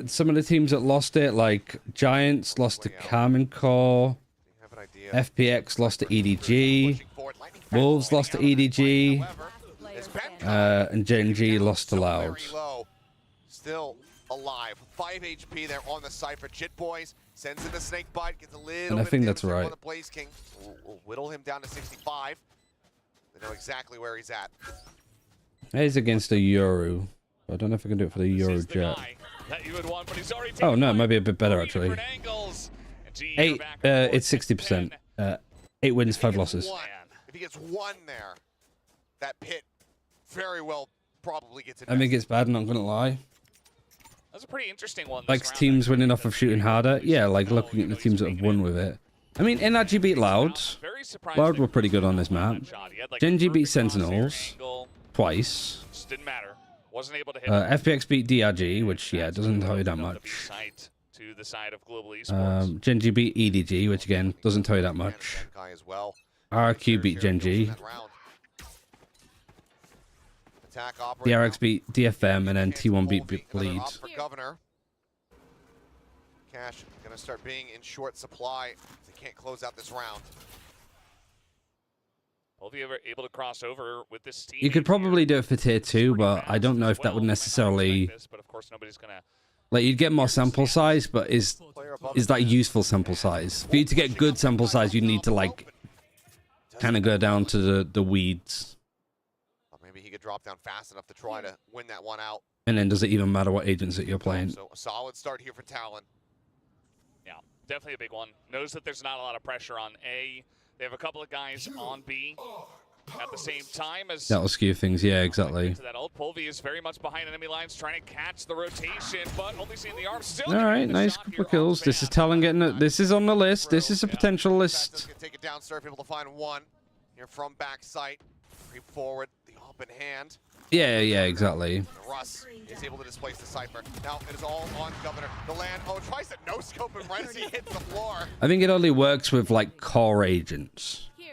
some of the teams that lost it, like Giants lost to Carmen Core, FPX lost to EDG, Wolves lost to EDG, and GENG lost to Loud. Still alive. 5 HP there on the Cypher. Jit Boys sends in the snake bite, gets a little And I think that's right. on the Blaze King. Will whittle him down to 65. They know exactly where he's at. He's against a Yoru. I don't know if I can do it for the Yoru Jet. Oh no, it might be a bit better actually. It's 60%. 8 wins, 5 losses. If he gets 1 there, that pit very well probably gets it. I think it's bad, not gonna lie. That's a pretty interesting one. Like teams winning off of shooting harder. Yeah, like looking at the teams that have won with it. I mean, NRG beat Loud. Loud were pretty good on this map. GENG beat Sentinels twice. Didn't matter. Wasn't able to hit. FPX beat DRG, which yeah doesn't tell you that much. To the side of Global Esports. GENG beat EDG, which again doesn't tell you that much. RQ beat GENG. DRX beat DFM, and then T1 beat Bleed. Cash gonna start being in short supply. They can't close out this round. Will be ever able to cross over with this team? You could probably do it for tier 2, but I don't know if that would necessarily. But of course, nobody's gonna. Like you'd get more sample size, but is that useful sample size? For you to get good sample size, you need to like kind of go down to the weeds. Maybe he could drop down fast enough to try to win that one out. And then does it even matter what agents that you're playing? So a solid start here for Talon. Yeah, definitely a big one. Knows that there's not a lot of pressure on A. They have a couple of guys on B at the same time as That'll skew things, yeah, exactly. that old Pulvy is very much behind enemy lines, trying to catch the rotation, but only seeing the arm. Still all right, nice couple of kills. This is Talon getting it. This is on the list. This is a potential list. Take it down, Surf able to find 1 here from back sight. Creep forward, the up in hand. Yeah, exactly. Russ is able to displace the Cypher. Now it is all on Governor. The land, tries to no-scope him right as he hits the floor. I think it only works with like core agents. Yeah,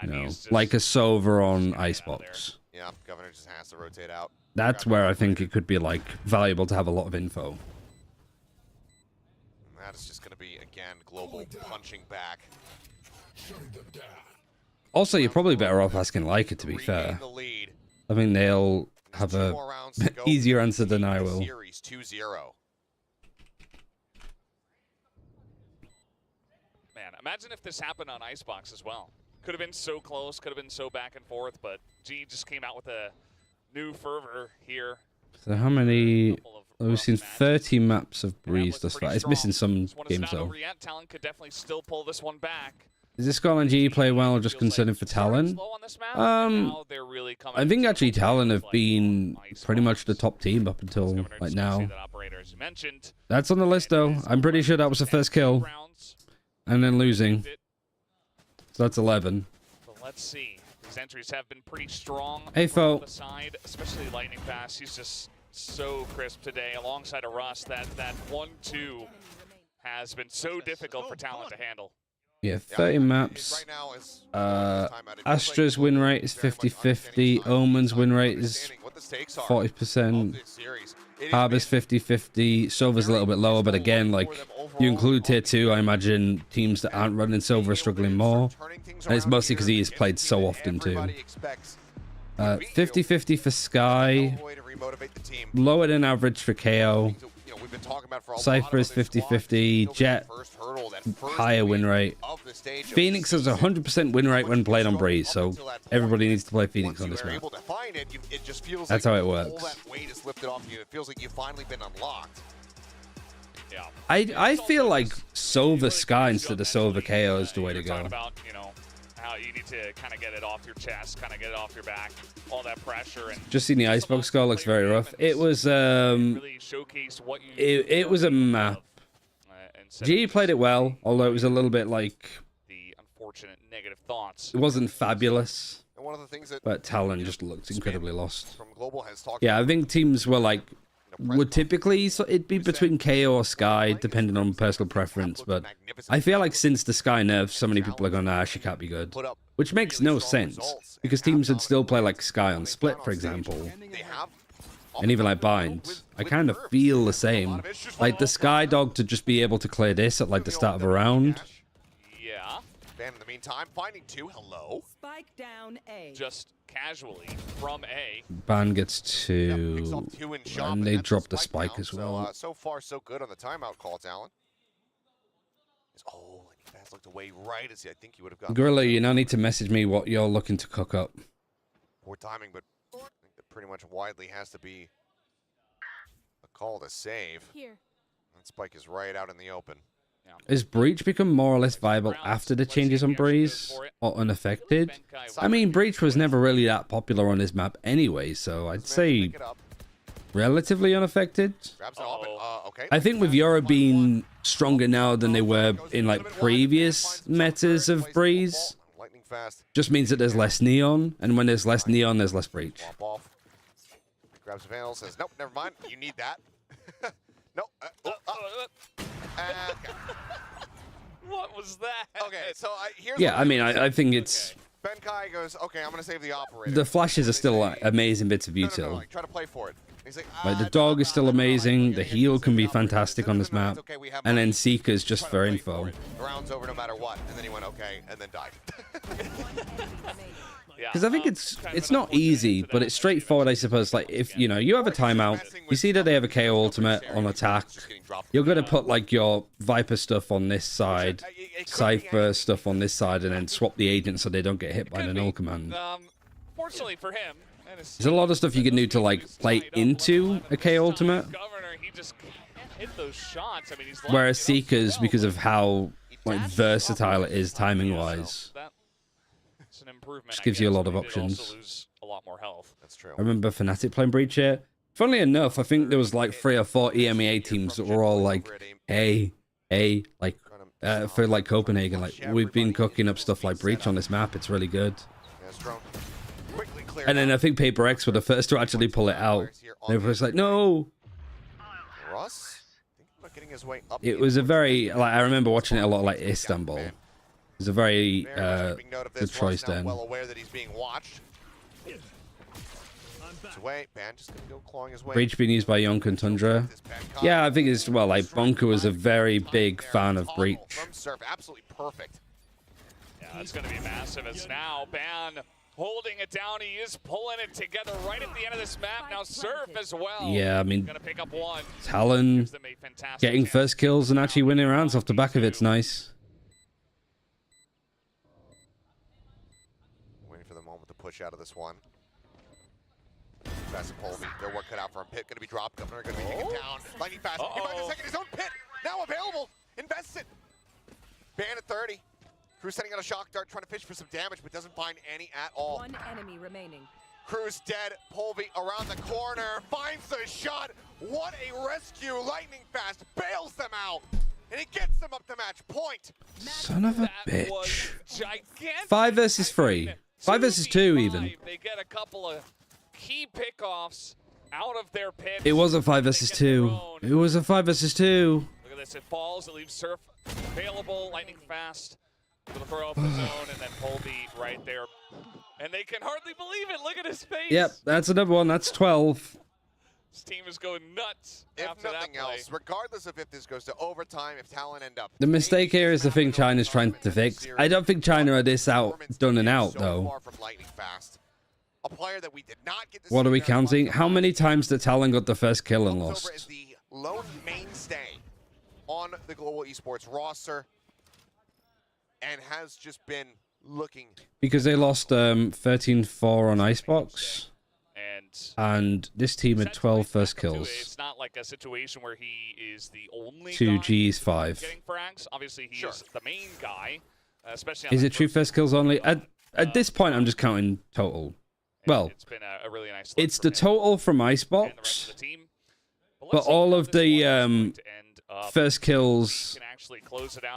you know, like a Sova on Icebox. Yeah, Governor just has to rotate out. That's where I think it could be like valuable to have a lot of info. And that is just going to be again global punching back. Also, you're probably better off asking Leica, to be fair. I think they'll have a easier answer than I will. Series 2-0. Man, imagine if this happened on Icebox as well. Could have been so close, could have been so back and forth, but G just came out with a new fervor here. So how many? We've seen 30 maps of Breeze thus far. It's missing some games though. Talon could definitely still pull this one back. Is this Scotland GE play well or just concerning for Talon? I think actually Talon have been pretty much the top team up until like now. That's on the list though. I'm pretty sure that was the first kill. And then losing. So that's 11. But let's see. These entries have been pretty strong. Hey, Fo. The side, especially Lightning Fast. He's just so crisp today alongside a Russ. That 1-2 has been so difficult for Talon to handle. Yeah, 30 maps. Astra's win rate is 50-50. Omen's win rate is 40%. Harbor's 50-50. Silver's a little bit lower, but again, like, you include tier 2, I imagine teams that aren't running Silver are struggling more. And it's mostly because he is played so often, too. 50-50 for Sky. Lower than average for KO. Cypher is 50-50. Jet, higher win rate. Phoenix has a 100% win rate when played on Breeze, so everybody needs to play Phoenix on this map. That's how it works. I feel like Sova Sky instead of Sova KO is the way to go. How you need to kind of get it off your chest, kind of get it off your back, all that pressure. And just seen the Icebox score, looks very rough. It was it was a map. GE played it well, although it was a little bit like the unfortunate negative thoughts. It wasn't fabulous, and one of the things that but Talon just looked incredibly lost. Yeah, I think teams were like would typically it'd be between KO or Sky, depending on personal preference. But I feel like since the Sky nerf, so many people are going, nah, she can't be good. Which makes no sense, because teams would still play like Sky on Split, for example. and even like Bind, I kind of feel the same. Like the Sky Dog to just be able to clear this at like the start of a round. Yeah. Ban in the meantime, finding 2. Hello. Spike down A. Just casually from A. Ban gets 2, and they drop the spike as well. So far, so good on the timeout call, Talon. Oh, and Fast looked away right as I think he would have gotten. Gorilla, you now need to message me what you're looking to cook up. Poor timing, but I think that pretty much widely has to be a call to save. Here. That spike is right out in the open. Has Breach become more or less viable after the changes on Breeze, or unaffected? I mean, Breach was never really that popular on this map anyway, so I'd say relatively unaffected. I think with Yora being stronger now than they were in like previous metas of Breeze, just means that there's less neon, and when there's less neon, there's less Breach. Grabs the Vandal, says, nope, never mind, you need that. Nope. Okay. What was that? Okay, so here's Yeah, I mean, I think it's... Ben Kai goes, okay, I'm going to save the operator. The flashes are still like, amazing bits of util. Try to play for it. He's like, Like, the dog is still amazing, the heal can be fantastic on this map, and then Seeker's just for info. The round's over no matter what. And then he went, okay, and then died. Because I think it's not easy, but it's straightforward, I suppose. Like, if, you know, you have a timeout, you see that they have a KO ultimate on attack, you're going to put, like, your Viper stuff on this side, Cypher stuff on this side, and then swap the agents so they don't get hit by the null command. Fortunately for him, There's a lot of stuff you can do to, like, play into a KO ultimate. he just can't hit those shots. I mean, he's Whereas Seekers, because of how, like, versatile it is timing-wise, it's an improvement. just gives you a lot of options. Lose a lot more health. That's true. I remember Fnatic playing Breach here. Funnily enough, I think there was like 3 or 4 EMEA teams that were all like, hey, like, for like Copenhagen, like, we've been cooking up stuff like Breach on this map. It's really good. And then I think Paper X were the first to actually pull it out. They were just like, no. Russ, getting his way up. It was a very, like, I remember watching it a lot like Istanbul. It was a very good choice then. Well aware that he's being watched. Away. Ban just gonna go clawing his way. Breach being used by Yonk and Tundra. Yeah, I think it's, well, like, Bonker was a very big fan of Breach. From Surf, absolutely perfect. Yeah, that's going to be massive. As now Ban holding it down. He is pulling it together right at the end of this map. Now Surf as well. Yeah, I mean, gonna pick up one. Talon getting first kills and actually winning rounds off the back of it's nice. Waiting for the moment to push out of this one. Fast and Polby, their work cut out for him. Pit gonna be dropped. Governor gonna be taken down. Lightning Fast. He finds a second. His own pit now available. Invests it. Ban at 30. Cruz setting out a shock dart, trying to fish for some damage, but doesn't find any at all. One enemy remaining. Cruz dead. Polby around the corner, finds the shot. What a rescue! Lightning Fast bails them out, and he gets them up to match point. Son of a bitch. Gigantic. 5 versus 3. 5 versus 2 even. They get a couple of key pickoffs out of their pit. It was a 5 versus 2. It was a 5 versus 2. Look at this. It falls. It leaves Surf available. Lightning Fast. Able to throw up his own, and then Polby right there. And they can hardly believe it. Look at his face. Yep, that's another one. That's 12. This team is going nuts. If after nothing that play. else, regardless of if this goes to overtime, if Talon end up. The mistake here is the thing China's trying to fix. I don't think China are this out, done and out, though. A player that we did not get to What see are we very counting? much How many times did Talon got the first kill and Looked over as lost? the lone mainstay on the global esports roster, and has just been looking. Because they lost 13-4 on Icebox. And this team had 12 first kills. It's not like a situation where he is the only 2 guy Gs 5. getting frags. Obviously, he is the main guy, especially. Is it true first kills only? At this point, I'm just counting total. Well, It's been a really nice. it's the total from Icebox, but all of the first kills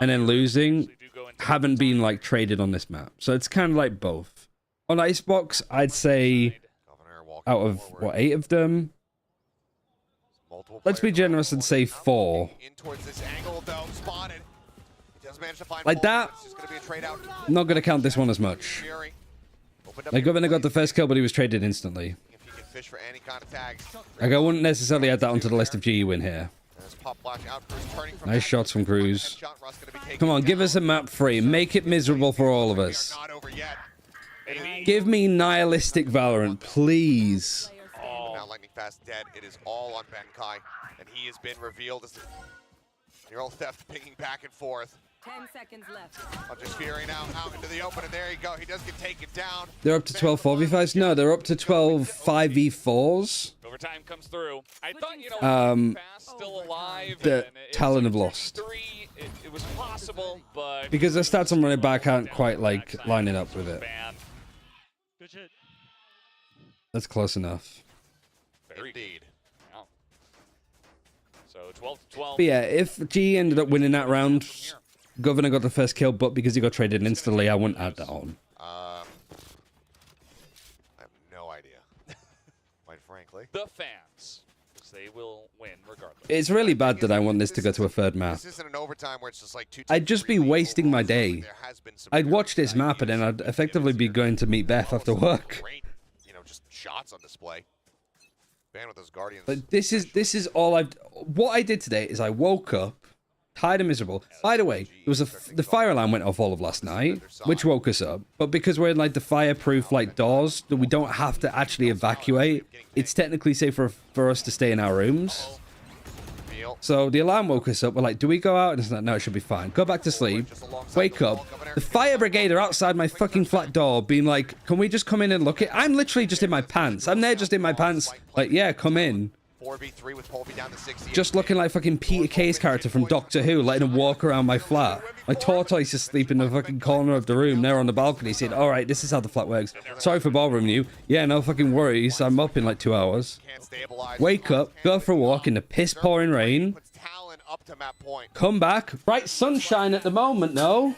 and then losing haven't been like traded on this map. So it's kind of like both. On Icebox, I'd say out of what, 8 of them, let's be generous and say 4. In towards this angle, though, spotted. He does manage to find Like that, It's just gonna be a trade out. I'm not going to count this one as much. Like, Governor got the first kill, but he was traded instantly. fish for any kind of tags. Like, I wouldn't necessarily add that onto the list of GE win here. As Pop Flash outburst turning from Nice shots from Cruz. Come on, give us a map free. Make it miserable for all of us. Not over yet. Give me nihilistic Valorant, please. Now Lightning Fast dead. It is all on Benkai, and he has been revealed as Neural Theft pinging back and forth. 10 seconds left. Just Fury now out into the open, and there you go. He does get taken down. They're up to 12 4v5s? No, they're up to 12 5v4s. Overtime comes through. I thought, you know, Fast still alive. The Talon have lost. It was possible, but Because their stats on running back aren't quite, like, lining up with it. Good shit. That's close enough. Indeed. Wow. So 12-12. But yeah, if G ended up winning that round, Governor got the first kill, but because he got traded instantly, I wouldn't add that on. I have no idea, quite frankly. The fans, because they will win regardless. It's really bad that I want this to go to a third map. This isn't an overtime where it's just like 2 I'd just be wasting my day. I'd watch this map and then I'd effectively be going to meet Beth after work. Great, you know, just shots on display. Ban with those Guardians. But this is all I've... What I did today is I woke up, tired and miserable. By the way, the fire alarm went off all of last night, which woke us up. But because we're in like the fireproof like doors, that we don't have to actually evacuate, it's technically safer for us to stay in our rooms. So the alarm woke us up. We're like, do we go out? And it's like, no, it should be fine. Go back to sleep. Wake up. The fire brigade are outside my fucking flat door being like, can we just come in and look it? I'm literally just in my pants. I'm there just in my pants. Like, yeah, come in. 4v3 with Polby down to 60. Just looking like fucking Peter Kay's character from Doctor Who, letting him walk around my flat. My tortoise is asleep in the fucking corner of the room there on the balcony saying, all right, this is how the flat works. Sorry for bothering you. Yeah, no fucking worries. I'm up in like 2 hours. Wake up, go for a walk in the piss pouring rain. Come back. Bright sunshine at the moment, no?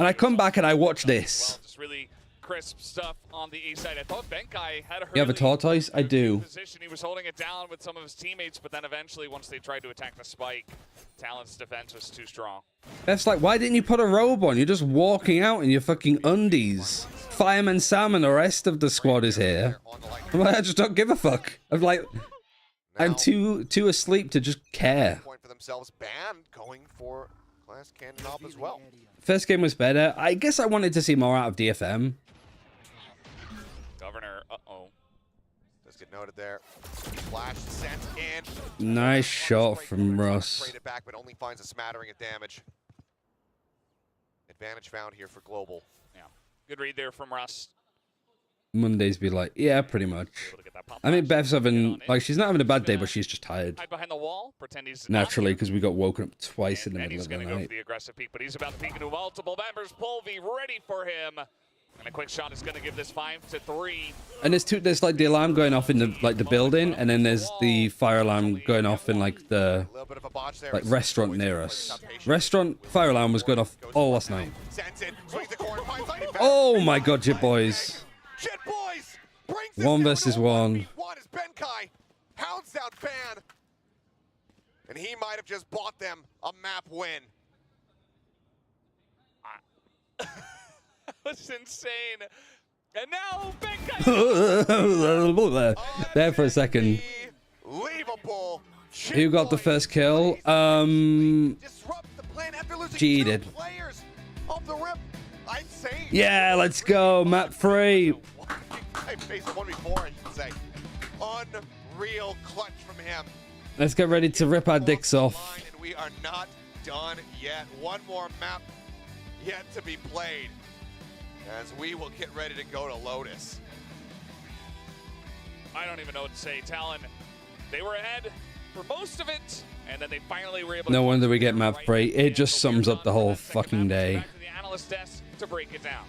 And I come back and I watch this. Just really crisp stuff on the A side. I thought Benkai had a You have a tortoise? I do. position. He was holding it down with some of his teammates, but then eventually, once they tried to attack the spike, Talon's defense was too strong. Beth's like, why didn't you put a robe on? You're just walking out in your fucking undies. Fireman Sam and the rest of the squad is here. I'm like, I just don't give a fuck. I'm like, I'm too asleep to just care. Point for themselves. Ban going for Glass Cannon Op as well. First game was better. I guess I wanted to see more out of DFM. Governor, Does get noted there. Flash sent in. Nice shot from Russ. Traded back, but only finds a smattering of damage. Advantage found here for Global. Yeah, good read there from Russ. Mondays be like, yeah, pretty much. I mean, Beth's having, like, she's not having a bad day, but she's just tired. Hide behind the wall, pretend he's naturally, because we got woken up twice in the middle he's of the going to go night. for the aggressive peek, but he's about to peek into multiple members. Polvy ready for him. And a quick shot is going to give this 5-3. And there's like the alarm going off in the building, and then there's the fire alarm going off in like the restaurant near us. Restaurant fire alarm was going off all last night. Oh my god, Jit Boys. Jit Boys brings 1 versus 1. One is Benkai hounds down Ban, and he might have just bought them a map win. That's insane. And now Benkai. There for a second. Unbelievable. Who got the first kill? G did. Yeah, let's go. Map 3. I faced 1v4, I should say. Unreal clutch from him. Let's get ready to rip our dicks off. And we are not done yet. One more map yet to be played, as we will get ready to go to Lotus. I don't even know what to say. Talon, they were ahead for most of it, and then they finally were able to... No wonder we get map 3. It just sums up the whole fucking day. Back to the analyst desk to break it down.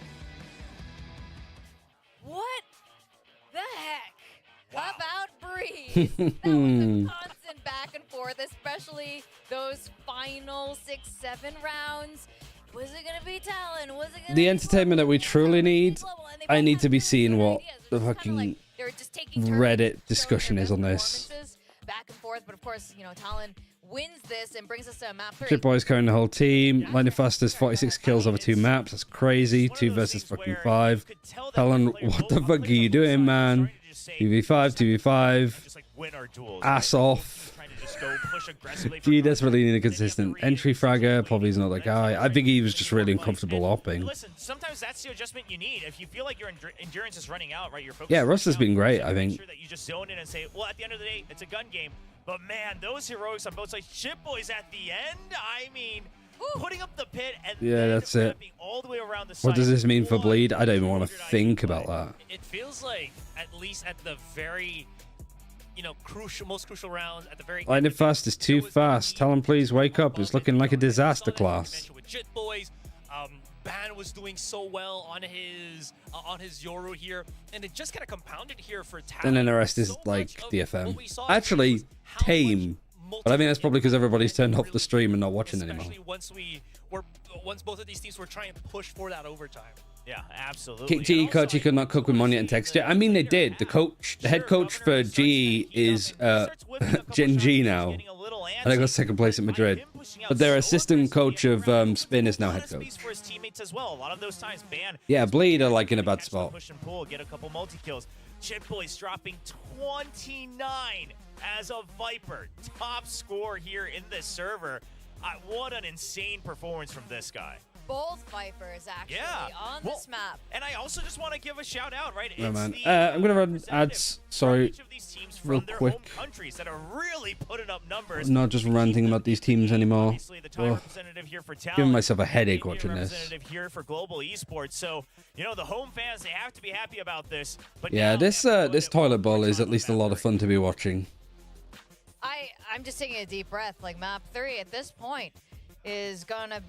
What the heck? Wow. About breathe. That was a constant back and forth, especially those final 6-7 rounds. Was it gonna be Talon? Was it gonna The be entertainment that we truly need, I need to be seeing what the fucking Reddit discussion is on this. Back and forth, but of course, you know, Talon wins this and brings us to a map 3. Jit Boys carrying the whole team. Lightning Fast has 46 kills over 2 maps. That's crazy. 2 versus fucking 5. Talon, what the fuck are you doing, man? 2v5, 2v5. Ass off. He desperately need a consistent entry fragger. Probably is not the guy. I think he was just really uncomfortable hopping. Listen, sometimes that's the adjustment you need. If you feel like your endurance is running out, right? You're focused. Yeah, Russ has been great, I think. Sure that you just zone in and say, well, at the end of the day, it's a gun game. But man, those heroics on both sides. Chip Boys at the end. I mean, putting up the pit and That's it. all the way around the What does this mean for Bleed? I don't even want to think about that. It feels like, at least at the very, most crucial rounds, at the very Lightning Fast is too fast. Tell him please wake up. It's looking like a disaster class. With Jit Boys, Ban was doing so well on his Yoru here, and it just kind of compounded here for Talon. And then the rest is like DFM. Actually, tame. But I think that's probably because everybody's turned off the stream and not watching anymore. Once both of these teams were trying to push for that overtime. Yeah, absolutely. GE coach, he could not cook with money and texture. I mean, they did. The head coach for GE is GENG now. And they got second place at Madrid. But their assistant coach of Spin is now head coach. Yeah, Bleed are like in a bad spot. Push and pull, get a couple multi-kills. Chip Boys dropping 29 as a Viper. Top score here in this server. What an insane performance from this guy. Both Vipers actually on this map. And I also just want to give a shout out, right? No, man. I'm gonna run ads. Sorry, real quick. Countries that are really putting up numbers. I'm not just ranting about these teams anymore. Giving myself a headache watching this. Here for global esports, so the home fans, they have to be happy about this. But yeah, this toilet bowl is at least a lot of fun to be watching. I'm just taking a deep breath. Like map 3 at this point is gonna.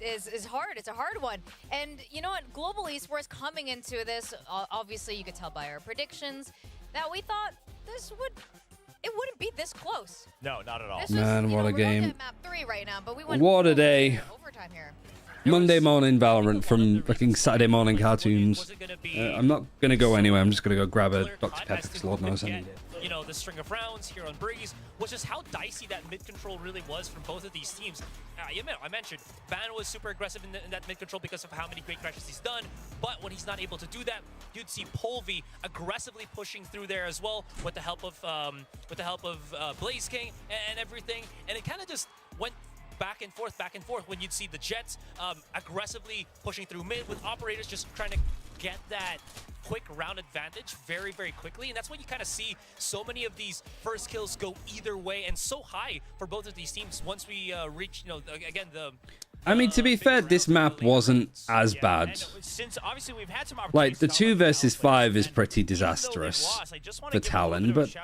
Is hard. It's a hard one. And you know what? Global esports coming into this, obviously you could tell by our predictions that we thought it wouldn't be this close. No, not at all. Man, what a game. At map 3 right now, but we went what a day. Overtime here. Monday morning Valorant from fucking Saturday morning cartoons. I'm not going to go anywhere. I'm just going to go grab a Dr. Pepper because Lord knows I need it. The string of rounds here on Breeze was just how dicey that mid control really was from both of these teams. I mentioned Ban was super aggressive in that mid control because of how many great crashes he's done, but when he's not able to do that, you'd see Polvi aggressively pushing through there as well with the help of Blaze King and everything, and it kind of just went back and forth when you'd see the Jets aggressively pushing through mid with operators just trying to get that quick round advantage very, very quickly, and that's when you kind of see so many of these first kills go either way and so high for both of these teams once we reach, again, I mean, to be fair, this map wasn't as bad. Like, the 2 versus 5 is pretty disastrous for Talon, but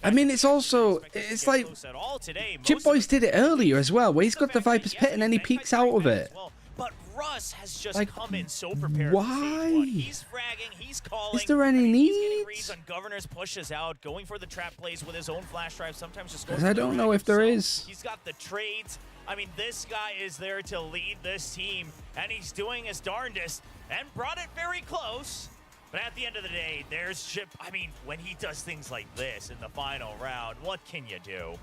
I mean, it's like Chip Boys did it earlier as well, where he's got the Viper's Pit and then he peeks out of it. But Russ has just like, come in so prepared. Why? He's fragging, he's calling. Is there any need? He's getting reads on Governor's pushes out, going for the trap plays with his own flash drive. Sometimes just goes. I don't know if there is. He's got the trades. I mean, this guy is there to lead this team, and he's doing his darndest and brought it very close. But at the end of the day, there's Chip. I mean, when he does things like this in the final round, what can you do?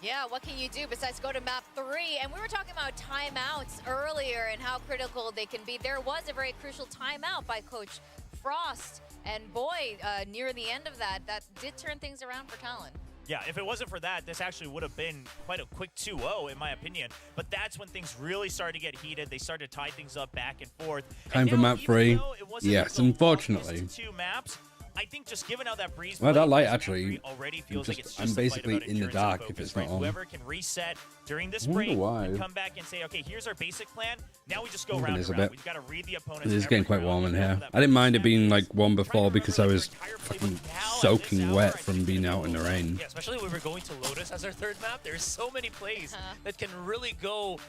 Yeah, what can you do besides go to map 3? And we were talking about timeouts earlier and how critical they can be. There was a very crucial timeout by Coach Frost. And boy, near the end of that did turn things around for Talon. Yeah, if it wasn't for that, this actually would have been quite a quick 2-0, in my opinion. But that's when things really started to get heated. They started to tie things up back and forth. Time for map 3. Yes, unfortunately. 2 maps. I think just given how that Breeze well, that light actually already feels like it's just I'm basically in the dark if it's not on. Whoever can reset during this break and come back and say, okay, here's our basic plan. Now we just go round and round. We've got to read the opponents. It is getting quite warm in here. I didn't mind it being like warm before because I was fucking soaking wet from being out in the rain. Yeah, especially when we're going to Lotus as our third map. There's so many plays that can really go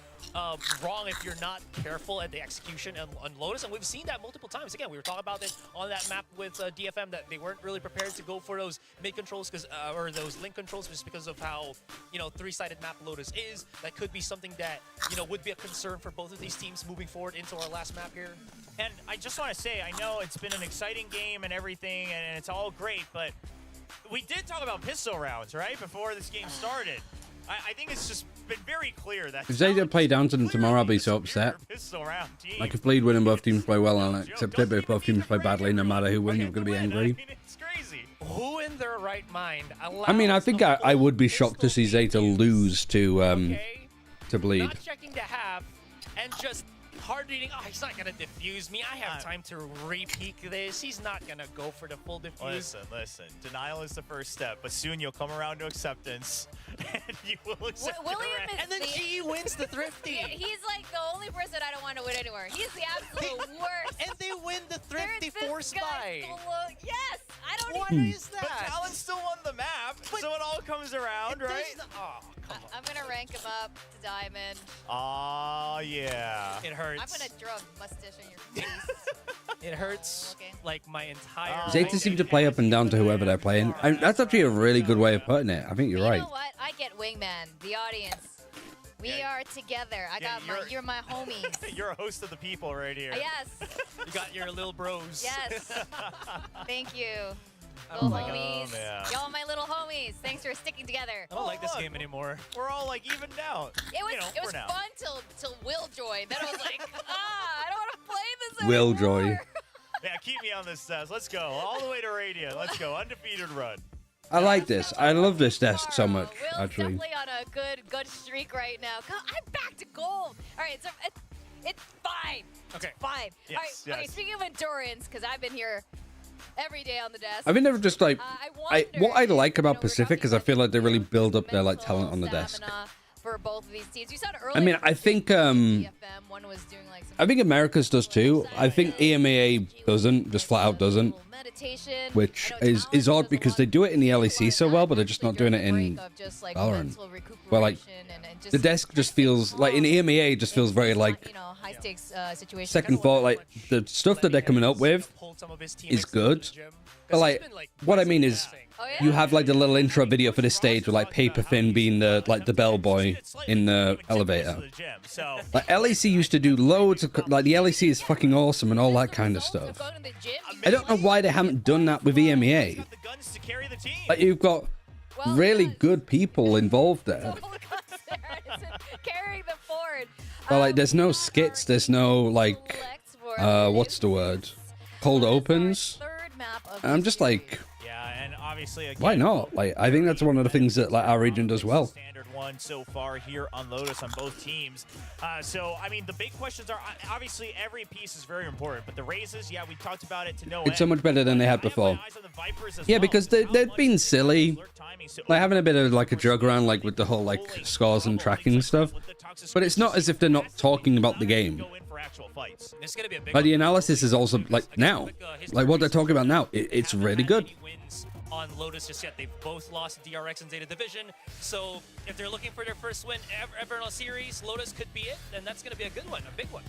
wrong if you're not careful at the execution on Lotus, and we've seen that multiple times. Again, we were talking about it on that map with DFM that they weren't really prepared to go for those mid controls or those link controls just because of how 3-sided map Lotus is. That could be something that would be a concern for both of these teams moving forward into our last map here. And I just want to say, I know it's been an exciting game and everything, and it's all great, but we did talk about pistol rounds, right, before this game started. I think it's just been very clear that If Zeta play down to them tomorrow, I'll be so upset. Like if Bleed win and both teams play well, I'll accept it, but if both teams play badly, no matter who wins, I'm going to be angry. Who in their right mind I mean, I think I would be shocked to see Zeta lose to Bleed. not checking to have and just hard reading? Oh, he's not gonna defuse me. I have time to re-peek this. He's not gonna go for the full defuse. Listen. Denial is the first step, but soon you'll come around to acceptance, and you will accept William it. is And then GE wins the thrifty. Yeah, he's like the only person I don't want to win anywhere. He's the absolute worst. And they win the thrifty force buy. Yes, I don't What even. is that? But Talon still won the map, so it all comes around, right? Oh, come on. I'm gonna rank him up to diamond. Oh yeah. It hurts. I'm gonna draw a mustache on your face. It hurts like my entire. Zeta seem to play up and down to whoever they're playing. That's actually a really good way of putting it. I think you're right. You know what? I get wingman. The audience. We are together. You're my homies. You're a host of the people right here. Yes. You got your little bros. Yes. Thank you. Oh Little my homies. God. Y'all my little homies. Thanks for sticking together. I don't like this game anymore. We're all like evened out. It was You know, it was for now. fun till Will joined. Then I was like, I don't want to play this Will anymore. Joy. Yeah, keep me on this test. Let's go. All the way to Radiant. Let's go. Undefeated run. I like this. I love this desk so much, Will's actually. definitely on a good streak right now. I'm back to gold. All right, so it's fine. Okay. It's fine. Yes, All right. Okay, yes. speaking of endurance, because I've been here every day on the desk. I think they're just like what I like about we're Pacific is I feel like they really build up their like talent on the desk. For both of these teams. You saw it I mean, I think DFM, one was doing like some I think America's does too. I think EMEA doesn't, just flat out doesn't, meditation, which is odd because they do it in the LEC so well, but they're just not doing it in just like Valorant. mental Where like and the desk just feels like in EMEA it just feels very like high stakes situation. second thought. Like the stuff that they're coming up with is good, but like what I mean is you have like the little intro video for this stage with like Paper Thin being the like the bellboy in the elevator. Like LEC used to do loads of like the LEC is fucking awesome and all that kind of stuff. I don't know why they haven't done that with EMEA. Like you've got really good people involved there. Carrying the forward. But like there's no skits, there's no like what's the word? Cold opens. And I'm just like Obviously, again, why not? Like I think that's one of the things that like our region does well. Standard one so far here on Lotus on both teams. So I mean, the big questions are obviously every piece is very important, but the raises, yeah, we talked about it to no end. It's so much better than they had before. Yeah, because they've been silly, like having a bit of like a joke around like with the whole like scores and tracking stuff. But it's not as if they're not talking about the game. Like the analysis is also like now, like what they're talking about now, it's really good. On Lotus just yet. They've both lost DRX and Zeta Division. So if they're looking for their first win ever in a series, Lotus could be it, and that's going to be a good one, a big one.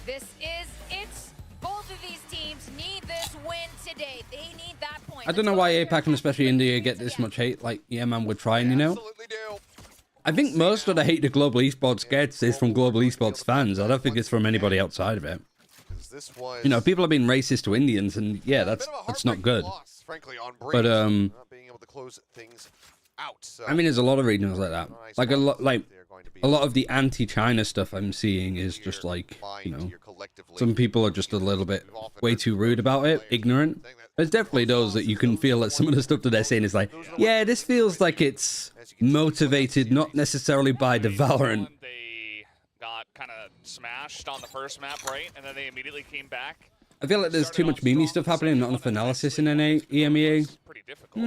This is it. Both of these teams need this win today. They need that point. I don't know why APAC and especially India get this much hate. Like, yeah, man, we're trying, you know? I think most of the hate that Global Esports gets is from Global Esports fans. I don't think it's from anybody outside of it. You know, people have been racist to Indians, and yeah, that's not good. Frankly, on But not being able to close things out. So. I mean, there's a lot of regions like that. Like a lot of the anti-China stuff I'm seeing is just like, you know, some people are just a little bit way too rude about it, ignorant. There's definitely those that you can feel that some of the stuff that they're saying is like, yeah, this feels like it's motivated not necessarily by the Valorant. They got kind of smashed on the first map, right? And then they immediately came back. I feel like there's too much meme stuff happening, not enough analysis in EMEA. Pretty difficult.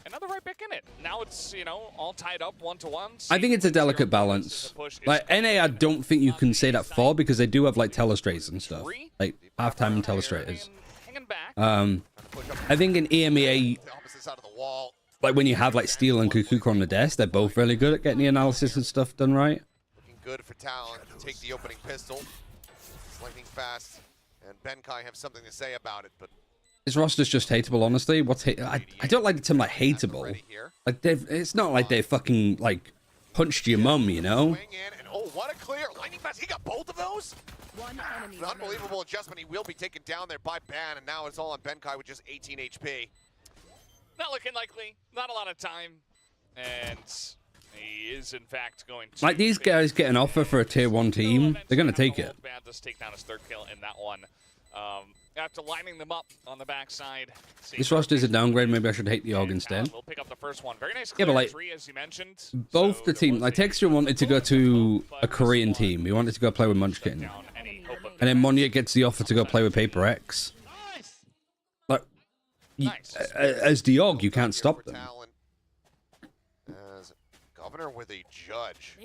Another right pick in it. Now it's, you know, all tied up 1-to-1. I think it's a delicate balance. Like NA, I don't think you can say that for because they do have like telestrates and stuff, like halftime and telestrators. I think in EMEA, like when you have like Steel and Kukuka on the desk, they're both really good at getting the analysis and stuff done right. Looking good for Talon to take the opening pistol. Lightning fast, and Benkai have something to say about it, but This roster's just hateable, honestly. What's I don't like the term like hateable. Like it's not like they fucking like punched your mum, you know? and oh, what a clear lightning fast. He got both of those. An unbelievable adjustment. He will be taken down there by Ban, and now it's all on Benkai with just 18 HP. Not looking likely. Not a lot of time. And He is, in fact, going to... Like, these guys get an offer for a tier 1 team, they're going to take it. Bad does take down his third kill in that one. After lining them up on the backside. This roster's a downgrade. Maybe I should hate the AUG instead. We'll pick up the first one. Very nice Yeah, but like, as you mentioned. both the team, like Texture wanted to go to a Korean team. He wanted to go play with Munchkin. And then Monya gets the offer to go play with Paper X. Like, as the AUG, you can't stop them. As Governor with a judge.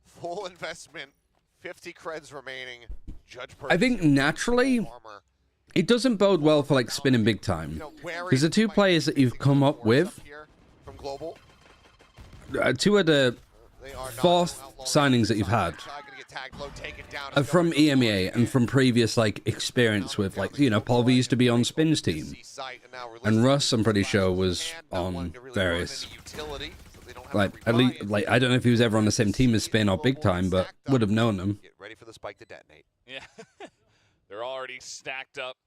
Full investment, 50 creds remaining. Judge I think naturally, it doesn't bode well for like spinning big time. Because the two players that you've come up with, two of the fourth signings that you've had are from EMEA and from previous like experience with like, you know, Polvi used to be on Spin's team. And Russ, I'm pretty sure, was on various. Like, at least, like, I don't know if he was ever on the same team as Spin or Big Time, but would have known him. Get ready for the spike to detonate. Yeah, they're already stacked up.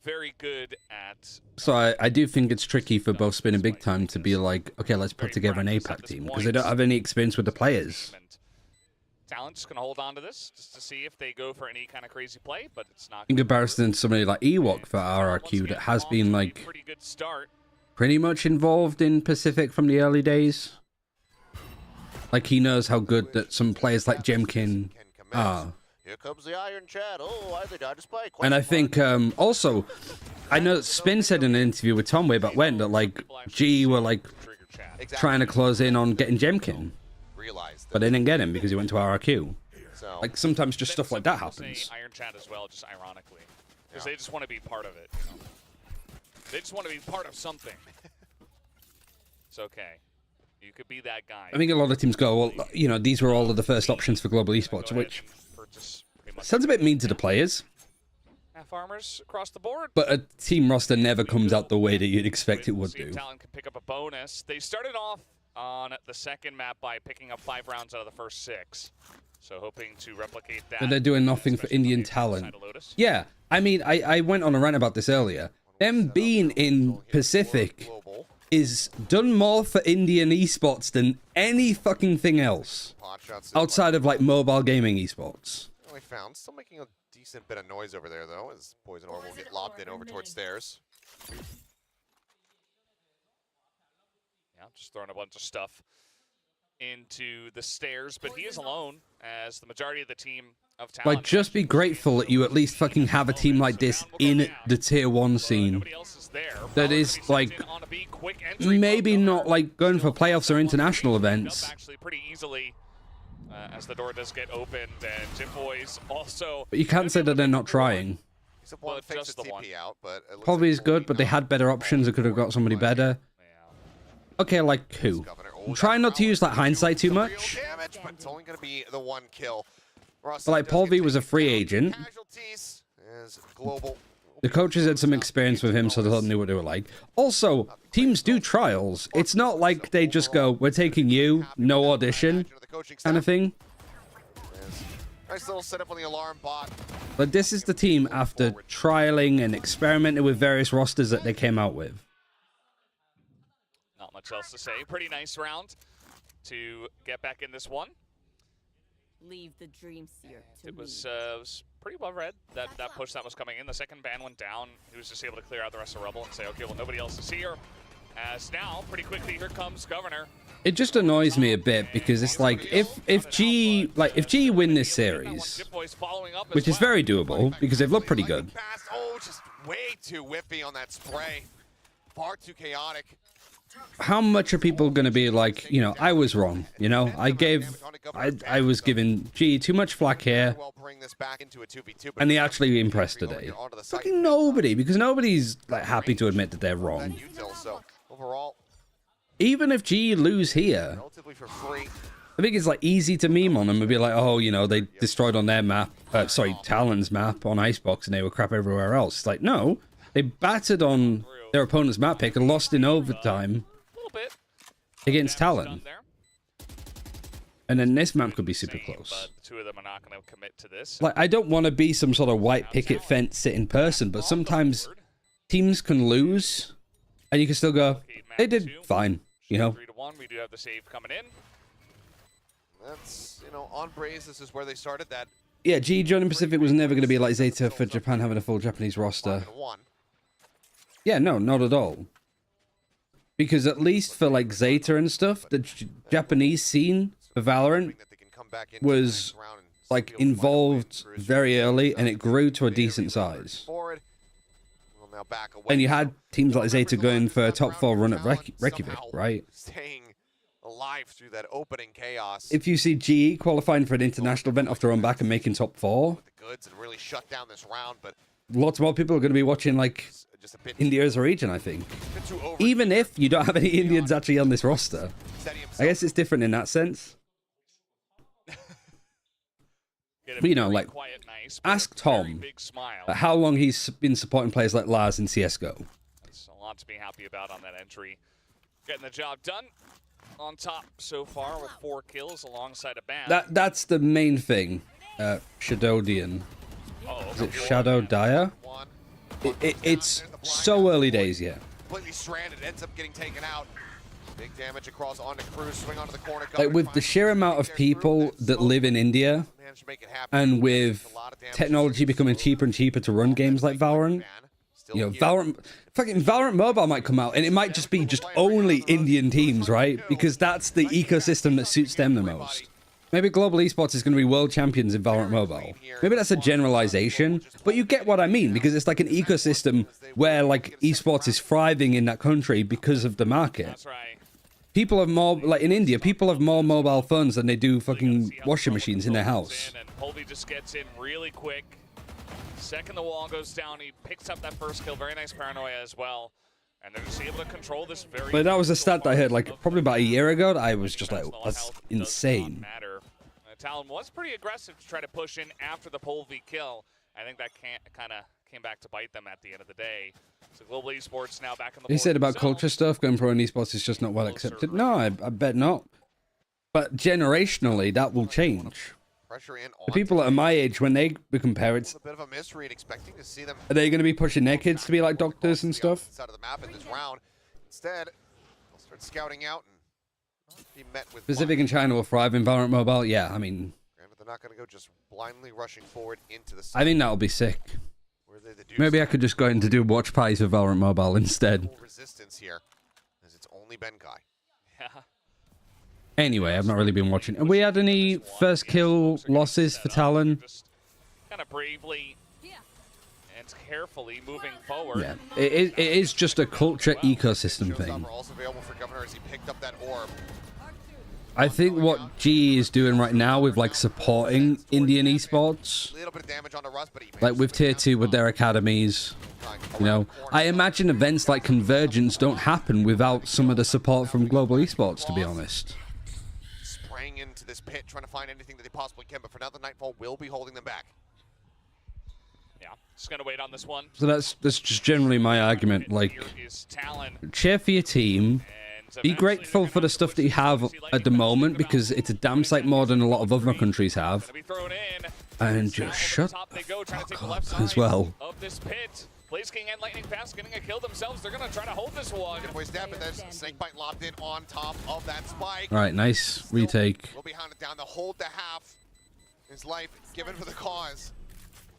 Very good at... So I do think it's tricky for both Spin and Big Time to be like, okay, let's put together an APAC team, because they don't have any experience with the players. Talent just going to hold on to this, just to see if they go for any kind of crazy play, but it's not... In comparison to somebody like Ewok for RRQ that has been, like, pretty good start. Pretty much involved in Pacific from the early days. Like, he knows how good that some players like Jemkin are. Here comes the Iron Chat. Oh, I dodge spike. And I think, also, I know Spin said in an interview with Tom way back when that, like, G were, like, trying to close in on getting Jemkin. But they didn't get him because he went to RRQ. Like, sometimes just stuff like that happens. Iron Chat as well, just ironically. Because they just want to be part of it. You know? They just want to be part of something. It's okay. You could be that guy. I think a lot of teams go, well, you know, these were all of the first options for global esports, which sounds a bit mean to the players. Half armors across the board. But a team roster never comes out the way that you'd expect it would do. Talent can pick up a bonus. They started off on the second map by picking up 5 rounds out of the first 6. So hoping to replicate that. But they're doing nothing for Indian talent. Yeah, I mean, I went on a rant about this earlier. Them being in Pacific is done more for Indian esports than any fucking thing else. Outside of, like, mobile gaming esports. Found. Still making a decent bit of noise over there, though, as Poison Orb will get lobbed in over towards stairs. Yeah, just throwing a bunch of stuff into the stairs, but he is alone, as the majority of the team of talent... Like, just be grateful that you at least fucking have a team like this in the tier 1 scene. That is, like, maybe not, like, going for playoffs or international events. Actually, pretty easily, as the door does get opened, and Jim Boys also... But you can't say that they're not trying. Just the one. Probably is good, but they had better options. They could have got somebody better. Okay, like who? Try not to use that hindsight too much. Damage, but it's only going to be the 1 kill. But like Paul V was a free agent. The coaches had some experience with him, so they knew what they were like. Also, teams do trials. It's not like they just go, we're taking you, no audition, kind of thing. Nice little setup on the alarm bot. But this is the team after trialing and experimenting with various rosters that they came out with. Not much else to say. Pretty nice round to get back in this one. Leave the dream seer to It was pretty well read, that push that was coming in. The second ban went down. He was just able to clear out the rest of Rebel and say, okay, well, nobody else is here. As now, pretty quickly, here comes Governor. It just annoys me a bit because it's like if G win this series, which is very doable because they've looked pretty good. Oh, just way too whiffy on that spray. Far too chaotic. How much are people going to be like, you know, I was wrong, you know, I was giving G too much flack here, and they actually impressed today. Fucking nobody, because nobody's like happy to admit that they're wrong. Even if G lose here, I think it's like easy to meme on them and be like, oh, you know, they destroyed on their map, sorry, Talon's map on Icebox and they were crap everywhere else. It's like, no, they battered on their opponent's map pick and lost in overtime against Talon. And then this map could be super close. The two of them are not going to commit to this. Like, I don't want to be some sort of white picket fence sitting person, but sometimes teams can lose and you can still go, they did fine. You know? 3-1. We do have the save coming in. That's, you know, on Braze, this is where they started that. Yeah, GE joining Pacific was never going to be like Zeta for Japan having a full Japanese roster. Yeah, no, not at all. Because at least for like Zeta and stuff, the Japanese scene for Valorant was like involved very early, and it grew to a decent size. And you had teams like Zeta going for a top 4 run at Reykjavik, right? Staying alive through that opening chaos. If you see GE qualifying for an international event off their own back and making top 4, Goods and really shut down this round, but lots more people are going to be watching like India as a region, I think. Even if you don't have any Indians actually on this roster. I guess it's different in that sense. But, you know, like, ask Tom how long he's been supporting players like Lars in CSGO. That's a lot to be happy about on that entry. Getting the job done on top so far with 4 kills alongside a ban. That's the main thing. Shadowdian. Is it Shadow Dyer? It's so early days yet. Completely stranded, ends up getting taken out. Big damage across onto Cruz, swing onto the corner. Like, with the sheer amount of people that live in India, and with technology becoming cheaper and cheaper to run games like Valorant, you know, Valorant Mobile might come out, and it might just be only Indian teams, right? Because that's the ecosystem that suits them the most. Maybe Global Esports is going to be world champions in Valorant Mobile. Maybe that's a generalization, but you get what I mean, because it's like an ecosystem where like esports is thriving in that country because of the market. That's right. People have more, like in India, people have more mobile phones than they do fucking washing machines in their house. And Colby just gets in really quick. Second the wall goes down, he picks up that first kill. Very nice paranoia as well. And they're just able to control this very... But that was a stat that I heard like probably about a year ago that I was just like, that's insane. Talon was pretty aggressive to try to push in after the Polvi kill. I think that kind of came back to bite them at the end of the day. So Global Esports now back on the board. He said about themselves. culture stuff, going pro in esports is just not well accepted. No, I bet not. But generationally, that will change. The people that are my age, when they become parents, A bit of a misread, expecting to see them are they going to be pushing their kids to be like doctors and stuff? side of the map in this round. Instead, they'll start scouting out and be met with Pacific and China will thrive in Valorant Mobile. Yeah, I mean, they're not going to go just blindly rushing forward into the I think that'll be sick. Maybe I could just go in to do watch parties with Valorant Mobile instead. Resistance here, as it's only Ben Kai. Yeah. Anyway, I've not really been watching. Have we had any first kill losses for Talon? Kind of bravely and carefully moving forward. Yeah, it is just a culture ecosystem thing. Also available for Governor as he picked up that orb. I think what GE is doing right now with like supporting Indian esports, like with tier 2 with their academies, you know, I imagine events like Convergence don't happen without some of the support from Global Esports, to be honest. Spraying into this pit, trying to find anything that they possibly can, but for now the Nightfall will be holding them back. Yeah, just gonna wait on this one. So that's just generally my argument. Like, cheer for your team. Be grateful for the stuff that you have at the moment, because it's a damn sight more than a lot of other countries have. And just shut the fuck up as well. Of this pit. Blaze King and Lightning Fast getting a kill themselves. They're gonna try to hold this one. Snakebite locked in on top of that spike. All right, nice retake. Will be hounded down. The hold to half his life given for the cause.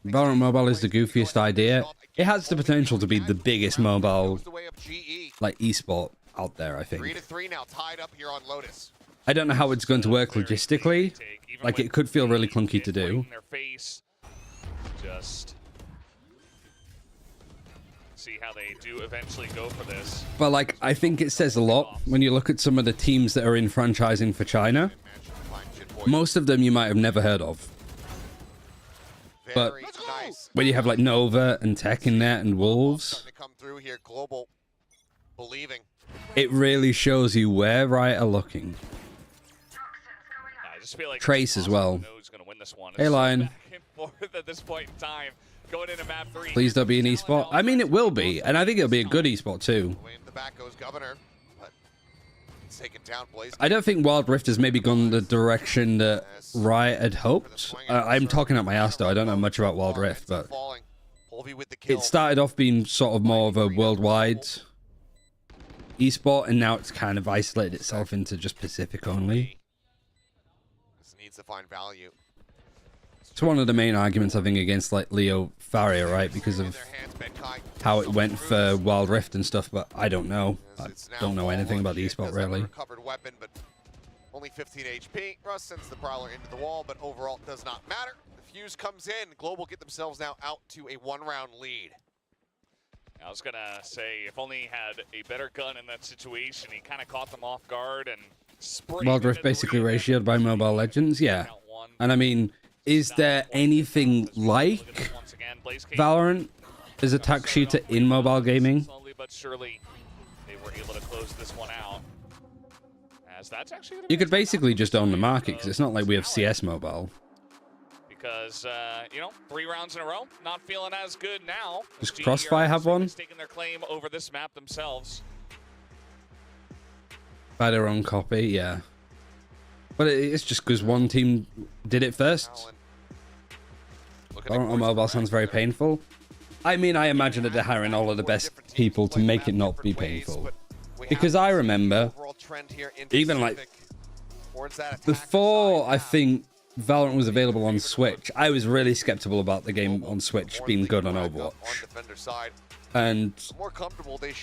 Valorant Mobile is the goofiest idea. It has the potential to be the biggest mobile, like, esport out there, I think. 3-3 now, tied up here on Lotus. I don't know how it's going to work logistically. Like, it could feel really clunky to do. Just see how they do eventually go for this. But, like, I think it says a lot when you look at some of the teams that are in franchising for China. Most of them you might have never heard of. But when you have, like, Nova and Tech in there and Wolves, it really shows you where Riot are looking. I just feel like Trace as well. Hey, Lion. At this point in time, going into map 3. Please don't be an esport. I mean, it will be, and I think it'll be a good esport too. The back goes Governor, but it's taken down. Blaze. I don't think Wild Rift has maybe gone the direction that Riot had hoped. I'm talking out my ass though. I don't know much about Wild Rift, but it started off being sort of more of a worldwide esport, and now it's kind of isolated itself into just Pacific only. This needs to find value. It's one of the main arguments I think against like Leo Faria, right? Because of how it went for Wild Rift and stuff, but I don't know. I don't know anything about the esport really. Recovered weapon, but only 15 HP. Russ sends the Prowler into the wall, but overall it does not matter. The Fuse comes in. Global get themselves now out to a 1-round lead. I was gonna say, if only he had a better gun in that situation, he kind of caught them off guard and sprayed. Wild Rift basically ratioed by Mobile Legends, yeah. And I mean, is there anything like Valorant as a tax shooter in mobile gaming? Slowly but surely, they were able to close this one out. As that's actually You could basically just own the market because it's not like we have CS Mobile. Because, you know, 3 rounds in a row, not feeling as good now. Does Crossfire have one? Taking their claim over this map themselves. By their own copy, yeah. But it's just because one team did it first. Valorant on mobile sounds very painful. I mean, I imagine that they're hiring all of the best people to make it not be painful. Because I remember, even like, before I think Valorant was available on Switch, I was really skeptical about the game on Switch being good on Overwatch. And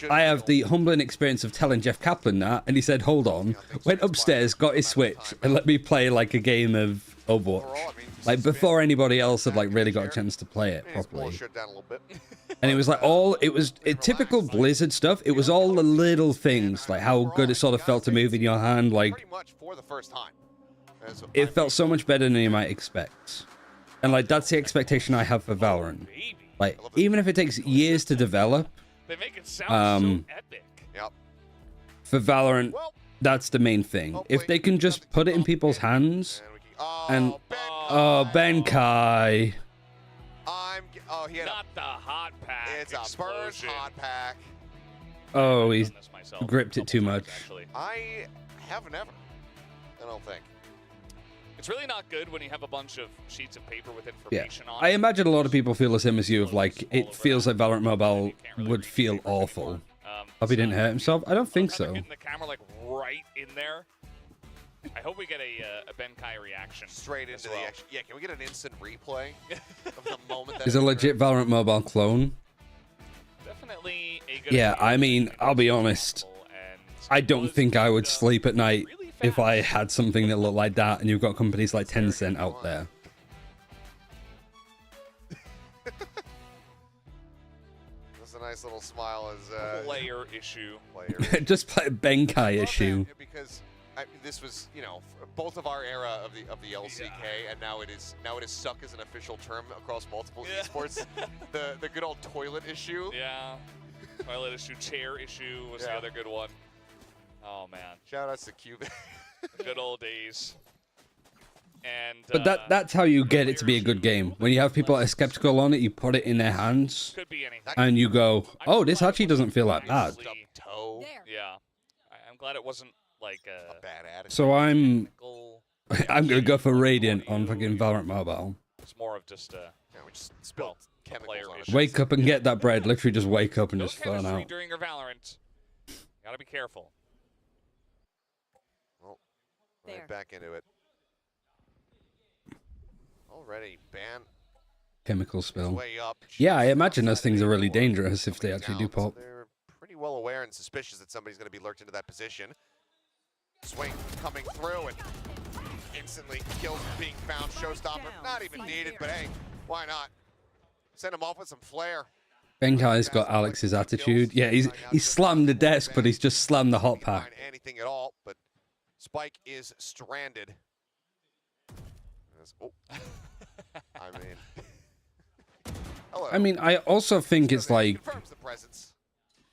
I have the humbling experience of telling Jeff Kaplan that, and he said, hold on, went upstairs, got his Switch, and let me play like a game of Overwatch. Like before anybody else had like really got a chance to play it properly. And it was like typical Blizzard stuff. It was all the little things, like how good it sort of felt to move in your hand, like it felt so much better than you might expect. And like that's the expectation I have for Valorant. Like even if it takes years to develop, they make it sound so epic. For Valorant, that's the main thing. If they can just put it in people's hands, and Ben Kai. He had not the hot pack. It's a burst hot pack. Oh, he's gripped it too much. I have never. I don't think. It's really not good when you have a bunch of sheets of paper with information on I imagine a lot of people feel the same as you, of like, it feels like Valorant Mobile would feel awful. Hope he didn't hurt himself? I don't think so. Getting the camera like right in there. I hope we get a Ben Kai reaction. Straight into the action. Yeah, can we get an instant replay of the moment that Is a legit Valorant Mobile clone? Definitely a good Yeah, I mean, I'll be honest. I don't think I would sleep at night if I had something that looked like that, and you've got companies like Tencent out there. That's a nice little smile as player issue. Just play Ben Kai issue. Because this was, you know, both of our era of the LCK, and now it is stuck as an official term across multiple esports. the good old toilet issue. Yeah, toilet issue, chair issue was the other good one. Oh man! Shout outs to Cuban. Good old days. And But that's how you get it to be a good game. When you have people that are skeptical on it, you put it in their hands, could be anything. and you go, "Oh, this actually doesn't feel that bad." Yeah, I'm glad it wasn't like a bad attitude. So I'm gonna go for Radiant on fucking Valorant Mobile. It's more of just we just spilled chemicals on it. Wake up and get that bread. Literally just wake up and just fun out. During your Valorant, gotta be careful. Well, right back into it. Already ban. Chemical spill. Way up. Yeah, I imagine those things are really dangerous if they actually do pop. They're pretty well aware and suspicious that somebody's going to be lurked into that position. Swing coming through and instantly kills being found. Showstopper, not even needed, but hey, why not? Send him off with some flair. Ben Kai's got Alex's attitude. Yeah, he's slammed the desk, but he's just slammed the hot pack. Anything at all, but Spike is stranded. Oh. I mean, I also think it's like,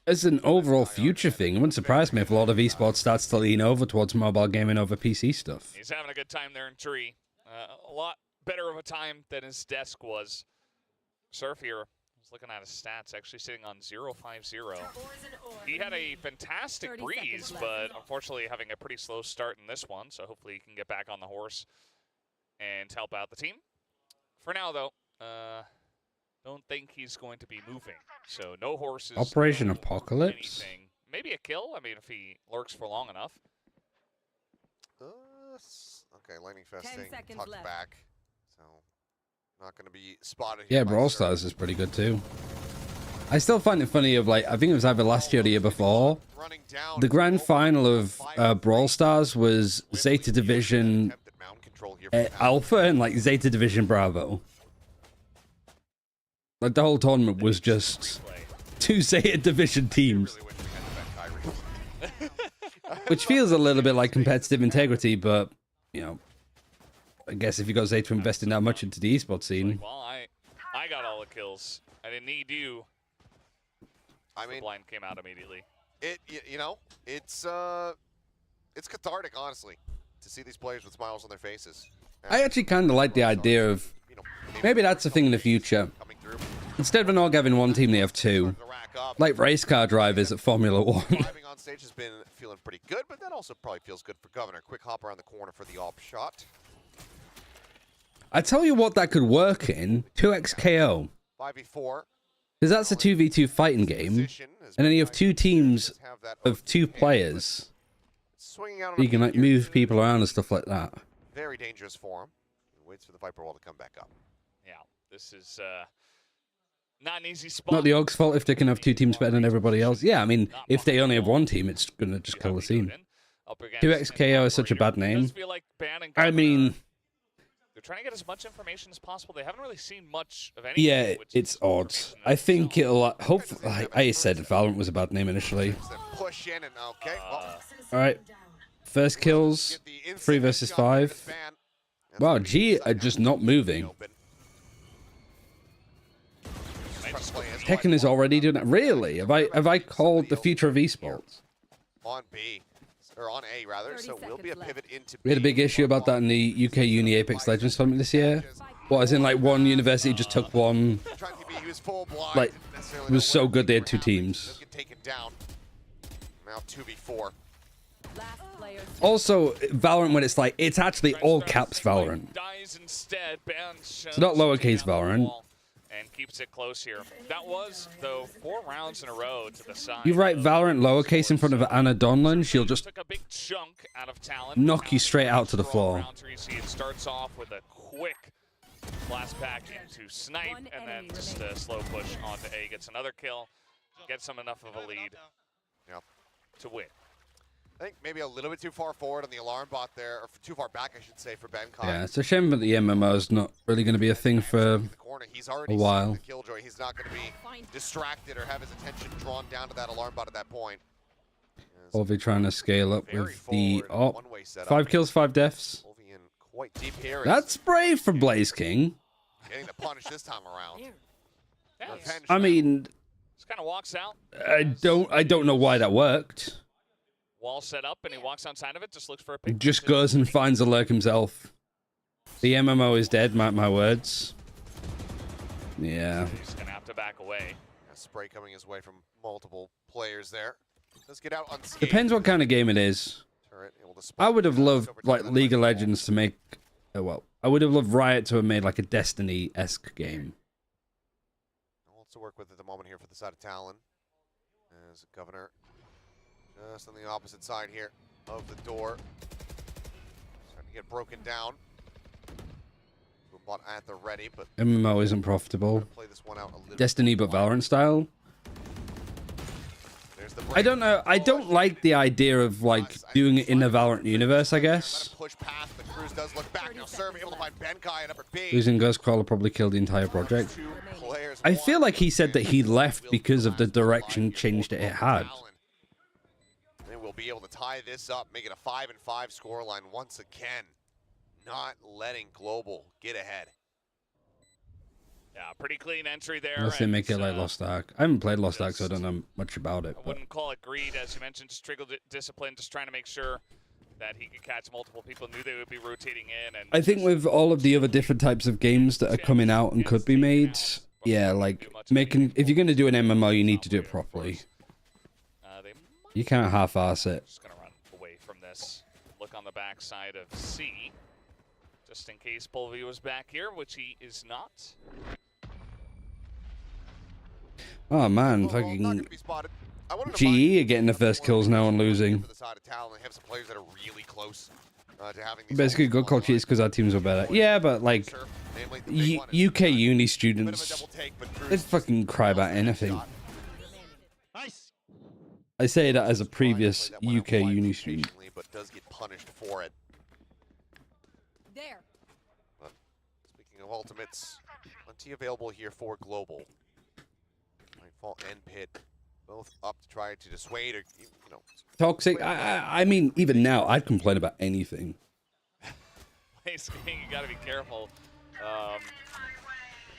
as an overall future thing, it wouldn't surprise me if a lot of esports starts to lean over towards mobile gaming over PC stuff. He's having a good time there in Tree. A lot better of a time than his desk was. Surf here, I was looking at his stats, actually sitting on 0-5-0. He had a fantastic breeze, but unfortunately having a pretty slow start in this one, so hopefully he can get back on the horse and help out the team. For now, though, don't think he's going to be moving. So no horses. Operation Apocalypse? Anything. maybe a kill. I mean, if he lurks for long enough. Okay, lightning festing, 10 seconds tucked left. back. So, not going to be spotted Yeah, here. by Brawl Sir. Stars is pretty good too. I still find it funny of like, I think it was either last year or the year before. The grand final of Brawl Stars was Zeta Division Alpha and like Zeta Division Bravo. Like the whole tournament was just two Zeta Division teams. Which feels a little bit like competitive integrity, but, you know, I guess if you got Zeta investing that much into the esports scene. Well, I got all the kills. I didn't need you. I mean, the blind came out immediately. You know, it's cathartic, honestly, to see these players with smiles on their faces. I actually kind of like the idea of, maybe that's a thing in the future. Instead of an org having one team, they have two. Like race car drivers at Formula 1. Driving on stage has been feeling pretty good, but that also probably feels good for Governor. Quick hop around the corner for the op shot. I tell you what that could work in, 2x KO. 5v4. Because that's a 2v2 fighting game, and then you have two teams of two players. You can like move people around and stuff like that. Very dangerous for him. He waits for the Viper wall to come back up. Yeah, this is not an easy spot. Not the Org's fault if they can have two teams better than everybody else. Yeah, I mean, if they only have one team, it's gonna just kill the scene. 2x KO is such a bad name. I mean, they're trying to get as much information as possible. They haven't really seen much of anything. yeah, it's odd. I think it'll hopefully. I said Valorant was a bad name initially. Push in and okay. Well, All right, first kills, 3 versus 5. Wow, G are just not moving. Tekken is already doing that. Really? Have I called the future of esports? On B, or on A rather. So will be a pivot into B. We had a big issue about that in the UK Uni Apex Legends tournament this year. What, as in like one university just took one, like, it was so good they had two teams. Taken down. Now 2v4. Also, Valorant when it's like, it's actually all caps Valorant. It's not lowercase Valorant. And keeps it close here. That was, though, 4 rounds in a row to the side. You write Valorant lowercase in front of Anna Donlan, she'll just took a big chunk out of talent. knock you straight out to the floor. You see it starts off with a quick blast back into snipe, and then just a slow push onto A. Gets another kill, gets him enough of a lead to win. I think maybe a little bit too far forward on the alarm bot there, or too far back, I should say, for Benkai. Yeah, it's a shame that the MMO is not really going to be a thing for a while. Killjoy. He's not going to be distracted or have his attention drawn down to that alarm bot at that point. Olvi trying to scale up with the 5 kills, 5 deaths. Quite deep here. That's brave from Blaze King. Getting the punish this time around. I mean, just kind of walks out. I don't know why that worked. Wall set up, and he walks outside of it, just looks for a pick. Just goes and finds a lurk himself. The MMO is dead, mark my words. Yeah. He's going to have to back away. A spray coming his way from multiple players there. Let's get out unscathed. Depends what kind of game it is. I would have loved, like, League of Legends to make... well, I would have loved Riot to have made, like, a Destiny-esque game. Lots to work with at the moment here for the side of Talon. As Governor... just on the opposite side here of the door. Starting to get broken down. Bot at the ready, but MMO isn't profitable. play this one out a little Destiny but Valorant style. I don't know. I don't like the idea of like doing it in the Valorant universe, I guess. push past. The Cruise does look back. Now Serve able to find Benkai at upper B. Losing Ghostcrawler probably killed the entire project. I feel like he said that he left because of the direction change that it had. They will be able to tie this up, make it a 5-5 scoreline once again. Not letting Global get ahead. Yeah, pretty clean entry there. Unless they make it like Lost Ark. I haven't played Lost Ark, so I don't know much about it. I wouldn't call it greed, as you mentioned, just trigger discipline, just trying to make sure that he could catch multiple people, knew they would be rotating in. And I think with all of the other different types of games that are coming out and could be made, yeah, like making, if you're going to do an MMO, you need to do it properly. You can't half-ass it. Just going to run away from this. Look on the backside of C, just in case Polvi was back here, which he is not. Oh man, fucking GE are getting the first kills now and losing. Basically, good call cheats because our teams are better. Yeah, but like UK uni students, they fucking cry about anything. I say that as a previous UK uni student. But does get punished for it. There. But speaking of ultimates, plenty available here for global. Nightfall and Pit, both up to try to dissuade or Toxic. I mean, even now, I'd complain about anything. You gotta be careful.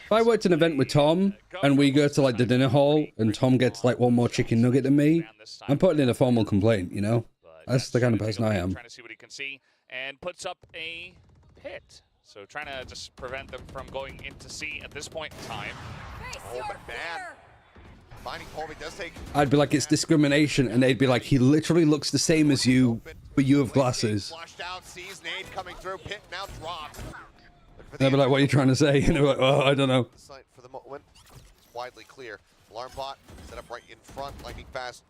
If I worked an event with Tom and we go to like the dinner hall and Tom gets like one more chicken nugget than me, I'm putting in a formal complaint, you know? That's the kind of person I am. Trying to see what he can see and puts up a pit. So trying to just prevent them from going into C at this point in time. Oh, but man. Finding Colby does take... I'd be like, it's discrimination, and they'd be like, he literally looks the same as you, but you have glasses. Flushed out, sees nade coming through, Pit now drops. They'd be like, what are you trying to say? You know, like, oh, I don't know. Site for the moment. It's widely clear. Alarm bot set up right in front, lightning fast.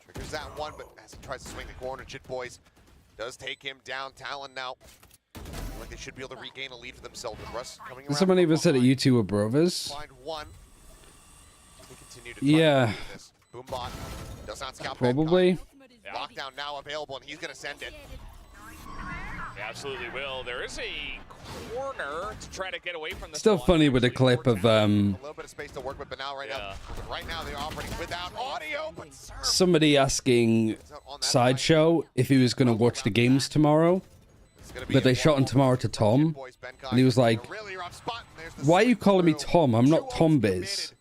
Triggers that one, but as he tries to swing the corner, Jit Boys does take him down. Talon now. Like they should be able to regain a lead for themselves. With Russ coming around. Someone even said that you two were brothers. Find one. Yeah. Boombot does not scout. Probably. Lockdown now available, and he's going to send it. He absolutely will. There is a corner to try to get away from the. Still funny with a clip of A little bit of space to work with, but now right now they're operating without audio. But somebody asking Sideshow if he was going to watch the games tomorrow, but they shot him tomorrow to Tom, and he was like, "Why are you calling me Tom? I'm not Tom Biz.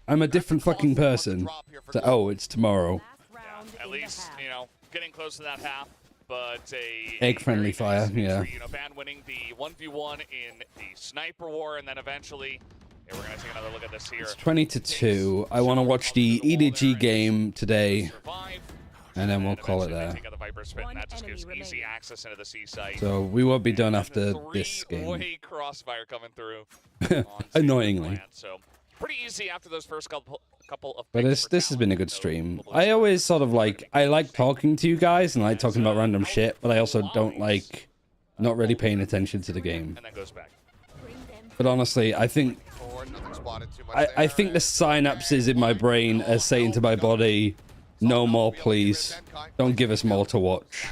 I'm a different fucking person." So, oh, it's tomorrow. At least, you know, getting close to that half. But a Egg-friendly fire, yeah. You know, Ban winning the 1v1 in the sniper war, and then eventually, we're gonna take another look at this here. It's 20-2. I want to watch the EDG game today, and then we'll call it there. Take out the Viper spit, and that just gives easy access into the C site. So we won't be done after this game. Three-way crossfire coming through. Annoyingly. So pretty easy after those first couple of. But this has been a good stream. I always sort of like, I like talking to you guys and I like talking about random shit, but I also don't like not really paying attention to the game. And then goes back. But honestly, I think I think the synapses in my brain are saying to my body, no more, please. Don't give us more to watch.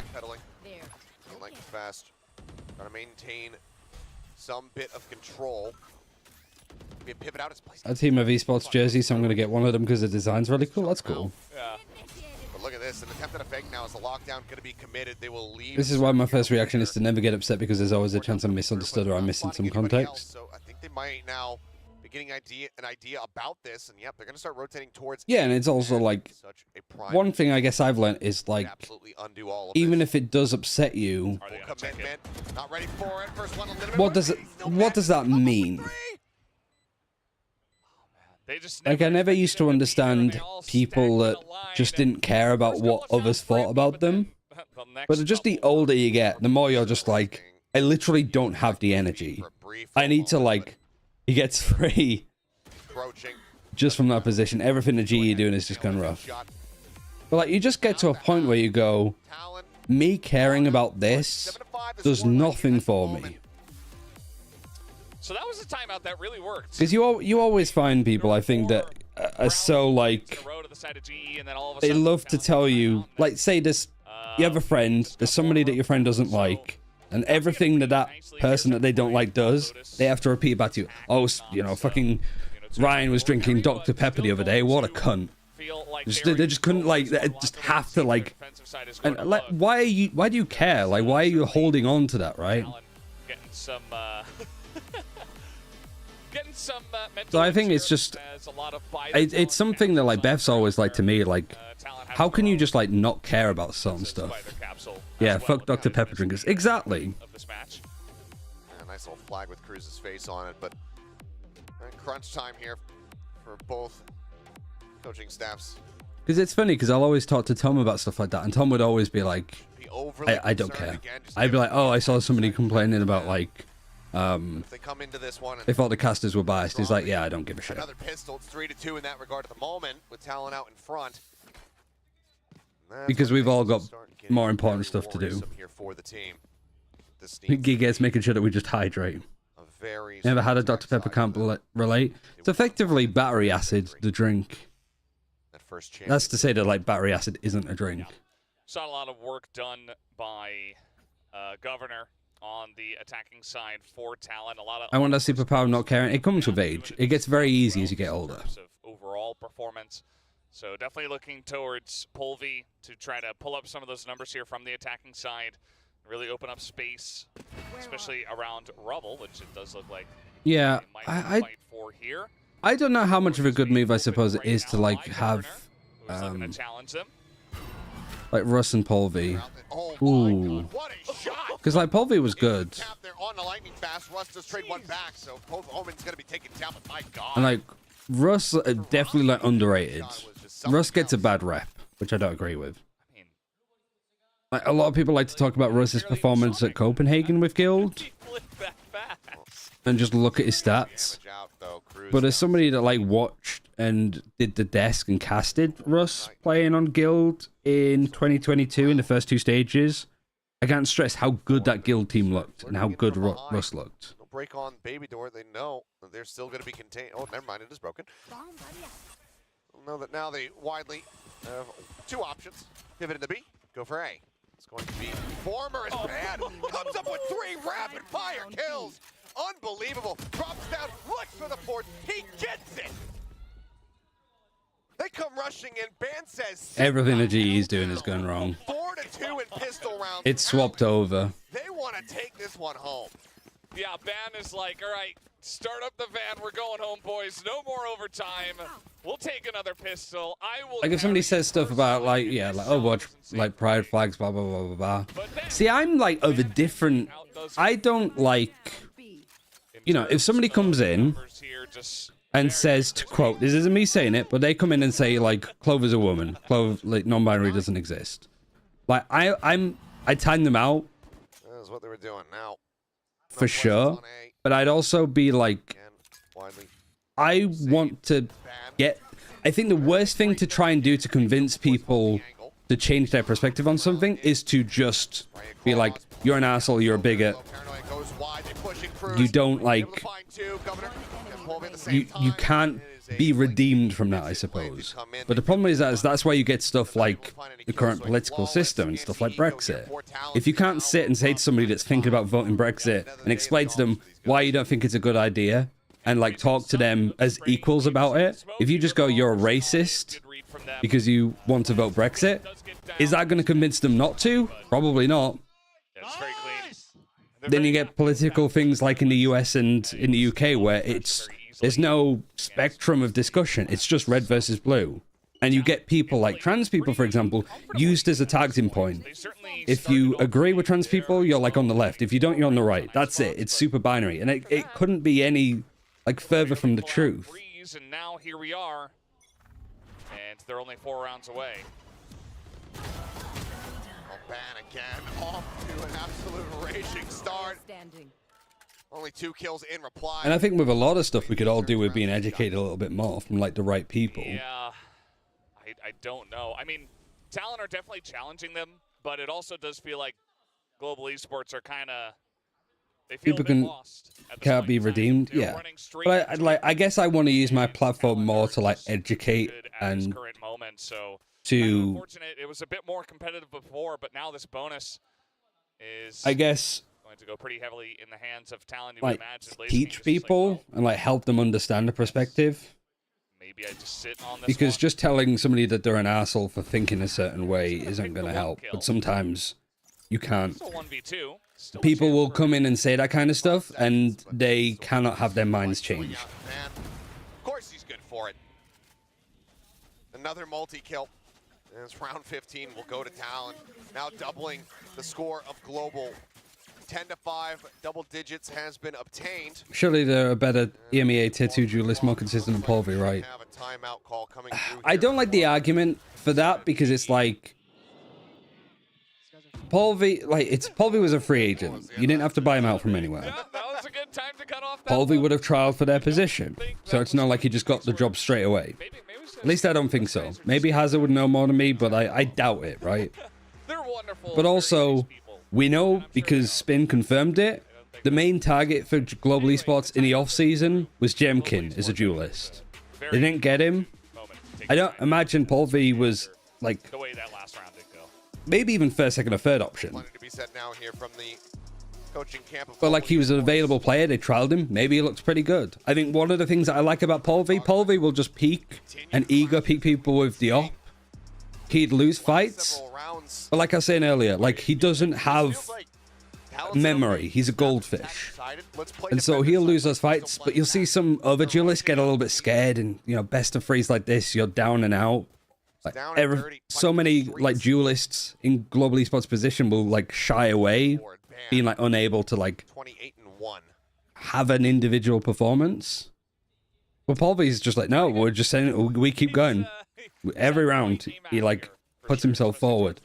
Like fast. Gotta maintain some bit of control. Be a pivot out its place. A team of esports jersey, so I'm gonna get one of them because the design's really cool. That's cool. Yeah. But look at this, an attempt at a fake now. Is the lockdown gonna be committed? They will leave. This is why my first reaction is to never get upset because there's always a chance I'm misunderstood or I'm missing some context. So I think they might now be getting an idea about this, and yep, they're gonna start rotating towards. Yeah, and it's also like one thing I guess I've learned is like even if it does upset you, not ready for it. First one what does that mean? Like, I never used to understand people that just didn't care about what others thought about them. But just the older you get, the more you're just like, I literally don't have the energy. I need to, like, he gets free just from that position. Everything the GE doing is just going rough. But, like, you just get to a point where you go, me caring about this does nothing for me. So that was a timeout that really worked. Because you always find people, I think, that are so, like, they love to tell you, like, say this, you have a friend, there's somebody that your friend doesn't like, and everything that person that they don't like does, they have to repeat back to you. Oh, you know, fucking Ryan was drinking Dr. Pepper the other day, what a cunt. They just couldn't, like, they just have to, like, and, like, why do you care? Like, why are you holding on to that, right? Getting some, so I think it's just, it's something that, like, Beth's always like to me, like, how can you just, like, not care about certain stuff? Yeah, fuck Dr. Pepper drinkers. Exactly. A nice little flag with Cruz's face on it, but crunch time here for both coaching staffs. Because it's funny, because I'll always talk to Tom about stuff like that, and Tom would always be like, I don't care. I'd be like, oh, I saw somebody complaining about, like, they come into this one if all the casters were biased. He's like, yeah, I don't give a shit. Another pistol. It's 3-2 in that regard at the moment with Talon out in front. because we've all got more important stuff to do. Giga's making sure that we just hydrate. Never had a Dr. Pepper, can't relate. It's effectively battery acid, the drink. That's to say that like battery acid isn't a drink. Saw a lot of work done by Governor on the attacking side for Talon. A lot of I want that superpower not caring. It comes with age. It gets very easy as you get older. Of overall performance. So definitely looking towards Polvi to try to pull up some of those numbers here from the attacking side. Really open up space, especially around Rubble, which it does look like. Yeah, fight for here. I don't know how much of a good move I suppose it is to like have challenge them. like Russ and Polvi. Ooh. Because like Polvi was good. They're on the lightning fast. Russ does trade one back, so Omen's gonna be taken down, but my God. And like Russ definitely like underrated. Russ gets a bad rep, which I don't agree with. Like, a lot of people like to talk about Russ's performance at Copenhagen with Guild and just look at his stats. But as somebody that like watched and did the desk and casted Russ playing on Guild in 2022 in the first two stages, I can't stress how good that Guild team looked and how good Russ looked. They'll break on Baby Door. They know that they're still going to be contained. Oh, never mind. It is broken. They'll know that now they widely have two options. Pivot into B. Go for A. It's going to be Former is bad. Comes up with 3 rapid fire kills. Unbelievable. Drops down. Looks for the fourth. He gets it. They come rushing in. Ban says Everything the GE is doing is going wrong. 4-2 in pistol rounds. It's swapped over. They want to take this one home. Yeah, Ban is like, all right, start up the van. We're going home, boys. No more overtime. We'll take another pistol. I will. Like if somebody says stuff about like, yeah, like, oh, watch, like pride flags, blah, blah, blah, blah, blah. See, I'm like of a different, I don't like, you know, if somebody comes in and says, to quote, this isn't me saying it, but they come in and say like, Clover's a woman. Clover, like non-binary doesn't exist. Like I time them out. That is what they were doing now. For sure, but I'd also be like, I want to get, I think the worst thing to try and do to convince people to change their perspective on something is to just be like, you're an asshole, you're a bigot. You don't like, you can't be redeemed from that, I suppose. But the problem is that that's why you get stuff like the current political system and stuff like Brexit. If you can't sit and say to somebody that's thinking about voting Brexit and explain to them why you don't think it's a good idea and like talk to them as equals about it, if you just go, you're a racist because you want to vote Brexit, is that going to convince them not to? Probably not. Then you get political things like in the US and in the UK where there's no spectrum of discussion. It's just red versus blue. And you get people like trans people, for example, used as a targeting point. If you agree with trans people, you're like on the left. If you don't, you're on the right. That's it. It's super binary. And it couldn't be any like further from the truth. And now here we are. And they're only 4 rounds away. Ban again. Off to an absolute raging start. Only 2 kills in reply. And I think with a lot of stuff we could all do with being educated a little bit more from like the right people. Yeah, I don't know. I mean, Talon are definitely challenging them, but it also does feel like global esports are kind of, they feel people can can't be redeemed. Yeah, but I guess I want to use my platform more to like educate and to. Unfortunate, it was a bit more competitive before, but now this bonus is, I guess, going to go pretty heavily in the hands of Talon. You like imagine, teach people and like help them understand the perspective. Maybe I just sit on this because one. just telling somebody that they're an asshole for thinking a certain way isn't going to help. But sometimes you can't. People will come in and say that kind of stuff, and they cannot have their minds changed. Of course he's good for it. Another multi-kill. And it's round 15 will go to Talon. Now doubling the score of global. 10-5, double digits has been obtained. Surely they're a better EMEA tier 2 duelist, more consistent than Polvi, right? I don't like the argument for that because it's like Polvi, Polvi was a free agent. You didn't have to buy him out from anywhere. That was a good time to cut off that Polvi would have trialed for their position, so it's not like he just got the job straight away. Maybe we should At least I don't think so. Maybe Hazard would know more than me, but I doubt it, right? They're wonderful. But also, we know, because Spin confirmed it, the main target for Global Esports in the off-season was Jemkin as a duelist. They didn't get him. I don't imagine Paul V was, like, the way that last round did go. maybe even first, second, or third option. To be said now here from the coaching camp of But, like, he was an available player. They trialed him. Maybe he looks pretty good. I think one of the things that I like about Paul V will just peak and ego peak people with the op. He'd lose fights. But like I was saying earlier, like, he doesn't have memory. He's a goldfish. And so he'll lose those fights, but you'll see some other duelists get a little bit scared, and, you know, best of threes like this, you're down and out. Like, so many, like, duelists in Global Esports position will, like, shy away, being, like, unable to, like, have an individual performance. But Paul V's just like, no, we're just saying, we keep going. Every round, he, like, puts himself forward.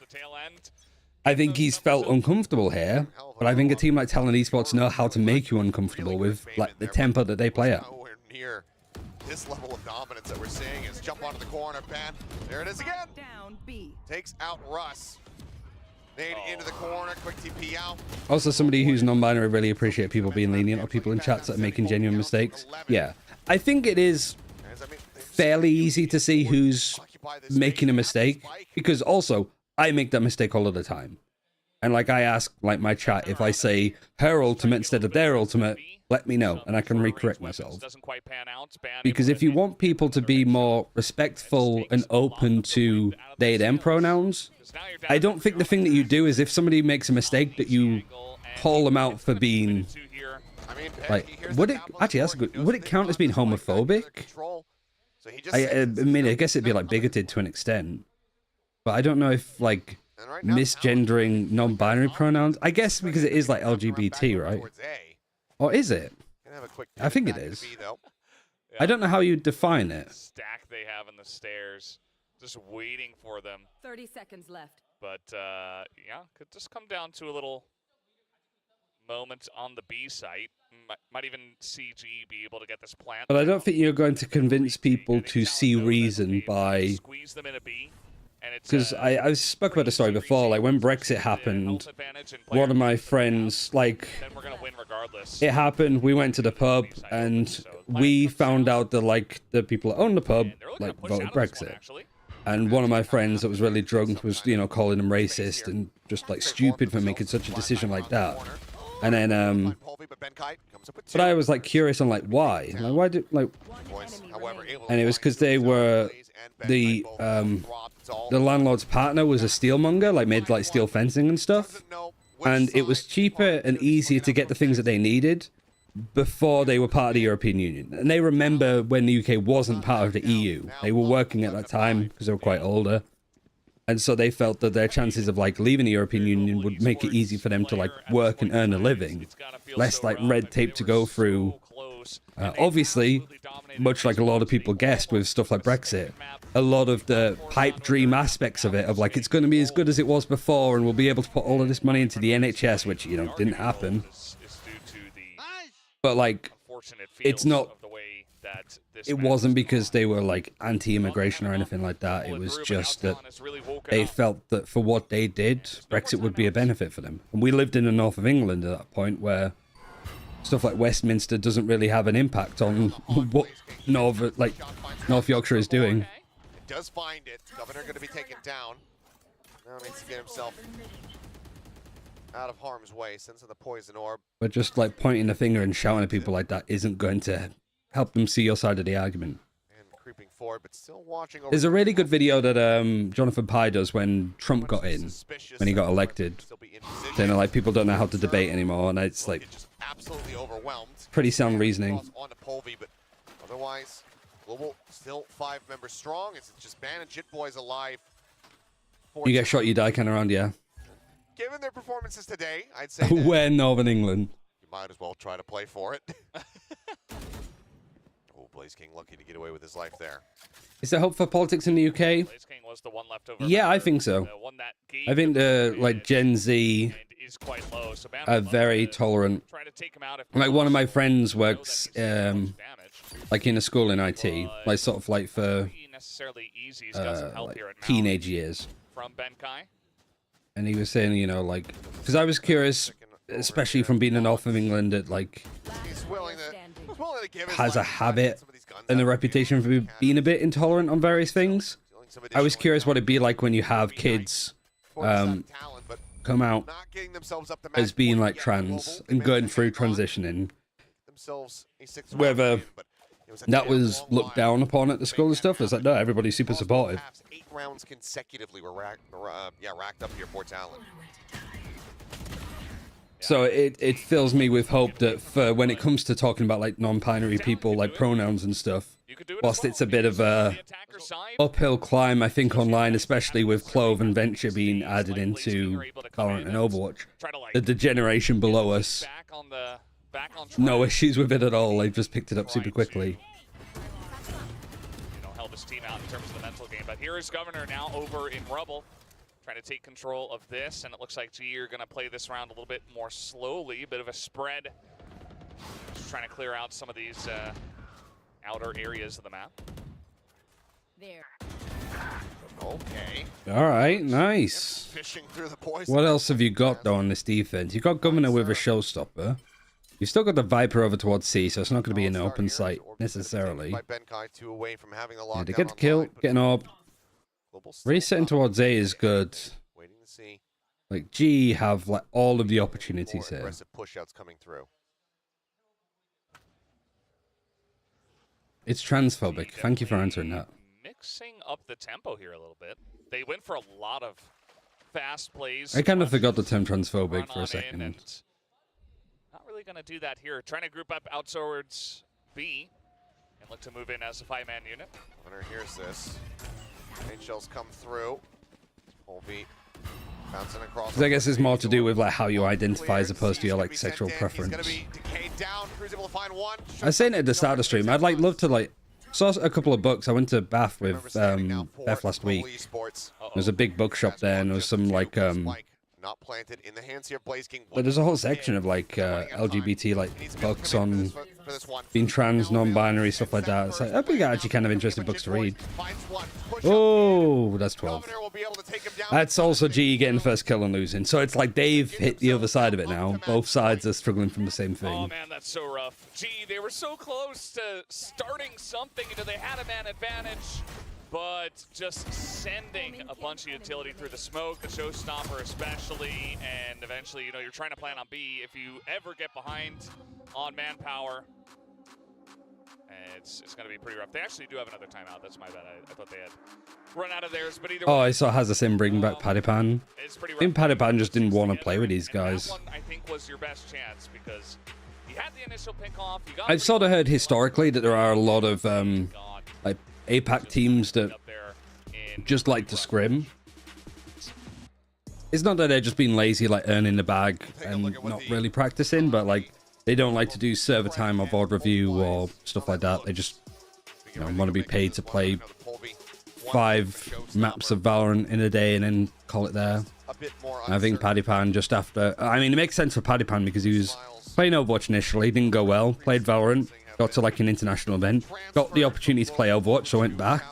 I think he's felt uncomfortable here, but I think a team like TLN Esports know how to make you uncomfortable with, like, the tempo that they play at. Near this level of dominance that we're seeing is jump onto the corner, Pan. There it is again. Down B. Takes out Russ. Nade into the corner, quick TP out. Also, somebody who's non-binary really appreciate people being lenient or people in chats that are making genuine mistakes. Yeah, I think it is fairly easy to see who's making a mistake, because also I make that mistake all of the time. And, like, I ask, like, my chat, if I say her ultimate instead of their ultimate, let me know, and I can recorrect myself. Because if you want people to be more respectful and open to they, them pronouns, I don't think the thing that you do is, if somebody makes a mistake, that you call them out for being, like, would it, actually, that's good, would it count as being homophobic? I mean, I guess it'd be, like, bigoted to an extent. But I don't know if, like, misgendering non-binary pronouns, I guess because it is, like, LGBT, right? Or is it? I think it is. I don't know how you define it. Stack they have in the stairs, just waiting for them. 30 seconds left. But yeah, could just come down to a little moment on the B site. Might even see GE be able to get this plant. But I don't think you're going to convince people to see reason by... Squeeze them in a B. Because I spoke about the story before, like, when Brexit happened, one of my friends, like, it happened, we went to the pub, and we found out that, like, the people that own the pub, like, voted Brexit. And one of my friends that was really drunk was, you know, calling them racist and just, like, stupid for making such a decision like that. And then, but I was, like, curious on, like, why? Like, why did, like, and it was because they were, the landlord's partner was a steelmonger, like, made, like, steel fencing and stuff. And it was cheaper and easier to get the things that they needed before they were part of the European Union. And they remember when the UK wasn't part of the EU. They were working at that time because they were quite older. And so they felt that their chances of, like, leaving the European Union would make it easy for them to, like, work and earn a living. Less, like, red tape to go through. Obviously, much like a lot of people guessed with stuff like Brexit, a lot of the pipe dream aspects of it, of, like, it's going to be as good as it was before and we'll be able to put all of this money into the NHS, which, you know, didn't happen. But, like, it's not... It wasn't because they were, like, anti-immigration or anything like that. It was just that they felt that for what they did, Brexit would be a benefit for them. And we lived in the north of England at that point, where stuff like Westminster doesn't really have an impact on what North Yorkshire is doing. It does find it. Governor going to be taken down. Now needs to get himself out of harm's way, since the poison orb. But just, like, pointing the finger and shouting at people like that isn't going to help them see your side of the argument. And creeping forward, but still watching over. There's a really good video that Jonathan Pye does when Trump got in, when he got elected. Saying, like, people don't know how to debate anymore, and it's, like, absolutely overwhelmed. Pretty sound reasoning. On to Polvi, but otherwise, Global still 5 members strong. It's just Ban and Jit Boys alive. You get shot, you die kind of around, yeah. Given their performances today, I'd say we're Northern England. You might as well try to play for it. Oh, Blaze King lucky to get away with his life there. Is there hope for politics in the UK? Yeah, I think so. I think the, like, Gen Z are very tolerant. Like, one of my friends works like in a school in IT, like, sort of like for necessarily easy. He's got some help like here at Mount teenage years. from Benkai. And he was saying, you know, like, because I was curious, especially from being in North of England, that like He's willing to give his has a life to habit some of these guns and a out. reputation for being a bit intolerant on various things. I was curious what it'd be like when you have kids come out Not getting themselves up the as being match like point yet. trans Global, and they going managed to through hang on transitioning. themselves a 6th round Whether win, but it was a that damn was long looked while. down upon at the school and stuff. It's like, no, everybody's super Multiple supportive. halves, 8 rounds consecutively were racked up here for Talon. So it fills me with hope that for when it comes to talking about like non-binary people, like pronouns and stuff, whilst it's a bit of a uphill climb, I think online, especially with Clove and Venture being added into Valorant and Overwatch, that the generation below us, no issues with it at all. They've just picked it up super quickly. Help his team out in terms of the mental game. But here is Governor now over in Rubble, trying to take control of this, and it looks like GE are going to play this round a little bit more slowly, a bit of a spread. Just trying to clear out some of these outer areas of the map. There. Okay. All right, nice. Fishing through the poison. What else have you got though on this defense? You got Governor with a showstopper. You've still got the Viper over towards C, so it's not going to be an open site necessarily. By Benkai, 2 away from having the Yeah, to lockdown get the kill, online, but get an orb. Global still Resetting up. towards A is good. Waiting to see Like G have like all of the more opportunities here. aggressive push-outs coming through. It's transphobic. Thank you for answering that. Mixing up the tempo here a little bit. They went for a lot of fast plays. I kind of forgot the term run transphobic for on a second. in, and not really going to do that here. Trying to group up out towards B and look to move in as a 5-man unit. Hunter hears this. Main shells come through. Colby bouncing across. 'Cause I guess it's more to do with like how you identify as opposed to your like sexual He's preference. gonna be decayed down. Crew's able to find one. I was saying it at the start of the stream. I'd like love to like saw a couple of books. I went to Bath with Beth last week. There's a big bookshop there, and there was some like Not planted in the hands here of Blaze King. but there's a whole section of like LGBT like books on being trans, non-binary, stuff like that. It's like I think actually kind of interesting books to read. Oh, that's 12. That's also GE getting the first kill and losing. So it's like they've hit the other side of it now. Both sides are struggling from the same Oh thing. man, that's so rough. Gee, they were so close to starting something. You know, they had a man advantage, but just sending a bunch of utility through the smoke, the showstopper especially, and eventually, you know, you're trying to plan on B. If you ever get behind on manpower, it's going to be pretty rough. They actually do have another timeout. That's my bad. I thought they had run out of theirs, but either Oh, way, I saw Hazasim bring back Paddy Pan. it's pretty I rough. think Paddy Pan just didn't want to play with these And guys. that one, I think, was your best chance because you had the initial pick off. You got I've sort of heard historically that there are a lot of like APAC teams that just like to scrim. It's not that they're just being lazy, like earning the bag and not really practicing, but like they don't like to do server time or board review or stuff like that. They just want to be paid to play 5 maps of Valorant in a day and then call it there. And I think Paddy Pan just after, I mean, it makes sense for Paddy Pan because he was playing Overwatch initially, didn't go well, played Valorant, got to like an international event, got the opportunity to play Overwatch, so went back.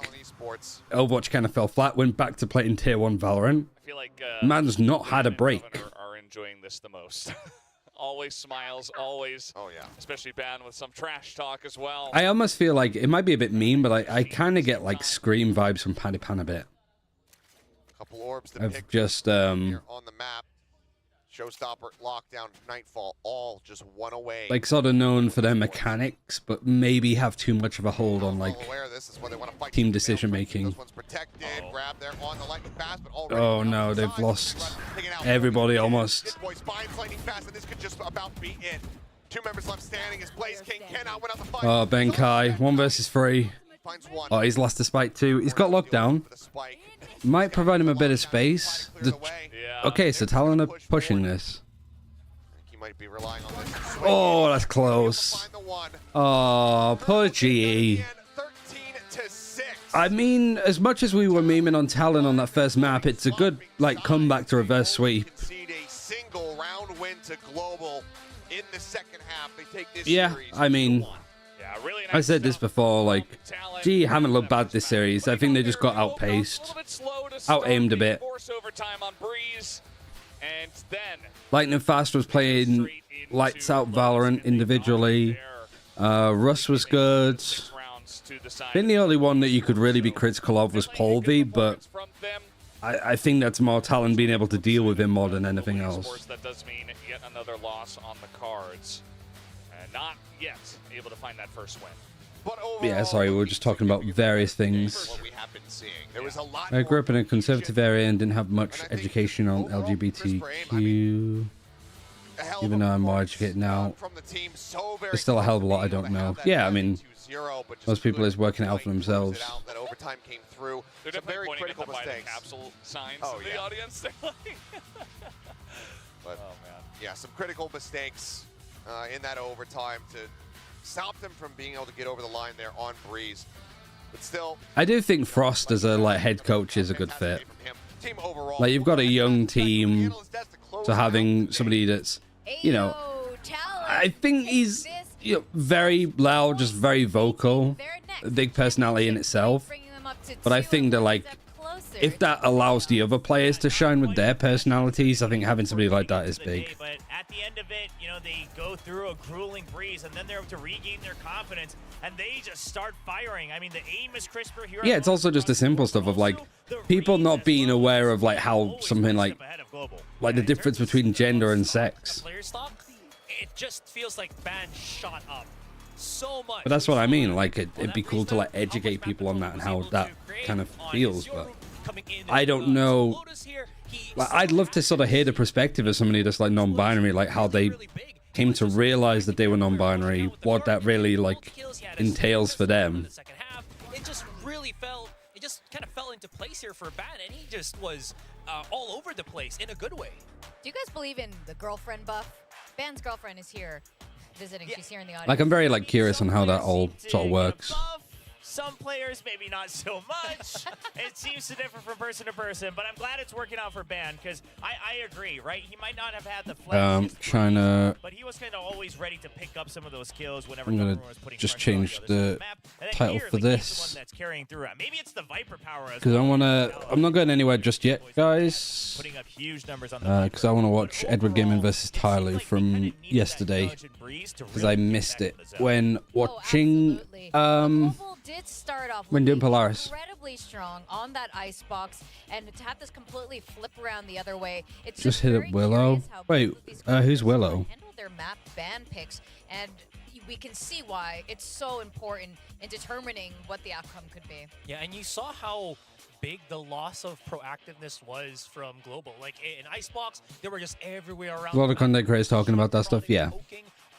Overwatch kind of fell flat, went back to playing Tier 1 Valorant. I feel like Man's not had a break. are enjoying this the most. Always smiles, always. Oh yeah. Especially banned with some trash talk as well. I almost feel like it might be a bit mean, but I kind of get like Scream vibes from Paddy Pan a bit. Couple orbs to I've pick just here on the map. Showstopper, lockdown, Nightfall, all just one away. like sort of known for their mechanics, but maybe have too much of a hold on like team decision making. Grab there on the lightning fast, but already Oh no, they've lost everybody almost. Boys finds lightning fast, and this could just about be it. 2 members left standing as Blaze King cannot win out the fight. Oh, Benkai, 1 versus 3. Finds one. Oh, he's lost the spike too. He's got lockdown. Might provide him a bit of space. Okay, so Talon are pushing this. He might be relying on this. Oh, that's close. Oh, poor GE. I mean, as much as we were memeing on Talon on that first map, it's a good like comeback to reverse sweep. A single round win to Global in the second half. They take this Yeah, series I mean, Yeah, really I said this before, like, G haven't looked bad this series. I think they just got outpaced, out-aimed a bit. And then Lightning Fast was playing lights out Valorant individually. Russ was good. I think the only one that you could really be critical of was Polvy, but I think that's more talent being able to deal with him more than anything else. That does mean yet another loss on the cards. And not yet able to find that first win. Yeah, sorry, we were just talking about various things. I grew up in a conservative area and didn't have much education on LGBTQ. Even though I'm more educated now, there's still a hell of a lot I don't know. Yeah, I mean, most people is working it out for themselves. That overtime came through. They're very critical mistakes. Capsule signs in the audience. But, yeah, some critical mistakes in that overtime to stop them from being able to get over the line there on Breeze. But still, I do think Frost as a head coach is a good fit. Like, you've got a young team, so having somebody that's, I think he's very loud, just very vocal, a big personality in itself. But I think that, if that allows the other players to shine with their personalities, I think having somebody like that is big. But at the end of it, they go through a grueling Breeze, and then they're able to regain their confidence, and they just start firing. I mean, the aim is crisper here. Yeah, it's also just the simple stuff of people not being aware of how something like the difference between gender and sex. It just feels like Ban shot up so much. But that's what I mean. It'd be cool to educate people on that and how that kind of feels. But I don't know. I'd love to sort of hear the perspective of somebody that's non-binary, how they came to realize that they were non-binary, what that really entails for them. It just really fell. It just kind of fell into place here for Ban, and he just was all over the place in a good way. Do you guys believe in the girlfriend buff? Ban's girlfriend is here visiting. She's here in the audience. I'm very curious on how that all sort of works. Some players, maybe not so much. It seems to differ from person to person, but I'm glad it's working out for Ban, because I agree, right? He might not have had the flex, but he was kind of always ready to pick up some of those kills whenever I'm gonna just change the title for this, that's carrying through. Maybe it's the Viper power, because I'm not going anywhere just yet, guys. Putting up huge numbers on because I want to watch Edward Gaming versus Tyler from yesterday, because I missed it when watching did start off when doing Polaris. Incredibly strong on that icebox, and to have this completely flip around the other way, it's just hit up Willow. Wait, who's Willow? Handle their map ban picks, and we can see why it's so important in determining what the outcome could be. Yeah, and you saw how big the loss of proactiveness was from Global. In Icebox, they were just everywhere around. A lot of content creators talking about that stuff. Yeah.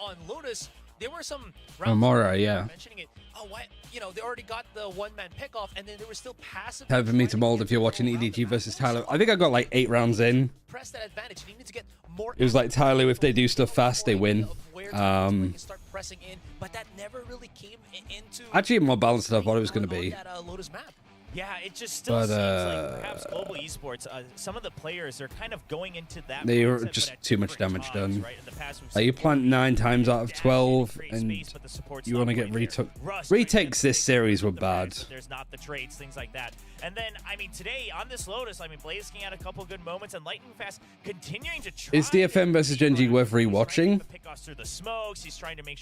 On Lotus, there were some Mora, yeah. Mentioning it. Oh, why? They already got the one-man pickoff, and then they were still passive. Time for me to mold if you're watching EDG versus Tyler. I think I got 8 rounds in. Press that advantage. You need to get more. It was Tyler, if they do stuff fast, they win. Start pressing in, but that never really came into. Actually, more balanced than I thought it was going to be. Lotus map. Yeah, it just still seems like perhaps Global Esports, some of the players are kind of going into that. They are just too much damage done. You plant 9 times out of 12, and you want to get retook. Retakes this series were bad. There's not the trades, things like that. And then, today on this Lotus, Blaze King had a couple good moments, and Lightning Fast continuing to try. Is DFM versus GENG worth rewatching?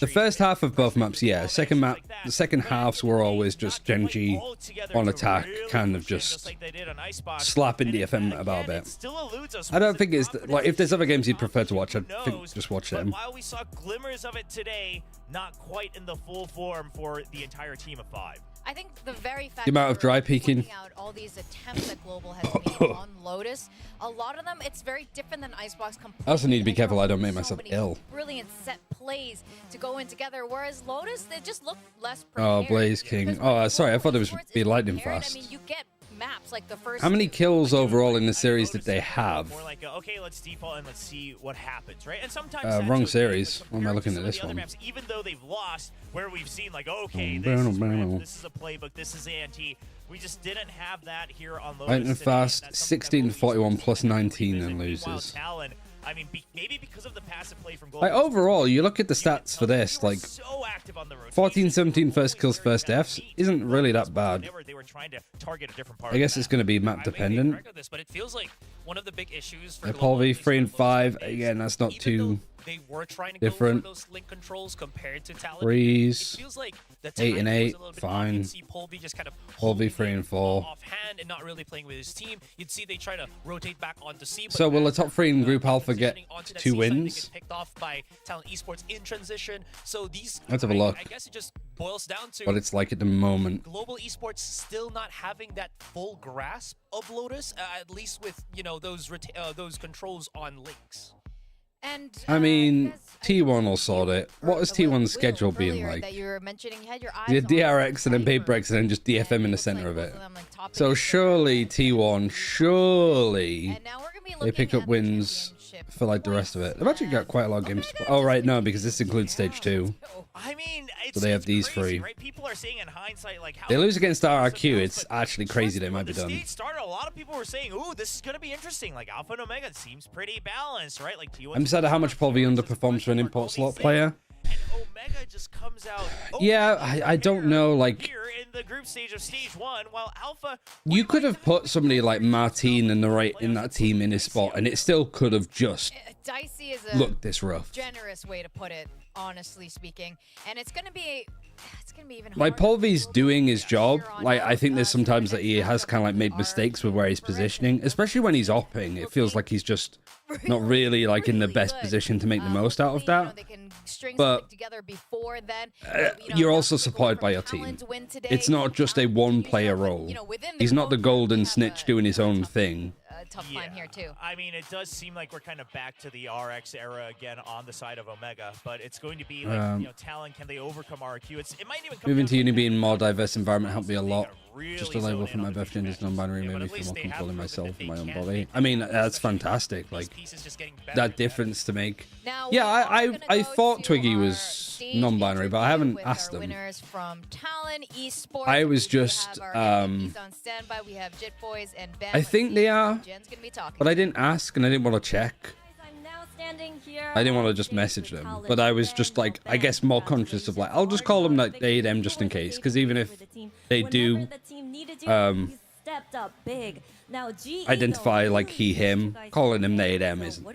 The first half of both maps, yeah. The second halves were always just GENG on attack, kind of just slapping DFM about a bit. I don't think it's if there's other games you'd prefer to watch, I'd think just watch them. While we saw glimmers of it today, not quite in the full form for the entire team of 5. I think the very fact the amount of dry peeking out all these attempts that Global has made on Lotus, a lot of them, it's very different than Icebox. I also need to be careful I don't make myself ill. Brilliant set plays to go in together, whereas Lotus, they just look less prepared. Oh, Blaze King. Oh, sorry, I thought it was be Lightning Fast. You get maps like the first. How many kills overall in the series did they have? More okay, let's default and let's see what happens, right? And sometimes wrong series. Why am I looking at this one? Maps, even though they've lost, where we've seen okay, this is a playbook, this is anti. We just didn't have that here on Lotus. Lightning Fast, 16-41 plus 19 and loses. I mean, maybe because of the passive play from Like overall, you look at the stats for this, like so active on the road. 14-17 first kills, first deaths isn't really that bad. They were trying to target a different part I guess it's going to be map dependent. But it feels like one of the big issues for Paul V 3 and 5 again. That's not too they were trying to different. go for those link controls compared to Talon. Threes, It feels like the 8 and 8, fine. You'd see Paul V just kind of Paul V 3 and 4. offhand and not really playing with his team. You'd see they try to rotate back onto C. So will the top 3 in Group Alpha get 2 wins? Picked off by Talon Esports in transition. So these, Let's have a look. I guess it just boils down to What it's like at the moment. global esports still not having that full grasp of Lotus, at least with those controls on links. And I mean, T1 will sort it. What has T1's schedule been like? that you were mentioning, you had your eyes You had DRX and then PaperX and then just DFM in the center of it. So surely T1, surely they pick up wins for like the rest of it. They've actually got quite a lot of games. Oh, right, no, because this includes stage 2. I mean, So they have these crazy, 3. right? People are saying in hindsight, like, how They lose against RRQ, it's actually crazy they might be the done. stage started, a lot of people were saying, ooh, this is going to be interesting. Like, Alpha and Omega seems pretty balanced, right? Like, T1 I'm sad at how much Paul V underperforms for an import slot player. and Omega just comes out. Yeah, I don't know, like, Here in the group stage of stage 1, while Alpha. you could have put somebody like Martine in that team in his spot, and it still could have just Dicey is a looked this rough. generous way to put it, honestly speaking. And it's gonna be even Like, Paul V's doing his job. Like, I think there's sometimes that he has kind of like made mistakes with where he's positioning, especially when he's opping. It feels like he's just not really like in the best position to make the most out of that. But you're also supported by your team. It's not just a one-player role. He's not the golden snitch doing his own thing. Tough time here too. I mean, it does seem like we're kind of back to the RX era again on the side of Omega, but it's going to be like, Talon, can they overcome RQ? It might even come Moving to down Uni being more diverse environment helped me a lot. really Just a label for my birthday is non-binary made me feel more comfortable in myself and my own body. I mean, that's fantastic. Like, that difference to make. Yeah, I thought Twiggy was non-binary, but I haven't asked him. Winners from Talon Esports. I was just, on standby. We have Jit Boys and Ben. I think they are, Jen's gonna be talking. but I didn't ask and I didn't want to check. I didn't want to just message them, but I was just like, I guess more conscious of like, I'll just call them like they them just in case, because even if they do identify like he him, calling them they them isn't.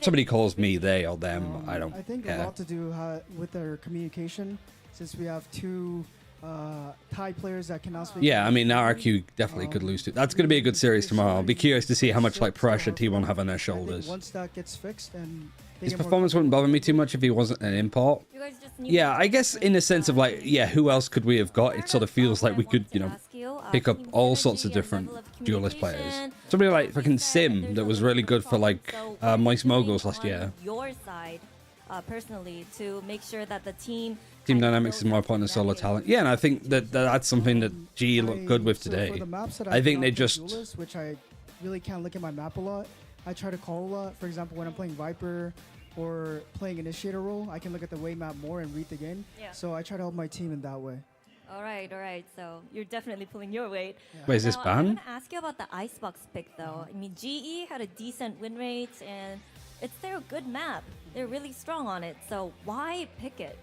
Somebody calls me they or them, I don't I think care. a lot to do with their communication, since we have two Thai players that cannot speak. Yeah, I mean, RQ definitely could lose to. That's going to be a good series tomorrow. I'll be curious to see how much like pressure T1 have on their shoulders. Once that gets fixed, and His performance wouldn't bother me too much if he wasn't an import. Yeah, I guess in a sense of like, yeah, who else could we have got? It sort of feels like we could, you know, pick up all sorts of different duelist players. Somebody like fucking Sim that was really good for like Moist Moguls last year. Your side, personally, to make sure that the team Dynamics is more important than solo talent. Yeah, and I think that that's something that GE looked good with today. I think they just... Which I really can't look at my map a lot. I try to call a lot. For example, when I'm playing Viper or playing Initiator role, I can look at the way map more and read the game. Yeah. So I try to help my team in that way. All right. So you're definitely pulling your weight. Yeah. Wait, is this ban? I want to ask you about the Icebox pick, though. I mean, GE had a decent win rate, and they're a good map. They're really strong on it. So why pick it?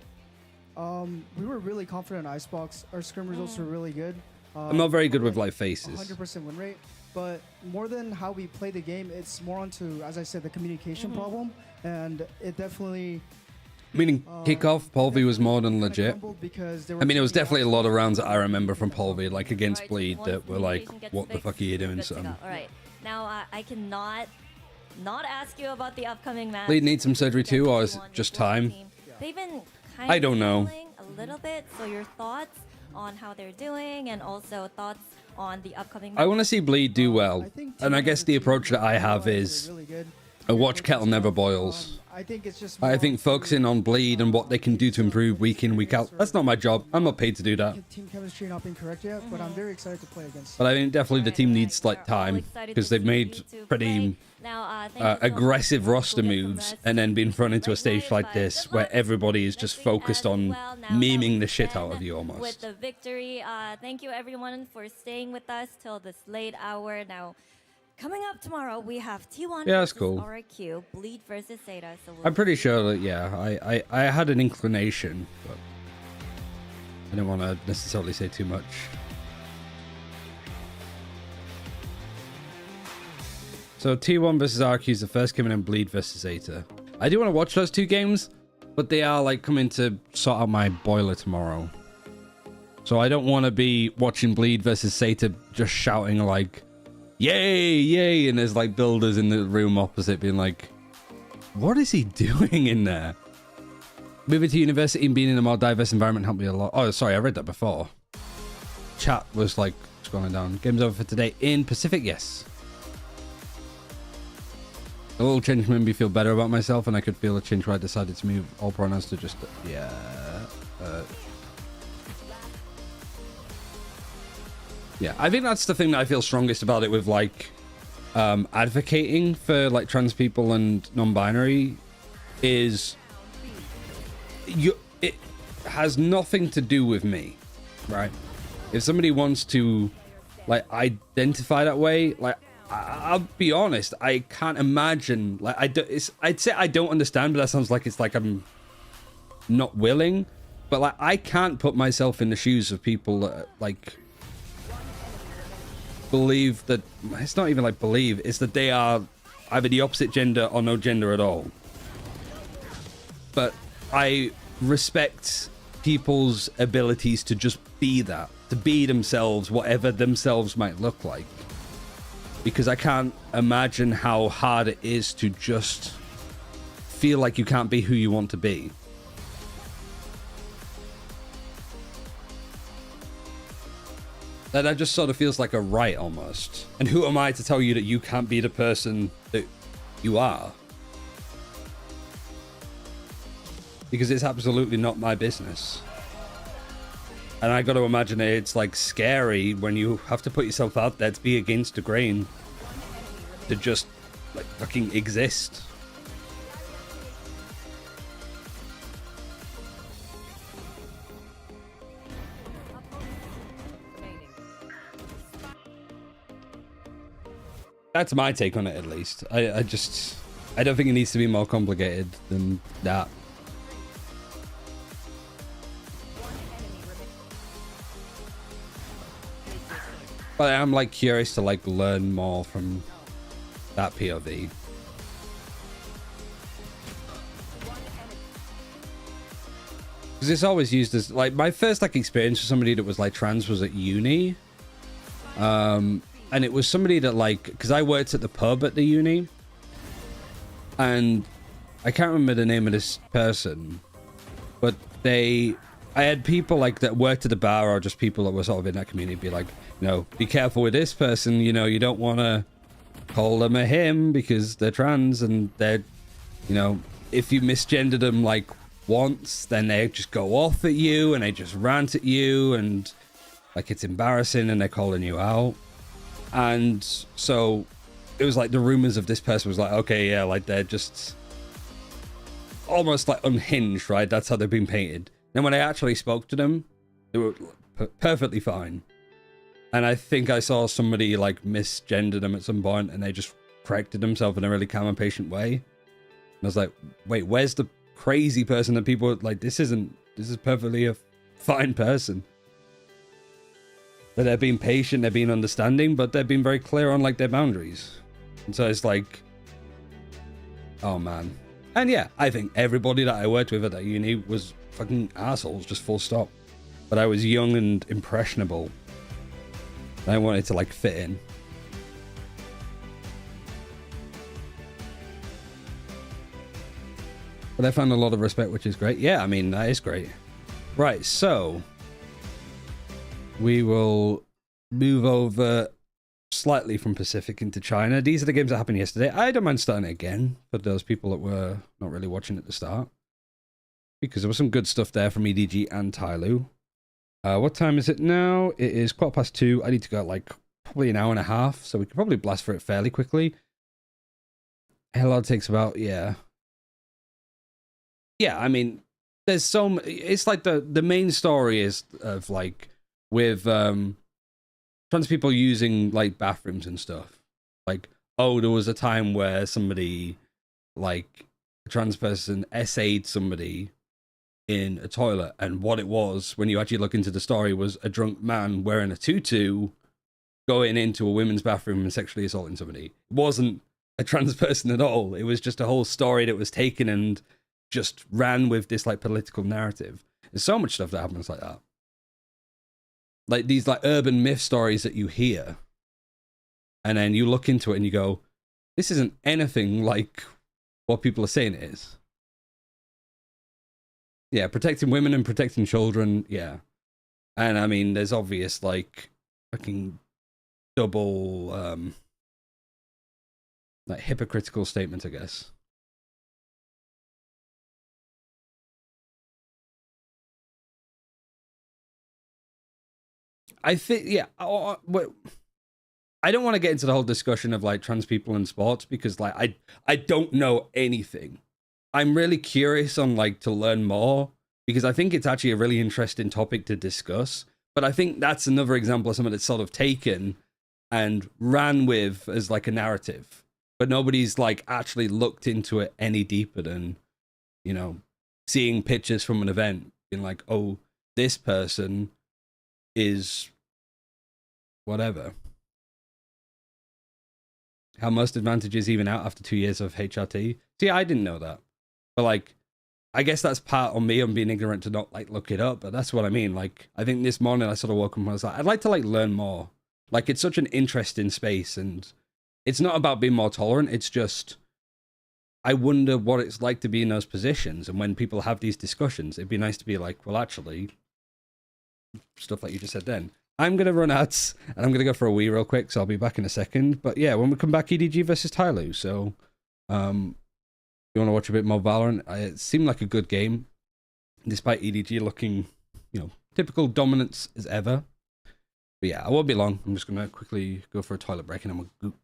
We were really confident in Icebox. Our scrim results were really good. I'm not very good with live faces. 100% win rate. But more than how we play the game, it's more onto, as I said, the communication problem. And it definitely... Meaning kickoff, Paul V was more than legit. I mean, it was definitely a lot of rounds that I remember from Paul V, like against Bleed, that were like, what the fuck are you doing, son? All right. Now, I cannot not ask you about the upcoming match. Bleed needs some surgery too, or is it just time? They've been kind I don't know. A little bit. So your thoughts on how they're doing, and also thoughts on the upcoming. I want to see Bleed do well, and I guess the approach that I have is a watch kettle never boils. I think focusing on Bleed and what they can do to improve week in, week out. That's not my job. I'm not paid to do that. Team chemistry not being correct yet, but I'm very excited to play against. But I think definitely the team needs like time, because they've made pretty aggressive roster moves and then been thrown into a stage like this where everybody is just focused on memeing the shit out of you almost. With the victory, thank you everyone for staying with us till this late hour. Now, Coming up tomorrow, we have T1 Yeah, that's versus cool. RIQ, Bleed versus Zeta. So I'm pretty sure that, yeah, I had an inclination, but I don't want to necessarily say too much. So T1 versus RQ is the first game, and then Bleed versus Zeta. I do want to watch those two games, but they are like coming to sort out my boiler tomorrow. So I don't want to be watching Bleed versus Zeta just shouting like, yay, yay, and there's like builders in the room opposite being like, what is he doing in there? Moving to university and being in a more diverse environment helped me a lot. Oh, sorry, I read that before. Chat was like scrolling down. Game's over for today in Pacific, yes. A little change made me feel better about myself, and I could feel a change where I decided to move all pronouns to just, yeah. Yeah, I think that's the thing that I feel strongest about it with, like, advocating for, like, trans people and non-binary is it has nothing to do with me, right? If somebody wants to, like, identify that way, like, I'll be honest, I can't imagine, like, I'd say I don't understand, but that sounds like it's like I'm not willing, but, like, I can't put myself in the shoes of people that, like, believe that, it's not even like believe, it's that they are either the opposite gender or no gender at all. But I respect people's abilities to just be that, to be themselves, whatever themselves might look like. Because I can't imagine how hard it is to just feel like you can't be who you want to be. That just sort of feels like a right almost. And who am I to tell you that you can't be the person that you are? Because it's absolutely not my business. And I got to imagine that it's like scary when you have to put yourself out there to be against the grain, to just like fucking exist. That's my take on it, at least. I don't think it needs to be more complicated than that. But I'm like curious to like learn more from that POV. Because it's always used as like my first like experience with somebody that was like trans was at uni. And it was somebody that like, because I worked at the pub at the uni, and I can't remember the name of this person, but I had people like that worked at the bar, or just people that were sort of in that community be like, you know, be careful with this person, you know, you don't want to call them a him because they're trans, and they're, you know, if you misgender them like once, then they just go off at you and they just rant at you, and like it's embarrassing, and they're calling you out. And so it was like the rumors of this person was like, okay, yeah, like they're just almost like unhinged, right? That's how they've been painted. Then when I actually spoke to them, they were perfectly fine. And I think I saw somebody like misgender them at some point, and they just corrected themselves in a really calm and patient way. And I was like, wait, where's the crazy person that people like, this is perfectly a fine person. That they're being patient, they're being understanding, but they're being very clear on like their boundaries. And so it's like, oh man. And yeah, I think everybody that I worked with at that uni was fucking assholes, just full stop. But I was young and impressionable. I wanted to like fit in. But I found a lot of respect, which is great. Yeah, I mean, that is great. Right, so we will move over slightly from Pacific into China. These are the games that happened yesterday. I don't mind starting it again for those people that were not really watching at the start, because there was some good stuff there from EDG and Tyloo. What time is it now? It is 2:15. I need to go like probably an hour and a half, so we can probably blast for it fairly quickly. Hello takes about, yeah. Yeah, I mean, there's so it's like the main story is of like with trans people using like bathrooms and stuff. Like, oh, there was a time where somebody, like a trans person, essayed somebody in a toilet, and what it was, when you actually look into the story, was a drunk man wearing a tutu going into a women's bathroom and sexually assaulting somebody. It wasn't a trans person at all. It was just a whole story that was taken and just ran with this like political narrative. There's so much stuff that happens like that. Like these like urban myth stories that you hear, and then you look into it and you go, this isn't anything like what people are saying it is. Yeah, protecting women and protecting children, yeah. And I mean, there's obvious like fucking double like hypocritical statements, I guess. I think, yeah, I don't want to get into the whole discussion of like trans people in sports, because like I don't know anything. I'm really curious on like to learn more, because I think it's actually a really interesting topic to discuss. But I think that's another example of something that's sort of taken and ran with as like a narrative, but nobody's like actually looked into it any deeper than, you know, seeing pictures from an event being like, oh, this person is whatever. How most advantages even out after 2 years of HRT. See, I didn't know that. But like, I guess that's part on me on being ignorant to not like look it up, but that's what I mean. Like, I think this morning I sort of woke up and I was like, I'd like to like learn more. Like, it's such an interesting space, and it's not about being more tolerant. It's just, I wonder what it's like to be in those positions. And when people have these discussions, it'd be nice to be like, well, actually, stuff like you just said then. I'm going to run ads, and I'm going to go for a wee real quick, so I'll be back in a second. But yeah, when we come back, EDG versus Tyloo. So, you want to watch a bit more Valorant? It seemed like a good game, despite EDG looking, you know, typical dominance as ever. But yeah, I won't be long. I'm just going to quickly go for a toilet break, and I'm going to go.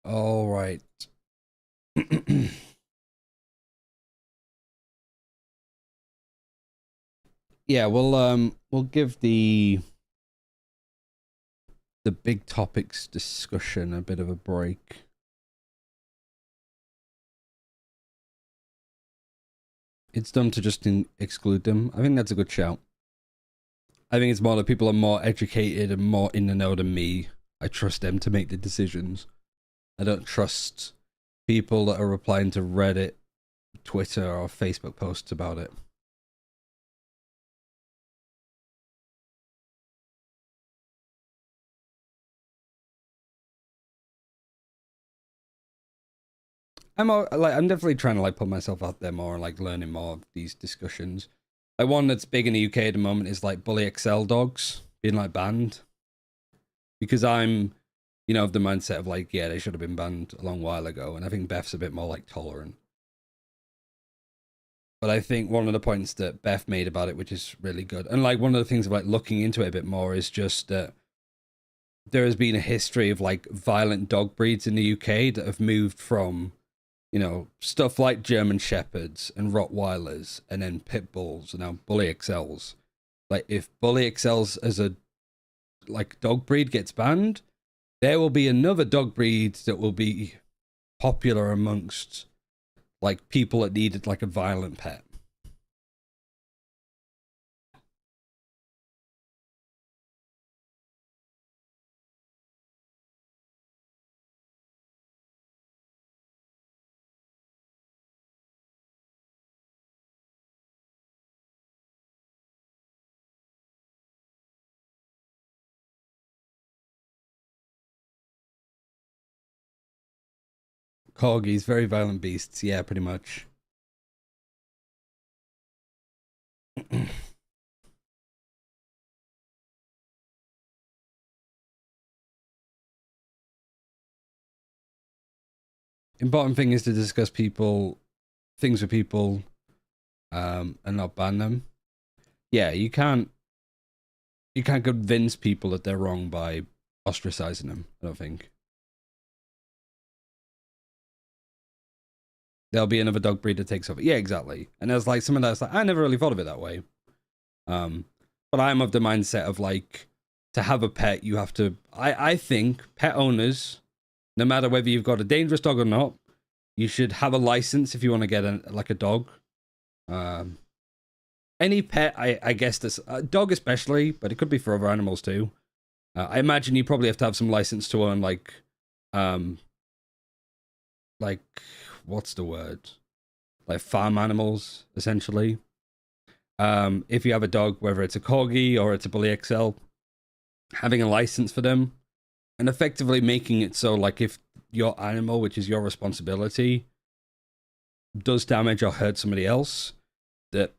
All right. Yeah, we'll give the big topics discussion a bit of a break. It's dumb to just exclude them. I think that's a good shout. I think it's more that people are more educated and more in the know than me. I trust them to make the decisions. I don't trust people that are replying to Reddit, Twitter, or Facebook posts about it. I'm definitely trying to like put myself out there more and like learning more of these discussions. Like one that's big in the UK at the moment is like Bully XL dogs being like banned, because I'm, you know, of the mindset of like, yeah, they should have been banned a long while ago, and I think Beth's a bit more like tolerant. But I think one of the points that Beth made about it, which is really good, and like one of the things of like looking into it a bit more, is just that there has been a history of like violent dog breeds in the UK that have moved from, you know, stuff like German Shepherds and Rottweilers and then Pit Bulls and now Bully XLs. Like if Bully XLs as a like dog breed gets banned, there will be another dog breed that will be popular amongst like people that needed like a violent pet. Corgis, very violent beasts. Yeah, pretty much. Important thing is to discuss things with people, and not ban them. Yeah, you can't convince people that they're wrong by ostracizing them, I don't think. There'll be another dog breed that takes over. Yeah, exactly. And there's like some of that's like, I never really thought of it that way. But I'm of the mindset of like, to have a pet, you have to, I think pet owners, no matter whether you've got a dangerous dog or not, you should have a license if you want to get like a dog. Any pet, I guess this dog especially, but it could be for other animals too. I imagine you probably have to have some license to own like what's the word? Like farm animals, essentially. If you have a dog, whether it's a Corgi or it's a Bully XL, having a license for them and effectively making it so like if your animal, which is your responsibility, does damage or hurt somebody else, that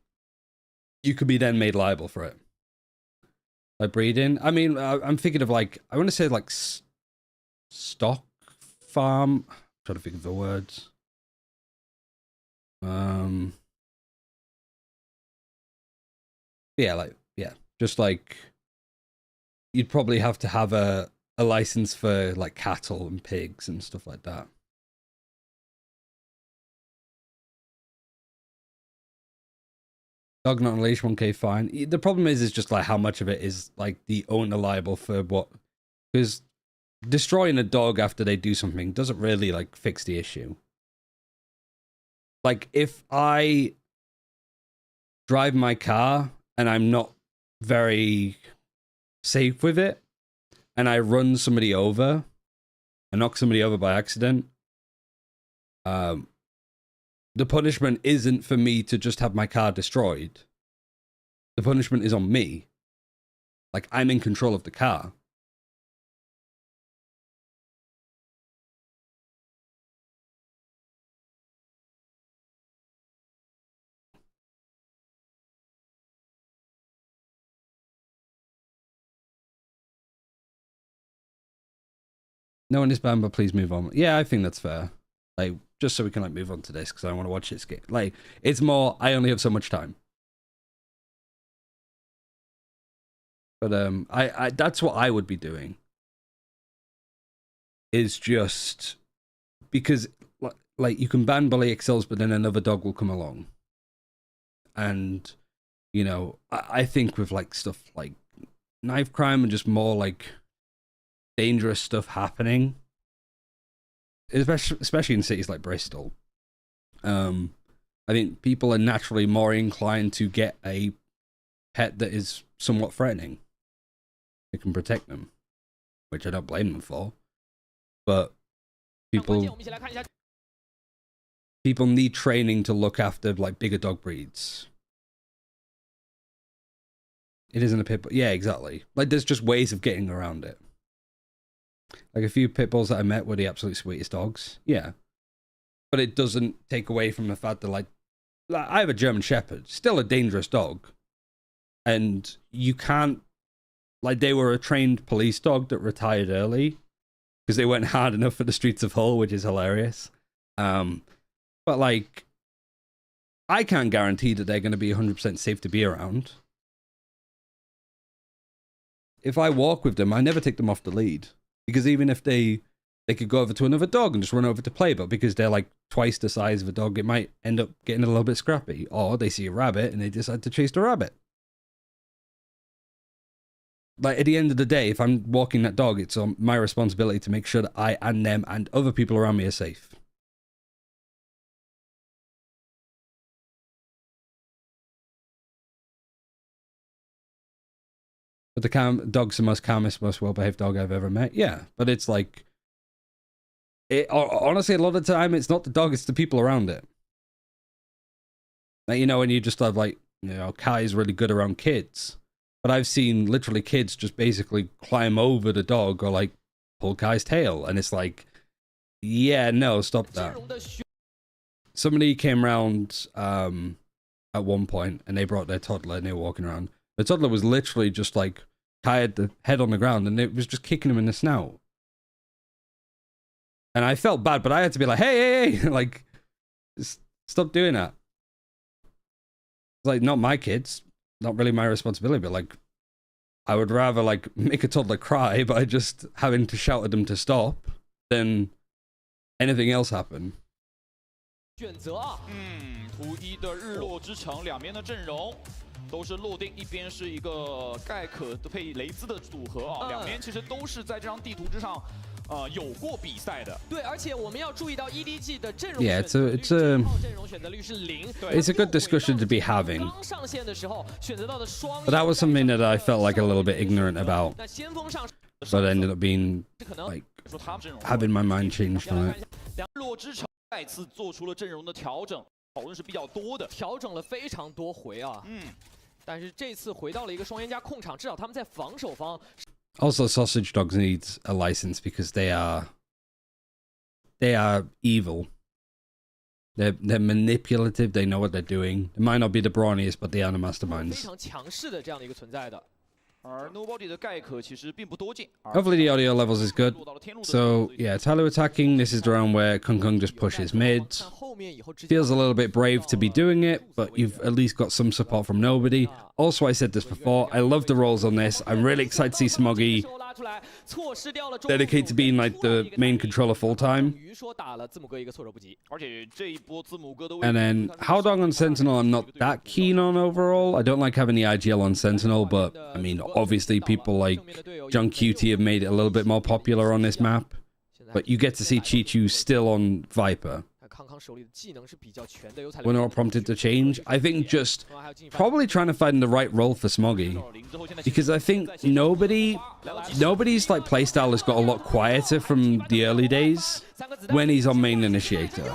you could be then made liable for it. Like breeding. I mean, I'm thinking of like, I want to say like stock farm. I'm trying to think of the words. Yeah, just like you'd probably have to have a license for like cattle and pigs and stuff like that. Dog not on a leash, 1K fine. The problem is just like how much of it is like the owner liable for what, because destroying a dog after they do something doesn't really like fix the issue. Like if I drive my car and I'm not very safe with it and I run somebody over and knock somebody over by accident, the punishment isn't for me to just have my car destroyed. The punishment is on me. Like I'm in control of the car. No one is banned, but please move on. Yeah, I think that's fair. Like, just so we can like move on to this because I want to watch this game. Like, it's more, I only have so much time. But I that's what I would be doing. Is just because like you can ban Bully XLs, but then another dog will come along. And you know, I think with like stuff like knife crime and just more like dangerous stuff happening, especially in cities like Bristol, I think people are naturally more inclined to get a pet that is somewhat threatening. It can protect them, which I don't blame them for. But people need training to look after like bigger dog breeds. It isn't a pit bull. Yeah, exactly. Like there's just ways of getting around it. Like a few pit bulls that I met were the absolute sweetest dogs. Yeah. But it doesn't take away from the fact that like I have a German Shepherd, still a dangerous dog. And you can't, like they were a trained police dog that retired early because they went hard enough for the streets of Hull, which is hilarious. But like, I can't guarantee that they're going to be 100% safe to be around. if I walk with them, I never take them off the lead. Because even if they could go over to another dog and just run over to play, but because they're like twice the size of a dog, it might end up getting a little bit scrappy. Or they see a rabbit and they decide to chase the rabbit. Like, at the end of the day, if I'm walking that dog, it's my responsibility to make sure that I and them and other people around me are safe. But the dog's the most calmest, most well-behaved dog I've ever met. Yeah, but it's like... honestly, a lot of the time, it's not the dog, it's the people around it. Like, you know, when you just have, like, you know, Kai's really good around kids. But I've seen literally kids just basically climb over the dog or, like, pull Kai's tail. And it's like, yeah, no, stop that. Somebody came around at one point and they brought their toddler and they were walking around. The toddler was literally just like, Kai had the head on the ground and it was just kicking him in the snout. And I felt bad, but I had to be like, hey, like, stop doing that. It's like, not my kids, not really my responsibility, but like, I would rather like make a toddler cry by just having to shout at them to stop than anything else happen. 选择啊，图一的日落之城，两边的阵容都是落定，一边是一个盖可配雷兹的组合啊，两边其实都是在这张地图之上，有过比赛的。对，而且我们要注意到 EDG 的阵容 Yeah, it's a good discussion to be having. 刚上线的时候选择到的双， But that was something that I felt like a little bit ignorant about. 那先锋上 But I ended up being like having my mind changed from it. 日落之城再次做出了阵容的调整，讨论是比较多的，调整了非常多回啊。但是这次回到了一个双冤家控场，至少他们在防守方。 Also, sausage dogs need a license because they are evil. They're manipulative. They know what they're doing. They might not be the brawniest, but they are the 非 masterminds. 常强势的这样的一个存在的。 而 Nobody 的盖可其实并不多见。 Hopefully the audio levels is good. So yeah, Talu attacking. This is the round where Kung Kung just pushes mid. Feels a little bit brave to be doing it, but you've at least got some support from Nobody. Also, I said this before, I love the roles on this. I'm really excited to see Smoggy dedicate to being like the main controller full time. And then Howdong on Sentinel, I'm not that keen on overall. I don't like having the IGL on Sentinel, but I mean, obviously people like John QT have made it a little bit more popular on this map. But you get to see Chi-Chu still on Viper. We're not prompted to change. I think just probably trying to find the right role for Smoggy. Because I think nobody's like playstyle has got a lot quieter from the early days when he's on main initiator.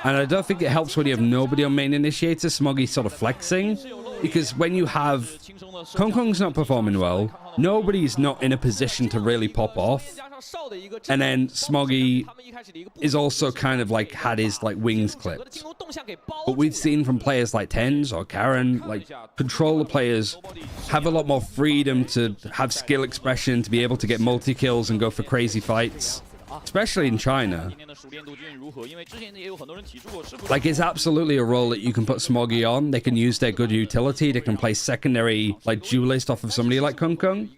And I don't think it helps when you have nobody on main initiator, Smoggy's sort of flexing. Because when you have Kung Kung's not performing well, nobody's not in a position to really pop off. And then Smoggy is also kind of like had his like wings clipped. But we've seen from players like Tens or Karen, like controller players have a lot more freedom to have skill expression, to be able to get multi-kills and go for crazy fights. Especially in China. Like, it's absolutely a role that you can put Smoggy on. They can use their good utility. They can play secondary, like, duelist off of somebody like Kung Kung.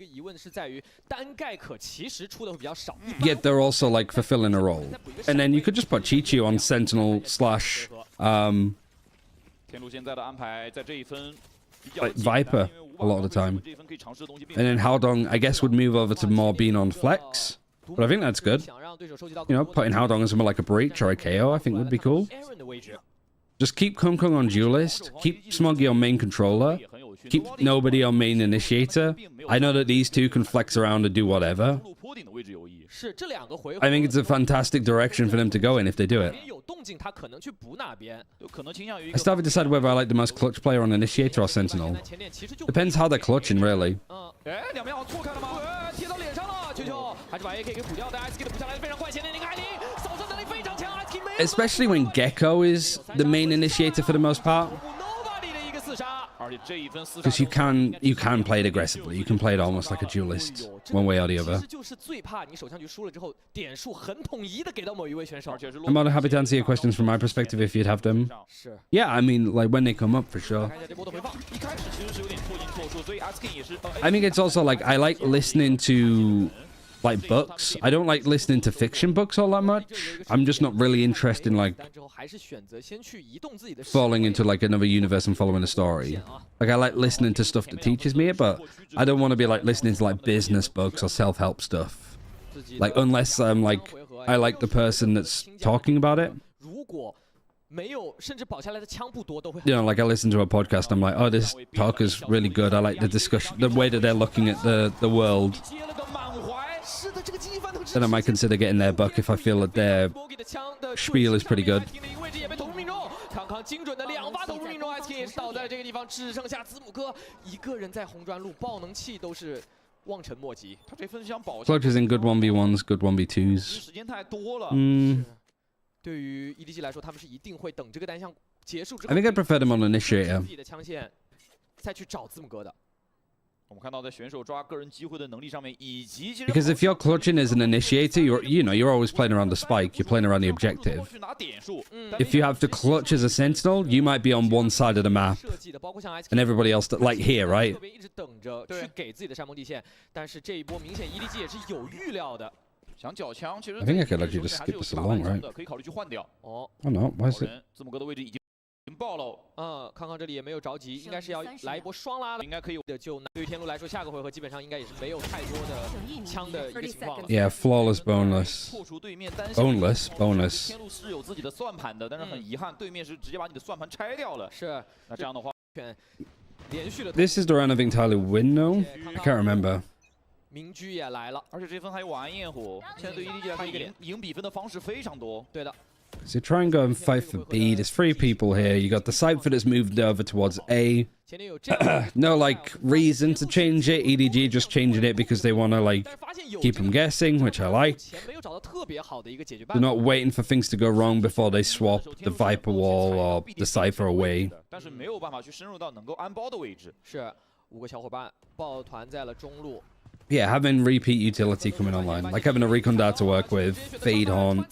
Yet they're also, like, fulfilling a role. And then you could just put Chi-Chu on Sentinel slash, like, Viper a lot of the time. And then Howdong, I guess, would move over to more being on Flex. But I think that's good. You know, putting Howdong as somewhere like a Breach or a KO, I think would be cool. Just keep Kung Kung on Duelist. Keep Smoggy on main controller. Keep Nobody on main initiator. I know that these two can flex around and do whatever. I think it's a fantastic direction for them to go in if they do it. I still haven't decided whether I like the most clutch player on Initiator or Sentinel. Depends how they're clutching, really. Especially when Gecko is the main initiator for the most part. Because you can play it aggressively. You can play it almost like a duelist, one way or the other. I'm more than happy to answer your questions from my perspective if you'd have them. Yeah, I mean, like when they come up for sure. I think it's also like I like listening to like books. I don't like listening to fiction books all that much. I'm just not really interested in like falling into like another universe and following a story. Like I like listening to stuff that teaches me it, but I don't want to be like listening to like business books or self-help stuff. Like unless I'm like I like the person that's talking about it. You know, like I listen to a podcast, I'm like, oh, this talk is really good. I like the discussion, the way that they're looking at the world. Then I might consider getting their book if I feel that their spiel is pretty good. Clutches in good 1v1s, good 1v2s. I think I prefer them on Initiator. Because if you're clutching as an initiator, you're always playing around the spike. You're playing around the objective. If you have to clutch as a sentinel, you might be on one side of the map, and everybody else, like here, right? I think I could actually just skip this along, right? Oh no, why is it? 看看这里也没有着急，应该是要来一波双拉了，应该可以的。就对于天路来说，下个回合基本上应该也是没有太多的枪的一个情况了。Yeah, flawless boneless. Boneless bonus. 天路是有自己的算盘的，但是很遗憾，对面是直接把你的算盘拆掉了。是，那这样的话，连续的。This is the round I think Tyler win, no? I can't remember. 明居也来了，而且这分还有完焰火，现在对于EDG来说赢比分的方式非常多。对的。 So try and go and fight for B. There's 3 people here. You got the Cypher that's moved over towards A. No, like, reason to change it. EDG just changing it because they want to, like, keep them guessing, which I like. They're not waiting for things to go wrong before they swap the Viper wall or the Cypher away. 但是没有办法去深入到能够安包的位置。是5个小伙伴抱团在了中路。 Yeah, having repeat utility coming online, like having a recon dart to work with, feed haunt.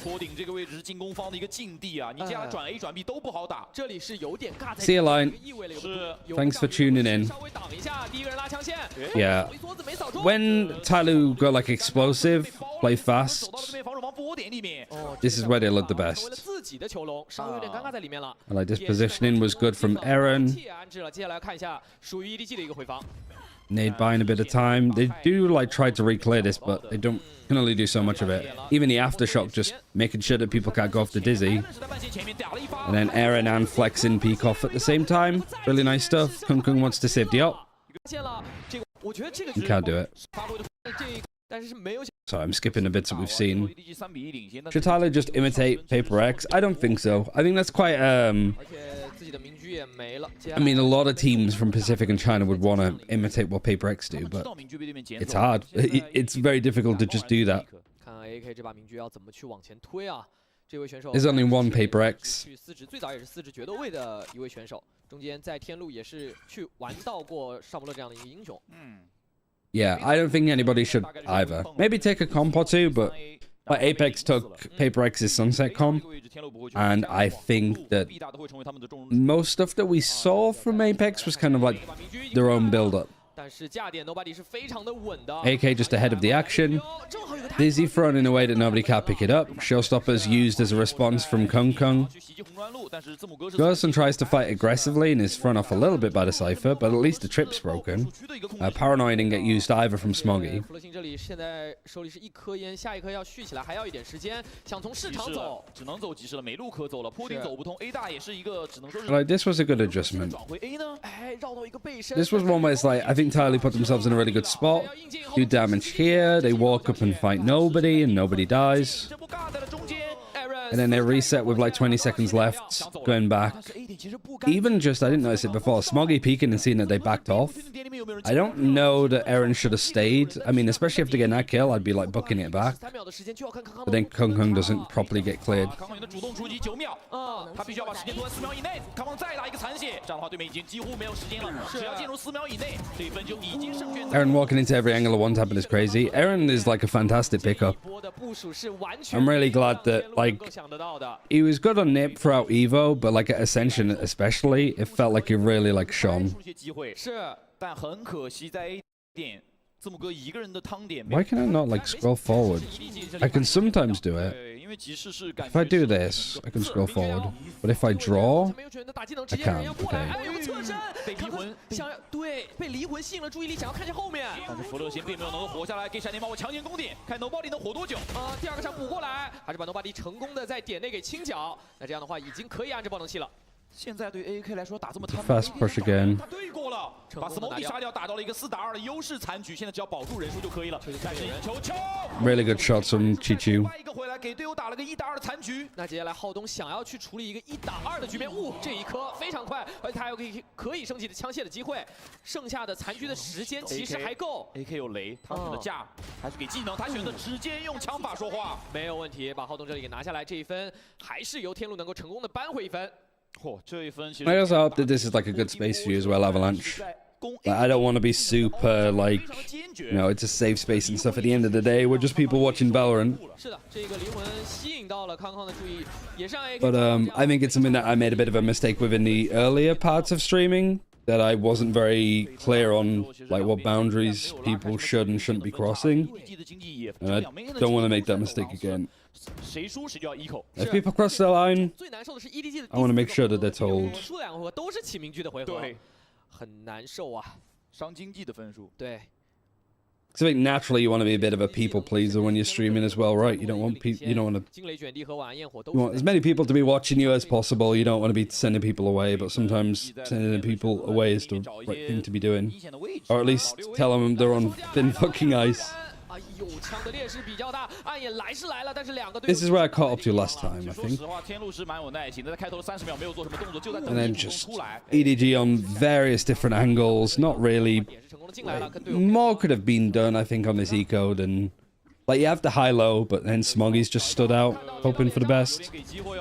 坡顶这个位置是进攻方的一个禁地啊，你这样转 A 转 B 都不好打。这里是有点尬。See you, line. Thanks for tuning in. Yeah. When Tyloo go like explosive, play fast. This is where they look the best. I like this positioning was good from Aaron. Nade buying a bit of time. They do like try to re-clear this, but they can only do so much of it. Even the aftershock, just making sure that people can't go off the dizzy. And then Aaron and flexing peek off at the same time. Really nice stuff. Kung Kung wants to save the op. You can't do it. Sorry, I'm skipping the bits that we've seen. Should Tyler just imitate Paper X? I don't think so. I think that's quite I mean, a lot of teams from Pacific and China would want to imitate what Paper X do, but it's hard. It's very difficult to just do that. There's only one Paper X. Yeah, I don't think anybody should either. Maybe take a comp or two, but Apex took Paper X's Sunset comp, and I think that most stuff that we saw from Apex was kind of like their own build-up. AK just ahead of the action. Dizzy thrown in a way that nobody can pick it up. Showstoppers used as a response from Kung Kung. Goes and tries to fight aggressively and is thrown off a little bit by the Cypher, but at least the trip's broken. Paranoid didn't get used either from Smoggy. Like, this was a good adjustment. This was one where it's like, I think Tyler put themselves in a really good spot. Do damage here, they walk up and fight nobody, and nobody dies. And then they reset with like 20 seconds left, going back. Even just, I didn't notice it before, Smoggy peeking and seeing that they backed off. I don't know that Aaron should have stayed. I mean, especially after getting that kill, I'd be like booking it back. But then Kung Kung doesn't properly get cleared. Aaron walking into every angle of one tapping is crazy. Aaron is like a fantastic pickup. I'm really glad that, like, he was good on Nip throughout Evo, but like at Ascension especially, it felt like he really like shone. Why can I not like scroll forward? I can sometimes do it. If I do this, I can scroll forward. But if I draw, I can't. Okay. Fast push again. Really good shots from Chichu. 那接下来浩东想要去处理一个1打2的局面，这一颗非常快，而且他有可以升级的枪械的机会，剩下的残局的时间其实还够。AK 有雷，他选的架还是给技能，他选择直接用枪法说话，没有问题，把浩东这里给拿下来，这一分还是由天路能够成功的扳回1分。 I also hope that this is like a good space for you as well, Avalanche. Like, I don't want to be super like, you know, it's a safe space and stuff. At the end of the day, we're just people watching Valorant. But I think it's something that I made a bit of a mistake with in the earlier parts of streaming. That I wasn't very clear on, like, what boundaries people should and shouldn't be crossing. And I don't want to make that mistake again. If people cross the line, I want to make sure that they're told. 很难受啊，伤经济的分数。对。 Because I think naturally you want to be a bit of a people pleaser when you're streaming as well, right? You don't want you don't want to. You want as many people to be watching you as possible. You don't want to be sending people away, but sometimes sending people away is the right thing to be doing, or at least tell them they're on thin fucking ice. This is where I caught up to last time, I think. And then just EDG on various different angles, not really. Like, more could have been done, I think, on this eco than... Like, you have the high-low, but then Smoggy's just stood out, hoping for the best.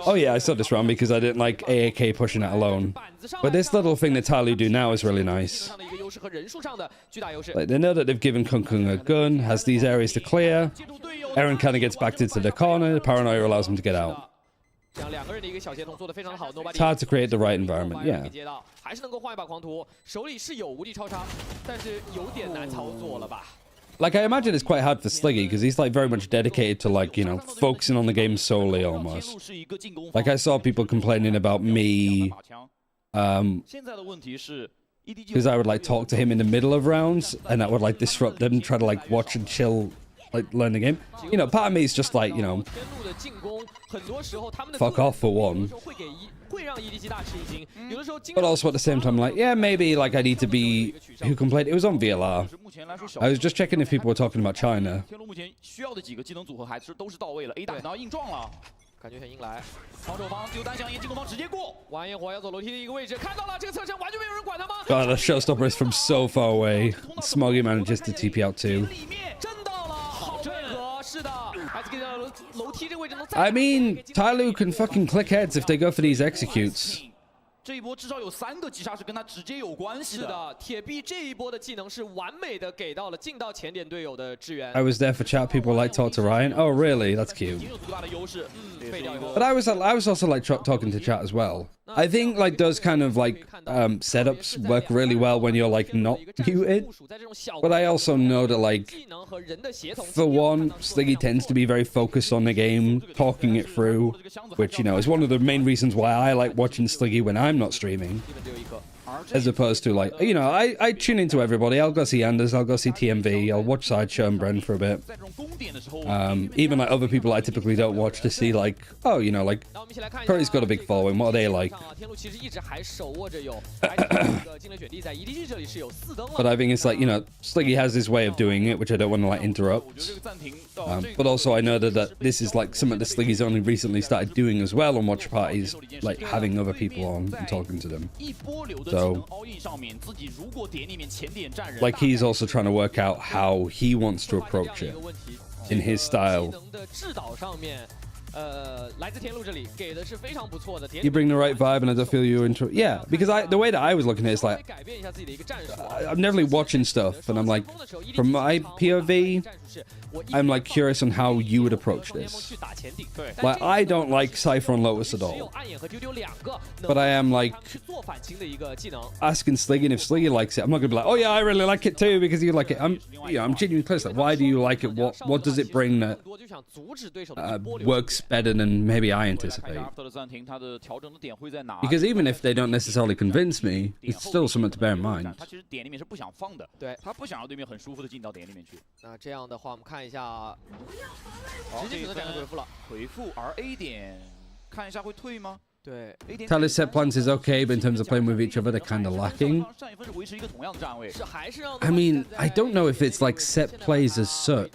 Oh yeah, I saw this round because I didn't like AAK pushing it alone. But this little thing that Talu do now is really nice. Like, they know that they've given Kung Kung a gun, has these areas to clear. Aaron kind of gets backed into the corner, paranoia allows him to get out. It's hard to create the right environment, yeah. Like, I imagine it's quite hard for Sliggy, because he's, like, very much dedicated to, like, you know, focusing on the game solely, almost. Like, I saw people complaining about me, because I would, like, talk to him in the middle of rounds, and that would, like, disrupt them, try to, like, watch and chill, like, learn the game. You know, part of me is just, like, you know, fuck off for one. But also at the same time, like, yeah, maybe, like, I need to be... Who complained? It was on VLR. I was just checking if people were talking about China. God, the showstopper is from so far away. Smoggy manages to TP out too. I mean, Tyloo can fucking click heads if they go for these executes. 这一波至少有3个击杀是跟他直接有关系的。是的，铁臂这一波的技能是完美的给到了进到前点队友的支援。I was there for chat. People like talk to Ryan. Oh, really? That's cute. But I was also like talking to chat as well. I think like those kind of like setups work really well when you're like not muted. But I also know that like for one, Sliggy tends to be very focused on the game, talking it through, which you know is one of the main reasons why I like watching Sliggy when I'm not streaming. As opposed to like, you know, I tune into everybody. I'll go see Anders, I'll go see TMV, I'll watch Sideshow and Bren for a bit. Even like other people I typically don't watch to see like, oh, you know, like, Curry's got a big following, what are they like? 在 EDG 这里是有4灯了。 But I think it's like, you know, Sliggy has his way of doing it, which I don't want to like interrupt. But also I know that this is like something that Sliggy's only recently started doing as well on watch parties, like having other people on and talking to them. So, like he's also trying to work out how he wants to approach it in his style. You bring the right vibe and I don't feel you intro. Yeah, because the way that I was looking at it is like, I'm never really watching stuff and I'm like, from my POV, I'm like curious on how you would approach this. Like, I don't like Cypher on Lotus at all. But I am like asking Sliggy, and if Sliggy likes it, I'm not gonna be like, oh yeah, I really like it too because you like it. I'm genuinely curious. Like, why do you like it? What does it bring that works better than maybe I anticipate? Because even if they don't necessarily convince me, it's still something to bear in mind. 看一下，直接选择展开回复了。回复，而 A 点看一下会退吗？对 Tally's set plans is okay, but in terms of playing with each other, they're kind of lacking. I mean, I don't know if it's like set plays as such.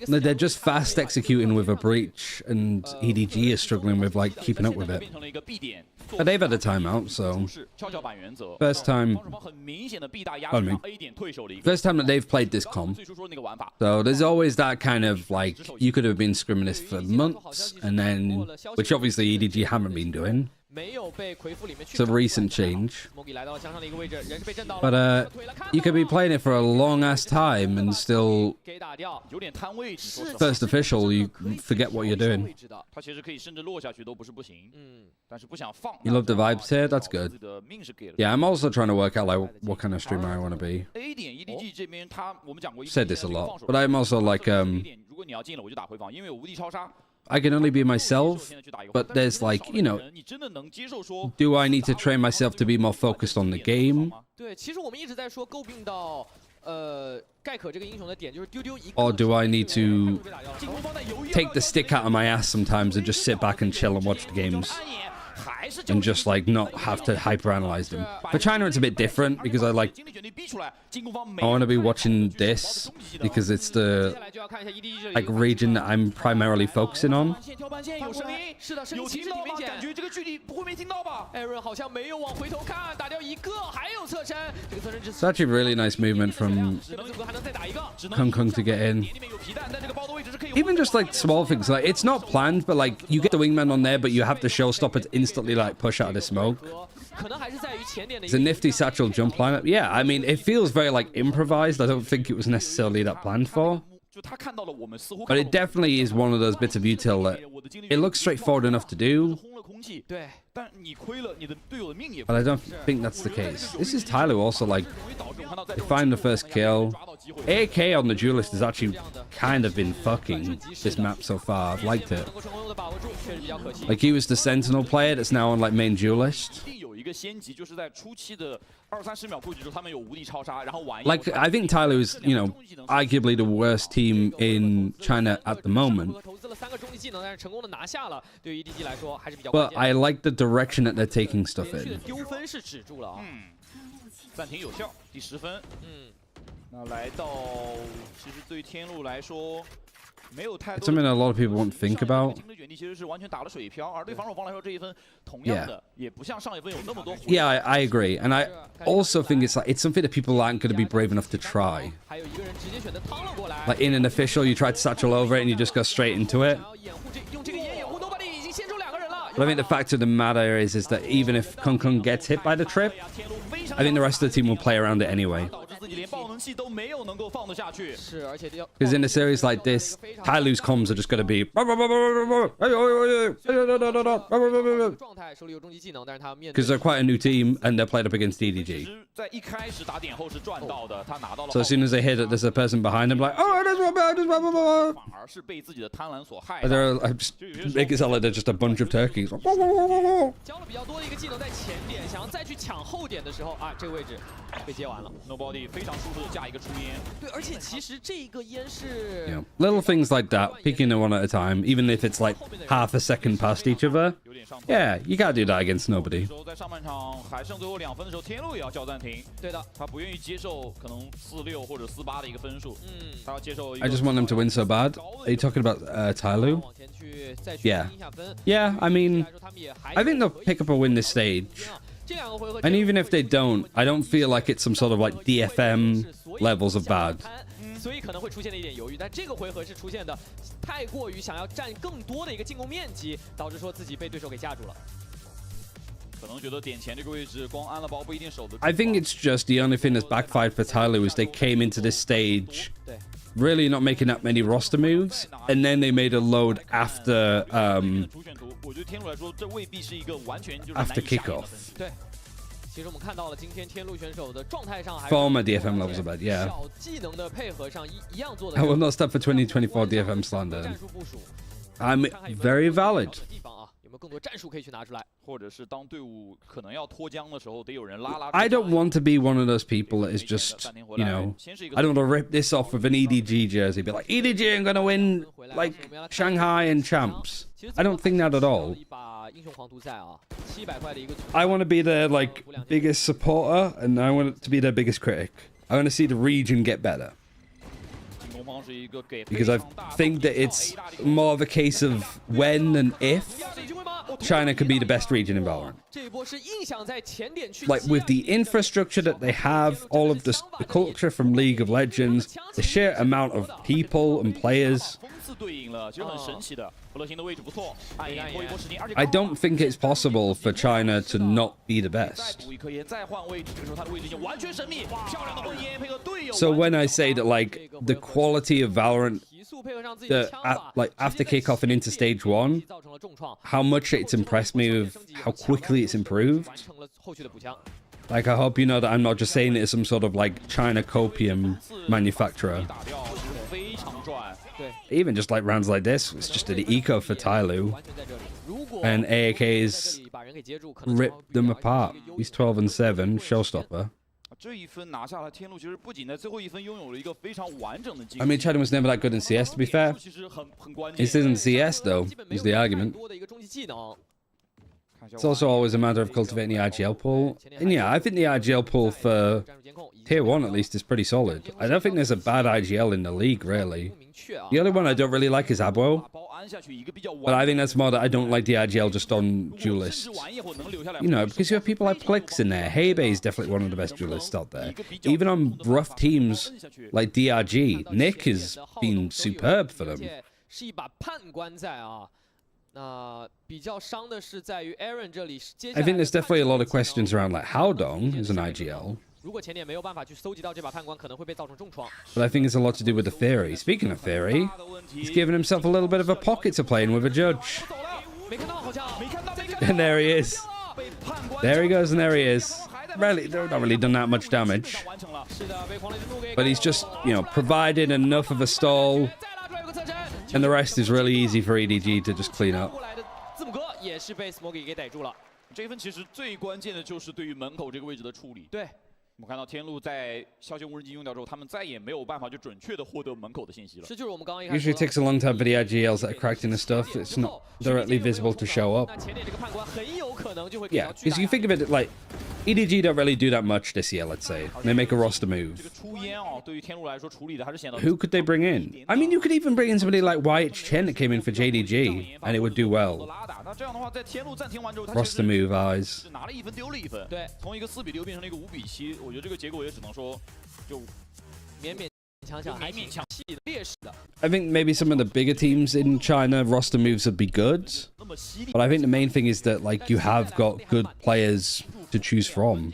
No, they're just fast executing with a breach, and EDG is struggling with like keeping up with it. But they've had a timeout, so first time. Pardon me. First time that they've played this comp. So there's always that kind of like you could have been scrimming this for months, and then which obviously EDG haven't been doing. It's a recent change. But you could be playing it for a long ass time and still first official, you forget what you're doing. You love the vibes here? That's good. Yeah, I'm also trying to work out like what kind of streamer I want to be. I've said this a lot, but I'm also like I can only be myself, but there's like, you know, do I need to train myself to be more focused on the game? Or do I need to take the stick out of my ass sometimes and just sit back and chill and watch the games? And just like not have to hyperanalyze them. For China it's a bit different because I want to be watching this because it's the like region that I'm primarily focusing on. It's actually really nice movement from Kung Kung to get in. Even just like small things, like it's not planned, but like you get the wingman on there, but you have the showstopper to instantly like push out of the smoke. It's a nifty satchel jump lineup. Yeah, I mean, it feels very like improvised. I don't think it was necessarily that planned for. But it definitely is one of those bits of util that it looks straightforward enough to do. But I don't think that's the case. This is Tyler also like, they find the first kill. AK on the duelist has actually kind of been fucking this map so far. I've liked it. Like he was the sentinel player that's now on like main duelist. Like, I think Tyler is, you know, arguably the worst team in China at the moment. But I like the direction that they're taking stuff in. 暂停有效，第10分。那来到，其实对天路来说。 It's something a lot of people won't think about. Yeah, I agree. And I also think it's like it's something that people aren't going to be brave enough to try. Like in an official, you try to satchel over it and you just go straight into it. But I think the fact of the matter is that even if Kung Kung gets hit by the trip, I think the rest of the team will play around it anyway. Because in a series like this, Kailu's comms are just going to be... Because they're quite a new team and they're played up against DDG. So as soon as they hit it, there's a person behind them like, oh, there's one behind us, blah, blah, blah. I'm just making it sound like they're just a bunch of turkeys. 交了比较多的一个技能在前点，想要再去抢后点的时候啊，这个位置被接完了。Nobody 非常舒服的架一个出烟。对，而且其实这个烟是 Yeah. Little things like that, picking them one at a time, even if it's like half a second past each other. Yeah, you can't do that against nobody. 在上半场还剩最后2分的时候，天路也要叫暂停。对的，他不愿意接受可能4-6或者4-8的一个分数。他要接受。I just want them to win so bad. Are you talking about Tyloo? Yeah. Yeah, I mean, I think they'll pick up a win this stage. And even if they don't, I don't feel like it's some sort of like DFM levels of bad. 所以可能会出现的一点犹豫，但这个回合是出现的太过于想要占更多的一个进攻面积，导致说自己被对手给架住了。 I think it's just the only thing that's backfired for Tyloo is they came into this stage really not making that many roster moves, and then they made a load after kickoff. 对，其实我们看到了今天天路选手的状态上还是 Former DFM levels are bad, yeah. 小技能的配合上一样做的。 I will not stop for 2024 DFM slander. I'm very valid. 有没有更多战术可以去拿出来？ 或者是当队伍可能要脱缰的时候，得有人拉拉。 I don't want to be one of those people that is just, you know, I don't want to rip this off with an EDG jersey. Be like, EDG, I'm going to win like Shanghai and champs. I don't think that at all. I want to be their like biggest supporter, and I want to be their biggest critic. I want to see the region get better. Because I think that it's more of a case of when than if China could be the best region in Valorant. Like with the infrastructure that they have, all of the culture from League of Legends, the sheer amount of people and players. I don't think it's possible for China to not be the best. So when I say that like the quality of Valorant, like after kickoff and into stage 1, how much it's impressed me with how quickly it's improved. Like I hope you know that I'm not just saying it as some sort of like China copium manufacturer. Even just like rounds like this, it's just an eco for Tyloo. And AAK's ripped them apart. He's 12-7, showstopper. I mean, China was never that good in CS, to be fair. This isn't CS, though, is the argument. It's also always a matter of cultivating the IGL pool. And yeah, I think the IGL pool for Tier 1, at least, is pretty solid. I don't think there's a bad IGL in the league, really. The only one I don't really like is Abwo. But I think that's more that I don't like the IGL just on duelists. You know, because you have people like Plix in there. Heibei is definitely one of the best duelists out there. Even on rough teams like DRG, Nick has been superb for them. I think there's definitely a lot of questions around like how Dong is an IGL. But I think it's a lot to do with the theory. Speaking of theory, he's given himself a little bit of a pocket to play in with a judge. And there he is. There he goes, and there he is. Really, they've not really done that much damage. But he's just, you know, provided enough of a stall. And the rest is really easy for EDG to just clean up. 这一分其实最关键的就是对于门口这个位置的处理。对，我们看到天路在枭雄无人机用掉之后，他们再也没有办法就准确的获得门口的信息了。Usually takes a long time for the IGLs that are cracked in the stuff. It's not directly visible to show up. Yeah, because you think of it like EDG don't really do that much this year, let's say. They make a roster move. Who could they bring in? I mean, you could even bring in somebody like WATCHPARTY that came in for JDG, and it would do well. Roster move eyes. I think maybe some of the bigger teams in China roster moves would be good, but I think the main thing is that like you have got good players to choose from.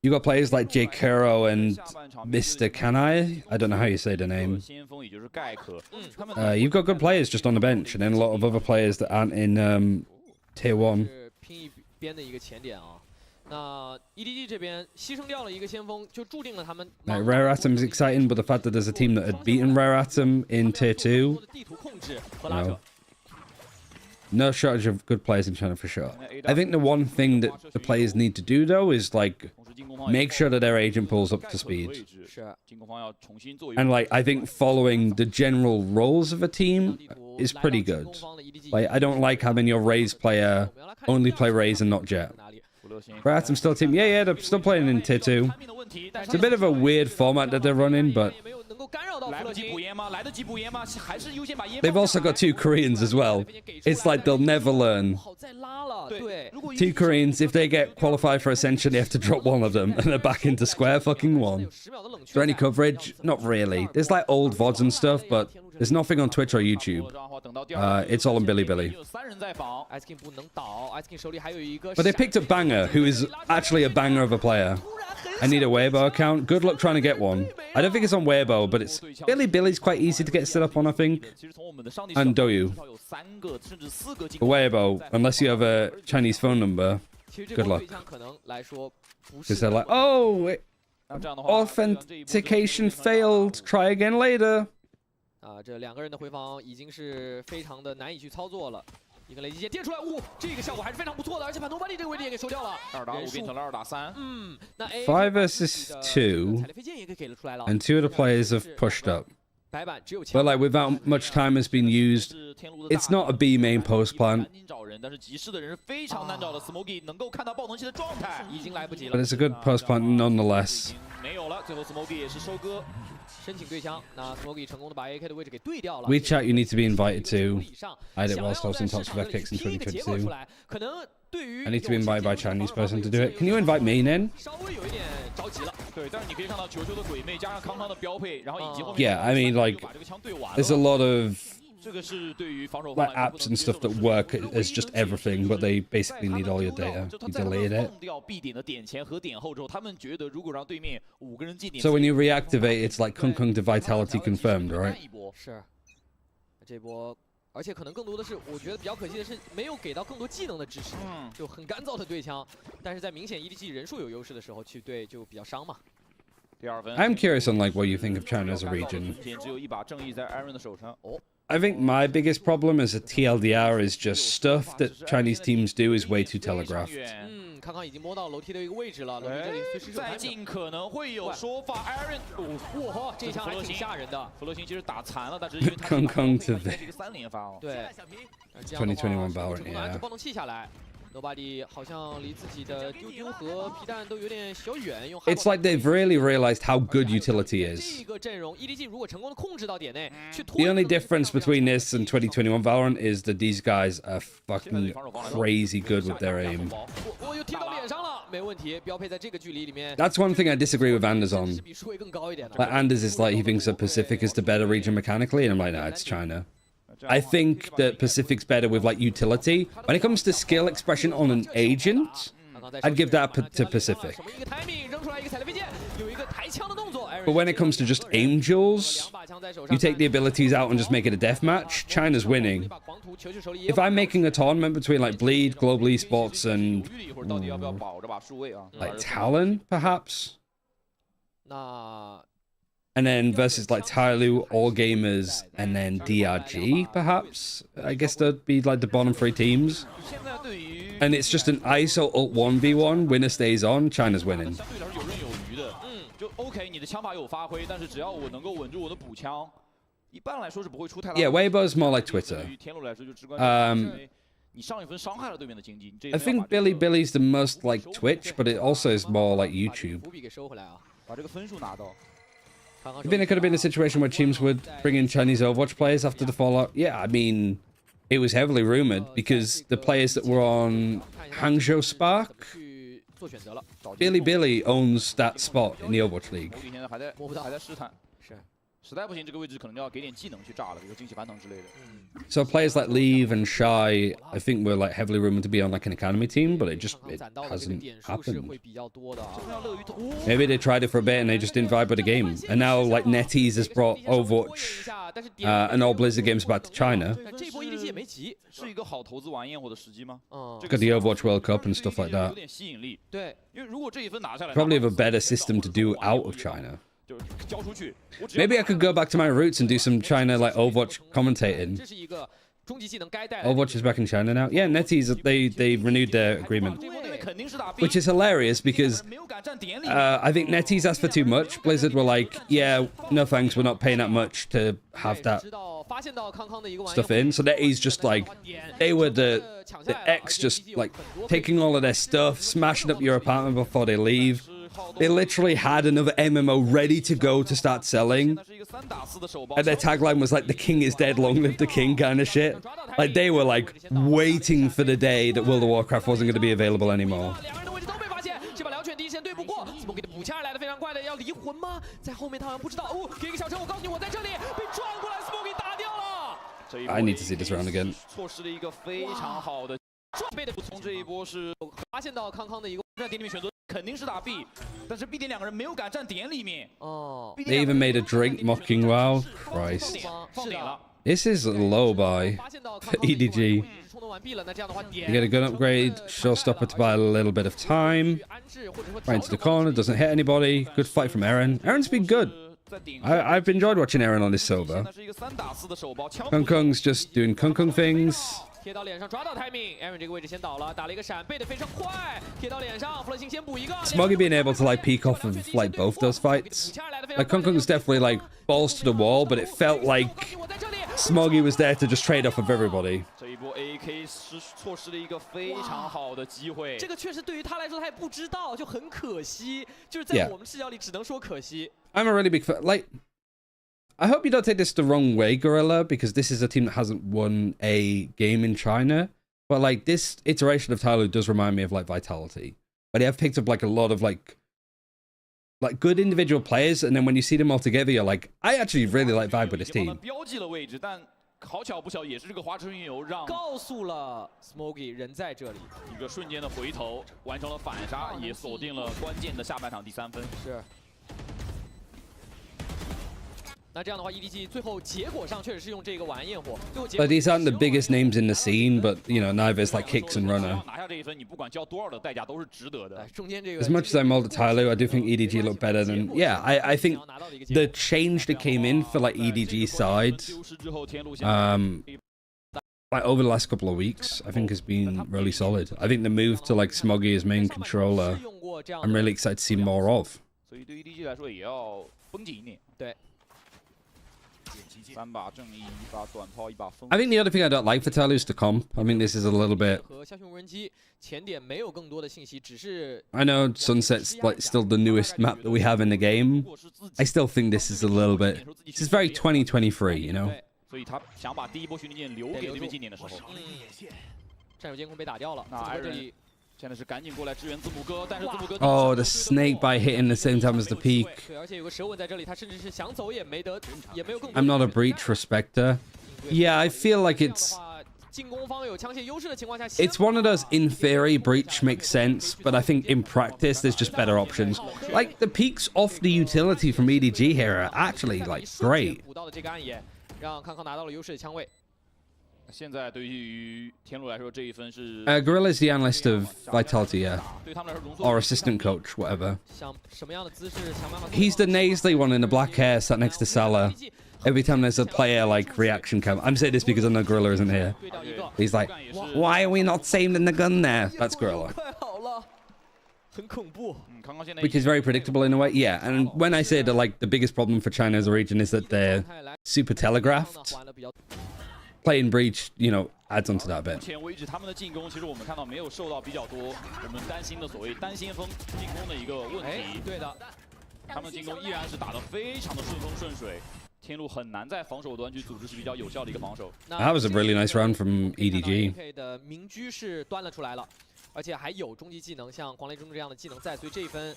You got players like J. Kuro and Mr. Kanai. I don't know how you say the name. You've got good players just on the bench, and then a lot of other players that aren't in Tier 1. 那 EDG 这边牺牲掉了一个先锋，就注定了他们。Like, Rare Atom's exciting, but the fact that there's a team that had beaten Rare Atom in Tier 2, no shortage of good players in China for sure. I think the one thing that the players need to do, though, is, like, make sure that their agent pulls up to speed. And, like, I think following the general roles of a team is pretty good. Like, I don't like having your Raze player only play Raze and not Jet. Rare Atom still team. Yeah, they're still playing in Tier 2. It's a bit of a weird format that they're running, but they've also got 2 Koreans as well. It's like they'll never learn. 2 Koreans, if they get qualified for Ascension, they have to drop one of them, and they're back into square fucking 1. Is there any coverage? Not really. There's like old VODs and stuff, but there's nothing on Twitch or YouTube. It's all on Bilibili. But they picked up Banger, who is actually a banger of a player. I need a Weibo account. Good luck trying to get one. I don't think it's on Weibo, but it's Bilibili's quite easy to get set up on, I think. And Douyu. Weibo, unless you have a Chinese phone number, good luck. Because they're like, oh, authentication failed. Try again later. 这2个人的回防已经是非常的难以去操作了。一个雷击线垫出来，这个效果还是非常不错的，而且把Nobody这个位置也给收掉了。2打5变成了2打3。那 5 versus 2, and 2 of the players have pushed up. But like without much time has been used, it's not a B main post plant. But it's a good post plant nonetheless. 没有了，最后 Smoky 也是收割，申请对枪。那 Smoky 成功的把 AK 的位置给对掉了。WeChat you need to be invited to. I did whilst I was in talks with FX in 2022. I need to be invited by a Chinese person to do it. Can you invite me in? Yeah, I mean, like, there's a lot of like apps and stuff that work as just everything, but they basically need all your data. You delete it. So when you reactivate, it's like Kung Kung to Vitality confirmed, right? 是，这波。而且可能更多的是，我觉得比较可惜的是，没有给到更多技能的支持，就很干燥的对枪。但是在明显 EDG 人数有优势的时候去对就比较伤嘛。 I'm curious on like what you think of China as a region. I think my biggest problem as a TLDR is just stuff that Chinese teams do is way too telegraphed. 康康已经摸到楼梯的一个位置了，楼梯这里随时再进可能会有说法。Aaron， 哇呵，这一枪还挺吓人的。弗洛星其实打残了，但是因为他康康这个3连发哦。对，2021 Valorant， yeah。暴动器下来。 Nobody 好像离自己的丢丢和皮蛋都有点小远，用 It's like they've really realized how good utility is. 这个阵容 EDG 如果成功的控制到点内，去 The only difference between this and 2021 Valorant is that these guys are fucking crazy good with their aim. 我又踢到脸上了，没问题，标配在这个距离里面。 That's one thing I disagree with Anders on. Like Anders is like he thinks that Pacific is the better region mechanically, and I'm like, nah, it's China. I think that Pacific's better with like utility. When it comes to skill expression on an agent, I'd give that to Pacific. But when it comes to just angels, you take the abilities out and just make it a deathmatch, China's winning. If I'm making a tournament between like Bleed, Global Esports, and like Talon, perhaps? And then versus like Tyloo, All Gamers, and then DRG, perhaps? I guess that'd be like the bottom 3 teams. And it's just an ISO ult 1v1, winner stays on, China's winning. Yeah, Weibo's more like Twitter. I think Bilibili's the most like Twitch, but it also is more like YouTube. I think there could have been a situation where teams would bring in Chinese Overwatch players after the fallout. Yeah, I mean, it was heavily rumored because the players that were on Hangzhou Spark, Bilibili owns that spot in the Overwatch League. 实在不行，这个位置可能要给点技能去炸了，比如惊喜反等之类的。So players like Leave and Shy, I think were like heavily rumored to be on like an academy team, but it hasn't happened. Maybe they tried it for a bit and they just didn't vibe with the game. And now like NetEase has brought Overwatch and all Blizzard games back to China. Got the Overwatch World Cup and stuff like that. Probably have a better system to do out of China. Maybe I could go back to my roots and do some China like Overwatch commentating. Overwatch is back in China now. Yeah, NetEase, they renewed their agreement, which is hilarious because I think NetEase asked for too much. Blizzard were like, yeah, no thanks, we're not paying that much to have that stuff in. So NetEase just like, they were the X, just like taking all of their stuff, smashing up your apartment before they leave. They literally had another MMO ready to go to start selling. And their tagline was like, the king is dead, long live the king kind of shit. Like they were like waiting for the day that World of Warcraft wasn't going to be available anymore. I need to see this round again. They even made a drink mocking WoW. Christ. This is a low buy for EDG. You get a gun upgrade, showstopper to buy a little bit of time. Right into the corner, doesn't hit anybody. Good fight from Eren. Eren's been good. I've enjoyed watching Eren on this server. Kung Kung's just doing Kung Kung things. Smoggy being able to like peek off of like both those fights. Like Kung Kung's definitely like balls to the wall, but it felt like Smoggy was there to just trade off of everybody. I'm a really big fan. Like, I hope you don't take this the wrong way, Gorilla, because this is a team that hasn't won a game in China. But like this iteration of Tyloo does remind me of like Vitality. But they have picked up like a lot of like good individual players, and then when you see them all together, you're like, I actually really like vibe with this team. 好巧不巧，也是这个花车运油让告诉了 Smoggy 人在这里，一个瞬间的回头，完成了反杀，也锁定了关键的下半场第3分。是。那这样的话 ，EDG 最后结果上确实是用这个晚安焰火。But these aren't the biggest names in the scene, but you know, neither is like Kicks and Runner. 拿下这一分，你不管交多少的代价都是值得的。中间这个 As much as I molded Tyloo, I do think EDG looked better than. Yeah, I think the change that came in for like EDG's side, like over the last couple of weeks, I think has been really solid. I think the move to like Smoggy as main controller, I'm really excited to see more of. 所以对 EDG 来说也要绷紧一点。对。 I think the other thing I don't like for Tyloo is the comp. I mean, this is a little bit. I know Sunset's like still the newest map that we have in the game. I still think this is a little bit. This is very 2023, you know. 所以他想把第一波训练剑留给这边今年的时候。战友监控被打掉了。那这里。 Oh, the snake by hitting the same time as the peak. I'm not a breach respecter. Yeah, I feel like it's one of those, in theory, breach makes sense, but I think in practice, there's just better options. Like, the peaks off the utility from EDG here are actually, like, great. 现在对于天路来说，这一分是 Gorilla's the analyst of Vitality, yeah. Or assistant coach, whatever. He's the nasally one in the black hair sat next to Salah. Every time there's a player, like, reaction cam. I'm saying this because I know Gorilla isn't here. He's like, why are we not saving the gun there? That's Gorilla. Which is very predictable in a way. Yeah, and when I say that, like, the biggest problem for China as a region is that they're super telegraphed. Playing breach, you know, adds onto that a bit. 目前为止，他们的进攻其实我们看到没有受到比较多我们担心的所谓单先锋进攻的一个问题。对的，他们进攻依然是打得非常的顺风顺水，天路很难在防守端去组织是比较有效的一个防守。That was a really nice round from EDG. 的明居是端了出来了，而且还有终极技能，像狂雷之怒这样的技能在，所以这一分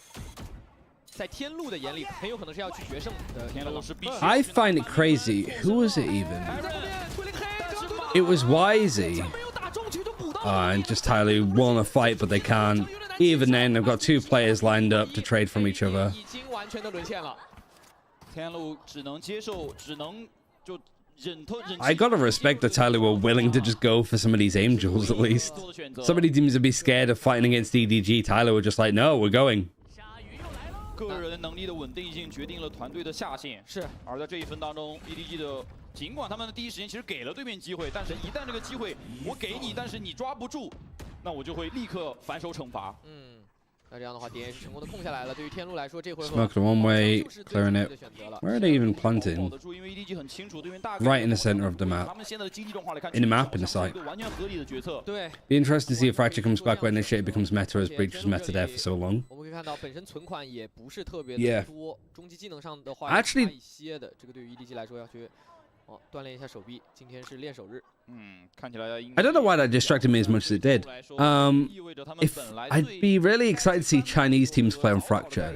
在天路的眼里很有可能是要去决胜的。天路是必须。 I find it crazy. Who was it even? It was Wisey. And just Tyler want to fight, but they can't. Even then, they've got 2 players lined up to trade from each other. 已经完全的沦陷了。天路只能接受，只能就忍。I gotta respect that Tyler were willing to just go for some of these angels at least. Some of these teams would be scared of fighting against EDG. Tyler were just like, no, we're going. 个人能力的稳定性决定了团队的下限。是。而在这一分当中 ，EDG 的尽管他们的第一时间其实给了对面机会，但是一旦这个机会我给你，但是你抓不住，那我就会立刻反手惩罚。那这样的话，点也是成功的控下来了。对于天路来说，这回合 Smoke one way, clearing it. Where are they even planting? Right in the center of the map. In the map, in the site. Be interested to see if Fracture comes back when Initiate becomes meta, as Breach was meta there for so long. 我们可以看到本身存款也不是特别的多，终极技能上的话 Actually 差一些的。这个对于 EDG 来说要去锻炼一下手臂。今天是练手日。看起来 I don't know why that distracted me as much as it did. If I'd be really excited to see Chinese teams play on Fracture,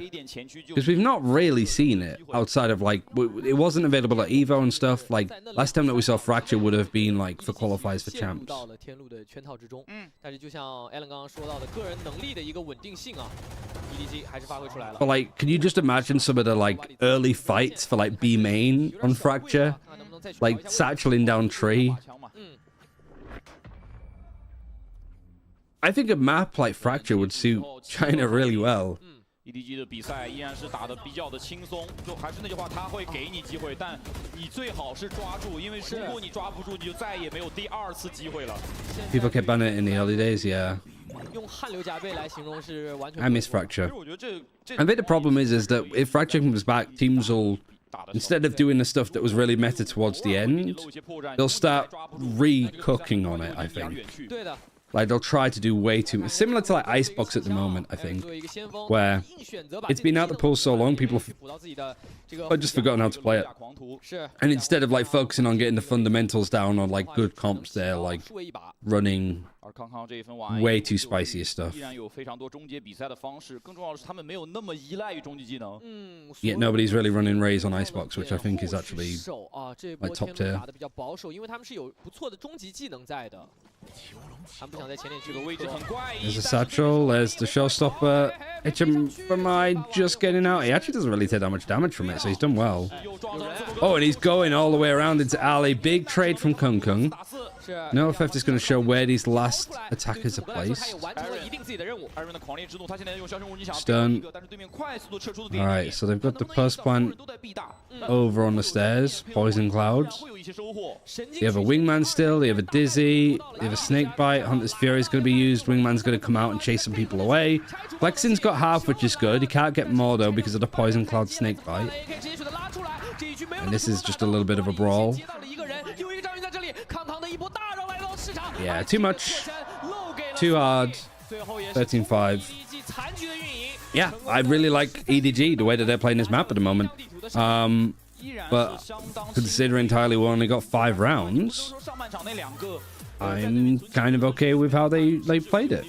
because we've not really seen it outside of like it wasn't available at Evo and stuff. Like last time that we saw Fracture would have been like for qualifiers for champs. 到了天路的圈套之中。但是就像 Alan 刚刚说到的，个人能力的一个稳定性啊 ，EDG 还是发挥出来了。 But like, can you just imagine some of the like early fights for like B main on Fracture, like satcheling down tree? I think a map like Fracture would suit China really well. EDG 的比赛依然是打得比较的轻松，就还是那句话，他会给你机会，但你最好是抓住，因为如果你抓不住，你就再也没有第2次机会了。People kept banning it in the early days, yeah. 用汗流浃背来形容是完全。 I miss Fracture. I think the problem is that if Fracture comes back, teams will, instead of doing the stuff that was really meta towards the end, they'll start re-cooking on it, I think. 对的。 Like they'll try to do way too much, similar to like Icebox at the moment, I think, where it's been out the pool so long, people have just forgotten how to play it. And instead of like focusing on getting the fundamentals down on like good comps, they're like running way too spicy stuff. Yet nobody's really running Rays on Icebox, which I think is actually like top tier. 他们不想在前点去个位置很 There's a satchel, there's the showstopper. HMI just getting out. He actually doesn't really take that much damage from it, so he's done well. Oh, and he's going all the way around into alley. Big trade from Kung Kung. No effect is going to show where these last attackers are placed. Stun. Alright, so they've got the pulse plant over on the stairs. Poison clouds. They have a wingman still. They have a dizzy. They have a snake bite. Hunter's Fury is going to be used. Wingman's going to come out and chase some people away. Flexin's got half, which is good. He can't get more though because of the poison cloud snake bite. And this is just a little bit of a brawl. Yeah, too much. Too hard. 13-5. Yeah, I really like EDG, the way that they're playing this map at the moment. But considering entirely we only got 5 rounds, I'm kind of okay with how they played it.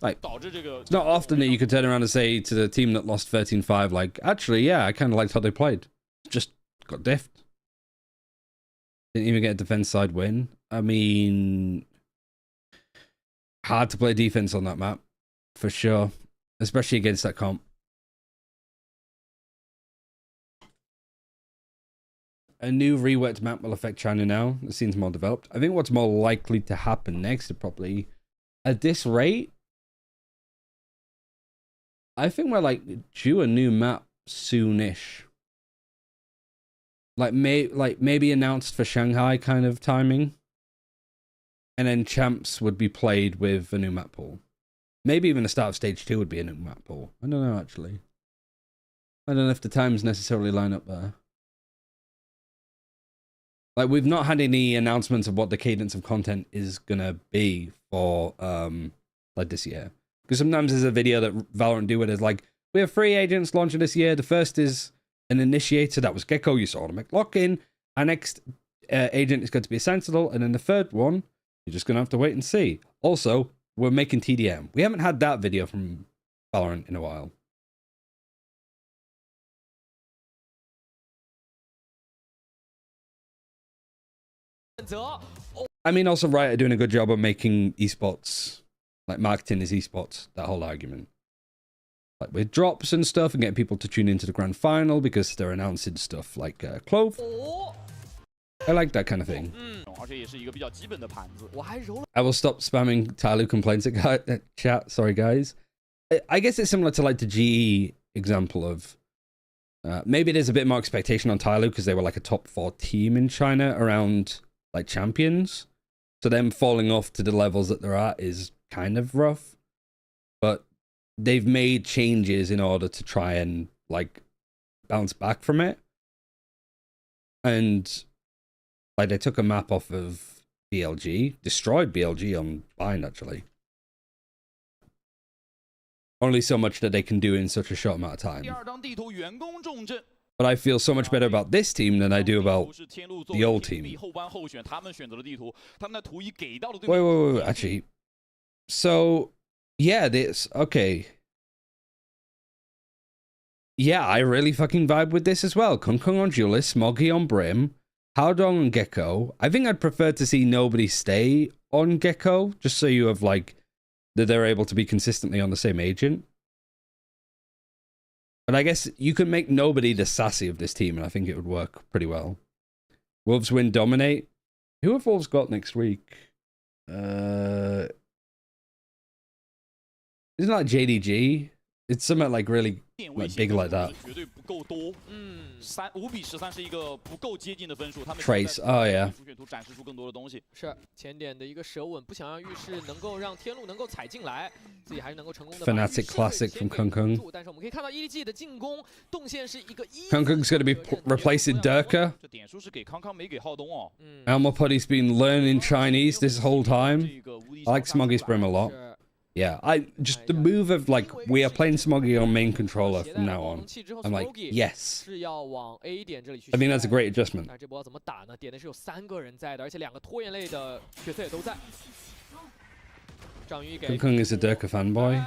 Like, it's not often that you could turn around and say to the team that lost 13-5, like, actually, yeah, I kind of liked how they played. Just got diffed. Didn't even get a defense side win. I mean, hard to play defense on that map, for sure. Especially against that comp. A new reworked map will affect China now. It seems more developed. I think what's more likely to happen next is probably, at this rate, I think we're like due a new map soonish. Like maybe announced for Shanghai kind of timing. And then champs would be played with a new map pool. Maybe even the start of stage 2 would be a new map pool. I don't know actually. I don't know if the times necessarily line up there. Like, we've not had any announcements of what the cadence of content is gonna be for, like, this year. Because sometimes there's a video that Valorant do it as, like, we have 3 agents launching this year. The first is an initiator. That was Gecko. You saw him lock in. Our next agent is going to be a Sentinel. And then the third one, you're just gonna have to wait and see. Also, we're making TDM. We haven't had that video from Valorant in a while. I mean, also Riot are doing a good job of making esports, like marketing is esports, that whole argument. Like with drops and stuff and getting people to tune into the grand final because they're announcing stuff like Clove. I like that kind of thing. I will stop spamming Tyloo complaints at chat. Sorry, guys. I guess it's similar to like the GE example of maybe there's a bit more expectation on Tyloo because they were like a top 4 team in China around like champions. So them falling off to the levels that they're at is kind of rough. But they've made changes in order to try and like bounce back from it. And like they took a map off of BLG, destroyed BLG on Bind actually. Only so much that they can do in such a short amount of time. But I feel so much better about this team than I do about the old team. Wait, actually. So, yeah, this, okay. Yeah, I really fucking vibe with this as well. Kung Kung on Duelist, Smoggy on Brim, Howdong on Gecko. I think I'd prefer to see nobody stay on Gecko, just so you have, like, that they're able to be consistently on the same agent. But I guess you could make nobody the sassy of this team, and I think it would work pretty well. Wolves win, dominate. Who have Wolves got next week? Isn't it like JDG? It's something like really like big like that. Trace, oh yeah. 是前点的一个舌吻，不想让浴室能够让天路能够踩进来，自己还是能够成功的。Fnatic classic from Kung Kung. 但是我们可以看到 EDG 的进攻动线是一个 Kung Kung's going to be replacing Durka. Elmo Putty's been learning Chinese this whole time. I like Smoggy's Brim a lot. Yeah, just the move of like we are playing Smoggy on main controller from now on. I'm like, yes. I think that's a great adjustment. 这波怎么打呢？点的是有3个人在的，而且2个拖延类的角色也都在。张宇给 Kung Kung is a Durka fanboy.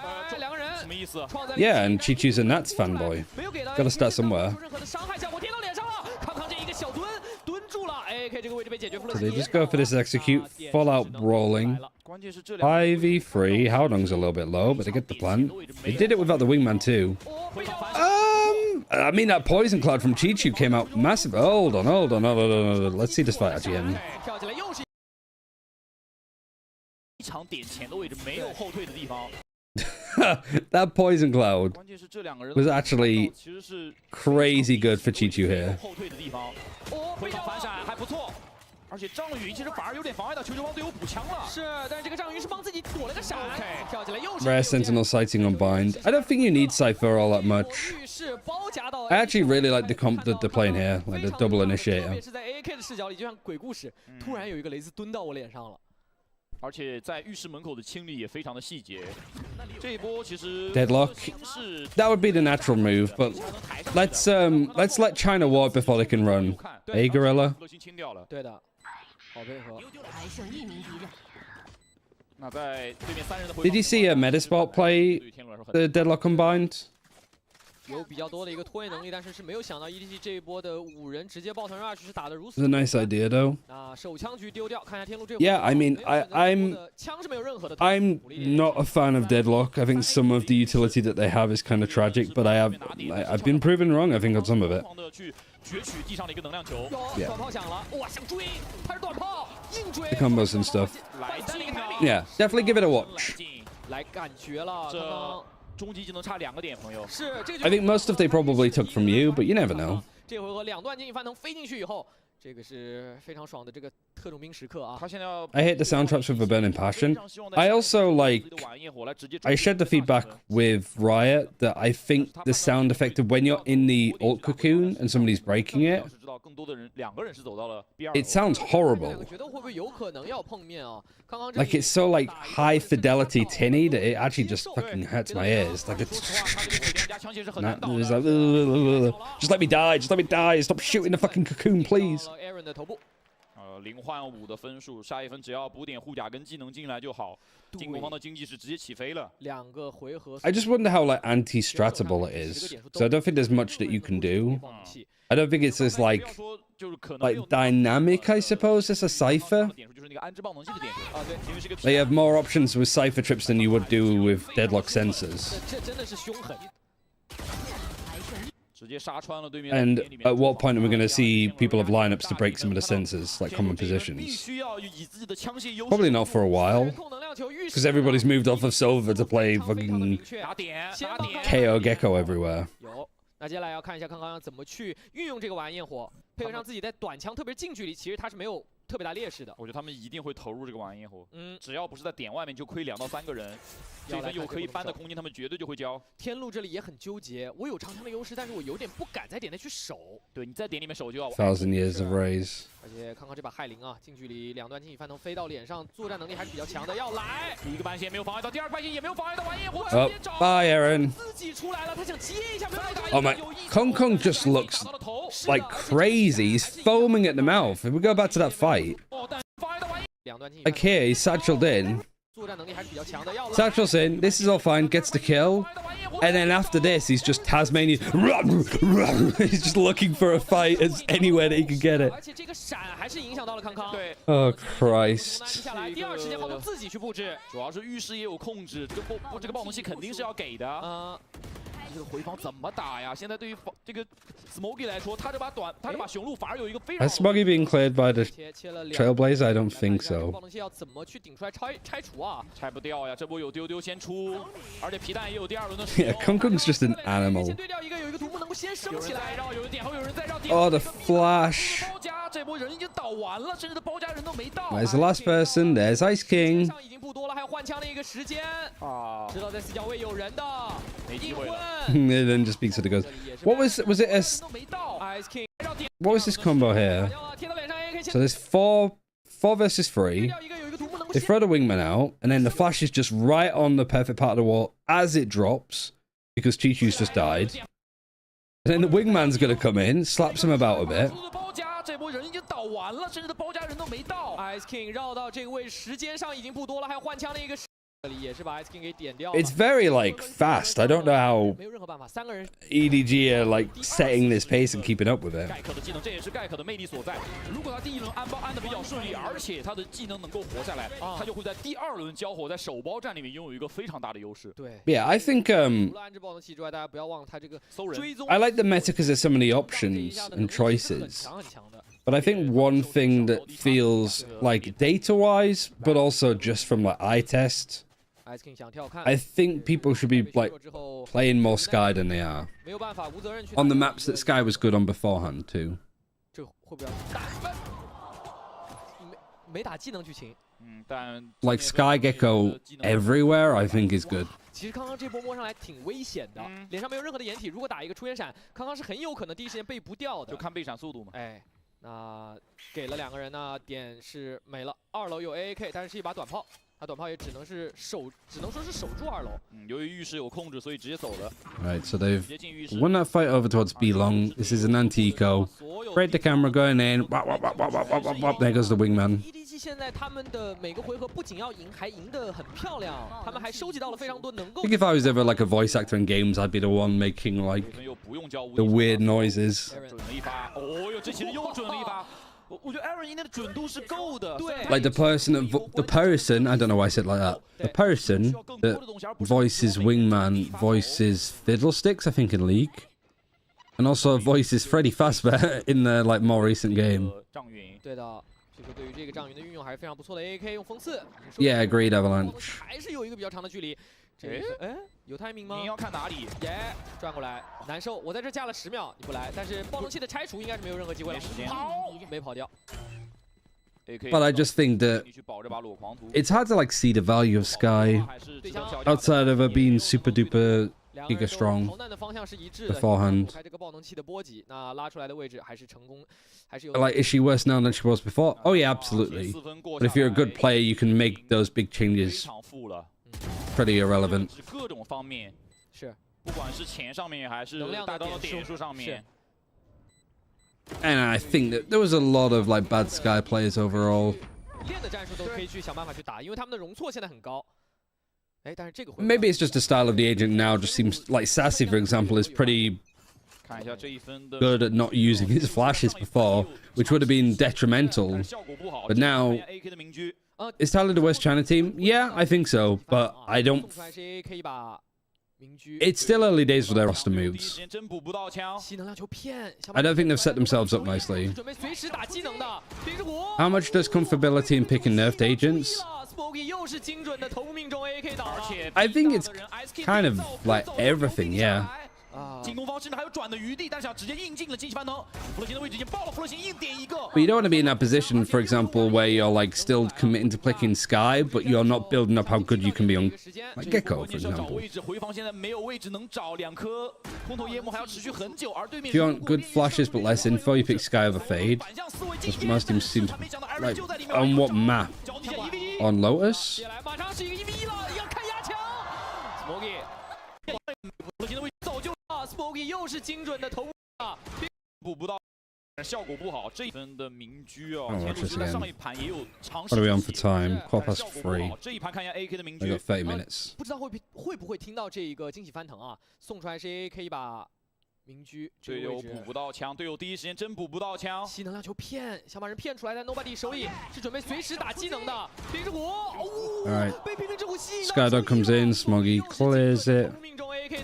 Yeah, and Chi-Chu's a Nats fanboy. Gotta start somewhere. So they just go for this execute, fallout brawling. 5v3, Howdong's a little bit low, but they get the plant. They did it without the wingman too. I mean that poison cloud from Chi-Chu came out massive. Hold on. Let's see this fight at the end. That poison cloud was actually crazy good for Chi-Chu here. Rare sentinel sighting on bind. I don't think you need Cypher all that much. I actually really like the comp that they're playing here, like the double initiator. Deadlock. That would be the natural move, but let's let China warp before they can run. Hey, Gorilla. Did you see a Metasport play the Deadlock combined? 有比较多的一个拖延能力，但是没有想到 EDG 这一波的5人直接抱团 rush 是打得如此。It's a nice idea though. 那手枪局丢掉，看一下天路这。Yeah, I mean, I'm not a fan of Deadlock. I think some of the utility that they have is kind of tragic, but I've been proven wrong. I think on some of it. Yeah. The combos and stuff. Yeah, definitely give it a watch. I think most of they probably took from you, but you never know. 这回合2段进一番能飞进去以后，这个是非常爽的这个特种兵时刻啊。I hate the sound traps with a burning passion. I also like. I shared the feedback with Riot that I think the sound effect of when you're in the ult cocoon and somebody's breaking it, it sounds horrible. Like it's so like high fidelity tinny that it actually just fucking hurts my ears. Like it's like, just let me die, stop shooting the fucking cocoon, please. 0换5的分数，下一分只要补点护甲跟技能进来就好。进攻方的经济是直接起飞了。2个回合。 I just wonder how like anti-stratable it is. So I don't think there's much that you can do. I don't think it's as like dynamic, I suppose, as a Cypher. They have more options with Cypher trips than you would do with Deadlock sensors. 这真的是凶狠。 And at what point are we going to see people have lineups to break some of the sensors, like common positions? Probably not for a while, because everybody's moved off of Silver to play fucking KO Gecko everywhere. 那接下来要看一下康康要怎么去运用这个晚焰火，配合上自己在短枪，特别是近距离，其实他是没有特别大劣势的。我觉得他们一定会投入这个晚焰火，只要不是在点外面就亏2到3个人，这分有可以搬的空间，他们绝对就会交。天路这里也很纠结，我有长枪的优势，但是我有点不敢在点内去守。对，你在点里面守就要。1,000 years of raise. 而且康康这把害灵啊，近距离2段轻骑翻腾飞到脸上，作战能力还是比较强的，要来。第一个半线没有妨碍到，第二个半线也没有妨碍到晚焰火。Oh, bye, Aaron. 自己出来了，他想接一下，没有打。 Oh my, Kong Kong just looks like crazy. He's foaming at the mouth. If we go back to that fight, like here, he's satcheled in. Satchel's in. This is all fine. Gets the kill. And then after this, he's just Tasmanian. He's just looking for a fight as anywhere that he can get it. Oh, Christ. 第二时间后他自己去布置，主要是浴室也有控制，这个爆能器肯定是要给的。这个回防怎么打呀？现在对于这个 Smokey 来说，他这把雄鹿反而有一个非常。 Has Smokey been cleared by the Trailblazer? I don't think so. 爆能器要怎么去顶出来拆除啊？拆不掉呀，这波有丢丢先出，而且皮蛋也有第2轮的。Yeah, Kong Kong's just an animal. 对掉一个，有一个独木能够先升起来，有人点后有人在绕。Oh, the flash. 包夹这波人已经倒完了，甚至包夹人都没到。 There's the last person. There's Ice King. 已经不多了，还有换枪的一个时间啊！知道在4角位有人的，没机会了。 And then just speaks to the ghost. What was it? What was this combo here? So there's four versus 3. They throw the wingman out, and then the flash is just right on the perfect part of the wall as it drops, because Chi-Chu's just died. And then the wingman's gonna come in, slaps him about a bit. 这波人已经倒完了，甚至包夹人都没到。 Ice King 绕到这个位置，时间上已经不多了，还有换枪的一个。 It's very like fast. I don't know how EDG are like setting this pace and keeping up with it. 盖克的技能，这也是盖克的魅力所在。如果他第1轮安包安的比较顺利，而且他的技能能够活下来，他就会在第2轮交火，在手包战里面拥有一个非常大的优势。对 Yeah, I think 除了安置爆能器之外，大家不要忘了他这个追踪。 I like the meta because there's so many options and choices. But I think one thing that feels like data-wise, but also just from like eye test, I think people should be like playing more Sky than they are. On the maps that Sky was good on beforehand too. Like Sky Gecko everywhere, I think is good. 其实康康这波摸上来挺危险的，脸上没有任何的掩体，如果打一个出烟闪，康康是很有可能第一时间被不掉的。就看被闪速度嘛。哎，那给了2个人呢，点是没了。2楼有 AAK， 但是是一把短炮。 他短炮也只能说是守住2楼。由于浴室有控制，所以直接走了。Right, so they've won that fight over towards B long. This is an anti-eco. Break the camera going in. There goes the wingman. EDG 现在他们的每个回合不仅要赢，还赢得很漂亮。他们还收集到了非常多能够。I think if I was ever like a voice actor in games, I'd be the one making like the weird noises. 准了一发，哦哟，这其实又准了一发。 我觉得 Aaron 应该的准度是够的。Like the person, I don't know why I said like that. The person that voices Wingman voices Fiddlesticks, I think, in League, and also voices Freddy Fazbear in the like more recent game. 对的，所以说对于这个障云的运用还是非常不错的。AK 用锋刺。Yeah, agreed, Avalanche. 还是有一个比较长的距离。 有 timing 吗？您要看哪里？耶，转过来，难受。我在这加了10秒，你不来，但是爆能器的拆除应该是没有任何机会了。没跑掉。But I just think that it's hard to like see the value of Sky outside of her being super duper giga strong beforehand. Like, is she worse now than she was before? Oh yeah, absolutely. But if you're a good player, you can make those big changes. Pretty irrelevant. 各种方面是，不管是钱上面还是大招的点数上面。And I think that there was a lot of like bad Sky players overall. 练的战术都可以去想办法去打，因为他们的容错现在很高。哎，但是这个回合 Maybe it's just the style of the agent now. Just seems like Sassy, for example, is pretty good at not using his flashes before, which would have been detrimental. But now, is Tyler the worst China team? Yeah, I think so. But I don't. It's still early days for their roster moves. I don't think they've set themselves up nicely. How much does comfortability in picking nerfed agents? I think it's kind of like everything, yeah. 进攻方甚至还有转的余地，但是要直接硬进了进气翻腾。弗洛辛的位置已经爆了，弗洛辛硬点一个。But you don't want to be in that position, for example, where you're like still committing to picking Sky, but you're not building up how good you can be on like Gecko, for example. 位置回防现在没有位置能找两颗空投烟幕，还要持续很久。而对面 If you want good flashes but less info, you pick Sky over Fade. That's what most teams seem to like. On what map? On Lotus? 马上是一个1v1了，要看压墙。Smoky， 弗洛辛的位置早就。Smoky 又是精准的投啊，补不到，效果不好。这一分的明居啊，天路在上一盘也有尝试。What are we on for time? 3:15. 这一盘看一下 AK 的明居。I got 30 minutes. 不知道会不会听到这一个惊喜翻腾啊？送出来是 AK 一把明居，队友补不到枪，队友第一时间真补不到枪。吸能量球骗，想把人骗出来，但 Nobody 手里是准备随时打技能的。冰之虎，Alright. 被冰之虎吸。Skydog comes in, Smoggy clears it.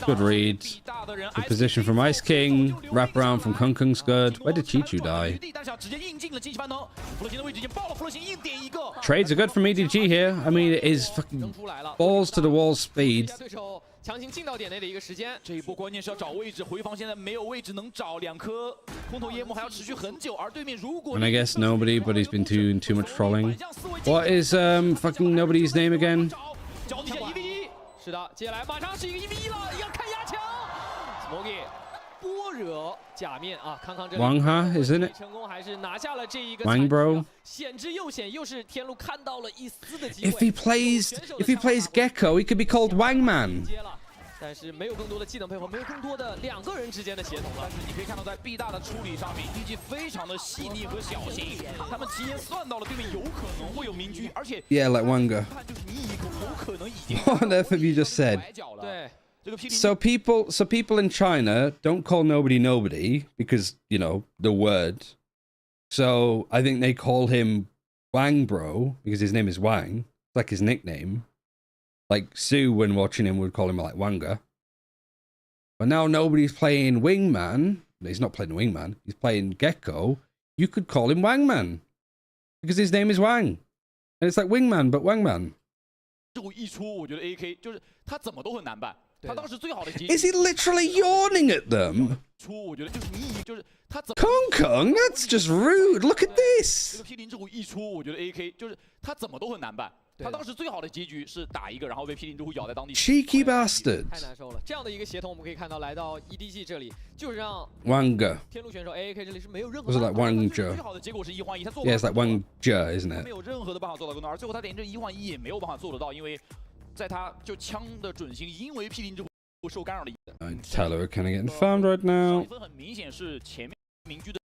Good read. Good position from Ice King. Wrap around from Kung Kung's good. Where did Chichu die? Trades are good from EDG here. I mean, it is fucking balls to the wall speed. 强行进到点内的一个时间，这一波关键是要找位置，回防现在没有位置能找两颗空投烟幕，还要持续很久。而对面如果 And I guess nobody, but he's been doing too much trolling. What is fucking nobody's name again? 脚底下1v1，是的，接下来马上是一个1v1了，要看压墙。Smoky 波惹假面啊，康康这里 Wangha, isn't it? 成功还是拿下了这一个 Wang bro. 险之又险，又是天路看到了一丝的机会。If he plays Gecko, he could be called Wangman. 但是没有更多的技能配合，没有更多的两个人之间的协同了。但是你可以看到，在 B 大的处理上面，EDG 非常的细腻和小心，他们提前算到了对面有可能会有明居，而且 Yeah, like Wanga. 就是你一个有可能已经 What on earth have you just said? 对。So people in China don't call nobody nobody because, you know, the word. So I think they call him Wang Bro because his name is Wang. It's like his nickname. Like Sue, when watching him, would call him like Wanga. But now nobody's playing Wingman. He's not playing Wingman. He's playing Gecko. You could call him Wangman because his name is Wang. And it's like Wingman, but Wangman. 这一出，我觉得 AK 就是他怎么都很难办。他当时最好的结 Is he literally yawning at them? 出，我觉得就是你就是他怎么 Kung Kung, that's just rude. Look at 这 this. 个 P0 之虎一出，我觉得 AK 就是他怎么都很难办。他当时最好的结局是打一个，然后被 P0 之虎咬在当地。Cheeky bastard. 太难受了，这样的一个协同，我们可以看到来到 EDG 这里，就是让 Wanga. 天路选手 AAK 这里是没有任何。 Was it like Wangja? 最好的结果是1换1，他做 Yeah, it's like Wangja, isn't 没 it? 有任何的办法做到更多，而最后他连这1换1也没有办法做得到，因为在他就枪的准星，因为 P0 之虎受干扰了。Tyler, we're kind of getting farmed right now. 分很明显是前面明居的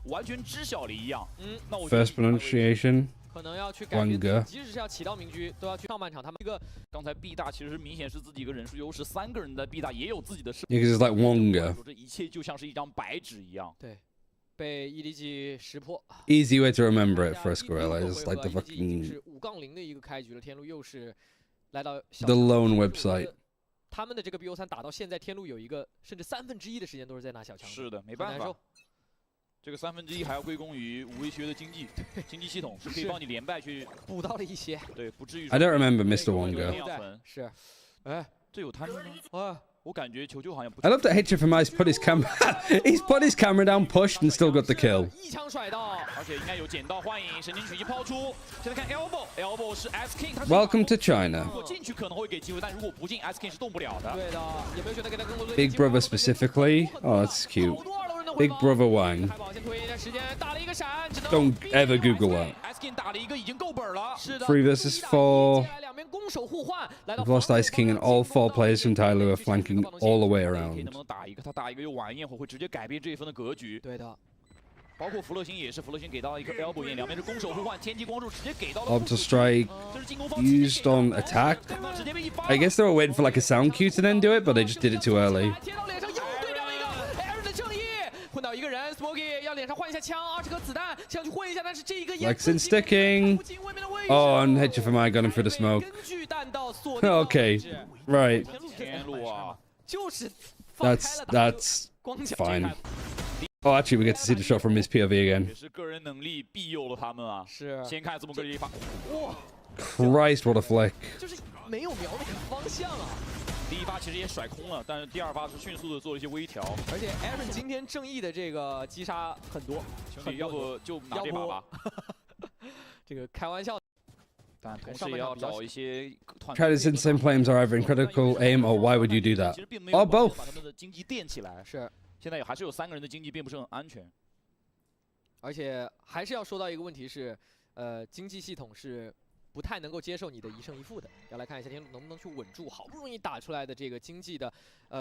完全知晓了一样。那我 First pronunciation. 可能要去改变，即使是要起到明居，都要去上半场。他们这个刚才 B 大其实明显是自己一个人数优势，3个人在 B 大也有自己的视 Yeah, 'cause it's like Wonga. 这一切就像是一张白纸一样。对，被 EDG 识破。Easy way to remember it for us gorillas. It's like the fucking 是5-0的一个开局了，天路又是来到 the lone website. 他们的这个 BO3 打到现在，天路有一个甚至1/3的时间都是在拿小枪。是的，没办法。这个1/3还要归功于无威学的经济系统，是可以帮你连败去补到了一些。对，不至于。 I don't remember Mr. Wonga. 是，哎，这有贪吗？啊，我感觉球好像不。 I love that Hitcher from Ice put his camera. He's put his camera down, pushed, and still got the kill. 一枪甩到，而且应该有捡到幻影，神经曲已经抛出。现在看 elbow 是 S King， Welcome to China. 如果进去可能会给机会，但如果不进 S King 是动不了的。对的，有没有选择给他更多的 Big Brother specifically. Oh, that's cute. Big Brother Wang. Don't ever Google that. 3 versus 4. We've lost Ice King and all 4 players from Tyler are flanking all the way around. 能不能打一个？他打一个又晚一会儿会直接改变这一分的格局。对的。包括福乐星也是，福乐星给到了一个 elbow 眼，两边是攻守互换，天际光柱直接给到了。Orbital strike used on attack. I guess they were waiting for like a sound cue to then do it, but they just did it too early. 贴到脸上又对掉了一个 Aaron 的正义，混到一个人 ，Smokey 要脸上换一下枪，20颗子弹想去混一下，但是这一个 Lexin sticking. Oh, and HFMI got him through the smoke. Okay, right. 天路啊，That's fine. Oh, actually, we get to see the shot from his POV again. 也是个人能力庇佑了他们啊。是。先看字母哥这一发，哇 Christ, what a flick. 就是没有瞄那个方向啊。第一发其实也甩空了，但是第二发是迅速的做了一些微调。而且 Aaron 今天正义的这个击杀很多，兄弟，要不就拿这把吧。这个开玩笑。但同时也要找一些团 Traders insane flames are either in critical aim or why would you do that? Or both. 把他们的经济垫起来。是。现在还是有3个人的经济并不是很安全。而且还是要说到一个问题是，经济系统是不太能够接受你的一胜一负的。要来看一下天路能不能去稳住好不容易打出来的这个经济的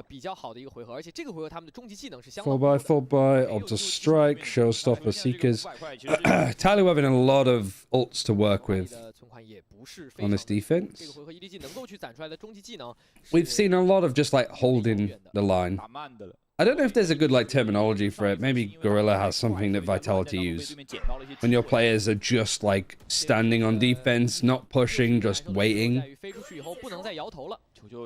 比较好的一个回合，而且这个回合他们的终极技能是相当 4x4x, Orbital strike, Showstopper, Seekers. Tyler having a lot of ults to work with on this defense. 这个回合 EDG 能够去攒出来的终极技能 We've seen a lot of just like holding the line. I don't know if there's a good like terminology for it. Maybe Gorilla has something that Vitality use. When your players are just like standing on defense, not pushing, just waiting. 飞出去以后不能再摇头了，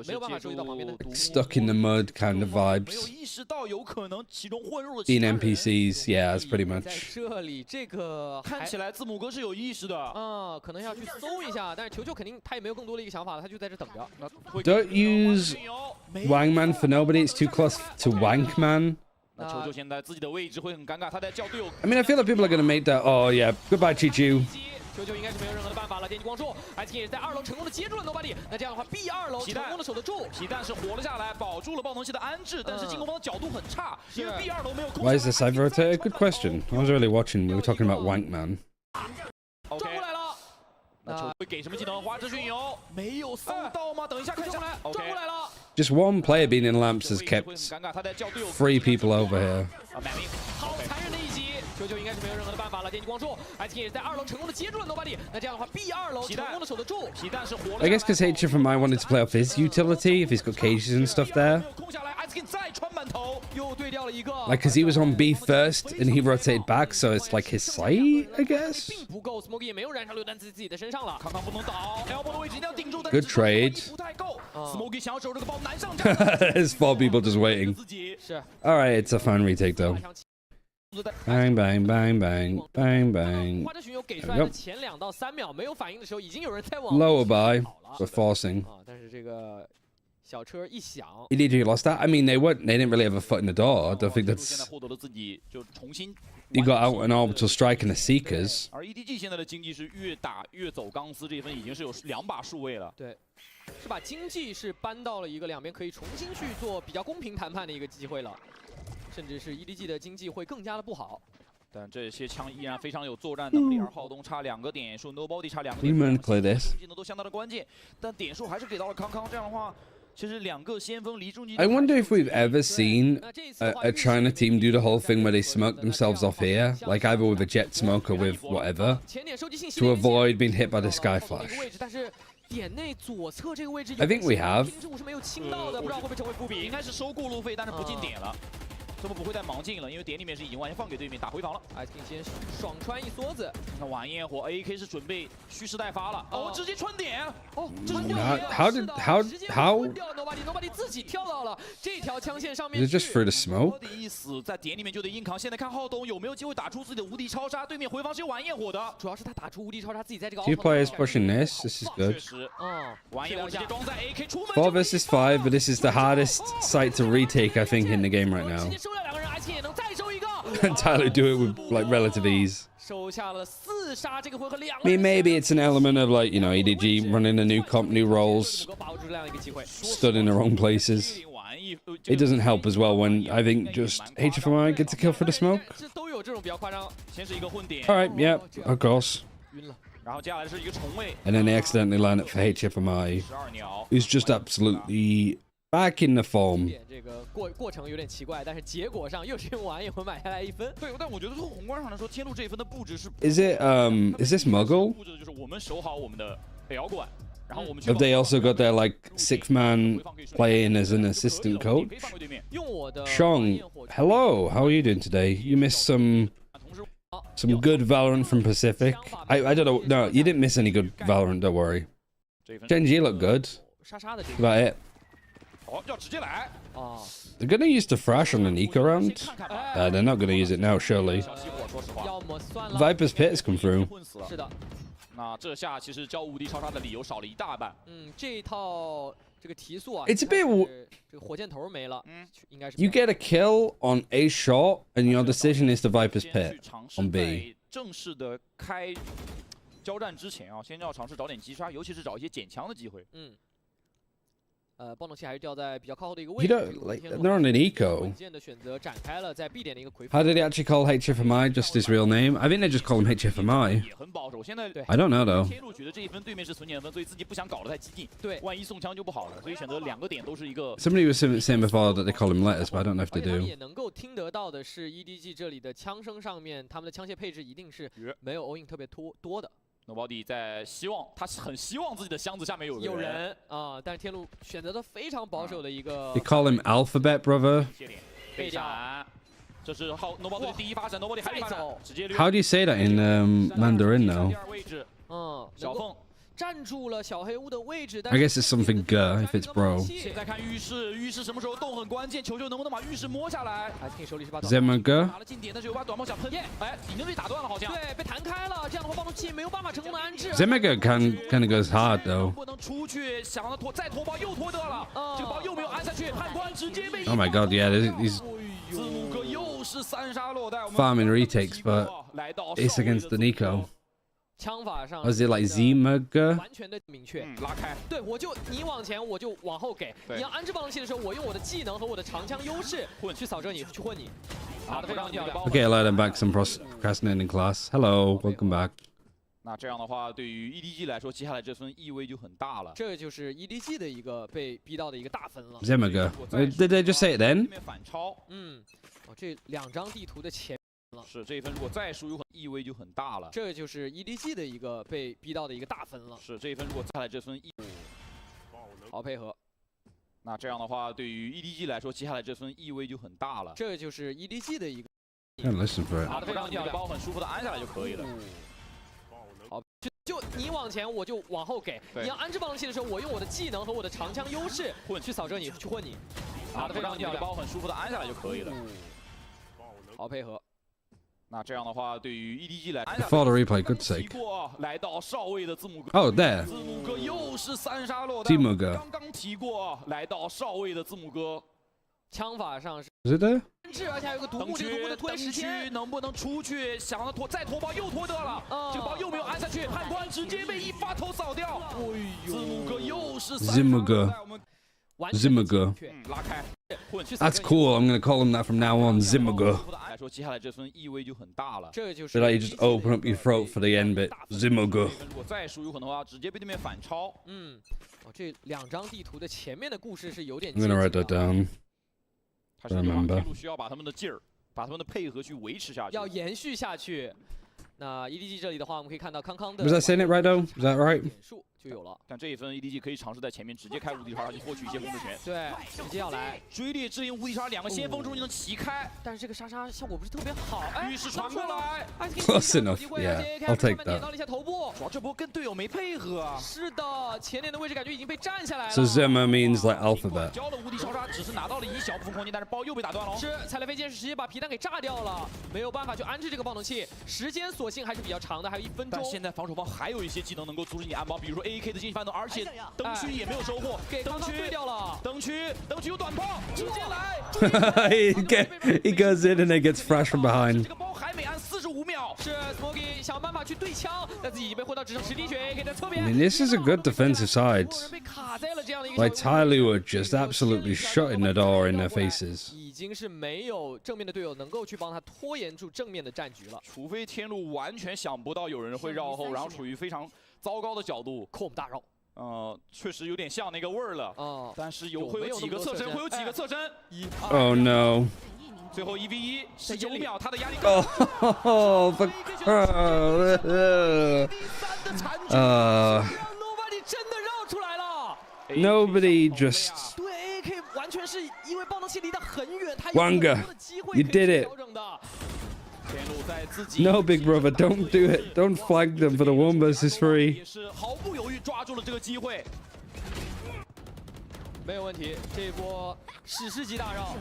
没有办法注意到旁边的 Stuck in the mud kind of vibes. Being NPCs, yeah, that's pretty much. 这里这个看起来字母哥是有意识的，可能要去搜一下，但是球球肯定他也没有更多的一个想法了，他就在这等着。Don't use Wangman for nobody. It's too close to Wankman. 那球球现在自己的位置会很尴尬，他在叫队友。I mean, I feel like people are gonna make that. Oh yeah, goodbye, Chichu. 球球应该是没有任何的办法了，电击光束 ，SK 也是在2楼成功的接住了 Nobody。那这样的话 ，B2楼成功的守得住。皮蛋是活了下来，保住了爆能器的安置，但是进攻方的角度很差，因为 B2楼没有控。Why is the Cypher rotated? Good question. I was really watching. We were talking about Wankman. 转过来了。那球会给什么技能？花之巡游没有搜到吗？等一下看一下。转过来了。Just one player being in lamps has kept 3 people over here. 好残忍的一击，球球应该是没有任何的办法了，电击光束 ，SK 也是在2楼成功的接住了 Nobody。那这样的话 ，B2楼成功的守得住。皮蛋是活了。I guess because HFMI wanted to play off his utility, if he's got cages and stuff there. 空下来 ，SK 再穿满头，又对掉了一个。Like, because he was on B first and he rotated back, so it's like his sight, I guess. 并不够 ，Smokey 也没有燃烧榴弹在自己的身上了。康康不能倒 ，elbow 的位置一定要顶住。 Good trade. 不太够 ，Smokey 想要守这个包难上。 There's 4 people just waiting. 是。All right, it's a fine retake though. Bang, bang, bang, bang, bang, bang. 花之巡游给出来的前2到3秒没有反应的时候，已经有人在往 Lower by for forcing. 但是这个小车一响 EDG lost that. I mean, they didn't really have a foot in the door. I don't think that's. 获得了自己就重新。 You got out an orbital strike and the Seekers. 而 EDG 现在的经济是越打越走钢丝，这一分已经是有2把数位了。对，是把经济是搬到了一个两边可以重新去做比较公平谈判的一个机会了，甚至是 EDG 的经济会更加的不好。 但这些枪依然非常有作战能力，而浩东差2个点数 ，Nobody 差2个点 We might clear this. 技能都相当的关键，但点数还是给到了康康。这样的话，其实2个先锋离终极。 I wonder if we've ever seen a China team do the whole thing where they smoke themselves off here, like either with a jet smoke or with whatever, to avoid being hit by the sky flash. 点内左侧这个位置 I think we have. 是没有清到的，不知道会不会成为伏笔。应该是收过路费，但是不进点了。 这么不会再盲进了，因为点里面是已经完全放给对面打回防了。SK 先爽穿一梭子，那晚焰火 AK 是准备蓄势待发了。哦，直接穿点。哦，这是 how Nobody 自己跳到了这条枪线上面。 Is it just through the smoke? 一死在点里面就得硬扛。现在看浩东有没有机会打出自己的无敌超杀？对面回防是有晚焰火的，主要是他打出无敌超杀，自己在这个。 2 players pushing this. This is good. 确实，晚焰火直接装在 AK 出门。 4 versus 5, but this is the hardest site to retake, I think, in the game right now. Tyler do it with like relative ease. 收下了4杀，这个回合2。I mean, maybe it's an element of like, you know, EDG running a new comp, new roles, stood in the wrong places. It doesn't help as well when I think just HFMI gets a kill for the smoke. 都有这种比较夸张。先是一个混点。 All right, yeah, of course. 然后接下来是一个重位。 And then they accidentally line it for HFMI, who's just absolutely Back in the form. 这个过程有点奇怪，但是结果上又是用完以后买下来1分。对，但我觉得从宏观上来说，天路这一分的布置是。Is this Muggle? 布置的就是我们守好我们的L管，然后我们。 Have they also got their like 6-man playing as an assistant coach? 用我的 Sean, hello. How are you doing today? You missed some good Valorant from Pacific. I don't know. No, you didn't miss any good Valorant. Don't worry. GENG look good. 莎莎的这 About it. 哦，要直接来。哦。 They're gonna use the Thrash on an eco round. They're not gonna use it now, surely. 要么算了。 Viper's Pit has come through. 是的。那这下其实交无敌超杀的理由少了一大半。这一套这个提速啊 It's a bit. 这个火箭头没了，应该是。 You get a kill on a shot, and your decision is to Viper's Pit on B. 正式的开交战之前啊，先要尝试找点击杀，尤其是找一些捡枪的机会。暴动器还是掉在比较靠后的一个位 You 置。 don't like. They're on an eco. 稳健的选择展开了在 B 点的一个回复。 How did he actually call HFMI? Just his real name? I think they just call him HFMI. 也很保守，现在 I don't know though. 天路觉得这一分对面是存减分，所以自己不想搞得太激进。对，万一送枪就不好了，所以选择2个点都是一 个。 Somebody was saying before that they call him letters, but I don't know if they 他们 do. 也能够听得到的是 EDG 这里的枪声上面，他们的枪械配置一定是没有 all in 特别多的。 Nobody 在希望，他是很希望自己的箱子下面有人啊，但是天路选择的非常保守的一个。 They call him Alphabet, brother. 被闪，这是Nobody 的第一发闪 ，Nobody 还没发闪，直接 How do you say that in Mandarin though? 第2位置，小凤。 站住了小黑屋的位置， I guess it's something if it's bro. 现在看浴室，浴室什么时候动很关键，球球能不能把浴室摸下来 ？SK 手里是把 Zemaga 拿了近点，但是有把短炮想喷，哎，已经被打断了，好像。对，被弹开了，这样的话暴动器没有办法成功的安置。Zemaga kind of goes hard though. 不能出去，想要再拖包又拖得了，这个包又没有安下去，判官直接被。 Oh my god, yeah, he's 字母哥又是3杀落袋， farming retakes, but it's against the Nico. 枪法上 Was it like Zemaga? 完全的明确，拉开。对，你往前，我就往后给。你要安置暴动器的时候，我用我的技能和我的长枪优势去扫射你，去混你。打得非常漂亮。 Okay, I let him back some procrastinating class. Hello, welcome back. 那这样的话，对于 EDG 来说，接下来这分意味就很大了。这就是 EDG 的一个被逼到的一个大分了。 Zemaga. Did they just say it then? 反超。这2张地图的前。 是这一分，如果再输，意味就很大了。这就是 EDG 的一个被逼到的一个大分了。是这一分，如果再来这分好配合。那这样的话，对于 EDG 来说，接下来这分意味就很大了。这就是 EDG 的一个。 Can't listen for it. 打得非常漂亮，包很舒服的安下来就可以了。好，就你往前，我就往后给。你要安置暴动器的时候，我用我的技能和我的长枪优势去扫射你，去混你。打得非常漂亮，包很舒服的安下来就可以了。好配合。 那这样的话，对于 EDG 来 For the replay, good sake. 来到少尉的字母哥。 Oh, there. 字母哥又是3杀落袋。 Zemaga. 刚刚提过，来到少尉的字母哥。枪法上是。 Is it there? 而且还有个独木，这个独木的拖延时间能不能出去？想要再拖包又拖得了，这个包又没有安下去，判官直接被一发头扫掉。字母哥又是 Zemaga. Zemaga. 拉开。 That's cool. I'm gonna call him that from now on. Zemaga. 来说，接下来这分意味就很大了。这就是。 But like you just open up your throat for the end bit. Zemaga. 如果再输，有可能的话直接被对面反超。这2张地图的前面的故事是有点。 I'm gonna write that down. 他是天路需要把他们的劲儿，把他们的配合去维持下去，要延续下去。那 EDG 这里的话，我们可以看到康康的。 Was that saying it right though? Is that right? 点数就有了。但这一分 EDG 可以尝试在前面直接开无敌超杀，去获取一些控制权。对，直接要来追猎智英无敌超杀，2个先锋终于能齐开，但是这个杀杀效果不是特别好。浴室传过来 ，Close enough. Yeah, I'll take that. 点到了一下头部，主要这波跟队友没配合啊。是的，前点的位置感觉已经被占下来了。 So Zema means like alphabet. 交了无敌超杀，只是拿到了一小部分空间，但是包又被打断了。是踩了飞剑，直接把皮蛋给炸掉了，没有办法去安置这个暴动器，时间索性还是比较长的，还有1分钟。但现在防守方还有一些技能能够阻止你安包，比如说 AK 的进行反动，而且灯区也没有收获，给康康对掉了。灯区有短炮，直接来。he goes in and then gets thrashed from behind. 这个包还没按45秒。是 Smokey 想办法去对枪，但自己已经被混到只剩10滴血，可以在侧边。 I mean, this is a good defensive side. 被卡在了这样的一个。 Like Tyloo were just absolutely shutting the door in their faces. 已经是没有正面的队友能够去帮他拖延住正面的战局了。除非天路完全想不到有人会绕后，然后处于非常糟糕的角度，扣我们大绕。确实有点像那个味儿了。哦，但是会有几个侧身，会有几个侧身。Oh no. 最后1v1 19秒，他的压力。Oh, fuck. Nobody 真的绕出来了。Nobody just. 对 AK 完全是因为爆能器离得很远，他有 Wanga, 很多的机会 you 可以 did 调整的。 No, big brother, don't do it. Don't flag them for the 1 versus 3. 也是毫不犹豫抓住了这个机会。没有问题，这一波史诗级大绕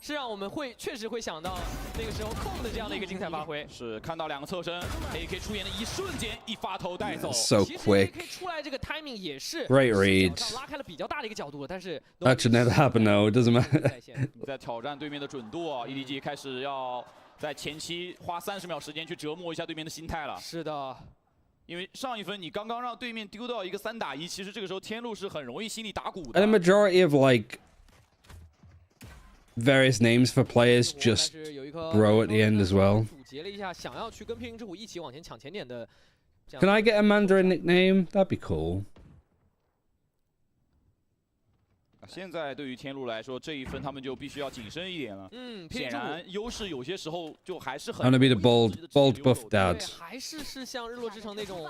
是让我们确实会想到那个时候控的这样的一个精彩发挥。是看到2个侧身 ，AK 出现的一瞬间，一发头带走。So quick. AK 出来这个 timing 也是 Great read. 拉开了比较大的一个角度，但是 That should never happen, though. It doesn't matter. 在挑战对面的准度啊 ，EDG 开始要在前期花30秒时间去折磨一下对面的心态了。是的。 因为上一分你刚刚让对面丢到一个3打1，其实这个时候天路是很容易心里打鼓的。And the majority of like various names for players just grow at the end as well. 总结了一下，想要去跟平行之虎一起往前抢前点的。Can I get a Mandarin nickname? That'd be cool. 现在对于天路来说，这一分他们就必须要谨慎一点了。显然优势有些时候就还是很。I'm gonna be the bold buff dad. 还是像日落之城那种，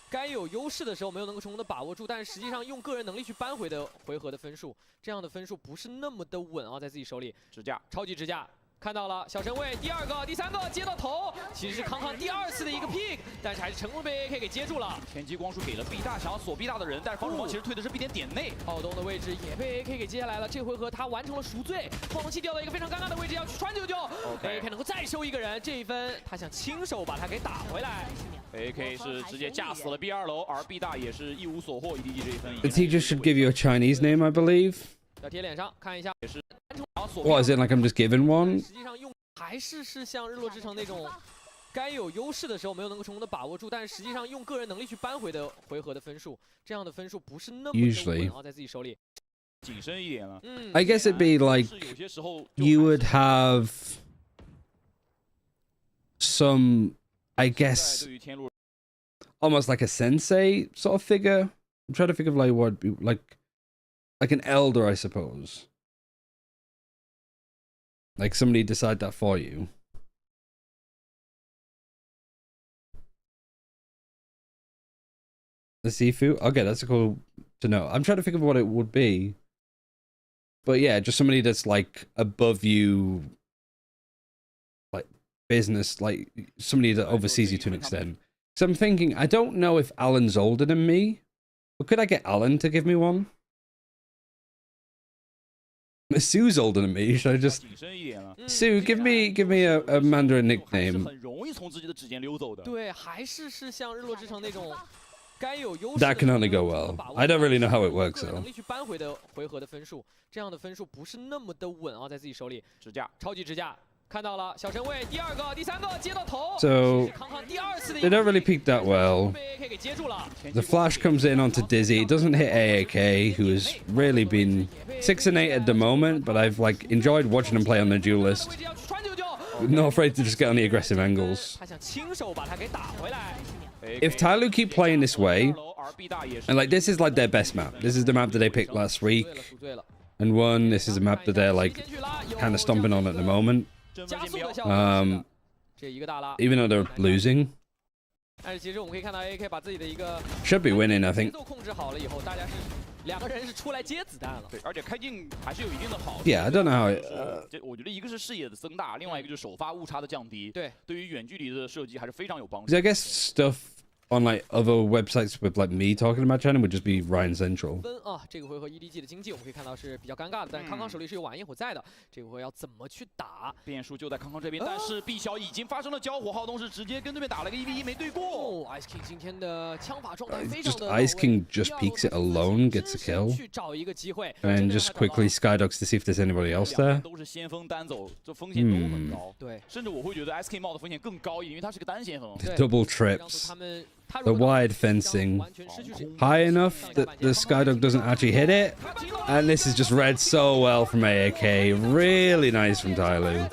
该有优势的时候没有能够成功的把握住，但是实际上用个人能力去扳回的回合的分数，这样的分数不是那么的稳啊，在自己手里。支架，超级支架。 看到了小神卫，第2个、第3个接到头，其实是康康第2次的一个 pick， 但是还是成功被 AK 给接住了。前期光束给了 B 大，想要锁 B 大的人，但是防守方其实推的是 B 点内。浩东的位置也被 AK 给接下来了，这回合他完成了赎罪，爆能器掉到一个非常尴尬的位置，要去穿救救。AK 能够再收一个人，这一分他想亲手把他给打回来。AK 是直接架死了 B2楼，而 B 大也是一无所获。EDG 这一分。 The teacher should give you a Chinese name, I believe. 小贴脸上看一下，也是。 What is it like? I'm just given one. 实际上用还是像日落之城那种，该有优势的时候没有能够成功的把握住，但是实际上用个人能力去扳回的回合的分数，这样的分数不是那么的稳啊，在自己手里。谨慎一点了。I guess it'd be like you would have some, I guess, almost like a sensei sort of figure. I'm trying to think of like what would be like an elder, I suppose. Like somebody decide that for you. The Sifu? Okay, that's cool to know. I'm trying to think of what it would be. But yeah, just somebody that's like above you, like business, like somebody that oversees you to an extent. So I'm thinking, I don't know if Alan's older than me, but could I get Alan to give me one? Sue's older than me. Should I just Sue give me a Mandarin nickname? That can only go well. I don't really know how it works though. So they don't really peak that well. The flash comes in onto Dizzy. It doesn't hit AAK, who has really been 6 and 8 at the moment, but I've like enjoyed watching him play on the duelist. Not afraid to just get on the aggressive angles. If Tyloo keep playing this way, and like this is like their best map. This is the map that they picked last week and won. This is a map that they're like kind of stomping on at the moment. Even though they're losing. Should be winning, I think. Yeah, I don't know how it. 我觉得一个是视野的增大，另外一个就是首发误差的降低。对，对于远距离的射击还是非常有帮助。 I guess stuff on like other websites with like me talking about China would just be Ryan Central. 分啊，这个回合 EDG 的经济我们可以看到是比较尴尬的，但是康康手里是有晚焰火在的，这个回合要怎么去打？变数就在康康这边，但是 B 小已经发生了交火，浩东是直接跟对面打了个1v1没对过。Ice King 今天的枪法状态非常的 Ice King just peeks it alone, gets a kill, 去找一个机会 and just quickly skyducks to see if there's anybody else there. 都是先锋单走，这风险都很高。对，甚至我会觉得 Ice King 冒的风险更高一点，因为他是个单先锋。Double trips. The wide fencing high enough that the Skydog doesn't actually hit it. And this is just read so well from AAK. Really nice from Tyloo.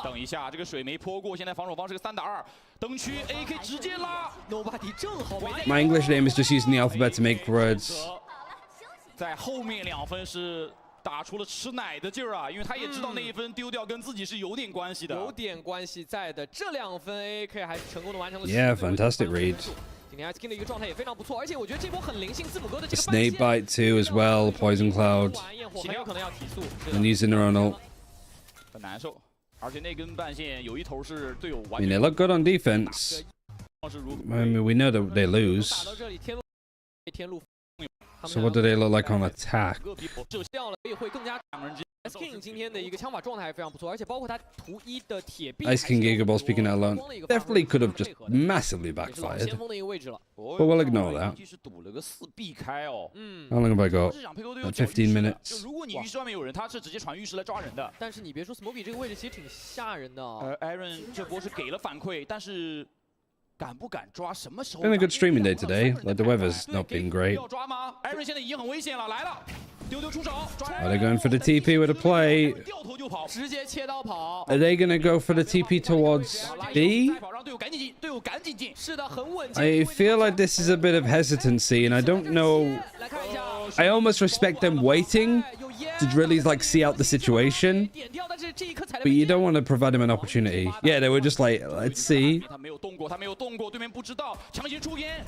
等一下，这个水没泼过，现在防守方是个3打2。灯区 AK 直接拉 ，Nobody 正好没在。 My English name is just using the alphabet to make words. 在后面2分是打出了吃奶的劲儿啊，因为他也知道那一分丢掉跟自己是有点关系的。有点关系在的，这2分 AK 还是成功的完成了。 Yeah, fantastic read. 今天 King 的一个状态也非常不错，而且我觉得这波很灵性，字母哥的这个 Snake bite too as well. Poison cloud. 很有可能要提速。 And using their own ult. 很难受，而且那根半线有一头是队友 I 完 mean, 全 they look good on defense. I mean, we know that they lose. 打到这里，天路。 So what do they look like on attack? 掉了会更加。King 今天的一个枪法状态非常不错，而且包括他图1的铁臂。 Ice King Gigaball speaking out loud. Definitely could have just massively backfired. 先锋的一个位置了。 But we'll ignore that. 是赌了个4避开哦。How long have I got? 15 minutes. 如果你浴室外面有人，他是直接传浴室来抓人的。但是你别说 ，Smokey 这个位置其实挺吓人的。Aaron 这波是给了反馈，但是敢不敢抓？什么时候？ Been a good streaming day today. Like the weather's not been great. 要抓吗 ？Aaron 现在已经很危险了，来了，丢出手。 Are they going for the TP with a play? 掉头就跑，直接切刀跑。 Are they gonna go for the TP towards B? 让队友赶紧进，队友赶紧进。是的，很稳。 I feel like this is a bit of hesitancy, and I don't know. I almost respect them waiting to really like see out the situation, but you don't want to provide them an opportunity. Yeah, they were just like, let's see. 他没有动过，他没有动过，对面不知道，强行出烟。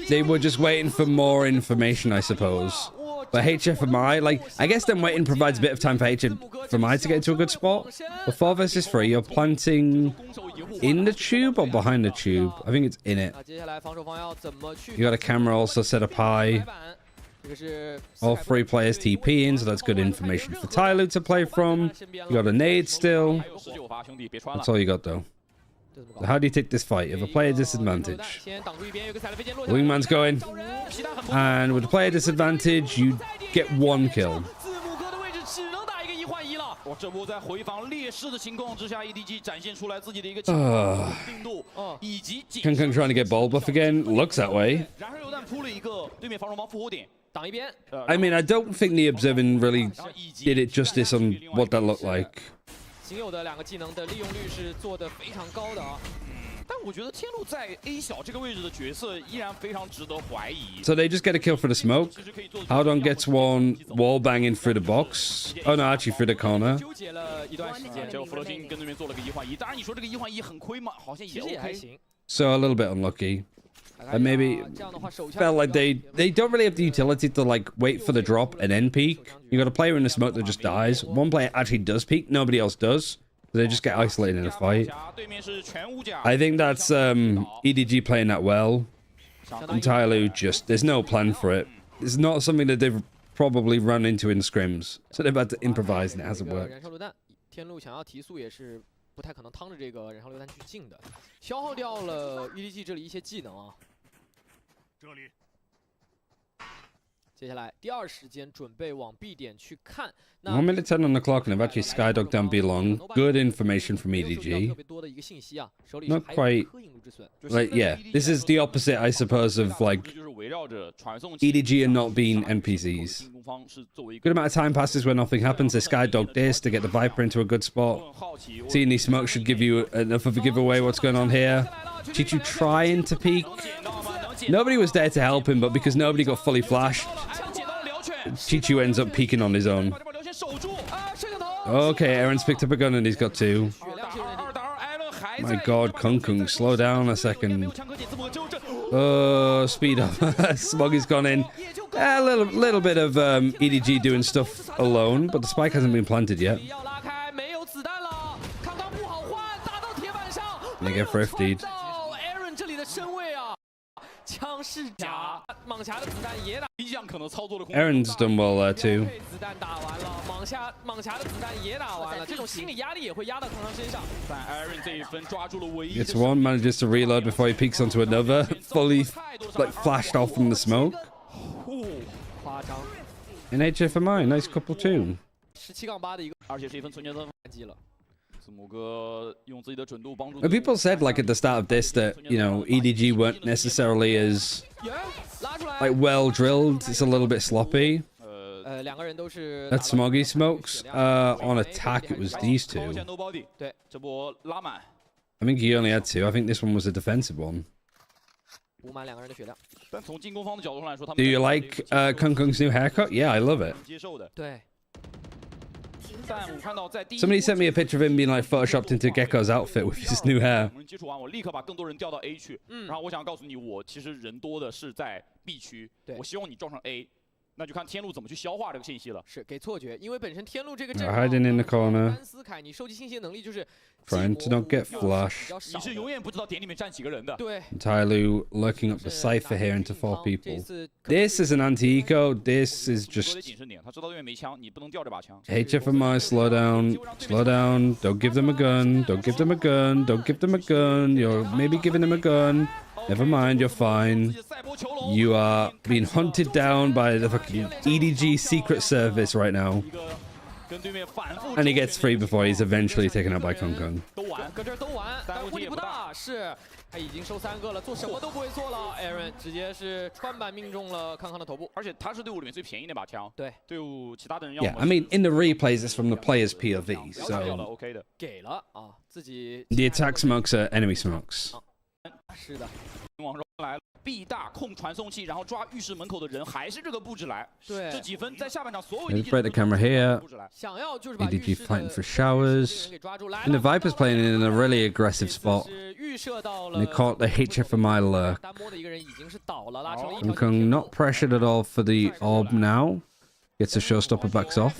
They were just waiting for more information, I suppose. But HFMI, like, I guess them waiting provides a bit of time for HFMI to get into a good spot. But 4 versus 3, you're planting in the tube or behind the tube? I think it's in it. You got a camera also set up high. All 3 players TP in, so that's good information for Tyloo to play from. You got a nade still. That's all you got, though. So how do you take this fight? You have a player disadvantage. Wingman's going. And with a player disadvantage, you get 1 kill. 这波在回防劣势的情况之下 ，EDG 展现出来自己的一个强稳定度，以及 Kung trying to get ball buff again. Looks that way. 然而榴弹扑了一个对面防守方复活点，挡一边。I mean, I don't think the observing really did it justice on what that looked like. 仅有的2个技能的利用率是做的非常高的啊。 但我觉得天路在 A 小这个位置的角色依然非常值得怀疑。 So they just get a kill for the smoke. Howdon gets 1 wall banging through the box. Oh no, actually through the corner. 纠结了一段时间，结果弗洛金跟对面做了个1换1。当然你说这个1换1很亏吗？好像也 OK。 So a little bit unlucky. And maybe felt like they don't really have the utility to like wait for the drop and then peek. You got a player in the smoke that just dies. 1 player actually does peek, nobody else does. So they just get isolated in a fight. I think that's EDG playing that well. And Tyloo just, there's no plan for it. It's not something that they've probably run into in scrims. So they've had to improvise and it hasn't worked. 燃烧榴弹，天路想要提速也是不太可能趟着这个燃烧榴弹去进的，消耗掉了 EDG 这里一些技能啊。这里。 接下来第2时间准备往 B 点去看。 1 minute 10 on the clock, and I've actually skydogged down B long. Good information from EDG. Not quite. Like, yeah, this is the opposite, I suppose, of like EDG and not being NPCs. Good amount of time passes where nothing happens. They skydog this to get the Viper into a good spot. Seeing these smokes should give you enough of a giveaway what's going on here. Chichu trying to peek. Nobody was there to help him, but because nobody got fully flashed, Chichu ends up peeking on his own. Okay, Aaron's picked up a gun and he's got 2. My god, Kung, slow down a second. Speed up. Smoggy's gone in. A little bit of EDG doing stuff alone, but the spike hasn't been planted yet. They get thrifted. 枪是假，蟒侠的子弹也打，一样可能操作的空。 Aaron's done well there too. 子弹打完了，蟒侠的子弹也打完了，这种心理压力也会压到康康身上。但 Aaron 这一分抓住了唯一。 Gets 1, manages to reload before he peeks onto another. Fully like flashed off from the smoke. 夸张。 In HFMI, nice couple too. 17-8的一个，而且是一分存钱的击了。 People said like at the start of this that, you know, EDG weren't necessarily as like well drilled. It's a little bit sloppy. That's Smoggy smokes. On attack, it was these 2. 对，这波拉满。I think he only had 2. I think this one was a defensive one. 补满2个人的血量。但从进攻方的角度上来说，他们 Do you like Kung Kung's new haircut? Yeah, I love it. 接受的。对。 但我看到在第一 Somebody sent me a picture of him being like photoshopped into Gecko's outfit with his new hair. 我们接触完，我立刻把更多人调到 A 去。然后我想告诉你，我其实人多的是在 B 区。我希望你撞上 A， 那就看天路怎么去消化这个信息了。是给错觉，因为本身天路这个阵 Hiding in the corner. 甘斯凯，你收集信息的能力就是 Trying to not get flushed. 你是永远不知道点里面站几个人的。对。Tyloo lurking up the cipher here into 4 people. This is an anti-eco. This is just 谨慎点，他知道对面没枪，你不能掉这把枪。 HFMI, slow down, slow down. Don't give them a gun. Don't give them a gun. Don't give them a gun. You're maybe giving them a gun. Never mind, you're fine. You are being hunted down by the fucking EDG Secret Service right now. And he gets free before he's eventually taken out by Kung Kung. 都完，搁这儿都完，但问题不大，是他已经收3个了，做什么都不会错了。Aaron 直接是穿板命中了康康的头部，而且他是队伍里面最便宜那把枪。对，队伍其他的人要 Yeah, I mean, in the replays, it's from the player's POV, so 给了啊，自己 the attack smokes are enemy smokes. 是的，往上来了。 B 大控传送器，然后抓浴室门口的人，还是这个布置来。对，这几分在下半场所有 Let's break the camera here. 想要就是 EDG fighting for showers. And the Viper's playing in a really aggressive spot. 预设到 And they caught the HFMI lurk. 单摸的一个人已经是倒了，拉成了一 Kung Kung not pressured at all for the orb now. Gets a showstopper, backs off.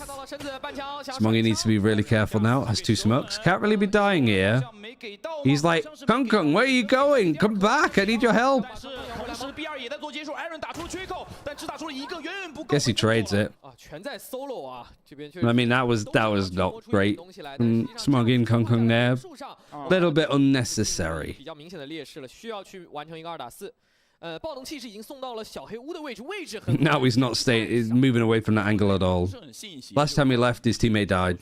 Smongy needs to be really careful now. Has 2 smokes. Can't really be dying here. He's like, Kung Kung, where are you going? Come back, I need your help. Guess he trades it. I mean, that was not great. Smoggy and Kung Kung there. Little bit unnecessary. 比较明显的劣势了，需要去完成一个2打4。爆能器是已经送到了小黑屋的位置，位置很。Now he's not staying. He's moving away from that angle at all. Last time he left, his teammate died.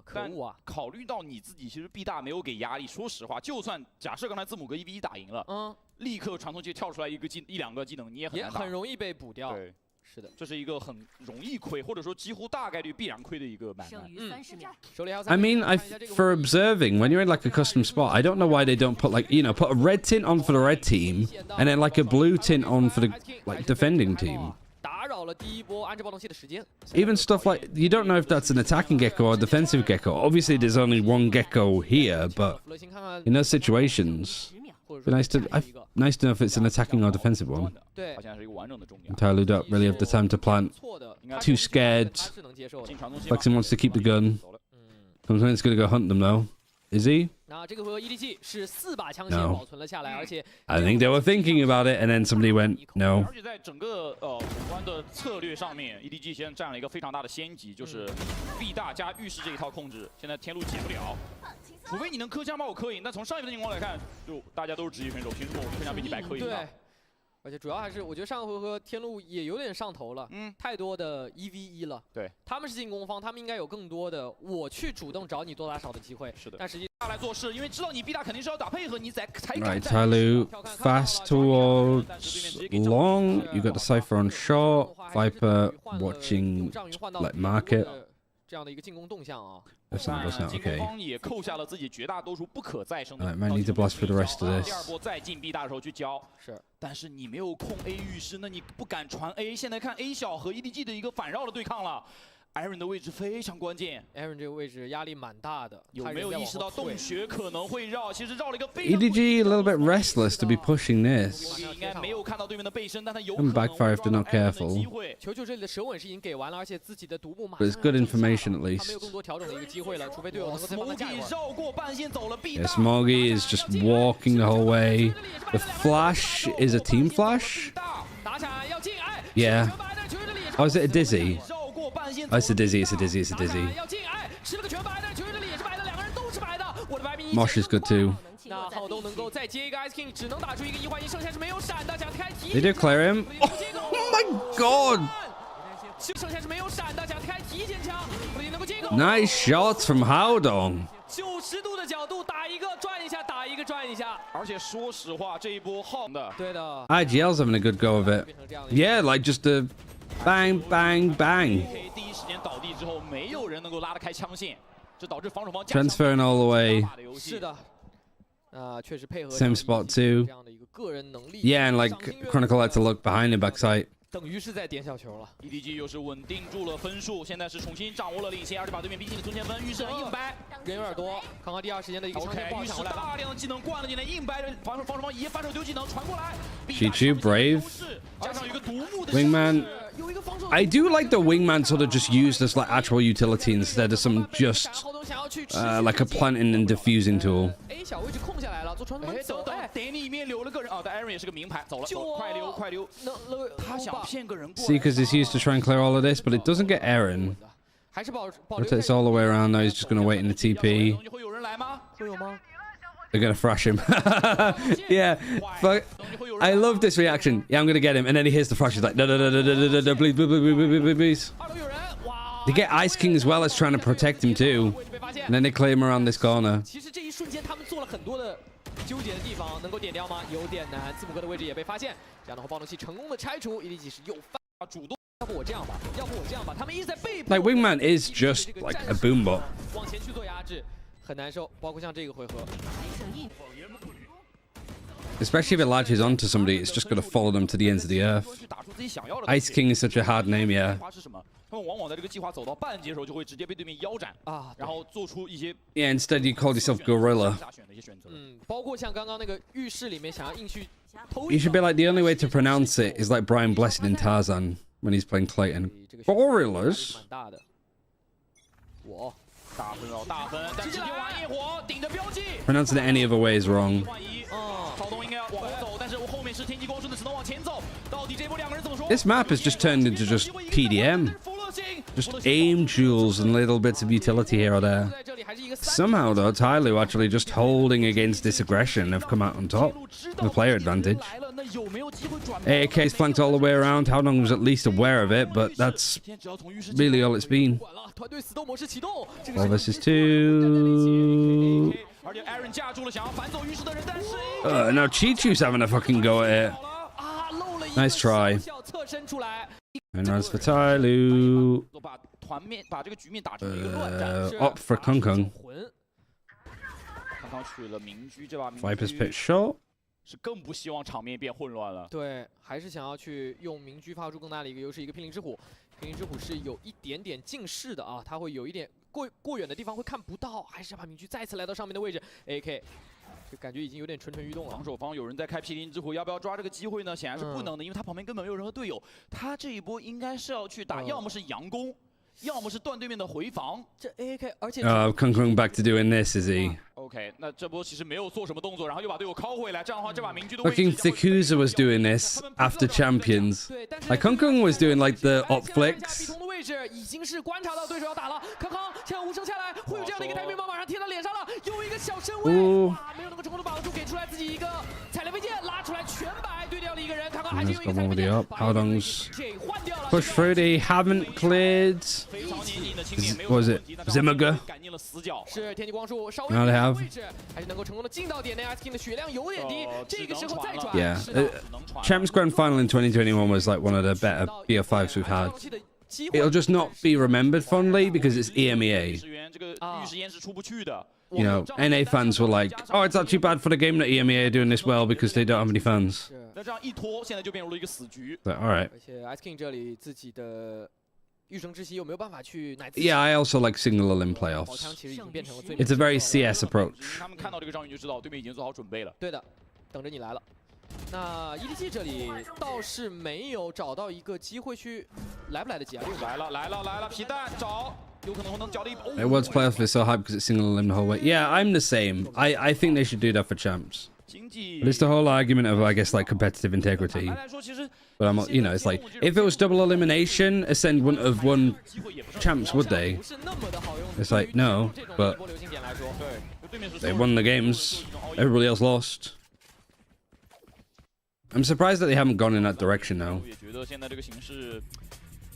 可恶啊！考虑到你自己其实 B 大没有给压力，说实话，就算假设刚才字母哥1v1打赢了，立刻传送器跳出来1-2个技能，你也很容易被补掉。对，是的，这是一个很容易亏，或者说几乎大概率必然亏的一个买卖。I mean, for observing, when you're in like a custom spot, I don't know why they don't put like, you know, put a red tint on for the red team, and then like a blue tint on for the like defending team. 打扰了第一波安置爆动器的时间。 Even stuff like, you don't know if that's an attacking gecko or a defensive gecko. Obviously, there's only 1 gecko here, but in those situations, it'd be nice to know if it's an attacking or defensive one. Tyloo don't really have the time to plant. Too scared. Flexing wants to keep the gun. Kung Kung's gonna go hunt them though. Is he? 那这个回合 EDG 是4把枪先保存了下来，而且 I think they were thinking about it, and then somebody went no. 而且在整个宏观的策略上面 ，EDG 现在占了一个非常大的先机，就是 B 大加浴室这一套控制，现在天路解不了，除非你能磕枪把我磕赢。但从上一轮的情况来看，就大家都是职业选手，凭什么我磕枪被你白磕赢呢？ 而且主要还是，我觉得上个回合天路也有点上头了，太多的1v1了。对，他们是进攻方，他们应该有更多的我去主动找你多打少的机会。是的，但实际他来做事，因为知道你 B 大肯定是要打配合，你才敢。 Right, Tyloo fast towards long. You got the Cypher on short. Viper watching like market. 这样的一个进攻动向啊。 That's not okay. Alright, might need to blast for the rest of this. 第二波再进 B 大的时候去交，是，但是你没有控 A 浴室，那你不敢传 A。现在看 A 小和 EDG 的一个反绕的对抗了。 Aaron 的位置非常关键 ，Aaron 这个位置压力蛮大的。有没有意识到洞穴可能会绕？其实绕了一个非常。 EDG a little bit restless to be pushing this. 应该没有看到对面的背身，但他有 And backfire if they're not careful. 球球这里的舌吻是已经给完了，而且自己的独步马。 But it's good information at least. 他没有更多调整的一个机会了，除非队友能够再帮他架一会儿。 绕过半线走了 B 大。 Yeah, Smoggy is just walking the whole way. The flash is a team flash. Yeah. Oh, is it a dizzy? Oh, it's a dizzy. It's a dizzy. It's a dizzy. Mosh is good too. They do clear him. Oh my god! Nice shots from Haodong. 90度的角度打一个转一下，打一个转一下。而且说实话，这一波耗的，对的。IGL's having a good go of it. Yeah, like just a bang, bang, bang. 第一时间倒地之后，没有人能够拉得开枪线，这导致防守方 transferring all the way. 是的。Same spot too. Yeah, and like Chronicle had to look behind him backside. 等于是在点小球了。EDG 又是稳定住了分数，现在是重新掌握了领先，而且把对面逼近的中前分，预示硬掰，人有点多。刚刚第二时间的一个长线爆抢过来了，大量的技能灌了进来，硬掰防守方一反手丢技能传过来。Chichu brave. 加上一个独木的 Wingman. I do like the wingman sort of just used as like actual utility instead of some just like a planting and diffusing tool. A 小位置空下来了，做传送走。哎，点里面留了个人啊，但 Aaron 也是个名牌，走了，快溜快溜。他想骗个人过。See, because it's used to try and clear all of this, but it doesn't get Aaron. Rotates all the way around. Now he's just going to wait in the TP. They're going to thrash him. Yeah. Fuck. I love this reaction. Yeah, I'm going to get him. And then he hears the thrash. He's like, no, no, no, no, no, no, no, please, please, please. They get Ice King as well as trying to protect him too. And then they clear him around this corner. 纠结的地方能够点掉吗？有点难。字母哥的位置也被发现，这样的话暴动器成功的拆除。EDG是又发主动，要不我这样吧，要不我这样吧，他们一直在被迫。Like Wingman is just like a boom bot. 往前去做压制，很难受。包括像这个回合。Especially if it latches onto somebody, it's just going to follow them to the ends of the earth. Ice King is such a hard name, yeah. 他们往往在这个计划走到半截的时候，就会直接被对面腰斩啊，然后做出一些 Yeah, instead you call yourself Gorilla. 包括像刚刚那个浴室里面想要硬去偷。 You should be like, the only way to pronounce it is like Brian Blessed in Tarzan when he's playing Clayton. Gorillas? 大的。我。大分哦，大分，但直接玩夜火，顶着标记。 Pronouncing it any other way is wrong. 曹东应该要往后走，但是我后面是天际光束的，只能往前走。到底这波两个人怎么说 This map has just turned into just PDM. Just aim duels and little bits of utility here or there. Somehow, though, Tyloo actually just holding against this aggression have come out on top with player advantage. AAK's flanked all the way around. Haodong was at least aware of it, but that's really all it's been. 4 versus 2. Now Chichu's having a fucking go at it. Nice try. And as for Tyloo, up for Kung Kung. Viper's pitch short. 是更不希望场面变混乱了。对，还是想要去用明居发出更大的一个优势。一个濒临之虎，濒临之虎是有一点点近视的啊，他会有一点过远的地方会看不到，还是要把明居再次来到上面的位置。AK 就感觉已经有点蠢蠢欲动了。防守方有人在开毗邻之虎，要不要抓这个机会呢？显然是不能的，因为他旁边根本没有任何队友。他这一波应该是要去打，要么是佯攻。 要么是断对面的回防，这 AK， 而且 Kung Kung back to doing this, is he? OK， 那这波其实没有做什么动作，然后又把队友拷回来，这样的话，这把明居的位置。Fucking Thikuza was doing this after Champions. Like Kung Kung was doing like the op flicks. 位置已经是观察到对手要打了，康康现在无声下来，会有这样的一个台面包马上贴到脸上了，有一个小身位，哇，没有能够成功的把握住，给出来自己一个踩雷飞剑，拉出来全白对掉了一个人，康康还是有一个踩雷飞剑， Haodong's push through. They haven't cleared. Was it Zimmerger? Now they have. Yeah. Champs Grand Final in 2021 was like one of the better BO5s we've had. It'll just not be remembered fondly because it's EMEA. You know, NA fans were like, oh, it's not too bad for the game that EMEA are doing this well because they don't have any fans. But, all right. Yeah, I also like single elim playoffs. It's a very CS approach. 对的，等着你来了。那 EDG 这里倒是没有找到一个机会去，来不来得及啊？来了，皮蛋找。 It was playoff is so hype because it's single elim the whole way. Yeah, I'm the same. I think they should do that for champs. But it's the whole argument of, I guess, like competitive integrity. But I'm, you know, it's like if it was double elimination, Ascend wouldn't have won champs, would they? It's like no, but they won the games. Everybody else lost. I'm surprised that they haven't gone in that direction now.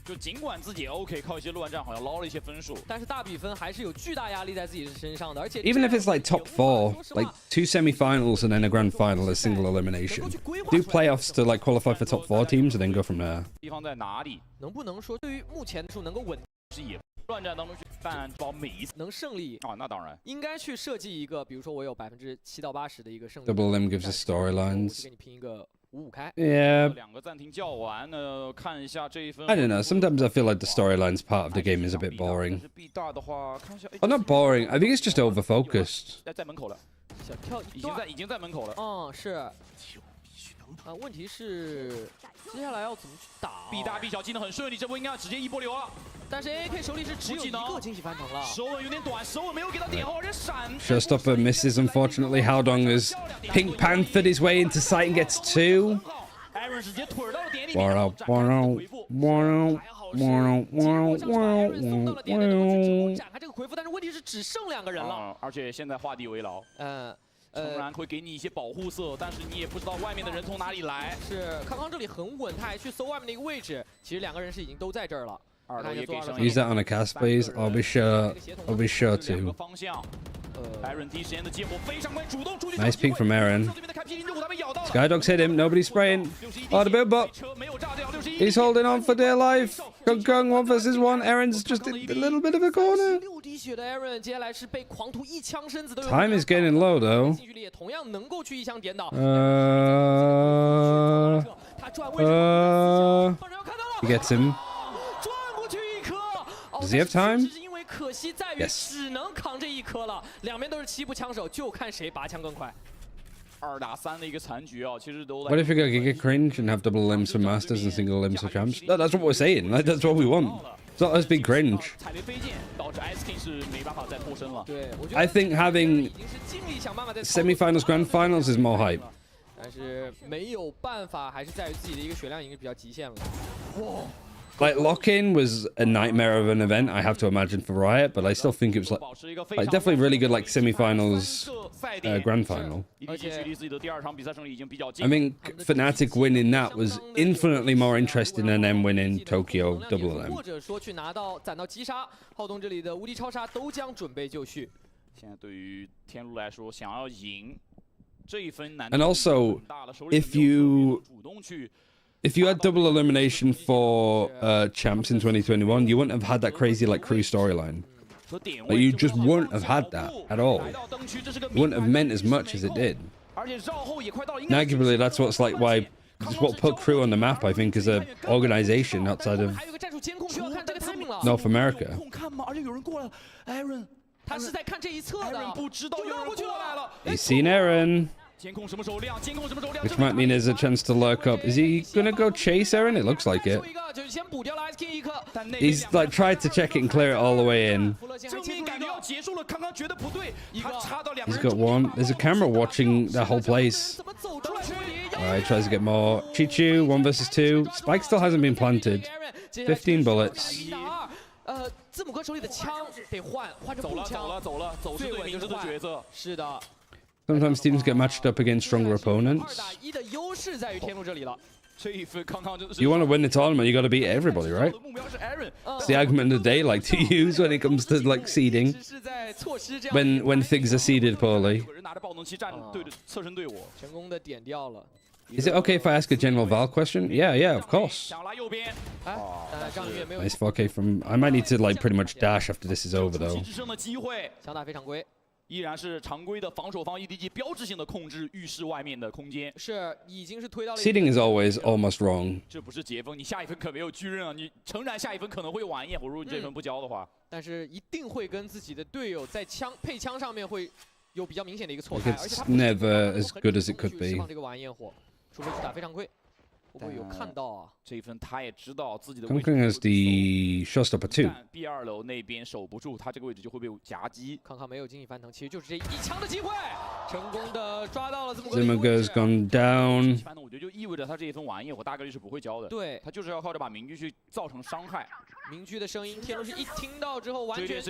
就尽管自己 OK 靠一些乱战好像捞了一些分数，但是大比分还是有巨大压力在自己身上的，而且 even if it's like top 4, like 2 semi-finals and then a grand final as single elimination, do playoffs to like qualify for top 4 teams and then go from there. 地方在哪里？能不能说对于目前数能够稳是也乱战当中去。办保每一次能胜利啊，那当然应该去设计一个，比如说我有7%到80%的一个胜利。Double Limb gives us storylines. 给你拼一个5-5开。Yeah. 2个暂停叫完呢，看一下这一分。I don't know. Sometimes I feel like the storylines part of the game is a bit boring. 必大的话，看一下。Oh, not boring. I think it's just overfocused. 在门口了，小跳已经在门口了。嗯，是。问题是接下来要怎么去打？必大必小技能很顺利，这波应该要直接一波流了。但是 AK 手里是只有一个惊喜翻腾了，手稳有点短，手稳没有给到点后，而且闪。Showstopper misses, unfortunately. Howdong has Pink Panthered his way into sight and gets 2. Wow, wow, wow. 展开这个回复，但是问题是只剩2个人了，而且现在画地为牢。诚然会给你一些保护色，但是你也不知道外面的人从哪里来。是康康这里很稳，他还去搜外面的一个位置，其实2个人是已经都在这儿了。Use that on a cast, please. I'll be sure. I'll be sure to. Nice peek from Aaron. Skydog's hit him. Nobody's spraying. Oh, the build up. He's holding on for dear life. Gung Gung 1 versus 1. Aaron's just a little bit of a corner. Time is getting low though. He gets him. Does he have time? Yes. 只能扛这一颗了，两边都是7步枪手，就看谁拔枪更快。2打3的一个残局啊，其实都。 What if we go Giga Cringe and have double limbs for masters and single limbs for champs? No, that's what we're saying. Like that's what we want. It's not us being cringe. I think having semi-finals, grand finals is more hype. 但是没有办法，还是在于自己的一个血量已经比较极限了。哇！ Like lock-in was a nightmare of an event, I have to imagine, for Riot, but I still think it was like definitely really good like semi-finals, grand final. I think Fnatic winning that was infinitely more interesting than them winning Tokyo Double LM. 或者说去拿到攒到击杀，浩东这里的无敌超杀都将准备就绪。现在对于天路来说，想要赢这一分难 And also, if you had double elimination for champs in 2021, you wouldn't have had that crazy like crew storyline. Like you just wouldn't have had that at all. It wouldn't have meant as much as it did. And arguably, that's what's like why it's what put crew on the map. I think as a organization outside of North America. 他是在看这一侧的，不知道有人过来了。 He's seen Aaron. Which might mean there's a chance to lurk up. Is he gonna go chase Aaron? It looks like it. He's like tried to check it and clear it all the way in. He's got one. There's a camera watching the whole place. Alright, tries to get more. Chichu, 1 versus 2. Spike still hasn't been planted. 15 bullets. 字母哥手里的枪得换成步枪。走了，是对明智的抉择。是的。 Sometimes teams get matched up against stronger opponents. You want to win the tournament, you got to beat everybody, right? It's the argument of the day, like to use when it comes to like seeding. When things are seeded poorly. Is it okay if I ask a general Val question? Yeah, of course. Nice 4K from. I might need to like pretty much dash after this is over though. 依然是常规的防守方 EDG 标志性的控制浴室外面的空间。是，已经是推到了。Seeding is always almost wrong. 这不是解封，你下一分可没有巨刃啊！你诚然下一分可能会晚一点，如果你这分不交的话。但是一定会跟自己的队友在配枪上面会有比较明显的一个错开，而且他 never as good as it could be. 这个玩焰火，除非去打非常规。 会不会有看到啊？这一分他也知道自己的位置。Kong has the showstopper too. B2楼那边守不住，他这个位置就会被夹击。康康没有惊喜翻腾，其实就是这一枪的机会，成功的抓到了字母哥。字母哥 has gone down. 翻腾，我觉得就意味着他这一分玩焰火大概率是不会交的。对，他就是要靠着把明居去造成伤害。明居的声音，天龙是一听到之后完全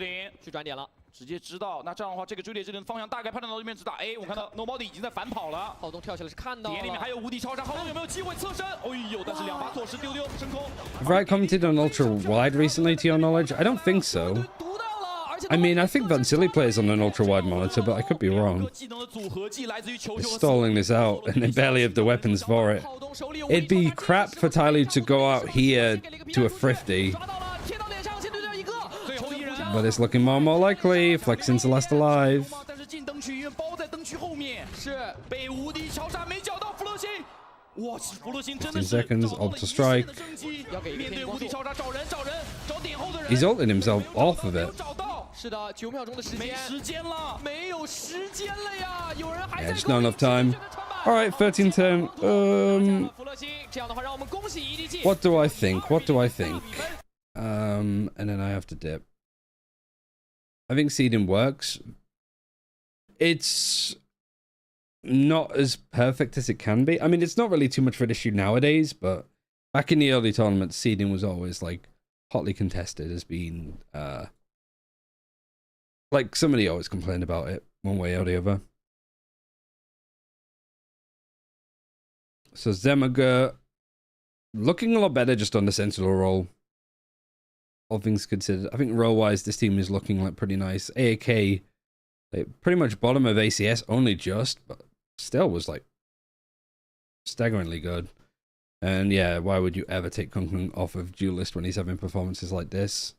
去转点了。 直接知道，那这样的话，这个追猎之灵的方向大概判断到这边只打 A。我看到 Nobody 已经在反跑了。浩东跳起来是看到了。点里面还有无敌超杀，浩东有没有机会侧身？哎呦，但是2把锁匙丢升空。Have I commented on ultra wide recently, to your knowledge? I don't think so. I mean, I think Vansili plays on an ultra wide monitor, but I could be wrong. He's stalling this out, and they barely have the weapons for it. It'd be crap for Tyloo to go out here to a thrifty. but it's looking more and more likely. Flexing's the last alive. 但是进灯区包在灯区后面，是被无敌敲杀没找到弗洛星。哇，弗洛星真的 15 是 seconds, 找到了 ult to 一线 strike. 的生机。面对无敌敲杀，找人，找点后的人。 He's ulting himself off of it. 找到，是的，9秒钟的时间，没时间了，没有时间了呀！有人还 Yeah, 在 just not enough time. All right, 13-10. 弗洛星，这样的话，让我们恭喜EDG。 What do I think? What do I think? And then I have to dip. I think seeding works. It's not as perfect as it can be. I mean, it's not really too much of an issue nowadays, but back in the early tournaments, seeding was always like hotly contested as being like somebody always complained about it one way or the other. So Zemaga looking a lot better just on the Sentinel role. All things considered, I think role-wise, this team is looking like pretty nice. AAK, like pretty much bottom of ACS, only just, but still was like staggeringly good. And yeah, why would you ever take Kung Kung off of Duelist when he's having performances like this?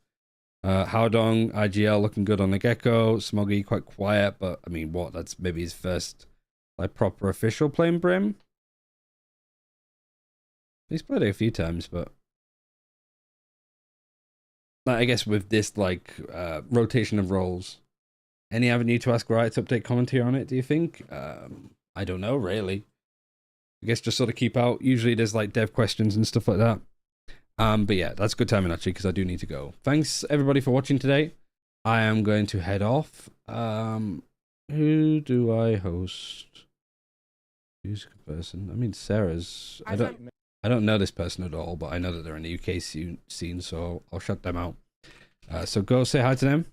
Haodong, IGL looking good on the Gecko. Smoggy quite quiet, but I mean, what? That's maybe his first like proper official playing Brim. He's played it a few times, but I guess with this like rotation of roles, any avenue to ask Riot to update commentary on it, do you think? I don't know, really. I guess just sort of keep out. Usually there's like dev questions and stuff like that. But yeah, that's good timing actually, because I do need to go. Thanks everybody for watching today. I am going to head off. Who do I host? Who's a good person? I mean, Sarah's. I don't know this person at all, but I know that they're in the UK scene, so I'll shut them out. So go say hi to them.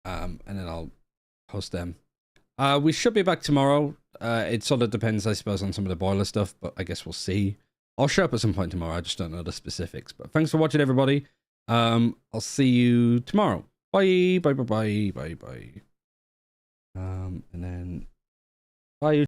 And then I'll host them. We should be back tomorrow. It sort of depends, I suppose, on some of the boiler stuff, but I guess we'll see. I'll show up at some point tomorrow. I just don't know the specifics. But thanks for watching, everybody. I'll see you tomorrow. Bye. Bye. Bye. Bye. Bye. Bye. And then bye.